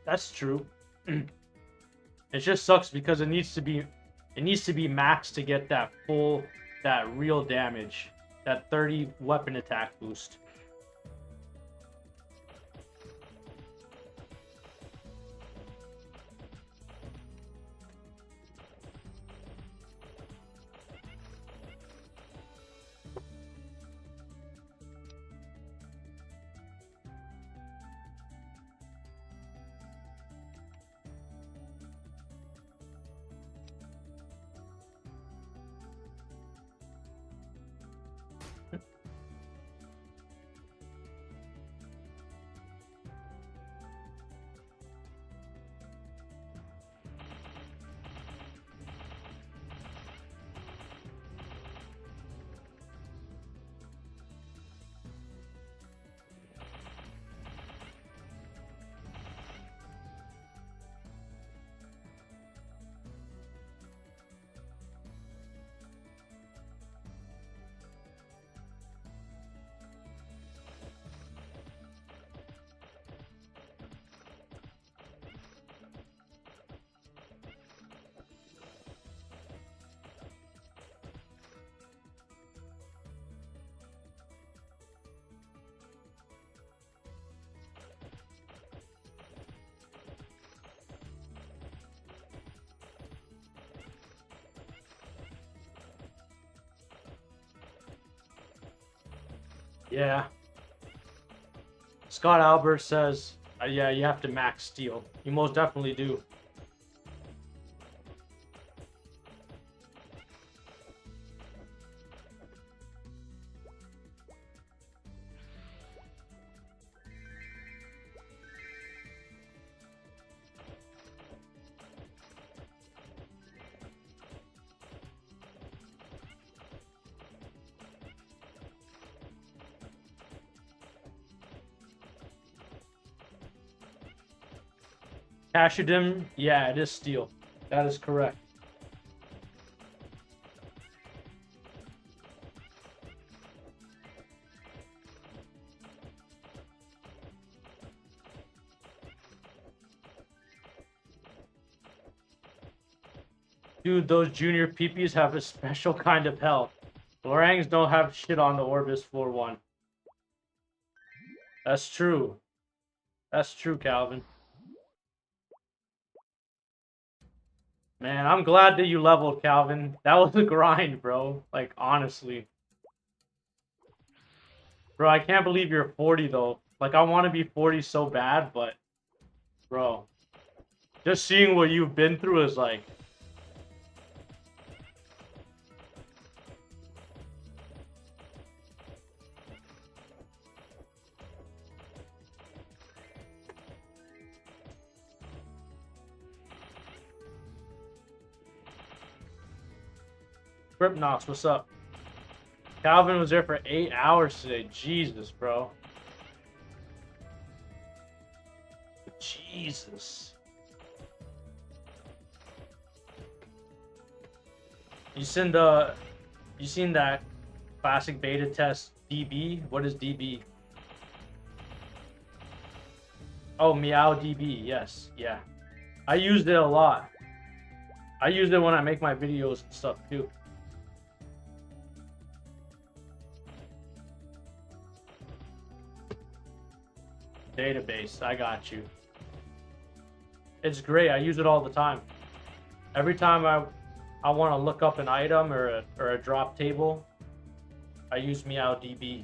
That's true. It just sucks because it needs to be maxed to get that real damage, that 30 weapon attack boost. Yeah. Scott Albert says, yeah, you have to max steel. You most definitely do. Cashidim, yeah, it is steel. That is correct. Dude, those junior peepees have a special kind of health. Lorangs don't have shit on the Orbis floor 1. That's true. That's true, Calvin. Man, I'm glad that you leveled, Calvin. That was a grind, bro. Like, honestly. Bro, I can't believe you're 40, though. Like, I want to be 40 so bad, but... Bro. Just seeing what you've been through is like... Cryptnox, what's up? Calvin was there for 8 hours today. Jesus, bro. Jesus. You seen that classic beta test DB? What is DB? Oh, MeowDB. Yes, yeah. I used it a lot. I use it when I make my videos and stuff too. Database, I got you. It's great. I use it all the time. Every time I want to look up an item or a drop table, I use MeowDB.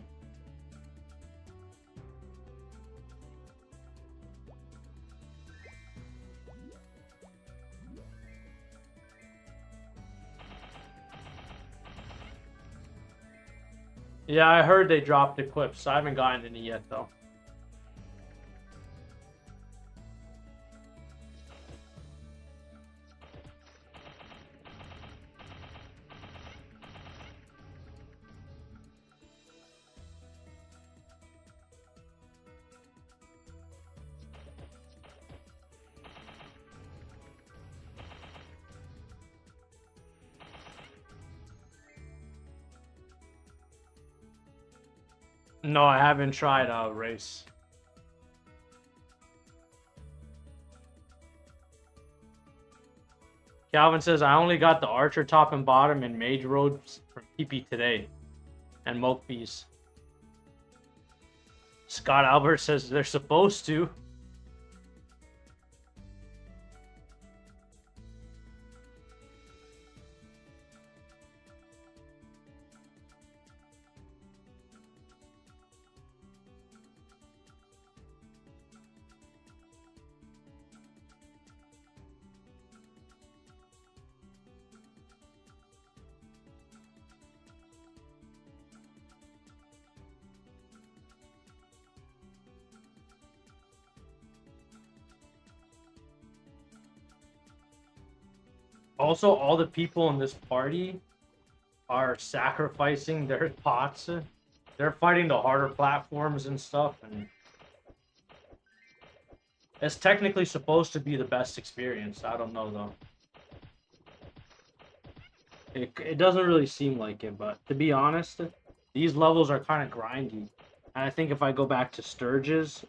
Yeah, I heard they dropped Eclipse. I haven't gotten any yet though. No, I haven't tried race. Calvin says, I only got the Archer top and bottom and Mage Roads from PP today. And Mokebees. Scott Albert says they're supposed to. Also, all the people in this party are sacrificing their pots. They're fighting the harder platforms and stuff, and it's technically supposed to be the best experience. I don't know though. It doesn't really seem like it, but to be honest, these levels are kind of grindy. And I think if I go back to Sturges,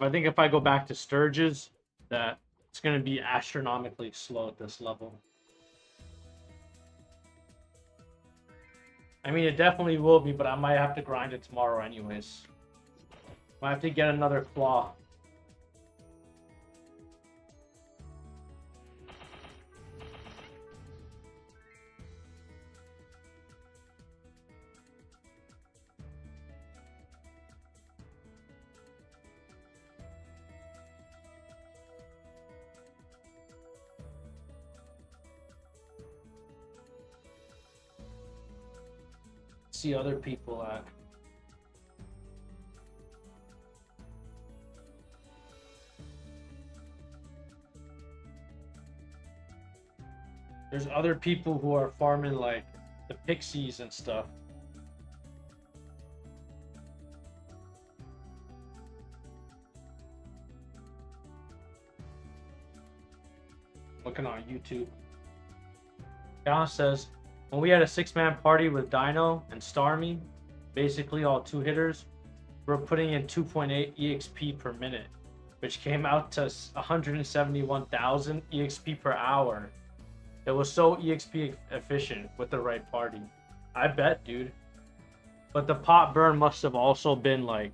if I go back to Sturges, that it's gonna be astronomically slow at this level. I mean, it definitely will be, but I might have to grind it tomorrow anyways. Might have to get another claw. see other people at. There's other people who are farming like the pixies and stuff. Looking on YouTube. John says, when we had a 6-man party with Dino and Starmie, basically all 2-hitters, we're putting in 2.8 EXP per minute, which came out to 171,000 EXP per hour. It was so EXP efficient with the right party. I bet, dude. But the pot burn must have also been like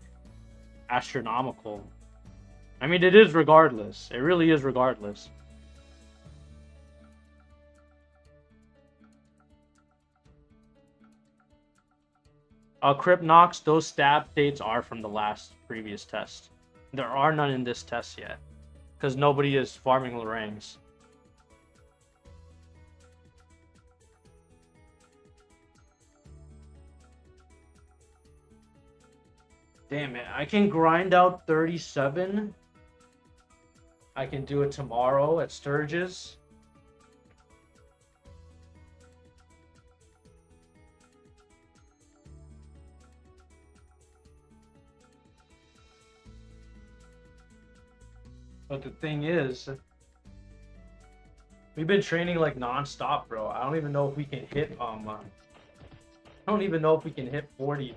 astronomical. I mean, it is regardless. It really is regardless. Crypt Nox, those stab dates are from the previous test. There are none in this test yet, because nobody is farming Larangs. Damn it, I can grind out 37. I can do it tomorrow at Sturgis. But the thing is, we've been training like non-stop, bro. I don't even know if we can hit I don't even know if we can hit 40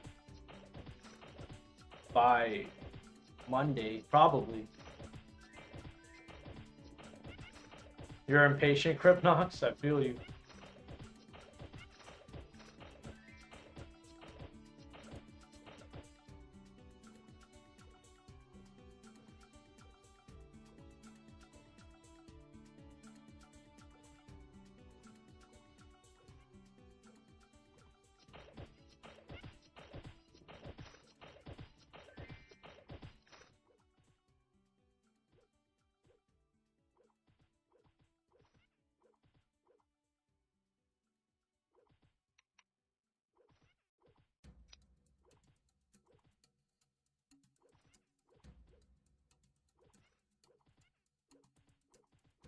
by Monday, probably. You're impatient, Cryptnox? I feel you.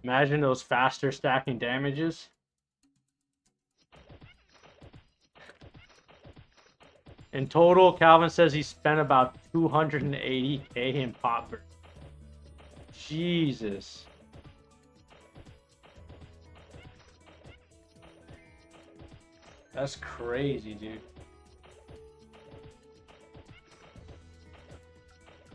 Imagine those faster stacking damages. In total, Calvin says he spent about 280k in pot burn. Jesus. That's crazy, dude.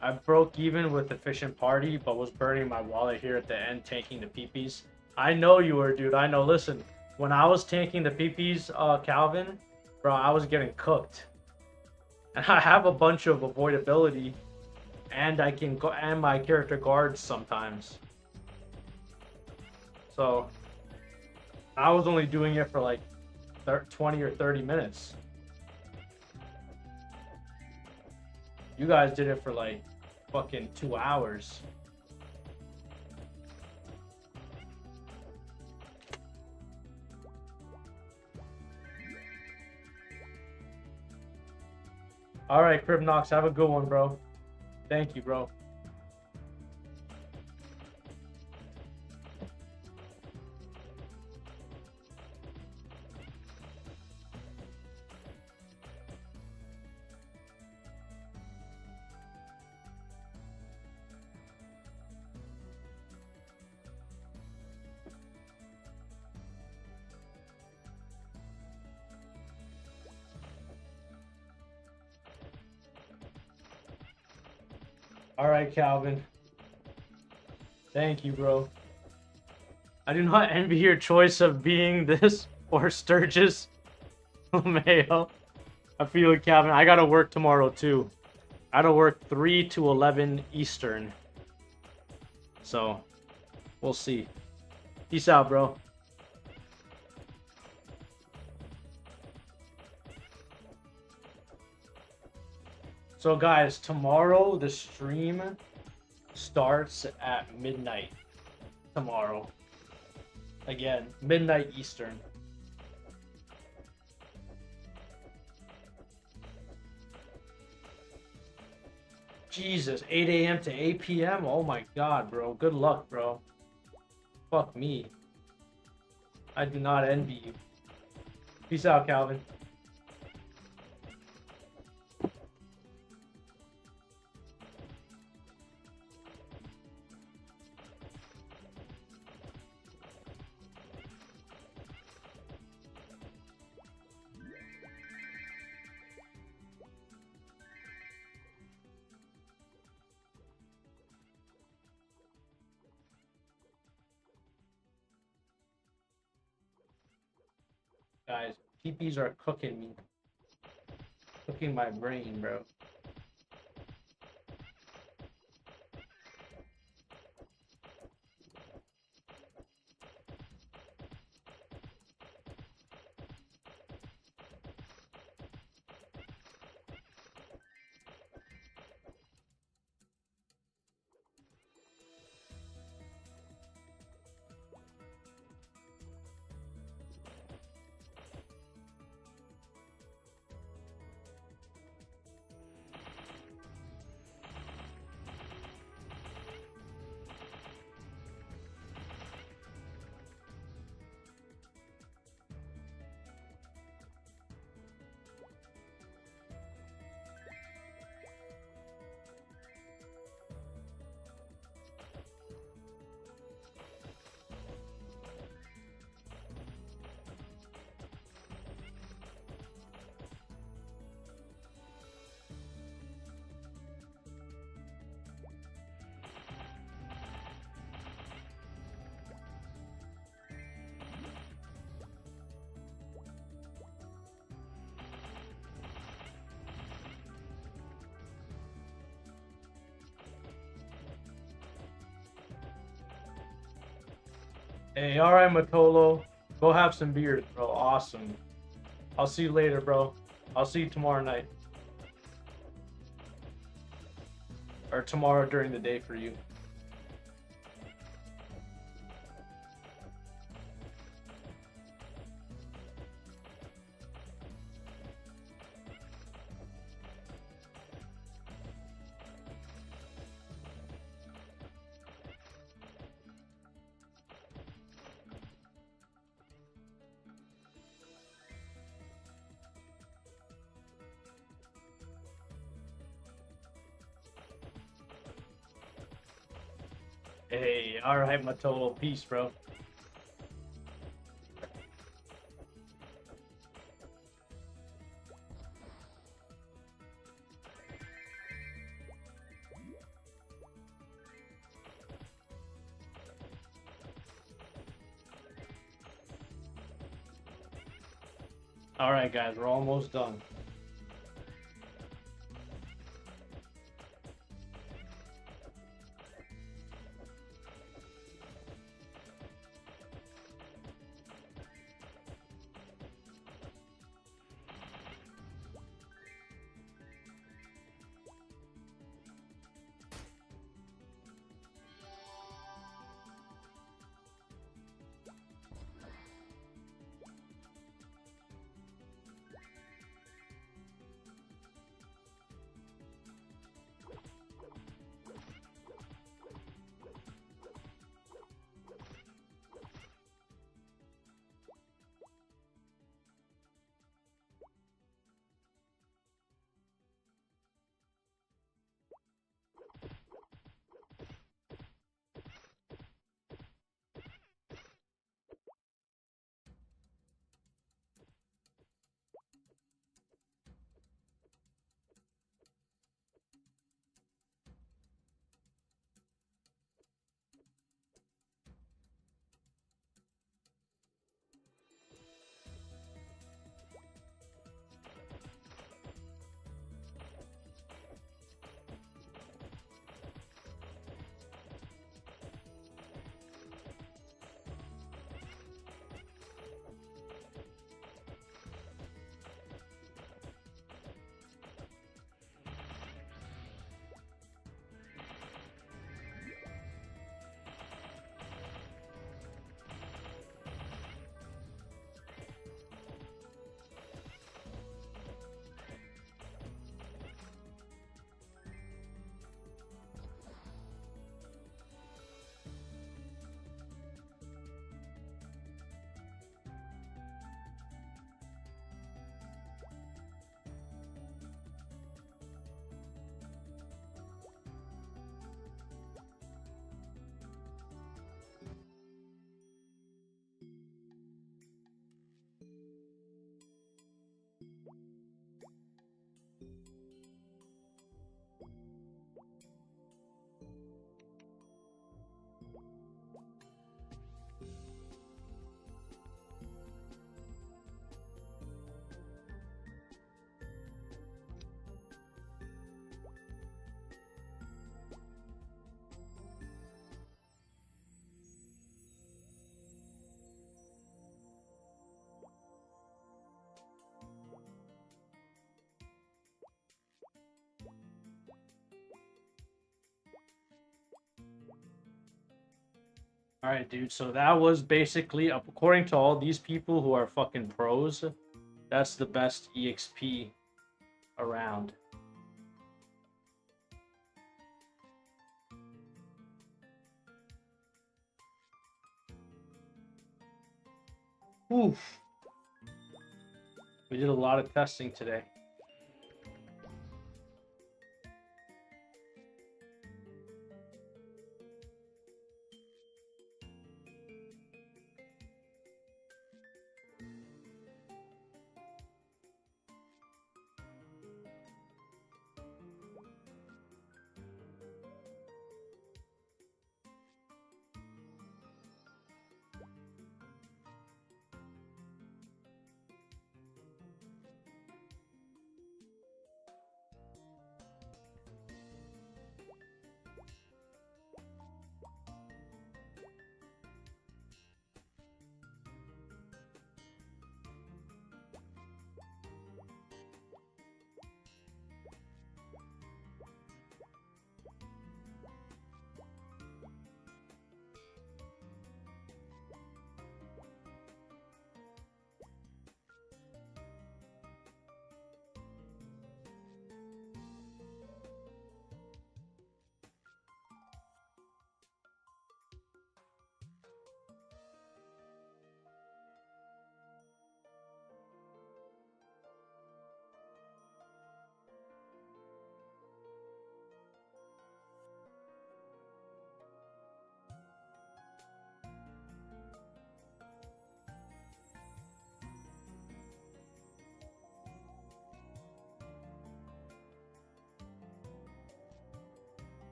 I broke even with Efficient Party, but was burning my wallet here at the end, tanking the peepees. I know you were, dude. I know. Listen, when I was tanking the peepees, Calvin, bro, I was getting cooked. And I have a bunch of avoidability, and I can go, and my character guards sometimes. So, I was only doing it for like 20 or 30 minutes. You guys did it for like fucking 2 hours. All right, Cribnox, have a good one, bro. Thank you, bro. All right, Calvin. Thank you, bro. I do not envy your choice of being this or Sturgis. Mayo. I feel it, Calvin. I gotta work tomorrow, too. I gotta work 3 to 11 Eastern. So, we'll see. Peace out, bro. So guys, tomorrow the stream starts at midnight. Tomorrow. Again, midnight Eastern. Jesus, 8 a.m. to 8 p.m.? Oh my god, bro. Good luck, bro. Fuck me. I do not envy you. Peace out, Calvin. Guys, PPs are cooking me. Cooking my brain, bro. Hey, alright, Matolo. Go have some beers, bro. Awesome. I'll see you later, bro. I'll see you tomorrow night. Or tomorrow during the day for you. Hey, alright, Matolo. Peace, bro. Alright, guys, we're almost done. Alright, dude, so that was basically, according to all these people who are fucking pros, that's the best EXP around. Oof. We did a lot of testing today.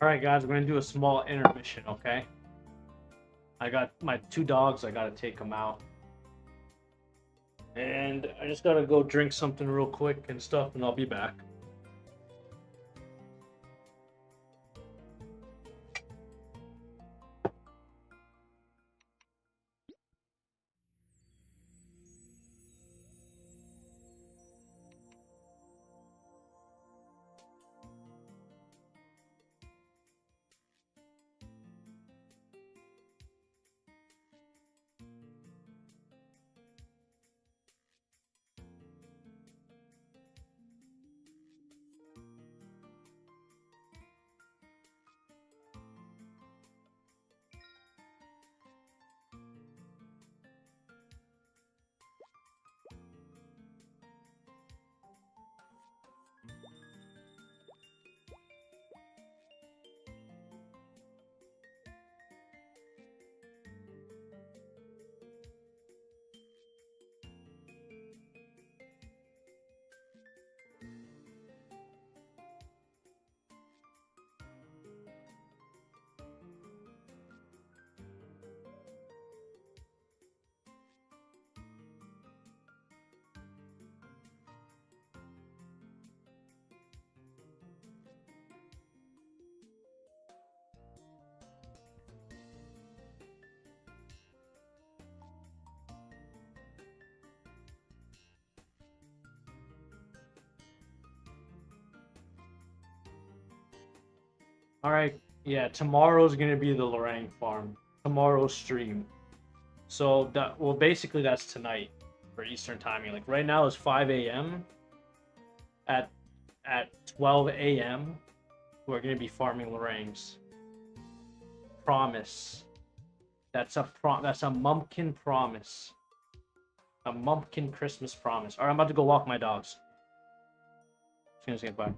Alright, guys, we're gonna do a small intermission, okay? I got my 2 dogs, I gotta take them out. And I just gotta go drink something real quick and stuff, and I'll be back. Alright, yeah, tomorrow's gonna be the Lorang farm. Tomorrow's stream. So that, well, basically that's tonight for Eastern timing. Like right now is 5 a.m. At 12 a.m. we're gonna be farming Lorangs. Promise. That's a Mumpkin promise. A Mumpkin Christmas promise. Alright, I'm about to go walk my dogs. As soon as I get back.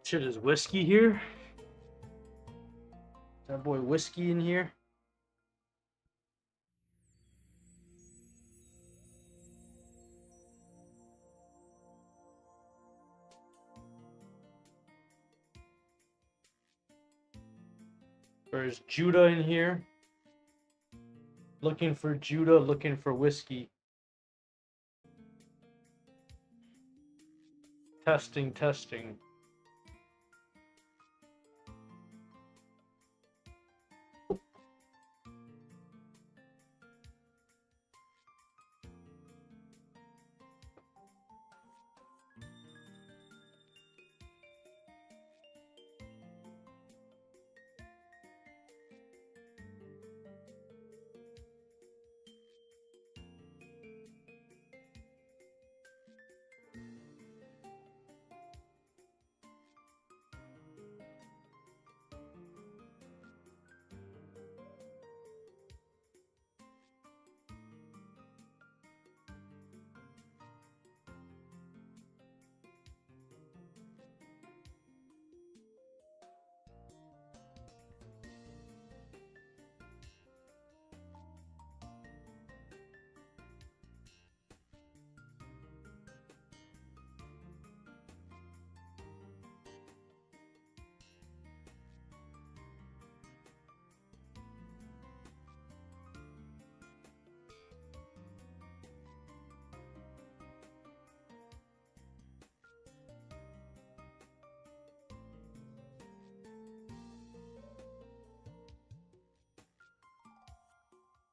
Shit, is whiskey here? Is that boy whiskey in here? Or is Judah in here? Looking for Judah, looking for whiskey. Testing, testing.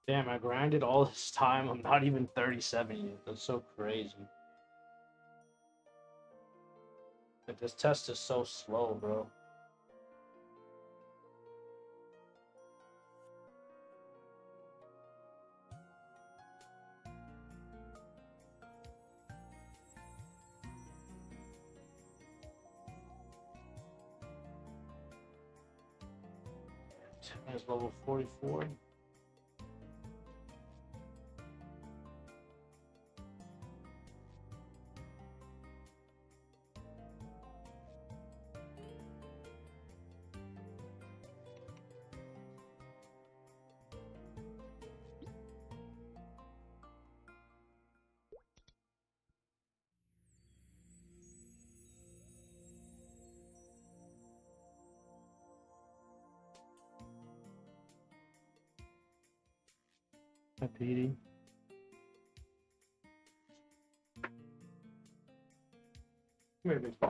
Damn, I grinded all this time. I'm not even 37 yet. That's so crazy. Like, this test is so slow, bro. Tim is level 44. Hi, Petey. Come here, big boy.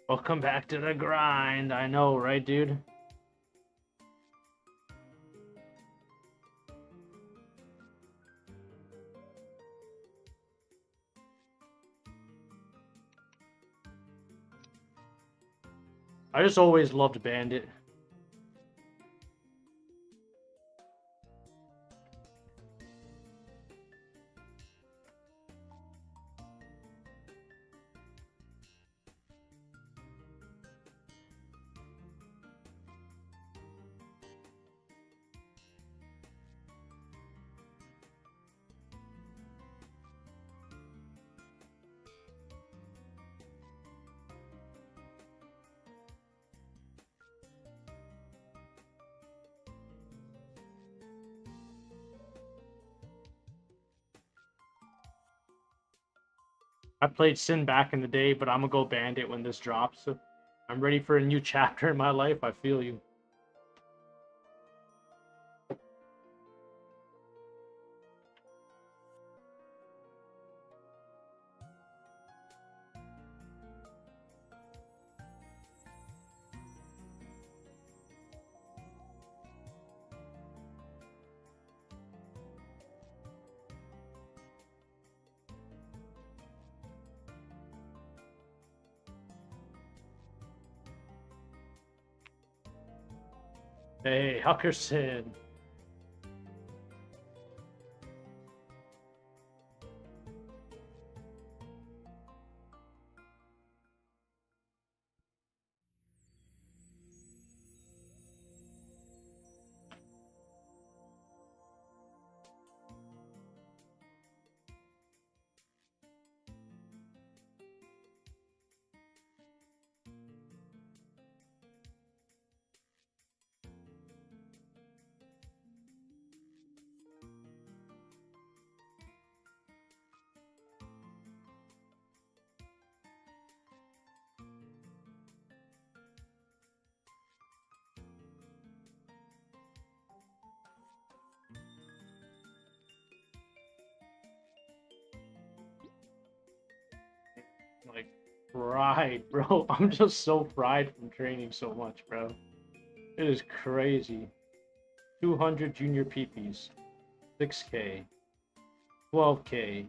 Welcome back to the grind. I know, right, dude? I just always loved Bandit. I played Sin back in the day, but I'm gonna go Bandit when this drops. So I'm ready for a new chapter in my life. I feel you. Hey, Huckerson. Like, fried, bro. I'm just so fried from training so much, bro. It is crazy. 200 junior peepees. 6K. 12K.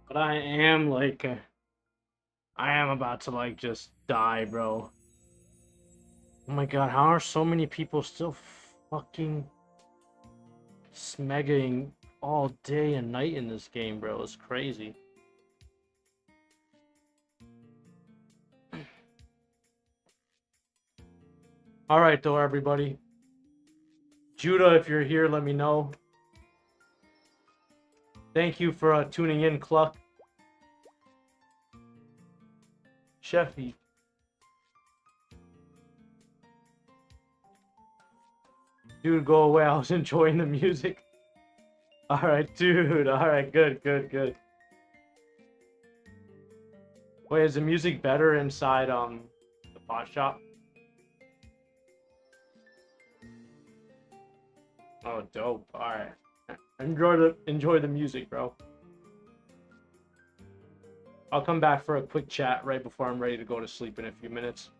But I am like, I am about to like just die, bro. Oh my god, how are so many people still fucking smegging all day and night in this game, bro? It's crazy. Alright though, everybody. Judah, if you're here, let me know. Thank you for tuning in, Cluck. Sheffy. Dude, go away. I was enjoying the music. Alright, dude. Alright, good, good, good. Wait, is the music better inside the pot shop? Oh, dope. Alright. Enjoy the music, bro. I'll come back for a quick chat right before I'm ready to go to sleep in a few minutes.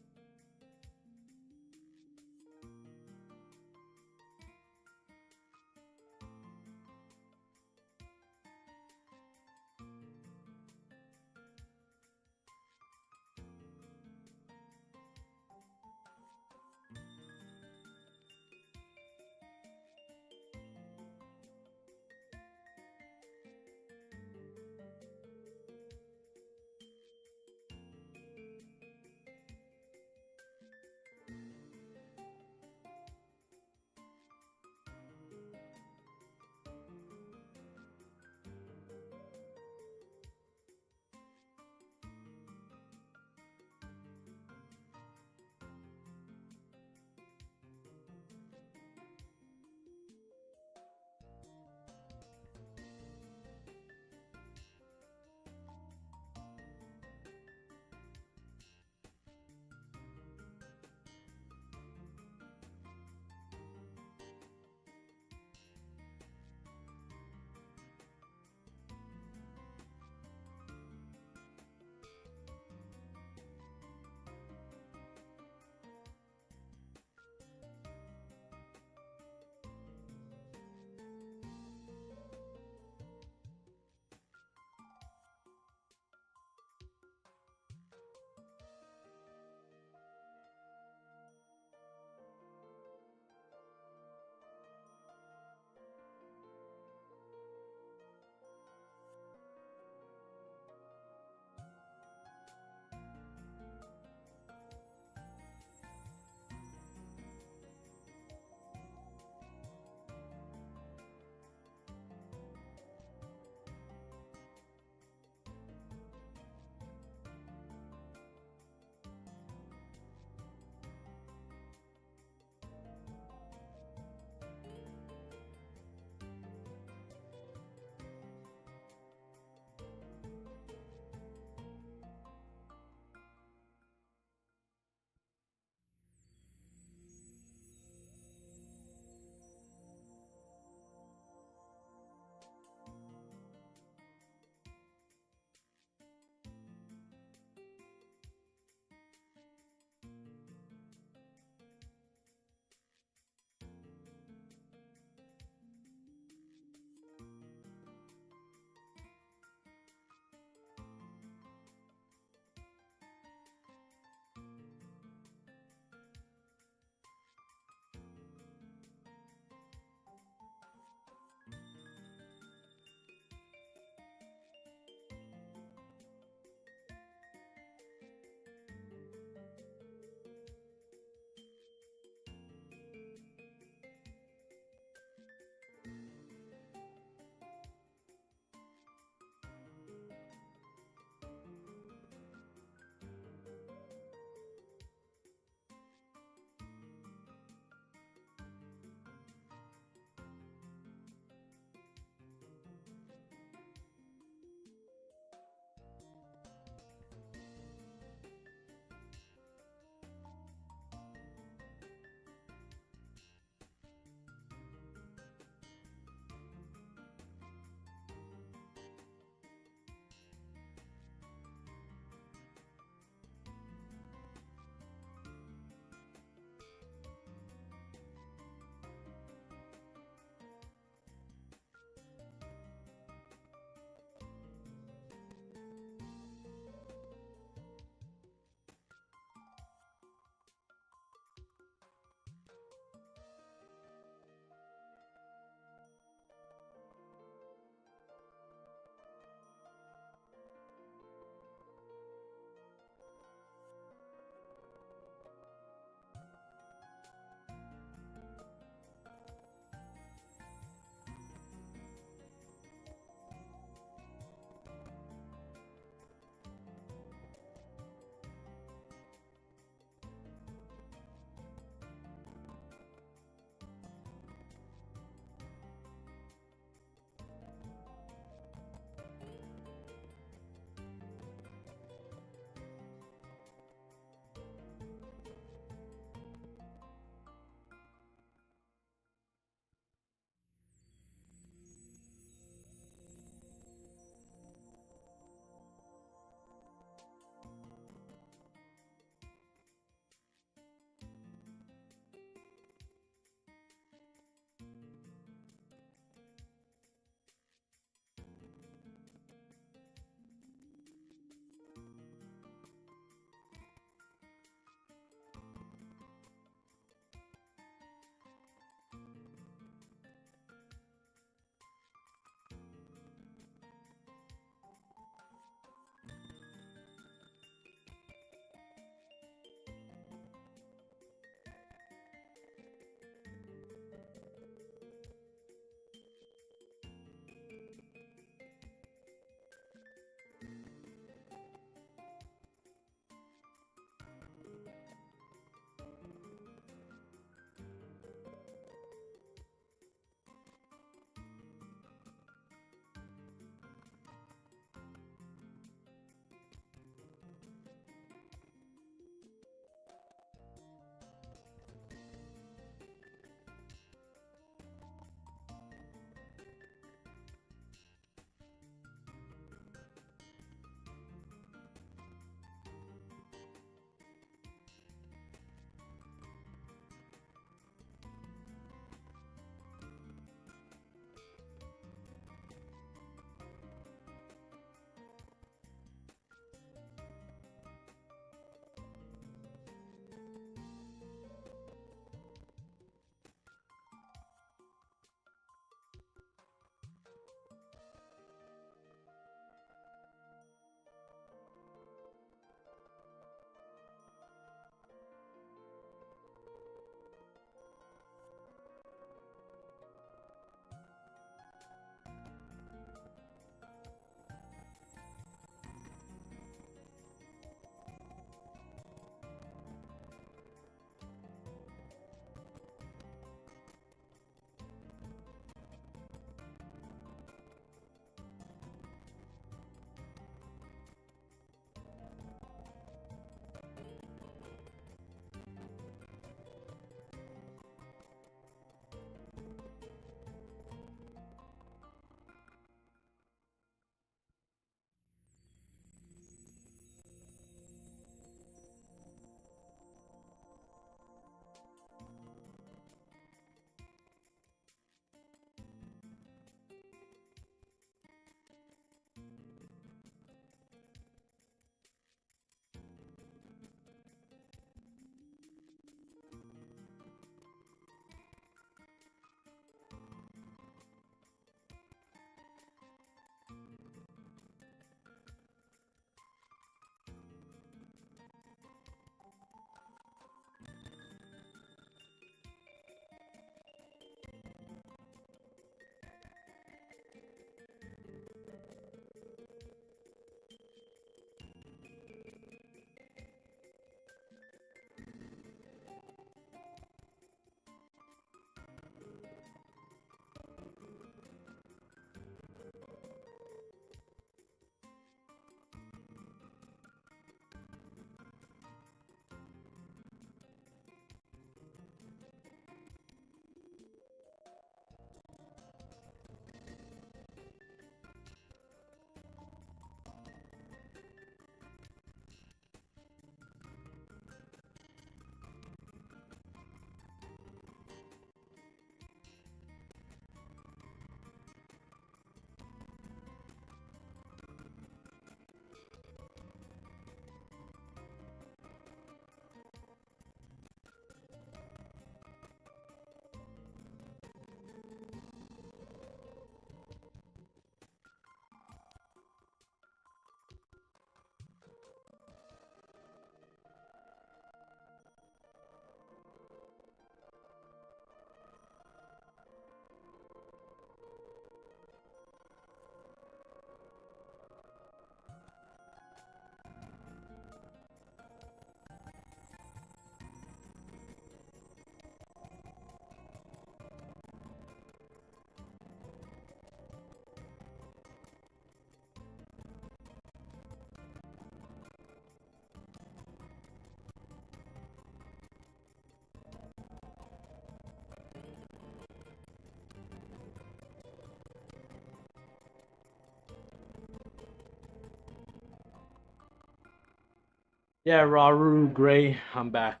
Yeah, Raru Gray, I'm back.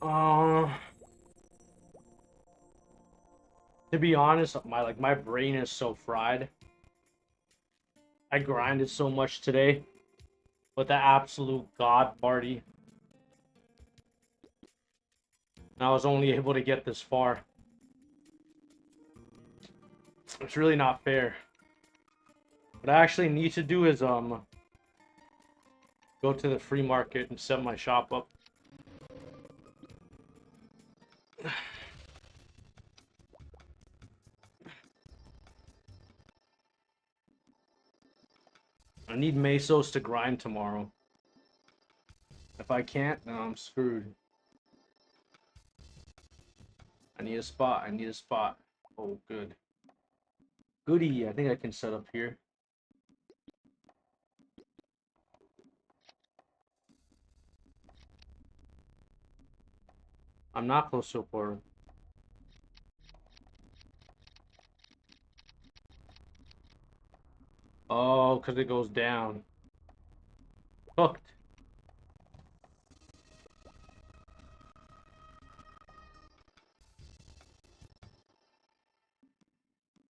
Uh, to be honest, my brain is so fried. I grinded so much today with the absolute god party, and I was only able to get this far. It's really not fair. What I actually need to do is go to the free market and set my shop up. I need mesos to grind tomorrow. If I can't, then I'm screwed. I need a spot. I need a spot. Oh, good. Goody. I think I can set up here. I'm not close to a portal. Oh, because it goes down. Hooked.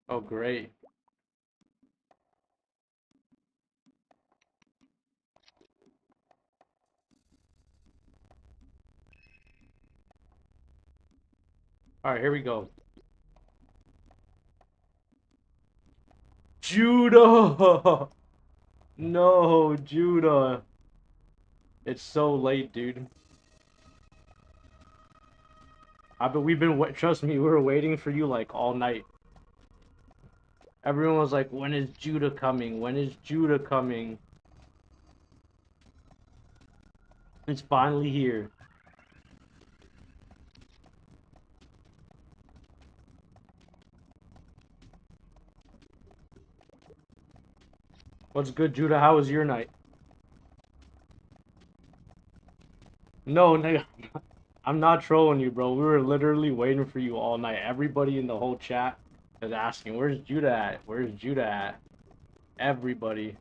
Oh, great. Alright, here we go. Judah! No, Judah. It's so late, dude. Trust me, we were waiting for you like all night. Everyone was like, when is Judah coming? When is Judah coming? It's finally here. What's good, Judah? How was your night? No, nigga. I'm not trolling you, bro. We were literally waiting for you all night. Everybody in the whole chat is asking, where's Judah at? Where's Judah at? Everybody.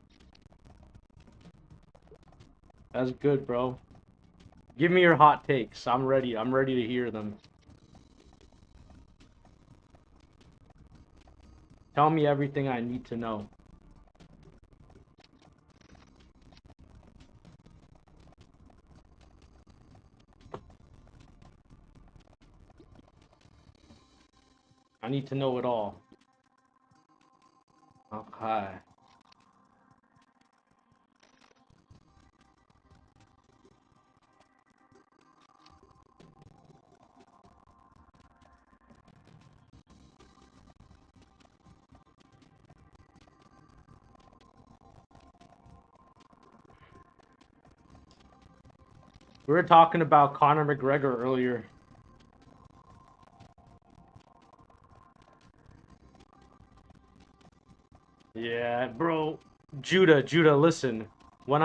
That's good, bro. Give me your hot takes. I'm ready. I'm ready to hear them. Tell me everything I need to know. I need to know it all. Okay. We were talking about Conor McGregor earlier. Yeah, bro. Judah, listen. When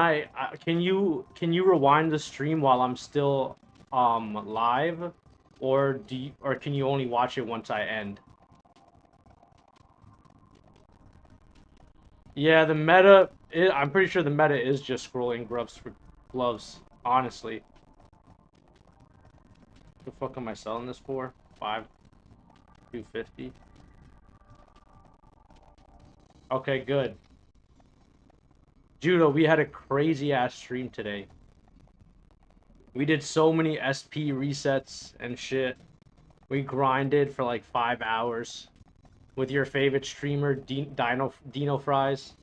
can you rewind the stream while I'm still live, or can you only watch it once I end? Yeah, I'm pretty sure the meta is just scrolling gloves, honestly. What the fuck am I selling this for? 250. Okay, good. Judo, we had a crazy ass stream today. We did so many SP resets and shit. We grinded for like 5 hours with your favorite streamer, Dino Fries.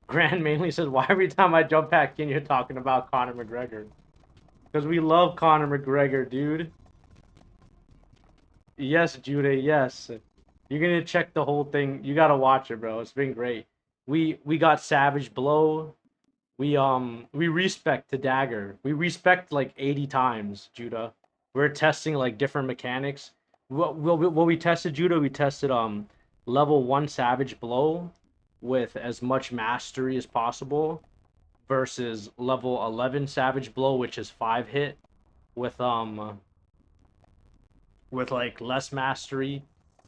Grant mainly says, why every time I jump back in, you're talking about Conor McGregor? Because we love Conor McGregor, dude. Yes, Judah, yes. You're gonna check the whole thing. You gotta watch it, bro. It's been great. We got Savage Blow. We respect the dagger. We respect like 80 times, Judah. We're testing like different mechanics. What we tested, Judah, we tested level 1 Savage Blow with as much mastery as possible versus level 11 Savage Blow, which is 5 hit with like less mastery.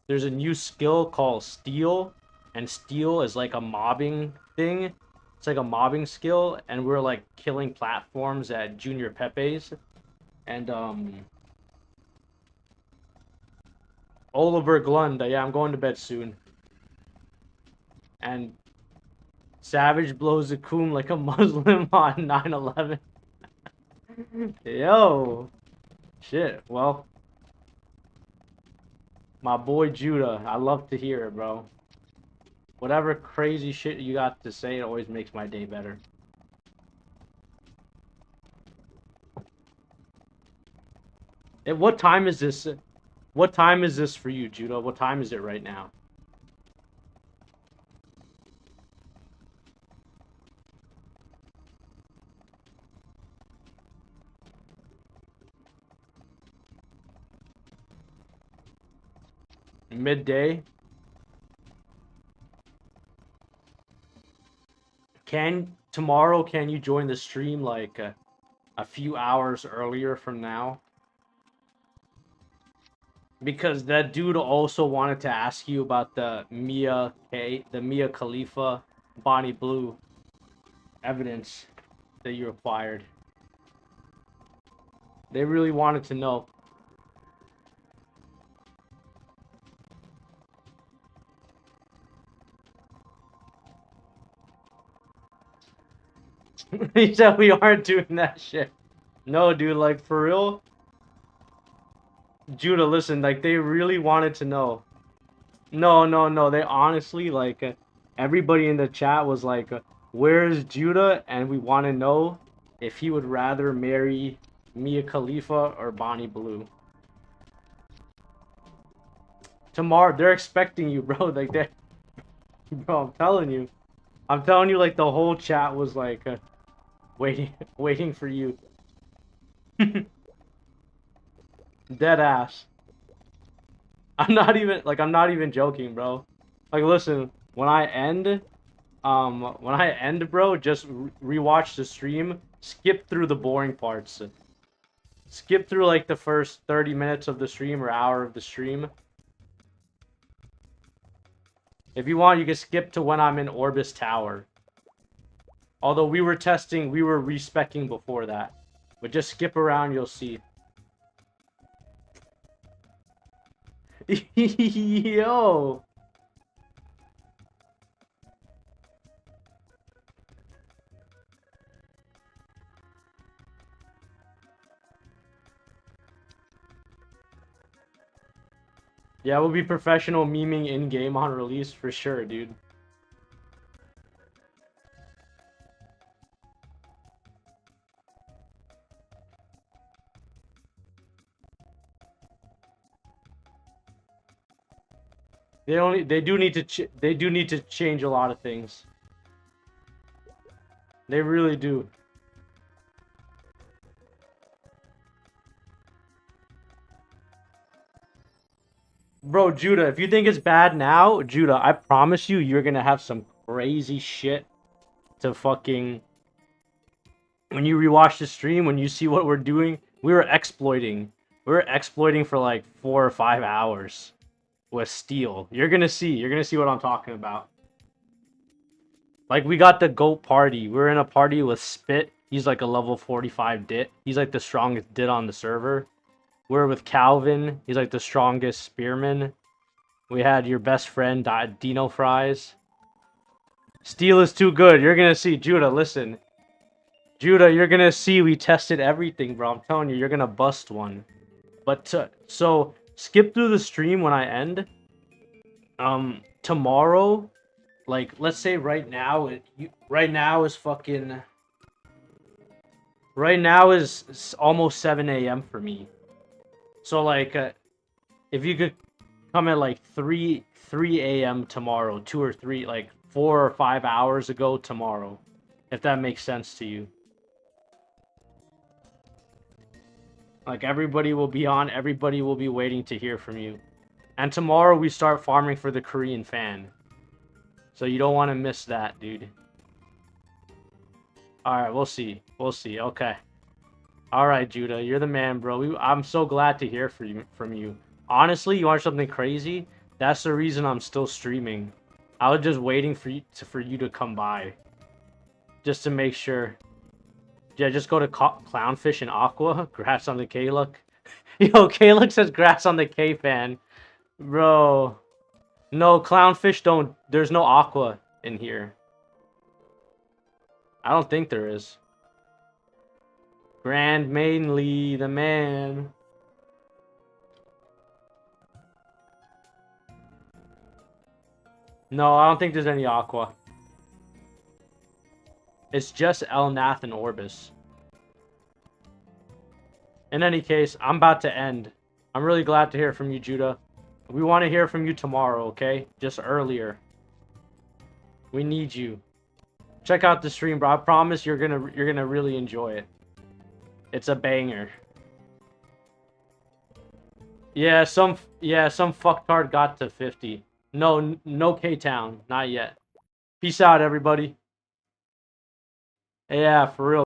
There's a new skill called Steel, and steel is like a mobbing thing. It's like a mobbing skill, and we're like killing platforms at Junior Pepe's. And Oliver Glunda, yeah, I'm going to bed soon. And Savage blows a coon like a Muslim on 9/11. Yo, shit. Well, my boy Judah, I love to hear it, bro. Whatever crazy shit you got to say, it always makes my day better. And what time is this? What time is this for you, Judah? What time is it right now? Midday? Tomorrow, can you join the stream like a few hours earlier from now? Because that dude also wanted to ask you about the Mia Khalifa, Bonnie Blue evidence that you acquired. They really wanted to know. He said we aren't doing that shit. No, dude, like, for real? Judah, listen, like, they really wanted to know. No, they honestly, like, everybody in the chat was like, where is Judah? And we want to know if he would rather marry Mia Khalifa or Bonnie Blue. Tomorrow, they're expecting you, bro. Like, they're... Bro, I'm telling you, like, the whole chat was like, waiting for you. Dead ass. I'm not even joking, bro. Like, listen, when I end, bro, just rewatch the stream, skip through the boring parts. Skip through, like, the first 30 minutes of the stream or hour of the stream. If you want, you can skip to when I'm in Orbis Tower. Although we were respecking before that. But just skip around, you'll see. Yo! Yeah, we'll be professional memeing in-game on release for sure, dude. They do need to change a lot of things. They really do. Bro, Judah, if you think it's bad now, Judah, I promise you, you're gonna have some crazy shit to fucking... When you rewatch the stream, when you see what we're doing, we were exploiting. We were exploiting for like 4 or 5 hours with steel. You're gonna see what I'm talking about. Like, we got the GOAT party. We're in a party with Spit. He's like a level 45 dit. He's like the strongest dit on the server. We're with Calvin. He's like the strongest spearman. We had your best friend, Dino Fries. Steel is too good. You're gonna see. Judah, listen. Judah, you're gonna see we tested everything, bro. I'm telling you, you're gonna bust one. But, so, skip through the stream when I end. Tomorrow, like, let's say right now is fucking... Right now is almost 7 a.m. for me. So, like, if you could come at, like, 3 a.m. tomorrow, 2 or 3, like, 4 or 5 hours ago tomorrow, if that makes sense to you. Like, everybody will be on, everybody will be waiting to hear from you. And tomorrow we start farming for the Korean fan. So you don't want to miss that, dude. Alright, we'll see. We'll see, okay. Alright, Judah, you're the man, bro. I'm so glad to hear from you. Honestly, you want something crazy? That's the reason I'm still streaming. I was just waiting for you to come by, just to make sure. Yeah, just go to Clownfish and Aqua. Grass on the K look. Yo, K look says grass on the K fan. Bro. No, Clownfish don't. There's no Aqua in here. I don't think there is. Grand Mainly the man. No, I don't think there's any Aqua. It's just Elnath and Orbis. In any case, I'm about to end. I'm really glad to hear from you, Judah. We want to hear from you tomorrow, okay? Just earlier. We need you. Check out the stream, bro. I promise you're gonna really enjoy it. It's a banger. Yeah, some fucktard got to 50. No K-Town, not yet. Peace out, everybody. Yeah, for real.